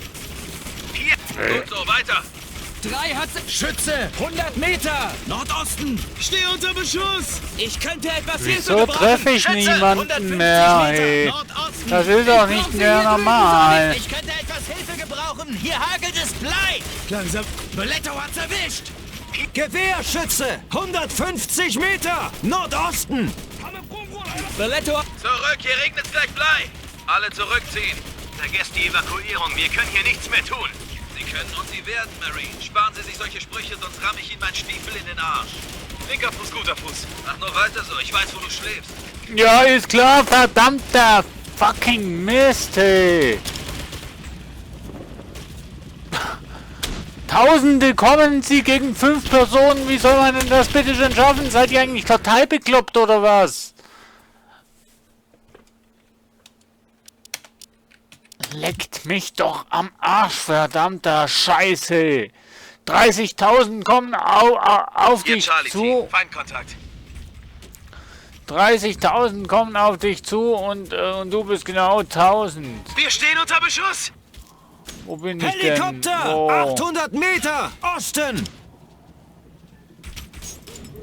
Hier. Gut so, weiter. 3 hat Schütze, 100 Meter, Nordosten. Stehe unter Beschuss. Ich könnte etwas Hilfe Wieso gebrauchen. treffe ich niemanden mehr, ey? Das ist doch nicht mehr normal. Ich könnte etwas Hilfe gebrauchen. Hier hagelt es Blei. Langsam. Beletto hat's erwischt. Gewehrschütze, 150 Meter, Nordosten. Beletto. Zurück, hier regnet's gleich Blei. Alle zurückziehen. Vergesst die Evakuierung. Wir können hier nichts mehr tun. Sie können und Sie werden, Marine. Sparen Sie sich solche Sprüche, sonst ramme ich Ihnen meinen Stiefel in den Arsch. Linker Fuß, guter Fuß. Mach nur weiter so, ich weiß, wo du schläfst. Ja, ist klar, verdammter fucking Mist, ey. Tausende kommen sie gegen 5 Personen. Wie soll man denn das bitte schon schaffen? Seid ihr eigentlich total bekloppt oder was? Leckt mich doch am Arsch, verdammter Scheiße. 30.000 kommen auf dich zu. Feindkontakt. 30.000 kommen auf dich zu und du bist genau 1.000. Wir stehen unter Beschuss. Wo bin ich Helikopter, denn? Wo? 800 Meter, Osten.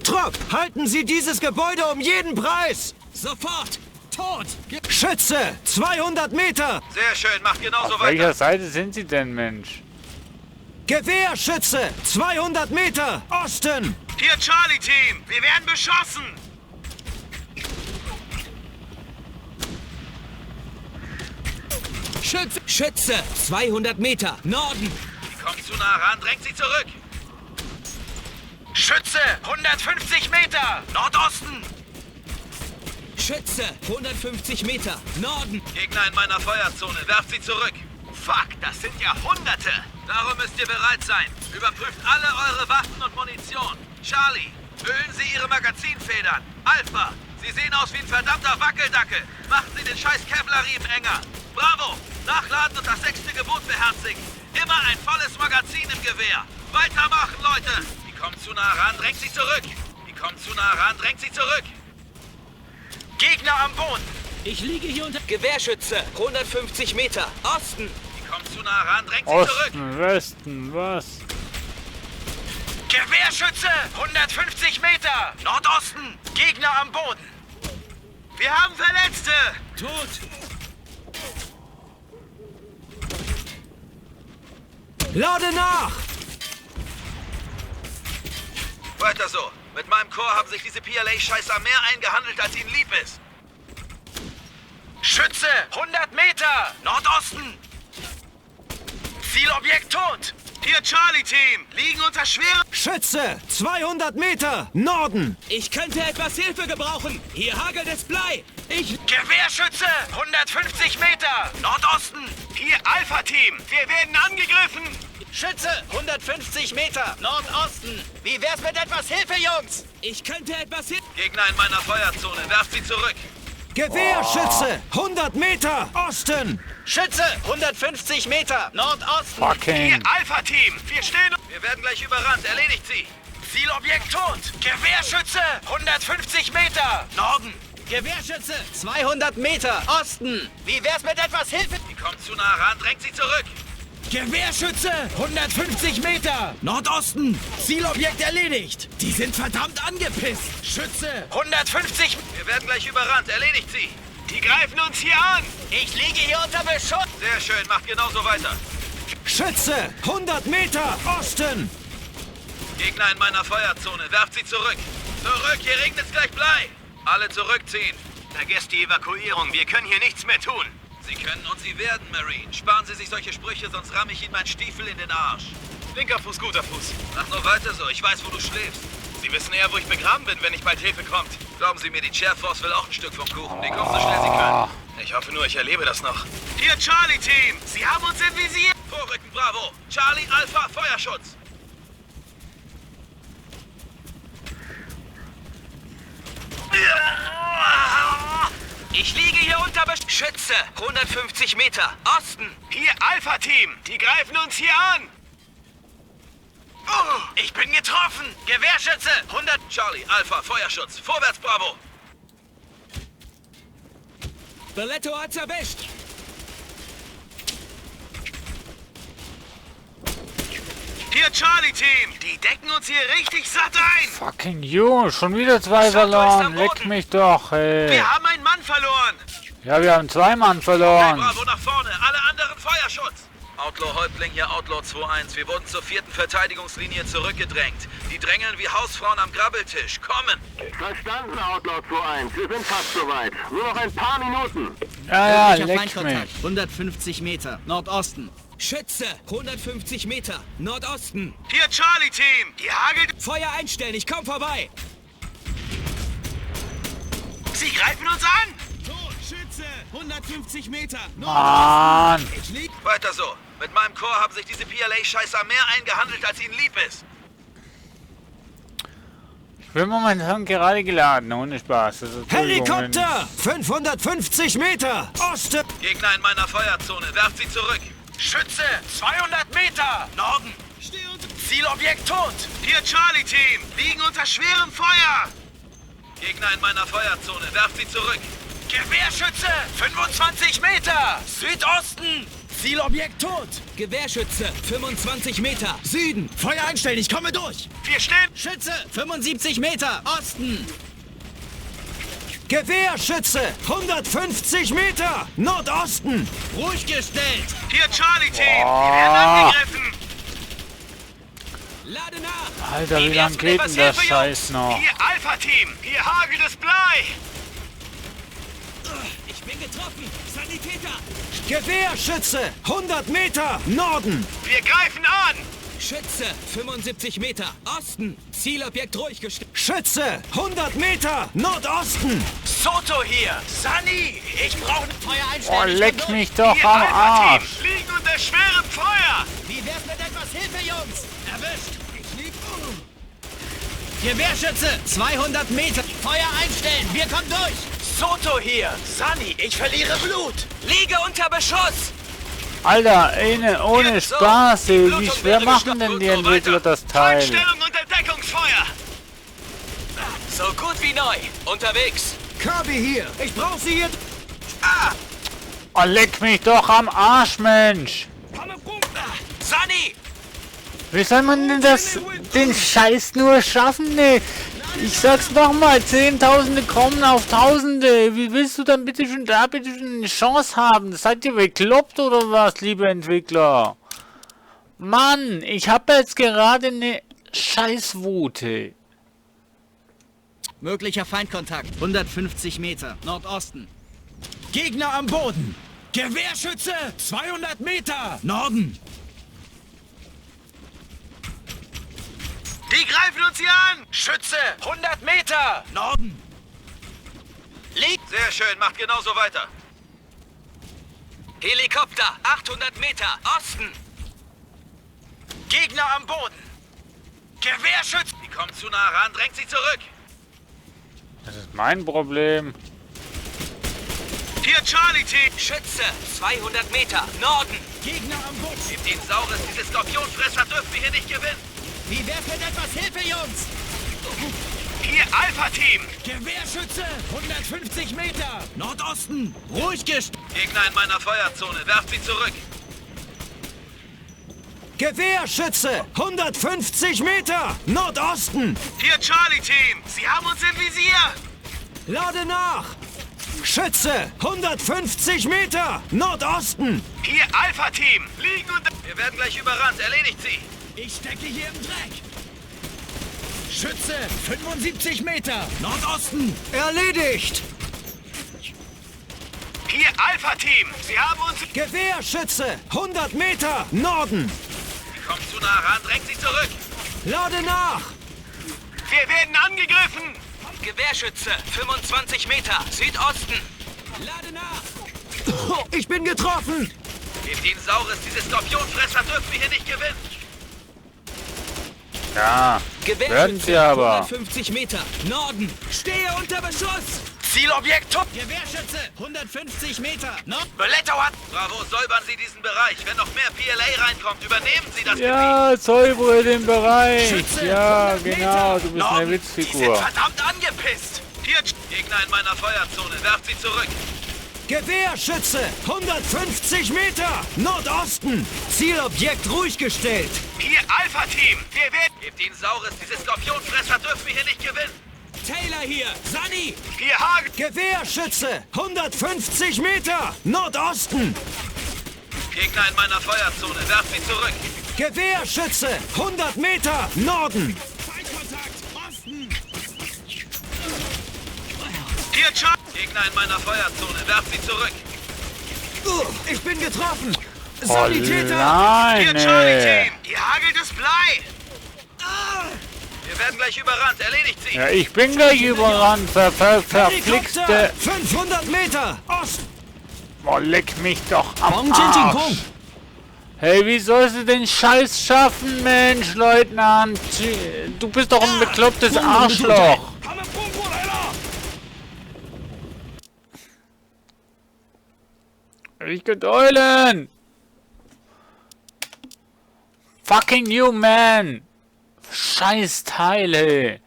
Trupp, halten Sie dieses Gebäude um jeden Preis. Sofort. Tot. Schütze, 200 Meter. Sehr schön, macht genauso Auf weiter. welcher Seite sind sie denn, Mensch? Gewehrschütze, 200 Meter, Osten. Hier, Charlie-Team. Wir werden beschossen. Schütze, 200 Meter, Norden. Die kommen zu nah ran, drängt sie zurück. Schütze, 150 Meter, Nordosten. Schütze, 150 Meter, Norden. Gegner in meiner Feuerzone, werft sie zurück. Fuck, das sind ja Hunderte. Darum müsst ihr bereit sein. Überprüft alle eure Waffen und Munition. Charlie, ölen Sie Ihre Magazinfedern. Alpha, Sie sehen aus wie ein verdammter Wackeldackel. Machen Sie den scheiß Kevlar-Riemen enger. Bravo, nachladen und das 6. Gebot beherzigen. Immer ein volles Magazin im Gewehr. Weitermachen, Leute. Die kommen zu nah ran, drängt sie zurück. Die kommen zu nah ran, drängt sie zurück. Gegner am Boden. Ich liege hier unter... Gewehrschütze, 150 Meter, Osten. Die kommen zu nah ran, drängt sie zurück. Osten, Westen, was? Gewehrschütze! 150 Meter! Nordosten! Gegner am Boden! Wir haben Verletzte! Tot! Lade nach! Weiter so. Mit meinem Korps haben sich diese PLA-Scheißer mehr eingehandelt, als ihnen lieb ist. Schütze! 100 Meter! Nordosten! Zielobjekt tot! Hier Charlie-Team! Liegen unter schwerem... Schütze! 200 Meter! Norden! Ich könnte etwas Hilfe gebrauchen. Hier hagelt es Blei. Gewehrschütze! 150 Meter! Nordosten! Hier Alpha-Team! Wir werden angegriffen! Schütze! 150 Meter! Nordosten! Wie wär's mit etwas Hilfe, Jungs? Ich könnte etwas Hilfe... Gegner in meiner Feuerzone. Werft sie zurück. Gewehrschütze! 100 Meter! Osten! Schütze! 150 Meter! Nordosten! Fucking. Hier Alpha-Team! Wir stehen... Wir werden gleich überrannt. Erledigt sie. Zielobjekt tot! Gewehrschütze! 150 Meter! Norden! Gewehrschütze! 200 Meter! Osten! Wie wär's mit etwas Hilfe? Die kommt zu nah ran. Drängt sie zurück. Gewehrschütze! 150 Meter! Nordosten! Zielobjekt erledigt! Die sind verdammt angepisst! Schütze! 150... Wir werden gleich überrannt. Erledigt sie. Die greifen uns hier an! Ich liege hier unter Beschuss! Sehr schön. Macht genauso weiter. Schütze! 100 Meter! Osten! Gegner in meiner Feuerzone. Werft sie zurück. Zurück. Hier regnet's gleich Blei. Alle zurückziehen. Vergesst die Evakuierung. Wir können hier nichts mehr tun. Sie können und Sie werden, Marine. Sparen Sie sich solche Sprüche, sonst ramme ich Ihnen meinen Stiefel in den Arsch. Linker Fuß, guter Fuß. Mach nur weiter so. Ich weiß, wo du schläfst. Sie wissen eher, wo ich begraben bin, wenn nicht bald Hilfe kommt. Glauben Sie mir, die Chair Force will auch ein Stück vom Kuchen. Die kommen so schnell sie können. Ich hoffe nur, ich erlebe das noch. Hier Charlie-Team! Sie haben uns im Visier! Vorrücken, Bravo! Charlie, Alpha, Feuerschutz! Ich liege hier unter Schütze! 150 Meter! Osten! Hier Alpha-Team! Die greifen uns hier an! Oh, ich bin getroffen! Gewehrschütze! 100... Charlie, Alpha, Feuerschutz! Vorwärts, Bravo! Berletto hat's erwischt! Hier Charlie-Team! Die decken uns hier richtig satt ein! Fucking you, schon wieder 2 verloren. Leck mich doch, ey. Wir haben einen Mann verloren! Ja, wir haben 2 Mann Okay, verloren. Bravo, nach vorne! Alle anderen Feuerschutz! Outlaw-Häuptling hier, Outlaw 2-1. Wir wurden zur 4. Verteidigungslinie zurückgedrängt. Die drängeln wie Hausfrauen am Grabbeltisch. Kommen! Verstanden, Outlaw 2-1. Wir sind fast soweit. Nur noch ein paar Minuten. Ja, leck mich. 150 Meter, Nordosten. Schütze! 150 Meter! Nordosten! Hier Charlie-Team! Die hagelt... Feuer einstellen, ich komm vorbei! Sie greifen uns an! Tot, Schütze! 150 Meter! Mann! Weiter so. Mit meinem Korps haben sich diese PLA-Scheißer mehr eingehandelt, als ihnen lieb ist. Ich bin momentan gerade geladen, ohne Spaß. Das ist Helikopter! 550 Meter! Osten! Gegner in meiner Feuerzone. Werft sie zurück. Schütze! 200 Meter! Norden! Zielobjekt tot! Hier Charlie-Team! Liegen unter schwerem Feuer! Gegner in meiner Feuerzone. Werft sie zurück. Gewehrschütze! 25 Meter! Südosten! Zielobjekt tot! Gewehrschütze! 25 Meter! Süden! Feuer einstellen, ich komme durch! Wir stehen! Schütze! 75 Meter! Osten! Gewehrschütze! 150 Meter! Nordosten! Ruhig gestellt! Hier Charlie-Team! Wir werden angegriffen! Lade nach! Alter, wie lang geht denn das Scheiß noch? Hier Alpha-Team! Hier hagelt es Blei! Ich bin getroffen! Sanitäter! Gewehrschütze! 100 Meter! Norden! Wir greifen an! Schütze! 75 Meter! Osten! Zielobjekt ruhig gestellt! Schütze! 100 Meter! Nordosten! Soto hier! Sunny! Ich brauche ein Feuer einstellen! Oh, leck mich doch hier am Alpha-Team! Arsch! Liegen unter schwerem Feuer! Wie wär's mit etwas Hilfe, Jungs? Erwischt! Ich lieg Gewehrschütze! 200 Meter! Feuer einstellen! Wir kommen durch! Soto hier! Sunny, ich verliere Blut! Liege unter Beschuss! Alter, ohne Spaß, ey. Wie schwer machen denn die Entwickler das Teil? Stellung unter Deckungsfeuer! So gut wie neu! Unterwegs! Kirby hier! Ich brauch sie hier! Oh, leck mich doch am Arsch, Mensch! Sunny! Wie soll man denn den Scheiß nur schaffen, ne? Ich sag's nochmal, Zehntausende kommen auf Tausende. Wie willst du dann bitte schon da eine Chance haben? Seid ihr bekloppt oder was, liebe Entwickler? Mann, ich habe jetzt gerade eine Scheißwute. Möglicher Feindkontakt. 150 Meter. Nordosten. Gegner am Boden. Gewehrschütze. 200 Meter. Norden. Die greifen uns hier an! Schütze. 100 Meter. Norden. Sehr schön, macht genauso weiter. Helikopter, 800 Meter, Osten. Gegner am Boden. Gewehrschütze. Die kommen zu nah ran, drängt sie zurück. Das ist mein Problem. Hier Charlie Team. Schütze, 200 Meter, Norden. Gegner am Boden. Gebt ihnen Saures, diese Skorpionfresser dürfen wir hier nicht gewinnen. Wie wär's mit etwas Hilfe, Jungs? Hier Alpha-Team. Gewehrschütze, 150 Meter. Nordosten. Ruhig gestellt. Gegner in meiner Feuerzone, werft sie zurück. Gewehrschütze, 150 Meter. Nordosten. Hier Charlie Team. Sie haben uns im Visier. Lade nach. Schütze, 150 Meter. Nordosten. Hier Alpha-Team. Liegen und... Wir werden gleich überrannt, erledigt sie. Ich stecke hier im Dreck. Schütze, 75 Meter. Nordosten. Erledigt. Hier Alpha-Team. Sie haben uns... Gewehrschütze, 100 Meter. Norden. Die kommen zu nah ran, drängt sie zurück. Lade nach. Wir werden angegriffen. Gewehrschütze, 25 Meter, Südosten. Lade nach. Ich bin getroffen. Gebt ihnen Saures, diese Skorpionfresser dürfen wir hier nicht gewinnen. Ja, werden sie aber. 150 Meter, Norden. Stehe unter Beschuss. Zielobjekt top. Gewehrschütze, 150 Meter. Beletto hat... Bravo, säubern Sie diesen Bereich. Wenn noch mehr PLA reinkommt, übernehmen Sie das Ja, säubere den Bereich. Schütze, Ja, 100 genau, Meter. du bist eine Witzfigur. Die sind verdammt angepisst. Hier, Gegner in meiner Feuerzone, werft sie zurück. Gewehrschütze, 150 Meter. Nordosten. Zielobjekt ruhig gestellt. Hier Alpha-Team. Wir werden... Gebt ihnen Saures, diese Skorpionfresser dürfen wir hier nicht gewinnen. Taylor hier. Sunny. Hier Hagen. Gewehrschütze, 150 Meter. Nordosten. Gegner in meiner Feuerzone, werft sie zurück. Gewehrschütze, 100 Meter. Norden. Feindkontakt. Osten. Hier Charlie. Gegner in meiner Feuerzone, werft sie zurück. Ich bin getroffen. Oh, Sanitäter. Hier Charlie Team. Ihr hagelt das Blei. Wir werden gleich überrannt, erledigt sie. Ja, ich bin gleich überrannt, verflixte. Helikopter, 500 Meter. Ost. Oh, leck mich doch am Arsch. Hey, wie sollst du den Scheiß schaffen, Mensch, Leutnant? Du bist doch ein beklopptes Arschloch. Ich gedeulen. Fucking you, man. Scheiß Teile.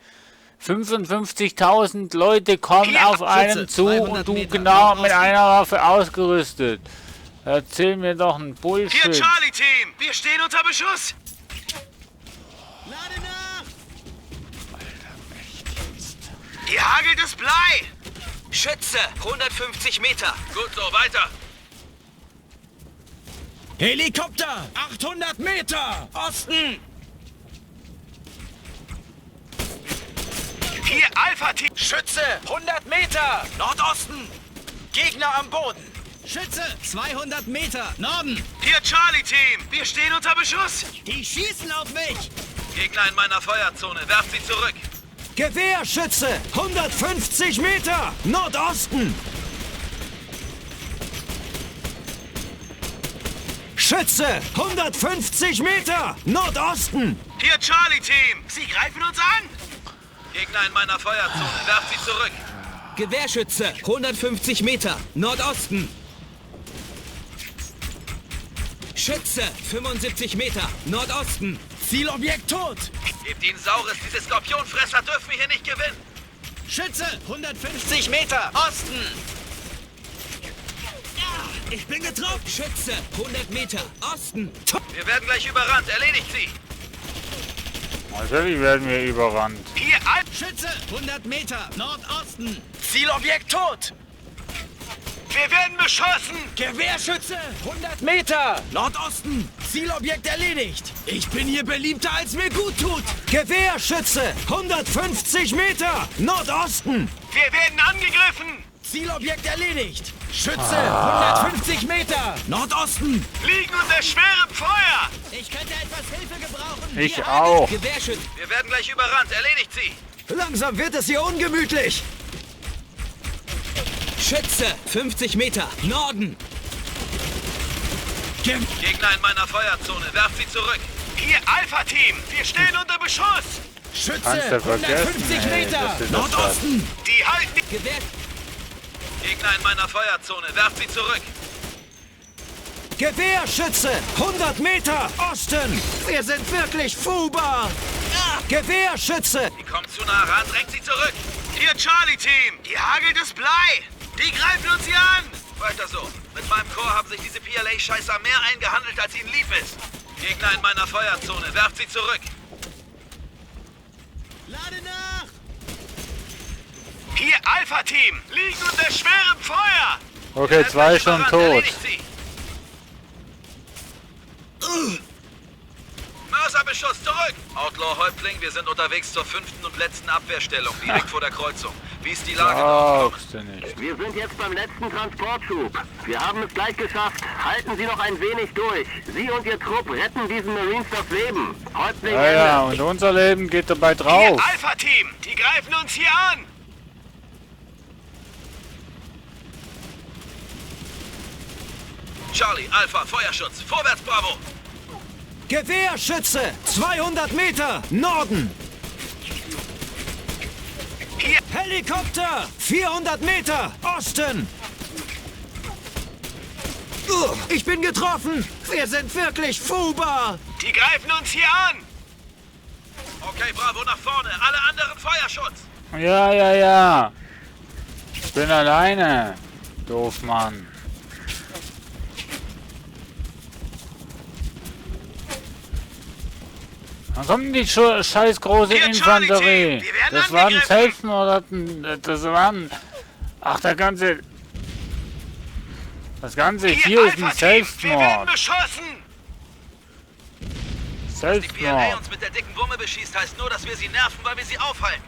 55.000 Leute kommen auf einen zu und du genau mit einer Waffe ausgerüstet. Erzähl mir doch ein Bullshit. Hier Charlie Team. Wir stehen unter Beschuss. Lade nach. Ihr hagelt das Blei. Schütze, 150 Meter. Gut so, weiter. Helikopter, 800 Meter. Osten. Hier Alpha-Team. Schütze, 100 Meter. Nordosten. Gegner am Boden. Schütze, 200 Meter. Norden. Hier Charlie Team. Wir stehen unter Beschuss. Die schießen auf mich. Gegner in meiner Feuerzone, werft sie zurück. Gewehrschütze, 150 Meter. Nordosten. Schütze, 150 Meter. Nordosten. Hier Charlie Team. Sie greifen uns an. Gegner in meiner Feuerzone, werft sie zurück. Gewehrschütze, 150 Meter, Nordosten. Schütze, 75 Meter, Nordosten. Zielobjekt tot. Gebt ihnen Saures, diese Skorpionfresser dürfen wir hier nicht gewinnen. Schütze, 150 Meter, Osten. Ich bin getroffen. Schütze, 100 Meter, Osten. Wir werden gleich überrannt, erledigt sie. Natürlich werden wir überrannt. Hier, Schütze! 100 Meter, Nordosten! Zielobjekt tot! Wir werden beschossen! Gewehrschütze! 100 Meter! Nordosten! Zielobjekt erledigt! Ich bin hier beliebter, als mir gut tut! Gewehrschütze! 150 Meter! Nordosten! Wir werden angegriffen! Zielobjekt erledigt! Schütze! 150 Meter! Nordosten! Liegen unter schwerem Feuer! Ich könnte etwas Hilfe gebrauchen! Ich auch! Gewehrschütze! Wir werden gleich überrannt. Erledigt sie! Langsam wird es hier ungemütlich! Schütze! 50 Meter! Norden! Gegner in meiner Feuerzone. Werft sie zurück. Hier, Alpha-Team! Wir stehen unter Beschuss! Schütze! 150 Meter! Nordosten! Die halten... Gewehr... Gegner in meiner Feuerzone. Werft sie zurück. Gewehrschütze! 100 Meter! Osten! Wir sind wirklich fubar! Gewehrschütze! Die kommt zu nah ran. Drängt sie zurück. Hier, Charlie-Team! Hier hagelt es Blei! Die greifen uns hier an! Weiter so. Mit meinem Korps haben sich diese PLA-Scheißer mehr eingehandelt, als ihnen lieb ist. Gegner in meiner Feuerzone. Werft sie zurück. Lade nach! Hier, Alpha-Team! Liegen unter schwerem Feuer! Okay, 2 schon tot. Erledigt sie. Mörserbeschuss zurück! Outlaw-Häuptling, wir sind unterwegs zur 5. und letzten Abwehrstellung, direkt vor der Kreuzung. Wie ist die Lage dort? Wir sind jetzt beim letzten Transportschub. Wir haben es gleich geschafft. Halten Sie noch ein wenig durch. Sie und Ihr Trupp retten diesen Marines das Leben. Häuptling Ja, ja, und unser Leben geht dabei drauf. Hier, Alpha-Team! Die greifen uns hier an! Charlie, Alpha, Feuerschutz. Vorwärts, Bravo! Gewehrschütze! 200 Meter! Norden! Hier! Helikopter! 400 Meter! Osten! Ich bin getroffen! Wir sind wirklich fubar! Die greifen uns hier an! Okay, Bravo, nach vorne. Alle anderen Feuerschutz! Ja, ja, ja. Ich bin alleine. Doof, Mann. Dann kommt die scheiß große Infanterie. Das waren Selbstmord. Das waren... Ach, das Ganze hier ist ein Selbstmord. Dass die PLA uns mit der dicken Wumme beschießt, heißt nur, dass wir sie nerven, weil wir sie aufhalten.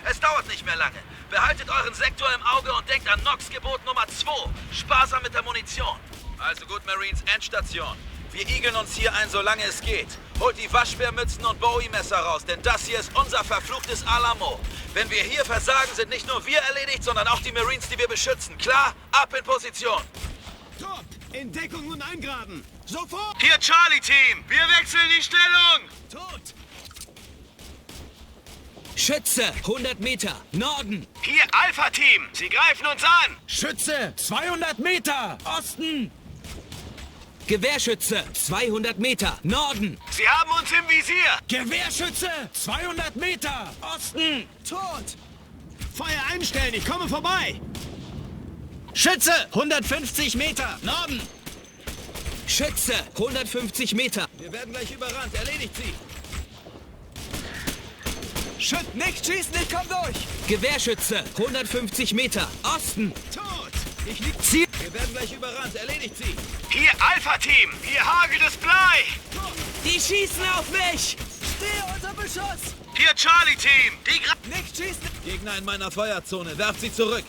Es dauert nicht mehr lange. Behaltet euren Sektor im Auge und denkt an Nox-Gebot Nummer 2. Sparsam mit der Munition. Also gut, Marines, Endstation. Wir igeln uns hier ein, solange es geht. Holt die Waschbärmützen und Bowie-Messer raus, denn das hier ist unser verfluchtes Alamo. Wenn wir hier versagen, sind nicht nur wir erledigt, sondern auch die Marines, die wir beschützen. Klar? Ab in Position. Top! In Deckung und eingraben! Sofort! Hier, Charlie-Team! Wir wechseln die Stellung! Tot! Schütze! 100 Meter! Norden! Hier, Alpha-Team! Sie greifen uns an! Schütze! 200 Meter! Osten! Gewehrschütze! 200 Meter! Norden! Sie haben uns im Visier! Gewehrschütze! 200 Meter! Osten! Tot! Feuer einstellen, ich komme vorbei! Schütze! 150 Meter! Norden! Schütze! 150 Meter! Wir werden gleich überrannt. Erledigt sie! Schütz! Nicht schießen, ich komm durch! Gewehrschütze! 150 Meter! Osten! Tot! Ich lieg Ziel! Wir werden gleich überrannt. Erledigt sie! Hier, Alpha-Team! Hier hagelt es Blei! Die schießen auf mich! Stehe unter Beschuss! Hier, Charlie-Team! Die Nicht schießen! Gegner in meiner Feuerzone. Werft sie zurück!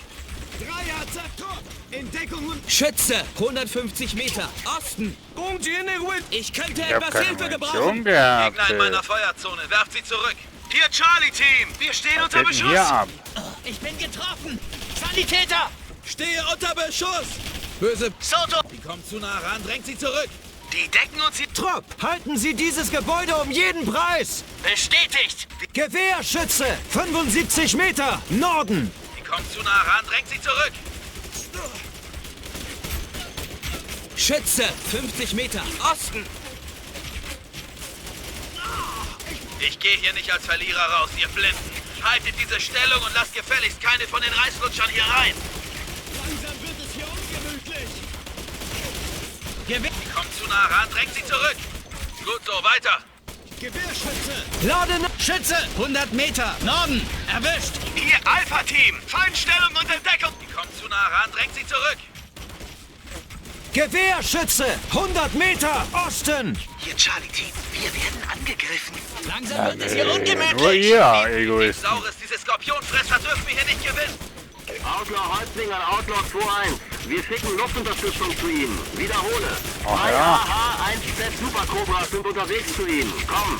Dreier, zack, tot! In Deckung und... Schütze! 150 Meter! Osten! Ich könnte Ich hab etwas keine Hilfe Munition gebrauchen! gehabt. Gegner in meiner Feuerzone. Werft sie zurück. Hier, Charlie-Team! Wir stehen unter Was geht denn Beschuss! hier ab? Ich bin getroffen! Sanitäter! Stehe unter Beschuss! Böse... Soto! Die kommt zu nah ran. Drängt sie zurück! Die decken uns hier... Trupp, halten Sie dieses Gebäude um jeden Preis! Bestätigt! Gewehrschütze! 75 Meter! Norden! Die kommt zu nah ran. Drängt sie zurück. Schütze! 50 Meter! Osten! Ich gehe hier nicht als Verlierer raus, ihr Blinden. Haltet diese Stellung und lasst gefälligst keine von den Reißlutschern hier rein. Langsam wird es hier ungemütlich! Die kommt zu nah ran, drängt sie zurück. Gut so, weiter. Gewehrschütze! Laden! Schütze! 100 Meter! Norden! Erwischt! Hier Alpha-Team! Feindstellung und Entdeckung! Die kommen zu nah ran, drängt sie zurück! Gewehrschütze! 100 Meter! Osten! Hier, Charlie-Team, wir werden angegriffen. Langsam wird es hier Nur ungemütlich! ihr, Egoisten. Saures, diese Skorpionfresser dürfen wir hier nicht gewinnen! Outlaw Holzling an Outlaw 2-1. Wir schicken Luftunterstützung zu ihm. Wiederhole. Ach ja. AH-1Z Super Cobras sind unterwegs zu ihm. Komm.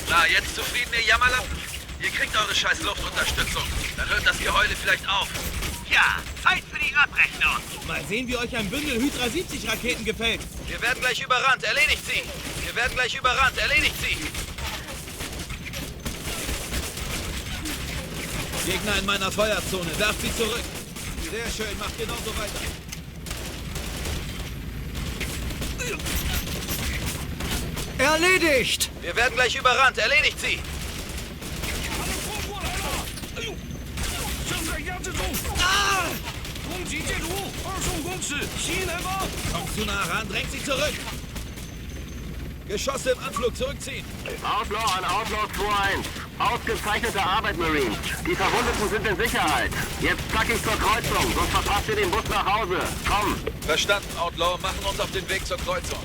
Na, jetzt zufrieden, ihr Jammerlappen? Ihr kriegt eure scheiß Luftunterstützung. Dann hört das Geheule vielleicht auf. Ja, Zeit für die Abrechnung! Mal sehen, wie euch ein Bündel Hydra 70 Raketen gefällt. Wir werden gleich überrannt, erledigt sie! Wir werden gleich überrannt, erledigt sie! Gegner in meiner Feuerzone, werft sie zurück. Sehr schön, macht genauso weiter. Erledigt! Wir werden gleich überrannt, erledigt sie! Kommt zu nah ran, drängt sie zurück. Geschosse im Anflug, zurückziehen. Outlaw an Outlaw 2-1. Ausgezeichnete Arbeit, Marines. Die Verwundeten sind in Sicherheit. Jetzt zackig zur Kreuzung, sonst verpasst ihr den Bus nach Hause. Komm. Verstanden, Outlaw, machen uns auf den Weg zur Kreuzung.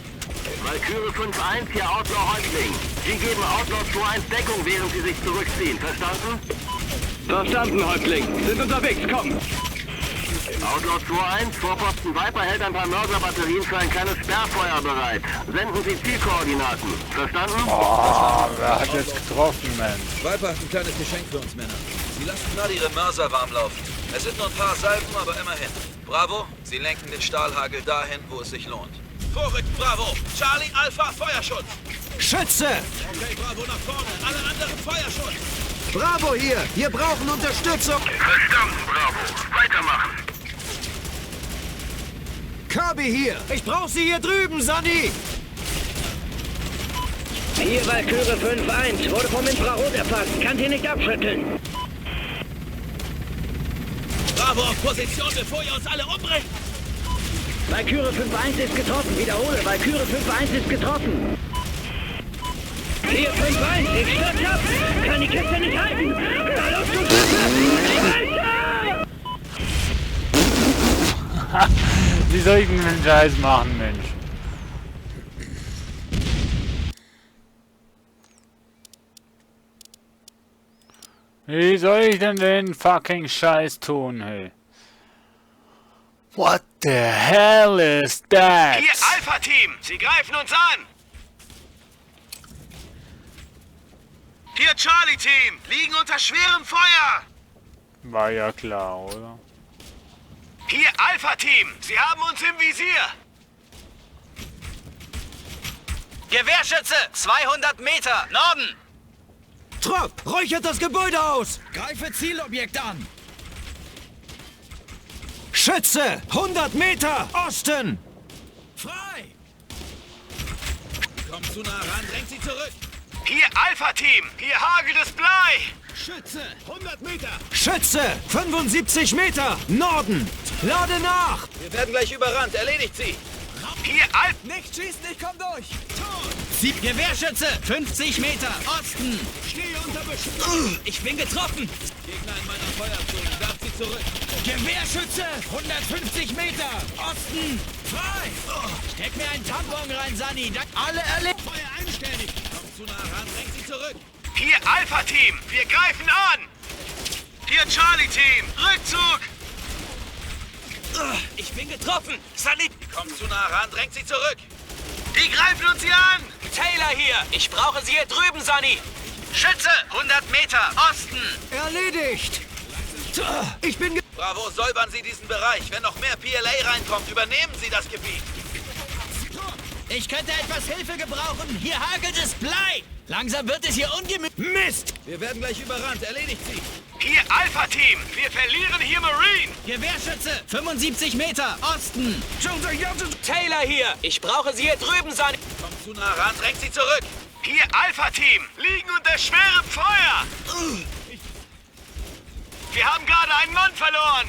Valkyrie 5-1, hier Outlaw Häuptling. Sie geben Outlaw 2-1 Deckung, während sie sich zurückziehen. Verstanden? Verstanden, Häuptling. Sind unterwegs, komm. Outlaw 2-1, Vorposten Viper hält ein paar Mörserbatterien für ein kleines Sperrfeuer bereit. Senden Sie Zielkoordinaten. Verstanden? Oh, wer hat jetzt getroffen, Mensch? Viper hat ein kleines Geschenk für uns Männer. Sie lassen gerade ihre Mörser warm laufen. Es sind nur ein paar Salven, aber immerhin. Bravo, Sie lenken den Stahlhagel dahin, wo es sich lohnt. Vorrücken, Bravo! Charlie, Alpha, Feuerschutz! Schütze! Okay, Bravo nach vorne, alle anderen Feuerschutz! Bravo hier! Wir brauchen Unterstützung! Verstanden, Bravo. Weitermachen. Kirby hier! Ich brauche Sie hier drüben, Sunny! Hier Valkyrie 5-1. Wurde vom Infrarot erfasst. Kann sie nicht abschütteln. Bravo auf Position, bevor ihr uns alle umbringt! Valkyrie 5-1 ist getroffen. Wiederhole. Valkyrie 5-1 ist getroffen. Hier 5-1. Ich stürze ab. Kann die Kiste nicht halten. Da läuft du Wie soll ich denn den Scheiß machen, Mensch? Wie soll ich denn den fucking Scheiß tun, hey? What the hell is that? Hier Alpha-Team! Sie greifen uns an! Hier Charlie-Team! Liegen unter schwerem Feuer! War ja klar, oder? Hier Alpha-Team! Sie haben uns im Visier! Gewehrschütze! 200 Meter! Norden! Trupp, räuchert das Gebäude aus! Greife Zielobjekt an! Schütze! 100 Meter! Osten! Frei! Kommt zu nah ran, drängt sie zurück! Hier Alpha-Team! Hier hagelt es Blei! Schütze! 100 Meter! Schütze! 75 Meter! Norden! Lade nach! Wir werden gleich überrannt, erledigt sie! Hier Nicht schießen, ich komm durch! Tot! Gewehrschütze! 50 Meter! Osten! Stehe unter Beschuss! Ich bin getroffen! Gegner in meiner Feuerzone, werft sie zurück! Gewehrschütze! 150 Meter! Osten! Frei! Steck mir einen Tampon rein, Sunny! Alle erlebt! Feuer einständig! Kommt zu nah ran, drängt sie zurück! Hier Alpha-Team! Wir greifen an! Hier Charlie-Team! Rückzug! Ich bin getroffen! Sunny! Kommt zu nah ran, drängt sie zurück! Die greifen uns hier an! Taylor hier! Ich brauche Sie hier drüben, Sunny! Schütze! 100 Meter! Osten! Erledigt! Ich bin Bravo, säubern Sie diesen Bereich. Wenn noch mehr PLA reinkommt, übernehmen Sie das Gebiet. Ich könnte etwas Hilfe gebrauchen! Hier hagelt es Blei! Langsam wird es hier ungemütlich! Mist! Wir werden gleich überrannt, erledigt sie! Hier Alpha-Team! Wir verlieren hier Marine! Gewehrschütze! 75 Meter! Osten! Taylor hier! Ich brauche Sie hier drüben, Sunny! Kommt zu nah ran, drängt sie zurück! Hier Alpha-Team! Liegen unter schwerem Feuer! Wir haben gerade einen Mann verloren!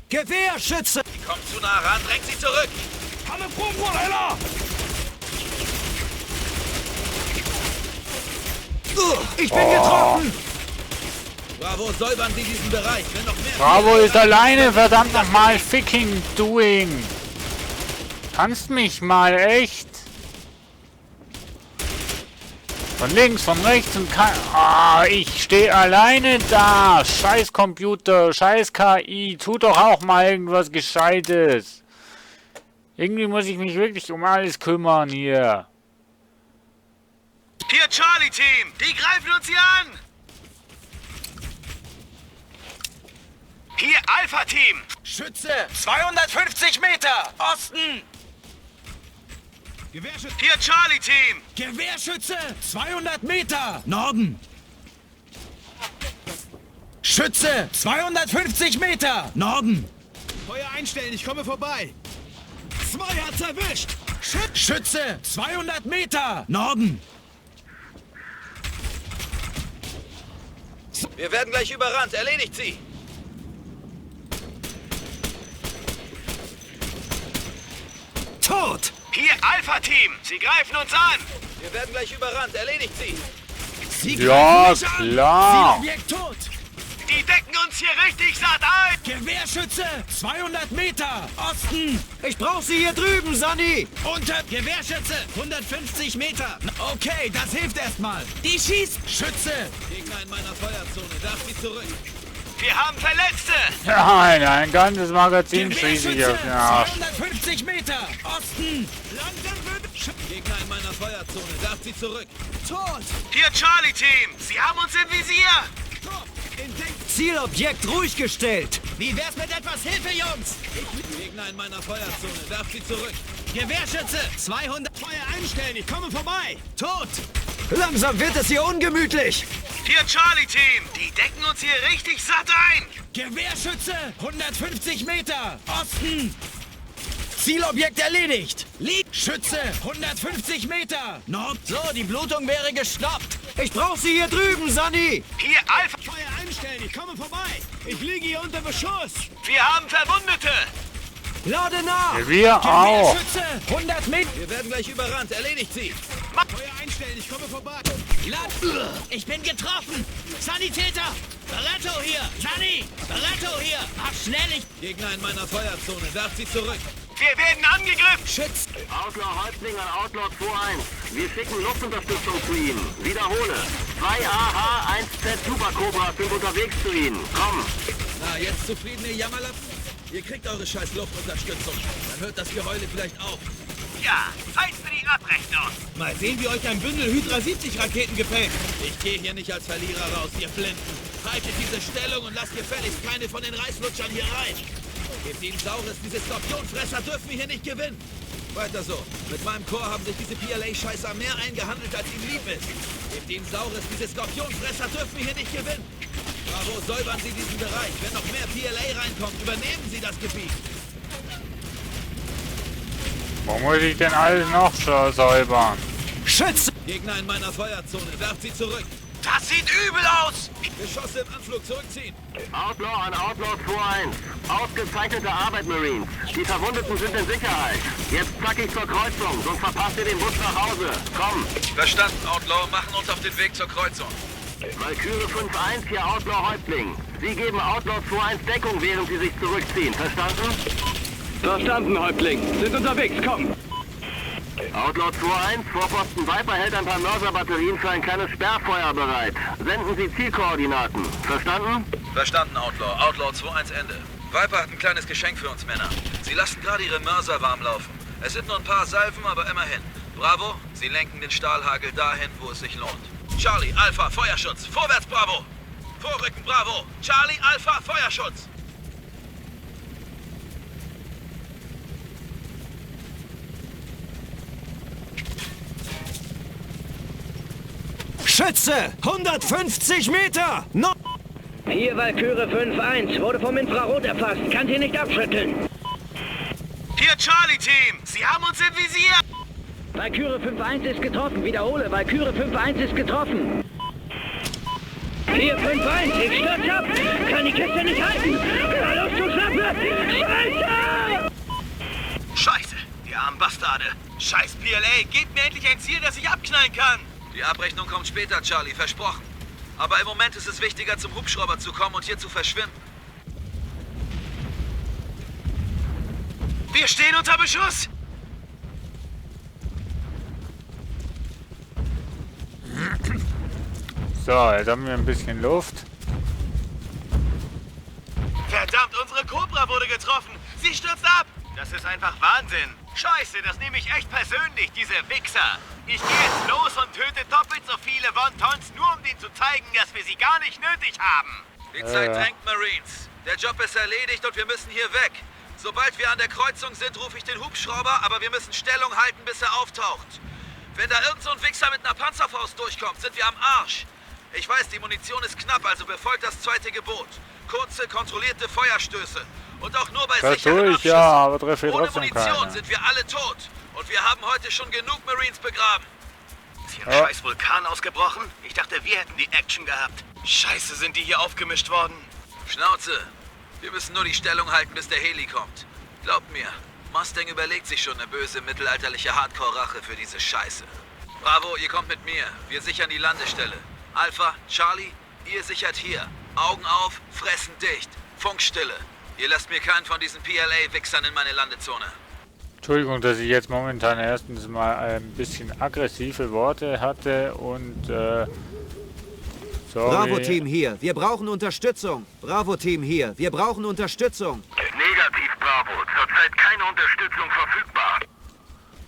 Gewehrschütze! Kommt zu nah ran, drängt sie zurück! Ich bin getroffen! Bravo, säubern Sie diesen Bereich. Wenn noch mehr Bravo ist alleine, verdammt nochmal, fucking doing. Kannst mich mal, echt? Von links, von rechts und kann... Ah, ich stehe alleine da. Scheiß Computer, scheiß KI. Tut doch auch mal irgendwas Gescheites. Irgendwie muss ich mich wirklich um alles kümmern hier. Hier Charlie-Team, die greifen uns hier an. Hier Alpha-Team. Schütze, 250 Meter, Osten. Gewehrschütze. Hier Charlie-Team. Gewehrschütze, 200 Meter, Norden. Schütze, 250 Meter, Norden. Feuer einstellen, ich komme vorbei. 2 hat's erwischt. Schütze, 200 Meter, Norden. Wir werden gleich überrannt. Erledigt sie. Tot. Hier Alpha-Team, sie greifen uns an. Wir werden gleich überrannt. Erledigt sie. Ja, klar. Zielobjekt tot. Die decken uns hier richtig satt ein. Gewehrschütze, 200 Meter, Osten. Ich brauch sie hier drüben, Sonny. Unter Gewehrschütze, 150 Meter. Okay, das hilft erstmal. Die schießt. Schütze. Gegner in meiner Feuerzone. Darf sie zurück. Wir haben Verletzte. Nein, ein ganzes Magazin schieße ich auf den Arsch. 250 Meter, Osten. Gegner in meiner Feuerzone. Darf sie zurück. Tot. Hier Charlie-Team, sie haben uns im Visier. Zielobjekt ruhig gestellt. Wie wär's mit etwas Hilfe, Jungs? Gegner in meiner Feuerzone. Darf sie zurück. Gewehrschütze, 200. Feuer einstellen, ich komme vorbei. Tot. Langsam wird es hier ungemütlich. Hier Charlie-Team, die decken uns hier richtig satt ein. Gewehrschütze, 150 Meter, Osten. Zielobjekt erledigt. Schütze, 150 Meter. Nord. So, die Blutung wäre gestoppt. Ich brauche sie hier drüben, Sonny. Hier Alpha. Feuer einstellen, ich komme vorbei. Ich liege hier unter Beschuss. Wir haben Verwundete. Lade nach. Wir auch. Gewehrschütze, 100 Meter. Wir werden gleich überrannt. Erledigt sie. Feuer einstellen, ich komme vorbei. Ich bin getroffen. Sanitäter. Barretto hier. Sunny. Barretto hier. Mach schnell, ich... Gegner in meiner Feuerzone. Darf sie zurück. Wir werden angegriffen. Schütz. Outlaw Häuptling an Outlaw 2-1. Wir schicken Luftunterstützung zu Ihnen. Wiederhole. 2 AH-1Z Super Cobras sind unterwegs zu Ihnen. Komm. Na, jetzt zufrieden, ihr Jammerlappen? Ihr kriegt eure scheiß Luftunterstützung. Dann hört das Geheule vielleicht auf. Ja, Zeit für die Abrechnung. Mal sehen, wie euch ein Bündel Hydra 70 Raketen gefällt. Ich gehe hier nicht als Verlierer raus, ihr Blinden. Haltet diese Stellung und lasst gefälligst keine von den Reißlutschern hier rein. Gebt ihnen Saures, diese Skorpionfresser dürfen wir hier nicht gewinnen. Weiter so. Mit meinem Chor haben sich diese PLA-Scheißer mehr eingehandelt, als ihnen lieb ist. Gebt ihnen Saures, diese Skorpionfresser dürfen wir hier nicht gewinnen. Bravo, säubern Sie diesen Bereich. Wenn noch mehr PLA reinkommt, übernehmen Sie das Gebiet. Wo muss ich denn alles noch säubern? Schütze! Gegner in meiner Feuerzone. Darf sie zurück. Das sieht übel aus. Geschosse im Anflug. Zurückziehen. Outlaw an Outlaw 2-1. Ausgezeichnete Arbeit, Marines. Die Verwundeten sind in Sicherheit. Jetzt zackig zur Kreuzung, sonst verpasst ihr den Bus nach Hause. Komm. Verstanden, Outlaw. Machen uns auf den Weg zur Kreuzung. Valkyrie 5-1, hier Outlaw Häuptling. Sie geben Outlaw 2-1 Deckung, während Sie sich zurückziehen. Verstanden? Verstanden, Häuptling. Sind unterwegs, komm. Outlaw 2-1, Vorposten Viper hält ein paar Mörserbatterien für ein kleines Sperrfeuer bereit. Senden Sie Zielkoordinaten. Verstanden? Verstanden, Outlaw. Outlaw 2-1 Ende. Viper hat ein kleines Geschenk für uns Männer. Sie lassen gerade ihre Mörser warm laufen. Es sind nur ein paar Salven, aber immerhin. Bravo, Sie lenken den Stahlhagel dahin, wo es sich lohnt. Charlie, Alpha, Feuerschutz. Vorwärts, Bravo. Vorrücken, Bravo. Charlie, Alpha, Feuerschutz. Schütze! 150 Meter! No! Hier Valkyrie 5-1. Wurde vom Infrarot erfasst. Kann sie nicht abschütteln. Hier Charlie-Team. Sie haben uns im Visier. Valkyrie 5-1 ist getroffen. Wiederhole. Valkyrie 5-1 ist getroffen. Hier 5-1. Ich stürz ab. Kann die Kiste nicht halten. Los, du Schnappe! Scheiße! Scheiße. Die armen Bastarde. Scheiß PLA. Gebt mir endlich ein Ziel, das ich abknallen kann. Die Abrechnung kommt später, Charlie, versprochen. Aber im Moment ist es wichtiger, zum Hubschrauber zu kommen und hier zu verschwinden. Wir stehen unter Beschuss! So, jetzt haben wir ein bisschen Luft. Verdammt, unsere Cobra wurde getroffen! Sie stürzt ab! Das ist einfach Wahnsinn! Scheiße, das nehme ich echt persönlich, diese Wichser! Ich gehe jetzt los und töte doppelt so viele Wontons, nur um denen zu zeigen, dass wir sie gar nicht nötig haben! Die Zeit drängt, Marines. Der Job ist erledigt und wir müssen hier weg. Sobald wir an der Kreuzung sind, rufe ich den Hubschrauber, aber wir müssen Stellung halten, bis er auftaucht. Wenn da irgend so ein Wichser mit einer Panzerfaust durchkommt, sind wir am Arsch. Ich weiß, die Munition ist knapp, also befolgt das zweite Gebot. Kurze, kontrollierte Feuerstöße. Und auch nur bei sicheren Abschüssen. Ja, aber treffe ich Ohne trotzdem Munition keine. sind wir alle tot. Und wir haben heute schon genug Marines begraben. Ist hier ein scheiß Vulkan ausgebrochen? Ich dachte, wir hätten die Action gehabt. Scheiße, sind die hier aufgemischt worden? Schnauze. Wir müssen nur die Stellung halten, bis der Heli kommt. Glaubt mir, Mustang überlegt sich schon eine böse mittelalterliche Hardcore-Rache für diese Scheiße. Bravo, ihr kommt mit mir. Wir sichern die Landestelle. Alpha, Charlie, ihr sichert hier. Augen auf, fressen dicht. Funkstille. Ihr lasst mir keinen von diesen PLA-Wichsern in meine Landezone. Entschuldigung, dass ich jetzt momentan erstens mal ein bisschen aggressive Worte hatte und sorry. Bravo-Team hier, wir brauchen Unterstützung. Bravo-Team hier, wir brauchen Unterstützung. Negativ, Bravo. Zurzeit keine Unterstützung verfügbar.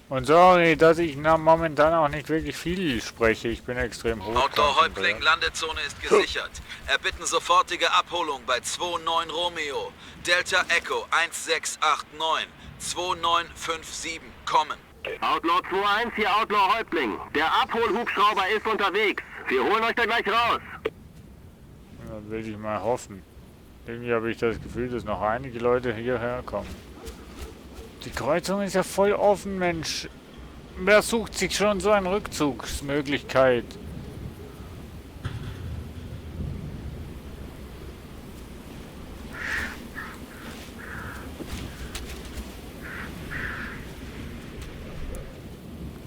Und sorry, dass ich momentan auch nicht wirklich viel spreche. Ich bin extrem hoch. Outlaw-Häuptling, Landezone ist gesichert. Erbitten sofortige Abholung bei 29 Romeo. Delta Echo 1689 2957 kommen. Outlaw 2-1, hier Outlaw-Häuptling. Der Abholhubschrauber ist unterwegs. Wir holen euch da gleich raus. Dann will ich mal hoffen. Irgendwie habe ich das Gefühl, dass noch einige Leute hierher kommen. Die Kreuzung ist ja voll offen, Mensch. Wer sucht sich schon so eine Rückzugsmöglichkeit?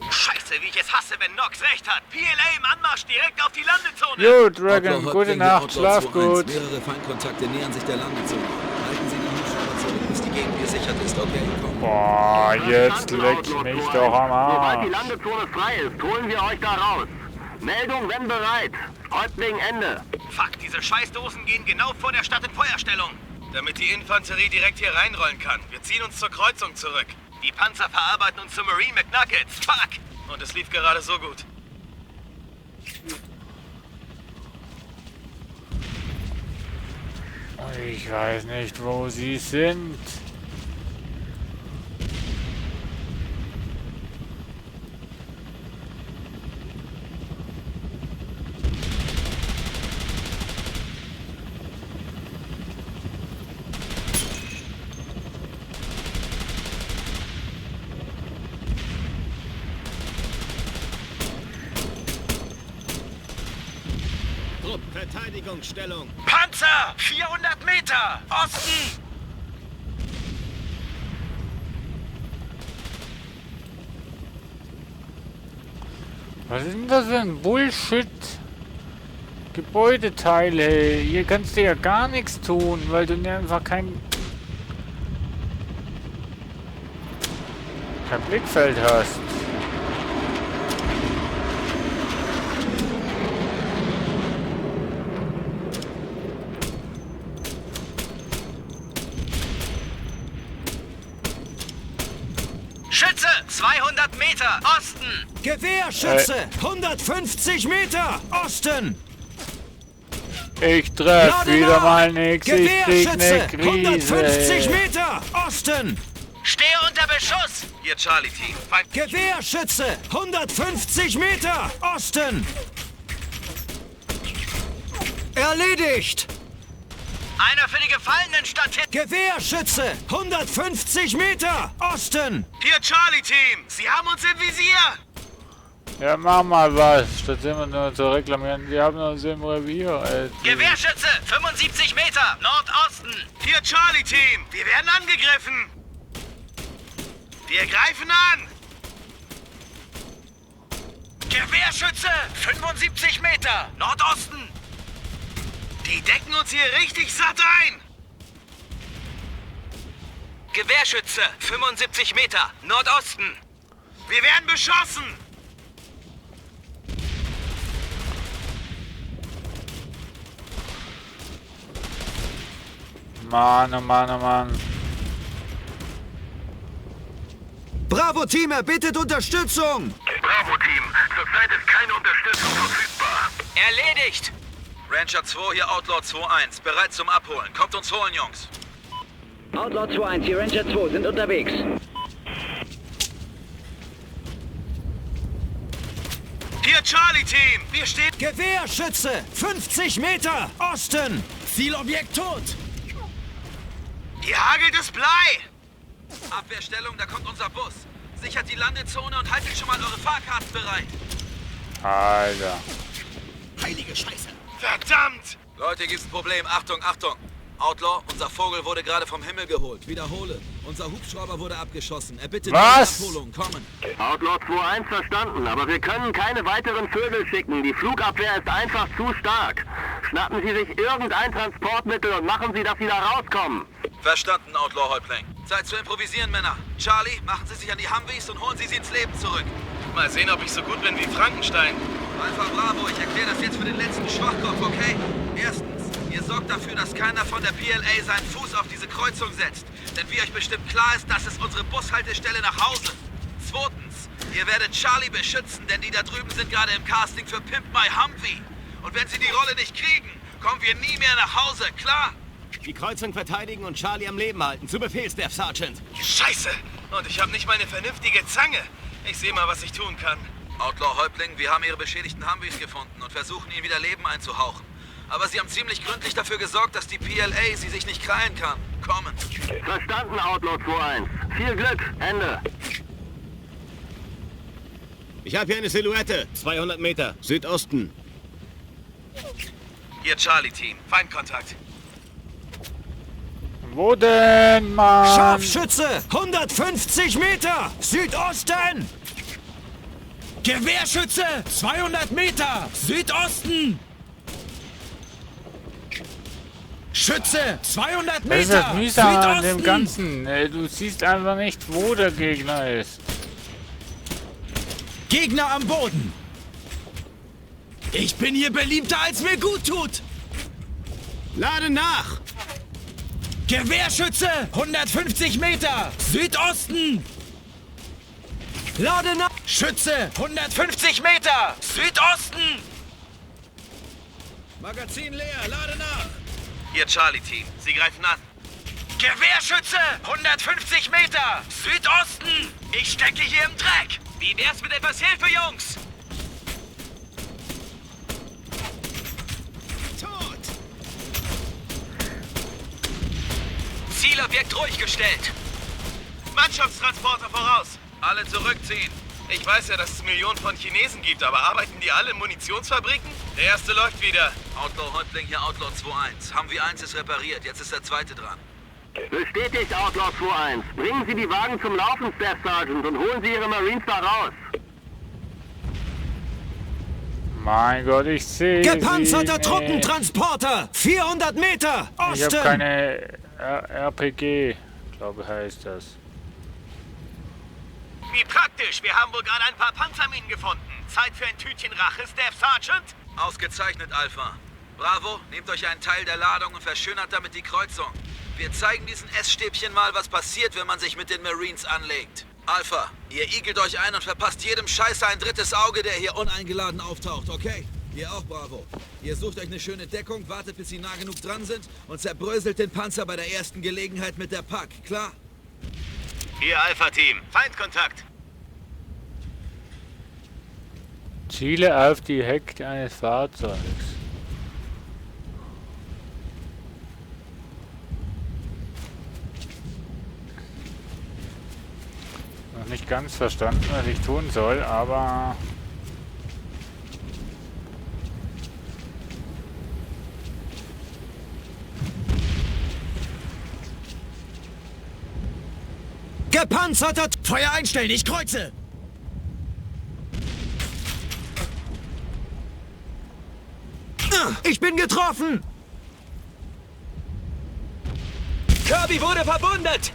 Scheiße, wie ich es hasse, wenn Nox recht hat. PLA im Anmarsch direkt auf die Landezone. Jo, Dragon, gute Nacht, schlaf gut. Mehrere Feindkontakte nähern sich der Landezone. Halten Sie den Hubschrauber zurück, bis die Gegend gesichert ist. Okay, komm. Boah, jetzt leckt mich doch am Sobald die Arsch. Landezone frei ist, holen wir euch da raus. Meldung, wenn bereit. Häuptling, Ende. Fuck, diese Scheißdosen gehen genau vor der Stadt in Feuerstellung. Damit die Infanterie direkt hier reinrollen kann. Wir ziehen uns zur Kreuzung zurück. Die Panzer verarbeiten uns zu Marine McNuggets. Fuck! Und es lief gerade so gut. Ich weiß nicht, wo sie sind. Trupp, Verteidigungsstellung. Panzer! 400 Meter! Osten! Was ist denn das für ein Bullshit? Gebäudeteile. Hier kannst du ja gar nichts tun, weil du einfach kein Blickfeld hast. Schütze! 200 Meter! Osten! Gewehrschütze! 150 Meter! Osten! Ich treff wieder mal nix. Ich krieg Gewehrschütze! ne Krise. 150 Meter! Osten! Stehe unter Beschuss! Hier, Charlie-Team. Gewehrschütze! 150 Meter! Osten! Erledigt! Einer für die Gefallenen Statisten! Gewehrschütze! 150 Meter! Osten! Hier, Charlie-Team. Sie haben uns im Visier. Ja, mach mal was, statt immer nur zu reklamieren. Wir haben uns im Revier. Gewehrschütze! 75 Meter! Nordosten! Hier, Charlie-Team. Wir werden angegriffen. Wir greifen an. Gewehrschütze! 75 Meter! Nordosten! Die decken uns hier richtig satt ein! Gewehrschütze, 75 Meter, Nordosten. Wir werden beschossen! Mann, oh Mann, oh Mann. Bravo-Team erbittet Unterstützung! Bravo-Team, zurzeit ist keine Unterstützung verfügbar. Erledigt! Ranger 2, hier Outlaw 2-1. Bereit zum Abholen. Kommt uns holen, Jungs. Outlaw 2-1, hier Ranger 2 sind unterwegs. Hier Charlie-Team, wir stehen... Gewehrschütze! 50 Meter! Osten! Zielobjekt tot! Hier hagelt es Blei! Abwehrstellung, da kommt unser Bus. Sichert die Landezone und haltet schon mal eure Fahrkarten bereit. Alter. Heilige Scheiße! Verdammt! Leute, gibt's ein Problem. Achtung, Achtung. Outlaw, unser Vogel wurde gerade vom Himmel geholt. Wiederhole. Unser Hubschrauber wurde abgeschossen. Er bittet Was? um Abholung. Kommen. Outlaw 2-1 verstanden, aber wir können keine weiteren Vögel schicken. Die Flugabwehr ist einfach zu stark. Schnappen Sie sich irgendein Transportmittel und machen Sie, dass Sie da rauskommen. Verstanden, Outlaw-Häuptling. Zeit zu improvisieren, Männer. Charlie, machen Sie sich an die Humvees und holen Sie ins Leben zurück. Mal sehen, ob ich so gut bin wie Frankenstein. Alpha Bravo, ich erkläre das jetzt für den letzten Schwachkopf, okay? Erstens, ihr sorgt dafür, dass keiner von der PLA seinen Fuß auf diese Kreuzung setzt. Denn wie euch bestimmt klar ist, das ist unsere Bushaltestelle nach Hause. Zweitens, ihr werdet Charlie beschützen, denn die da drüben sind gerade im Casting für Pimp My Humvee. Und wenn sie die Rolle nicht kriegen, kommen wir nie mehr nach Hause, klar? Die Kreuzung verteidigen und Charlie am Leben halten. Zu Befehl, Staff Sergeant. Scheiße! Und ich habe nicht meine vernünftige Zange. Ich sehe mal, was ich tun kann. Outlaw-Häuptling, wir haben ihre beschädigten Humvees gefunden und versuchen, ihnen wieder Leben einzuhauchen. Aber sie haben ziemlich gründlich dafür gesorgt, dass die PLA sie sich nicht krallen kann. Kommen. Verstanden, Outlaw 2-1. Viel Glück. Ende. Ich habe hier eine Silhouette. 200 Meter. Südosten. Hier Charlie-Team. Feindkontakt. Wo denn, Mann? Scharfschütze! 150 Meter! Südosten! Gewehrschütze! 200 Meter! Südosten! Schütze! 200 Das Meter! ist das mühsam an dem Südosten! Ganzen. Du siehst einfach nicht, wo der Gegner ist. Gegner am Boden! Ich bin hier beliebter, als mir gut tut! Lade nach! Gewehrschütze! 150 Meter! Südosten! Lade nach! Schütze! 150 Meter! Südosten! Magazin leer, lade nach! Hier Charlie-Team. Sie greifen an. Gewehrschütze! 150 Meter! Südosten! Ich stecke hier im Dreck! Wie wär's mit etwas Hilfe, Jungs? Tot! Zielobjekt ruhig gestellt. Mannschaftstransporter voraus. Alle zurückziehen. Ich weiß ja, dass es Millionen von Chinesen gibt, aber arbeiten die alle in Munitionsfabriken? Der erste läuft wieder. Outlaw-Häuptling, hier Outlaw 2-1. Humvee 1 ist repariert, jetzt ist der zweite dran. Bestätigt, Outlaw 2-1. Bringen Sie die Wagen zum Laufen, Staff Sergeant, und holen Sie Ihre Marines da raus. Mein Gott, ich sehe Gepanzerter Truppentransporter! 400 Meter! Ich habe Osten! keine RPG, glaube ich, heißt das. Wie praktisch. Wir haben wohl gerade ein paar Panzerminen gefunden. Zeit für ein Tütchen Rache, Staff Sergeant? Ausgezeichnet, Alpha. Bravo, nehmt euch einen Teil der Ladung und verschönert damit die Kreuzung. Wir zeigen diesen Essstäbchen mal, was passiert, wenn man sich mit den Marines anlegt. Alpha, ihr igelt euch ein und verpasst jedem Scheißer ein drittes Auge, der hier Uneingeladen auftaucht, okay? Ihr auch, Bravo. Ihr sucht euch eine schöne Deckung, wartet, bis sie nah genug dran sind und zerbröselt den Panzer bei der ersten Gelegenheit mit der Pack, klar? Hier Alpha-Team. Feindkontakt. Ziele auf die Heck eines Fahrzeugs. Noch nicht ganz verstanden, was ich tun soll, aber... Gepanzerter... Feuer einstellen, ich kreuze! Ich bin getroffen! Kirby wurde verwundet!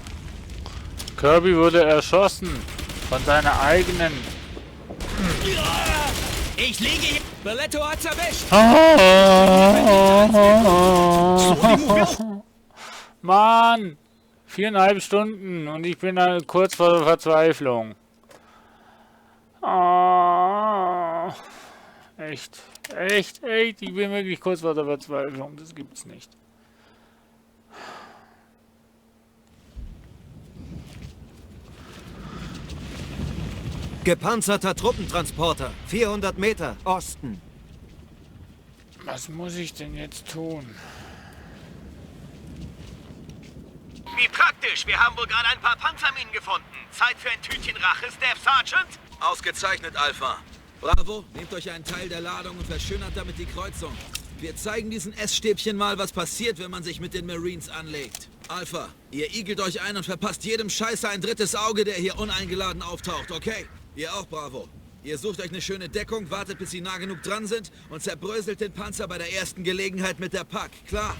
Kirby wurde erschossen von seiner eigenen... Ich liege hier. Belletto hat's erwischt! Mann! 4,5 Stunden und ich bin kurz vor der Verzweiflung. Echt. Ich bin wirklich kurz vor der Verzweiflung. Das gibt's nicht. Gepanzerter Truppentransporter. 400 Meter, Osten. Was muss ich denn jetzt tun? Wie praktisch. Wir haben wohl gerade ein paar Panzerminen gefunden. Zeit für ein Tütchen Rache, Staff Sergeant? Ausgezeichnet, Alpha. Bravo, nehmt euch einen Teil der Ladung und verschönert damit die Kreuzung. Wir zeigen diesen Essstäbchen mal, was passiert, wenn man sich mit den Marines anlegt. Alpha, ihr igelt euch ein und verpasst jedem Scheißer ein drittes Auge, der hier uneingeladen auftaucht, okay? Ihr auch, Bravo. Ihr sucht euch eine schöne Deckung, wartet, bis sie nah genug dran sind und zerbröselt den Panzer bei der ersten Gelegenheit mit der Pack, klar?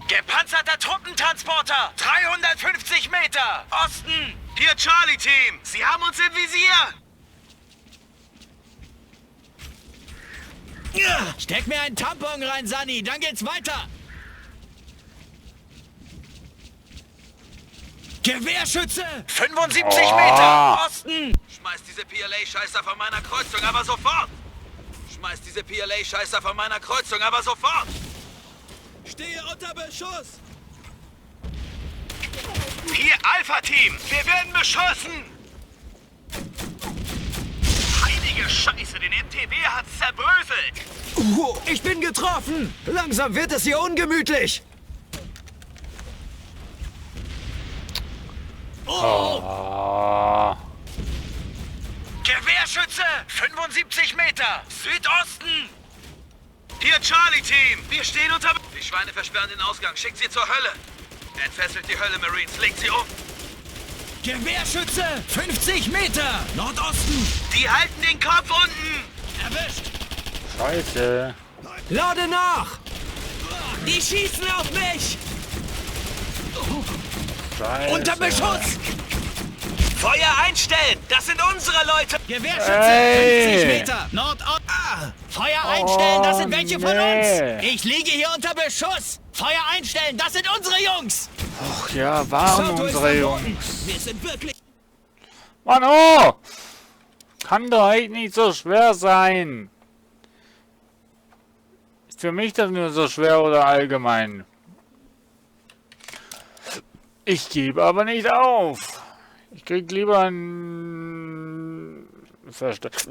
Gepanzerter Truppentransporter! 350 Meter! Osten! Hier Charlie-Team! Sie haben uns im Visier! Steck mir einen Tampon rein, Sunny, dann geht's weiter. Gewehrschütze! 75 Meter! Osten! Schmeiß diese PLA-Scheißer von meiner Kreuzung, aber sofort! Schmeiß diese PLA-Scheißer von meiner Kreuzung, aber sofort! Stehe unter Beschuss! Hier Alpha-Team! Wir werden beschossen! Heilige Scheiße, den MTB hat's zerbröselt! Ich bin getroffen! Langsam wird es hier ungemütlich! Gewehrschütze! 75 Meter! Südosten! Hier Charlie-Team! Wir stehen unter... Die Schweine versperren den Ausgang. Schickt sie zur Hölle. Entfesselt die Hölle, Marines. Legt sie um. Gewehrschütze! 50 Meter! Nordosten! Die halten den Kopf unten! Erwischt! Scheiße. Lade nach! Die schießen auf mich! Scheiße. Unter Beschuss! Feuer einstellen! Das sind unsere Leute! Gewehrschütze! 50 Meter! Nordost! Feuer einstellen! Das sind welche von uns! Ich liege hier unter Beschuss! Feuer einstellen! Das sind unsere Jungs! Ach ja, waren unsere Jungs. Wir sind wirklich... Mann, oh! Kann doch echt nicht so schwer sein. Ist für mich das nur so schwer oder allgemein? Ich gebe aber nicht auf. Ich krieg lieber einen Verstand.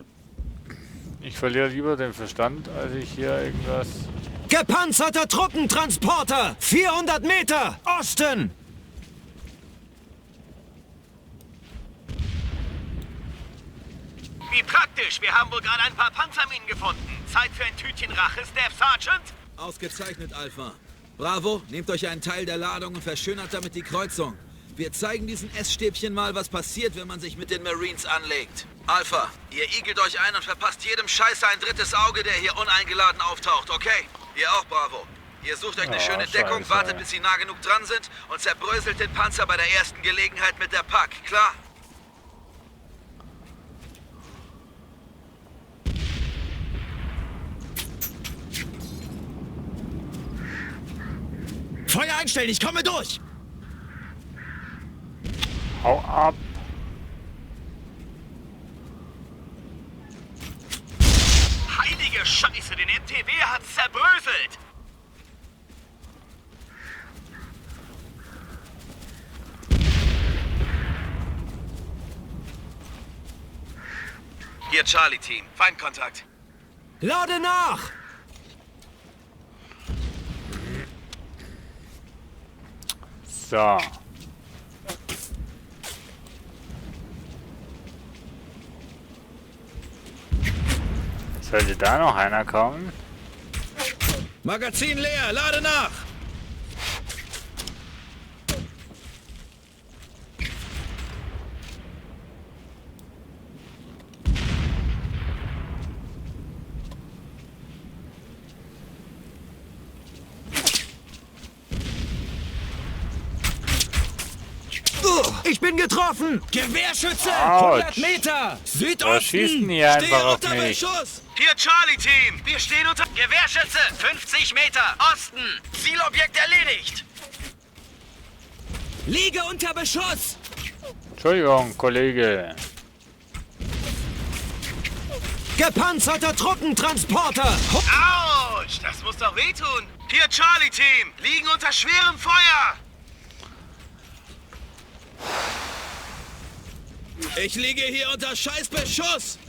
Ich verliere lieber den Verstand, als ich hier irgendwas... Gepanzerter Truppentransporter! 400 Meter! Osten! Wie praktisch! Wir haben wohl gerade ein paar Panzerminen gefunden. Zeit für ein Tütchen Rache, Staff Sergeant? Ausgezeichnet, Alpha. Bravo, nehmt euch einen Teil der Ladung und verschönert damit die Kreuzung. Wir zeigen diesen Essstäbchen mal, was passiert, wenn man sich mit den Marines anlegt. Alpha, ihr igelt euch ein und verpasst jedem Scheißer ein drittes Auge, der hier uneingeladen auftaucht, okay? Ihr auch, Bravo. Ihr sucht euch eine schöne Deckung, wartet, bis sie nah genug dran sind und zerbröselt den Panzer bei der ersten Gelegenheit mit der Pack, klar? Feuer einstellen, ich komme durch! Hau ab! Heilige Scheiße, den MTB hat's zerbröselt! Hier Charlie-Team. Feindkontakt. Lade nach! So. Sollte da noch einer kommen? Magazin leer, lade nach! Ich bin getroffen! Gewehrschütze! Autsch. 100 Meter! Da Südosten! schießen die einfach auf Unter mich. Beschuss! Hier Charlie-Team, wir stehen unter... Gewehrschütze, 50 Meter, Osten. Zielobjekt erledigt. Liege unter Beschuss! Entschuldigung, Kollege. Gepanzerter Truppentransporter! Autsch, das muss doch wehtun. Hier Charlie-Team, liegen unter schwerem Feuer. Ich liege hier unter scheiß Beschuss!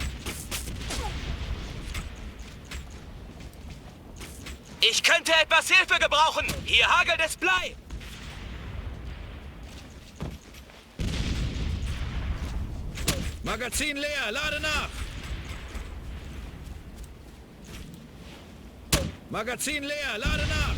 Ich könnte etwas Hilfe gebrauchen. Hier hagelt es Blei. Magazin leer, lade nach! Magazin leer, lade nach!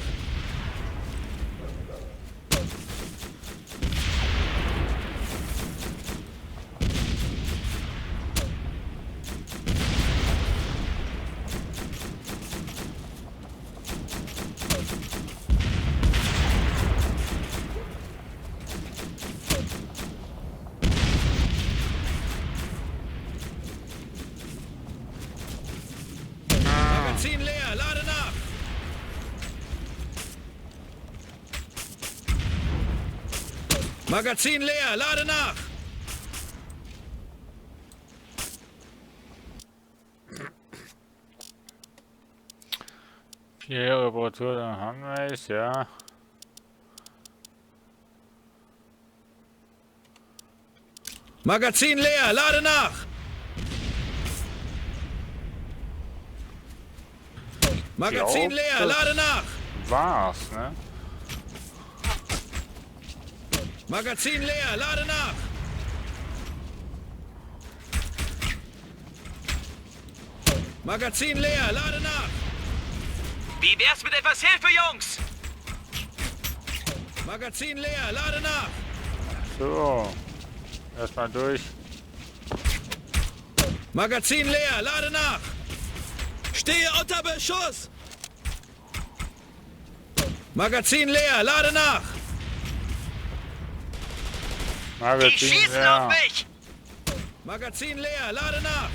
Magazin leer, lade nach! Magazin leer, lade nach! Hier Reparatur, dann haben wir es, ja. Magazin leer, lade nach! Magazin leer, lade nach! War's, ne? Magazin leer, lade nach! Magazin leer, lade nach! Wie wär's mit etwas Hilfe, Jungs? Magazin leer, lade nach! So. Erstmal durch. Magazin leer, lade nach! Stehe unter Beschuss! Magazin leer, lade nach! Die schießen auf mich! Magazin leer, lade nach!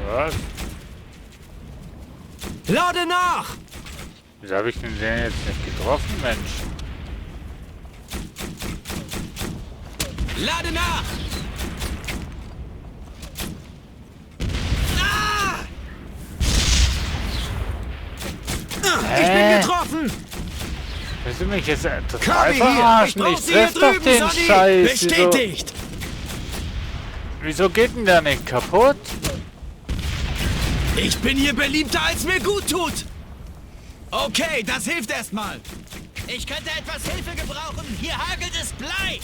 Was? Lade nach! Wieso habe ich den jetzt nicht getroffen, Mensch? Lade nach! Ah! Ich bin getroffen! Willst du mich jetzt total Kirby hier! Ich verarschen? brauch Ich sie hier treff doch drüben, den Sonny! Scheiß! Bestätigt! Wieso geht denn der nicht kaputt? Ich bin hier beliebter, als mir gut tut! Okay, das hilft erstmal! Ich könnte etwas Hilfe gebrauchen. Hier hagelt es Blei.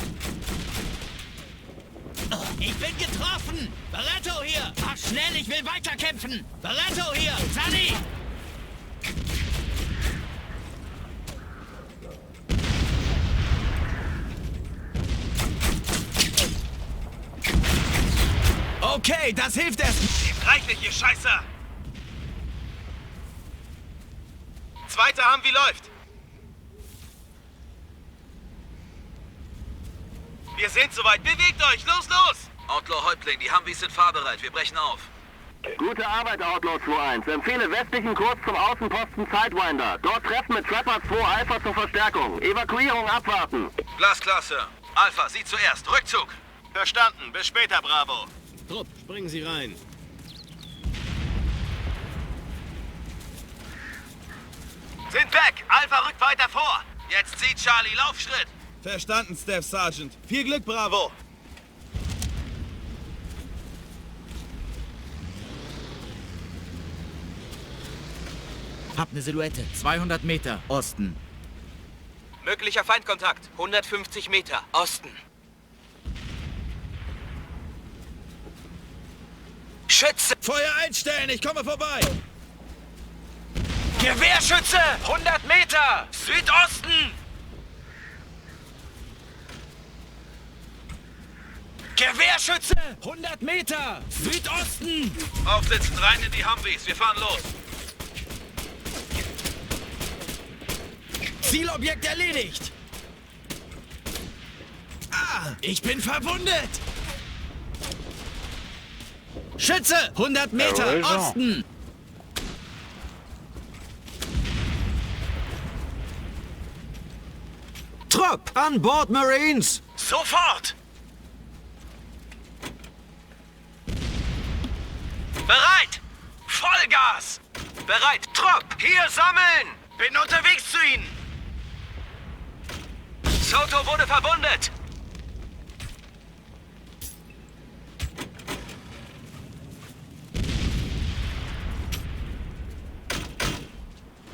Ich bin getroffen. Barretto hier. Mach schnell, ich will weiterkämpfen. Barretto hier. Sunny. Okay, das hilft erst. Nehmt reichlich, ihr Scheißer. Zweiter haben, wie läuft? Wir sind soweit. Bewegt euch. Los, los. Outlaw Häuptling, die Humvees sind fahrbereit. Wir brechen auf. Gute Arbeit, Outlaw 2-1. Empfehle westlichen Kurs zum Außenposten Sidewinder. Dort treffen mit Trapper 2 Alpha zur Verstärkung. Evakuierung abwarten. Glasklar, Sir. Alpha, Sie zuerst. Rückzug. Verstanden. Bis später, Bravo. Trupp, springen Sie rein. Sind weg. Alpha rückt weiter vor. Jetzt zieht Charlie, Laufschritt! Verstanden, Staff Sergeant. Viel Glück, Bravo! Hab ne Silhouette. 200 Meter. Osten. Möglicher Feindkontakt. 150 Meter. Osten. Schütze! Feuer einstellen, ich komme vorbei! Gewehrschütze! 100 Meter! Südosten! Gewehrschütze! 100 Meter! Südosten! Aufsitzen, rein in die Humvees. Wir fahren los. Zielobjekt erledigt! Ah, ich bin verwundet! Schütze! 100 Meter! Jawohl, so. Osten! Trupp, an Bord, Marines! Sofort! Bereit! Vollgas! Bereit! Trupp! Hier sammeln! Bin unterwegs zu Ihnen! Soto wurde verwundet!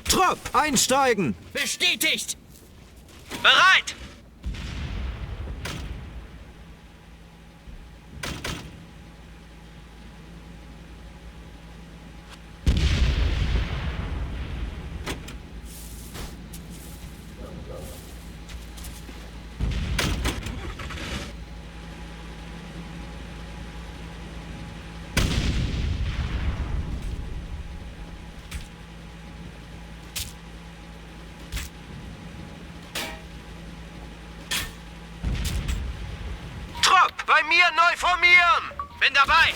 Trupp, einsteigen! Bestätigt! Bereit! Bei mir neu formieren! Bin dabei!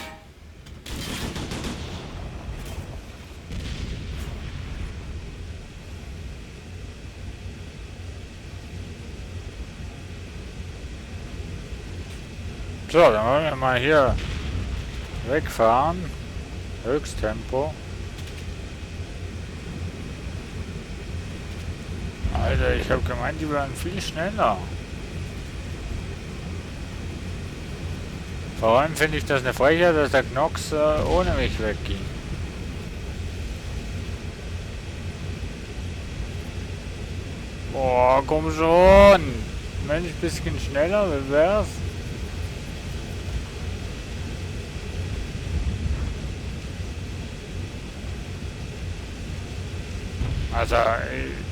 So, dann wollen wir mal hier wegfahren. Höchsttempo. Alter, ich habe gemeint, die waren viel schneller. Vor allem finde ich das eine Frechheit, dass der Knox ohne mich wegging. Boah, komm schon! Mensch, bisschen schneller, wie wär's? Also,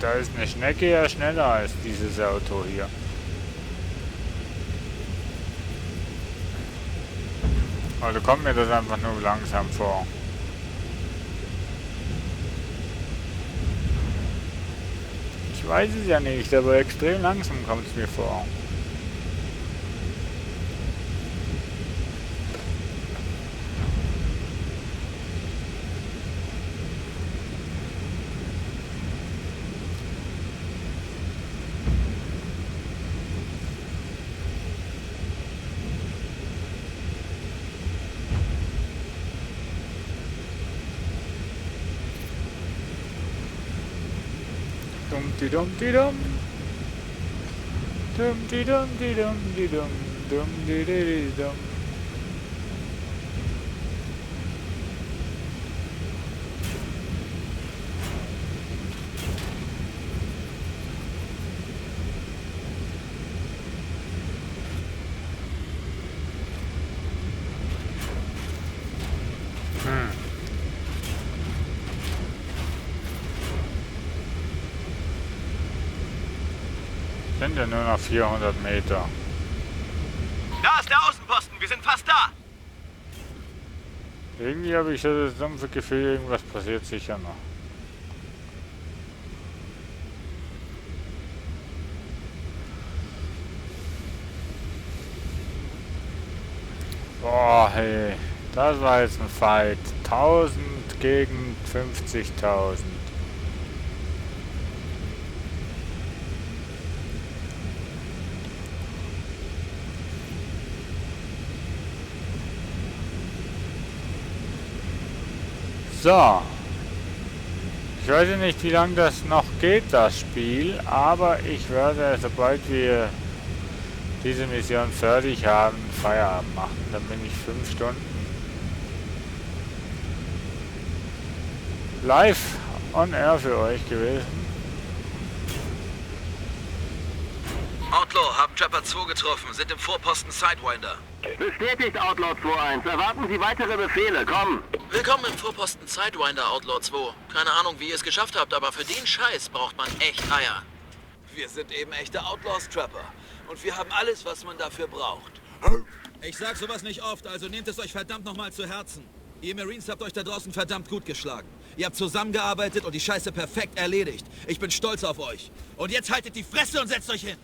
da ist eine Schnecke ja schneller als dieses Auto hier. Also kommt mir das einfach nur langsam vor. Ich weiß es ja nicht, aber extrem langsam kommt es mir vor. Dum-di-dum-di-dum. Dum-di-dum-di-dum-di-dum. Dum-di-di-di-dum. Sind ja nur noch 400 Meter. Da ist der Außenposten, wir sind fast da. Irgendwie habe ich so das dumpfe Gefühl, irgendwas passiert sicher noch. Boah, hey, das war jetzt ein Fight. 1000 gegen 50.000. So. Ich weiß nicht, wie lange das noch geht, das Spiel, aber ich werde, sobald wir diese Mission fertig haben, Feierabend machen. Dann bin ich 5 Stunden live on air für euch gewesen. Outlaw, haben Trapper 2 getroffen, sind im Vorposten Sidewinder. Bestätigt, Outlaw 2-1. Erwarten Sie weitere Befehle. Komm. Willkommen im Vorposten Sidewinder, Outlaw 2. Keine Ahnung, wie ihr es geschafft habt, aber für den Scheiß braucht man echt Eier. Wir sind eben echte Outlaws, Trapper. Und wir haben alles, was man dafür braucht. Ich sag sowas nicht oft, also nehmt es euch verdammt nochmal zu Herzen. Ihr Marines habt euch da draußen verdammt gut geschlagen. Ihr habt zusammengearbeitet und die Scheiße perfekt erledigt. Ich bin stolz auf euch. Und jetzt haltet die Fresse und setzt euch hin.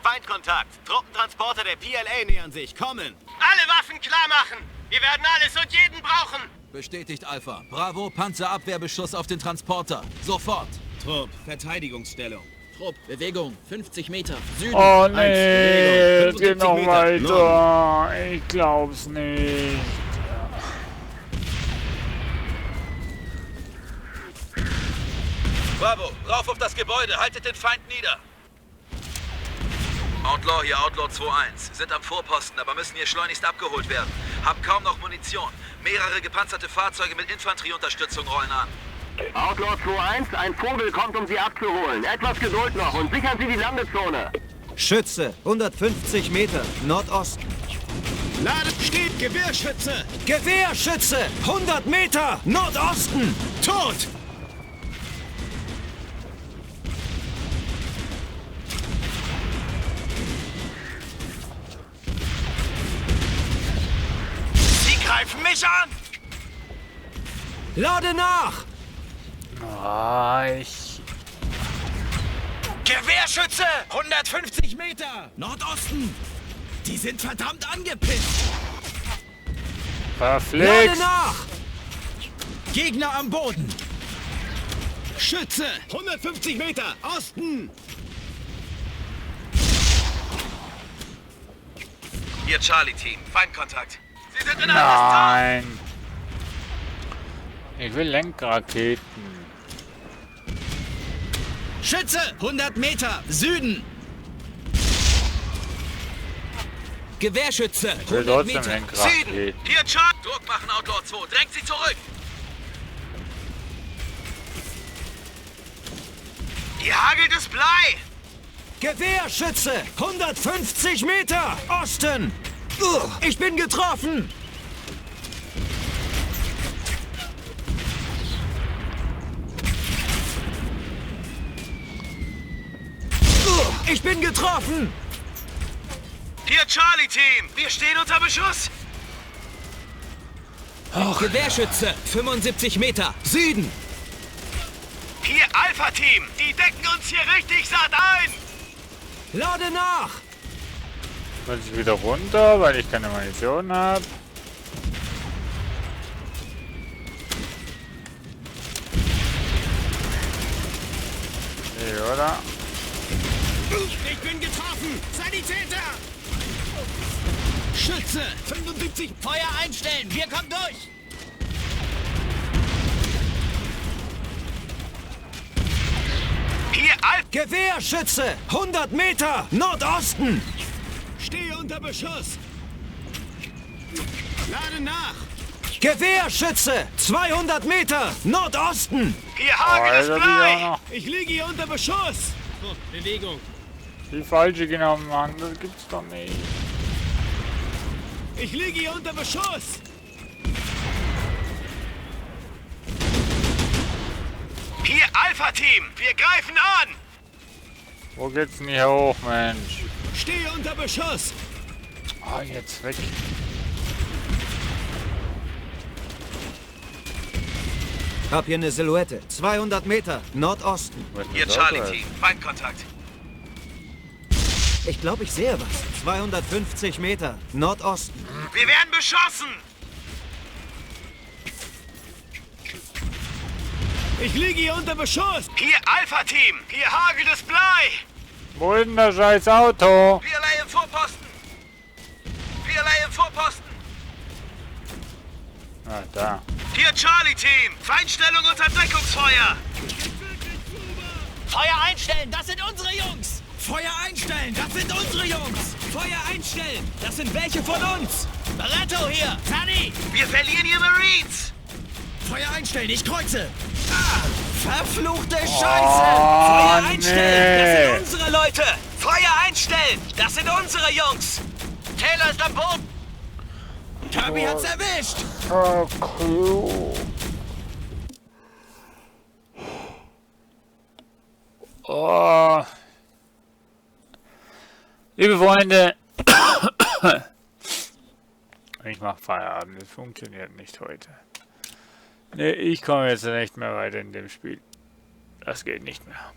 Feindkontakt. Truppentransporter der PLA nähern sich. Kommen. Alle Waffen klar machen. Wir werden alles und jeden brauchen. Bestätigt, Alpha. Bravo, Panzerabwehrbeschuss auf den Transporter. Sofort. Trupp, Verteidigungsstellung. Trupp, Bewegung, 50 Meter. Süden. Oh nee, es geht noch Meter. weiter. Ich glaub's nicht. Bravo, rauf auf das Gebäude, haltet den Feind nieder. Outlaw hier, Outlaw 2-1. Sind am Vorposten, aber müssen hier schleunigst abgeholt werden. Haben kaum noch Munition. Mehrere gepanzerte Fahrzeuge mit Infanterieunterstützung rollen an. Outlaw 2-1, ein Vogel kommt, um Sie abzuholen. Etwas Geduld noch und sichern Sie die Landezone. Schütze, 150 Meter, Nordosten. Lade steht, Gewehrschütze! Gewehrschütze, 100 Meter, Nordosten. Tot! Sie greifen mich an! Lade nach! Gewehrschütze! 150 Meter! Nordosten! Die sind verdammt angepisst! Lade Verflixt! nach! Gegner am Boden! Schütze! 150 Meter! Osten! Hier Charlie-Team, Feindkontakt. Sie sind in einem Nein! Ich will Lenkraketen. Schütze! 100 Meter! Süden! Gewehrschütze! Ich will 100 trotzdem Meter! Lenkraketen. Hier Charlie! Druck machen, Outlaw 2. Drängt sie zurück! Hier hagelt es Blei! Gewehrschütze, 150 Meter, Osten. Ich bin getroffen. Ich bin getroffen. Hier Charlie-Team! Wir stehen unter Beschuss! Gewehrschütze! 75 Meter! Süden! Hier Alpha-Team! Die decken uns hier richtig satt ein! Lade nach! Muss ich wieder runter, weil ich keine Munition habe. Nee, oder? Ich bin getroffen! Sanitäter! Schütze! 75! Feuer einstellen! Wir kommen durch! Hier Gewehrschütze! 100 Meter! Nordosten! Stehe unter Beschuss! Lade nach! Gewehrschütze! 200 Meter! Nordosten! Hier hagelt es Blei! Ich liege hier unter Beschuss! So, Bewegung! Die falsche genommen, Mann. Das gibt's doch nicht. Ich liege hier unter Beschuss! Hier Alpha-Team! Wir greifen an! Wo geht's denn hier hoch, Mensch? Stehe unter Beschuss! Ah, jetzt weg. Hab hier eine Silhouette. 200 Meter, Nordosten. Hier Charlie-Team, Feindkontakt. Ich glaube, ich sehe was. 250 Meter, Nordosten. Wir werden beschossen! Ich liege hier unter Beschuss! Hier Alpha-Team! Hier hagelt es Blei! Wo ist denn das scheiß Auto? PLA im Vorposten! PLA im Vorposten! Ah, da. Hier Charlie-Team. Feindstellung unter Deckungsfeuer. Feuer einstellen, das sind unsere Jungs! Feuer einstellen, das sind unsere Jungs! Feuer einstellen, das sind welche von uns! Barretto hier! Tanni! Wir verlieren hier Marines! Feuer einstellen, ich kreuze! Ah, verfluchte Scheiße! Feuer einstellen, das sind unsere Leute! Feuer einstellen, das sind unsere Jungs! Taylor ist am Boden! Kirby hat's erwischt! Okay. Oh. Liebe Freunde, ich mache Feierabend, das funktioniert nicht heute. Ne, ich komme jetzt nicht mehr weiter in dem Spiel. Das geht nicht mehr.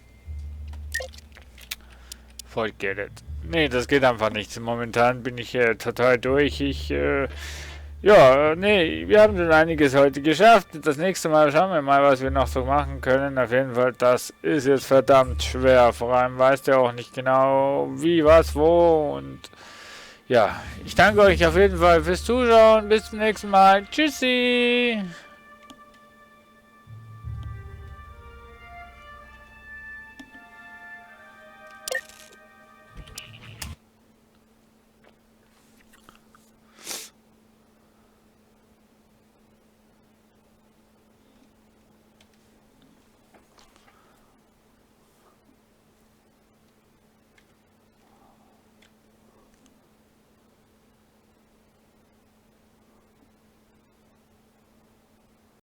Forget it. Ne, das geht einfach nicht. Momentan bin ich total durch. Ja, nee, wir haben schon einiges heute geschafft. Das nächste Mal schauen wir mal, was wir noch so machen können. Auf jeden Fall, das ist jetzt verdammt schwer. Vor allem weißt du auch nicht genau, wie, was, wo. Und ja, ich danke euch auf jeden Fall fürs Zuschauen. Bis zum nächsten Mal. Tschüssi!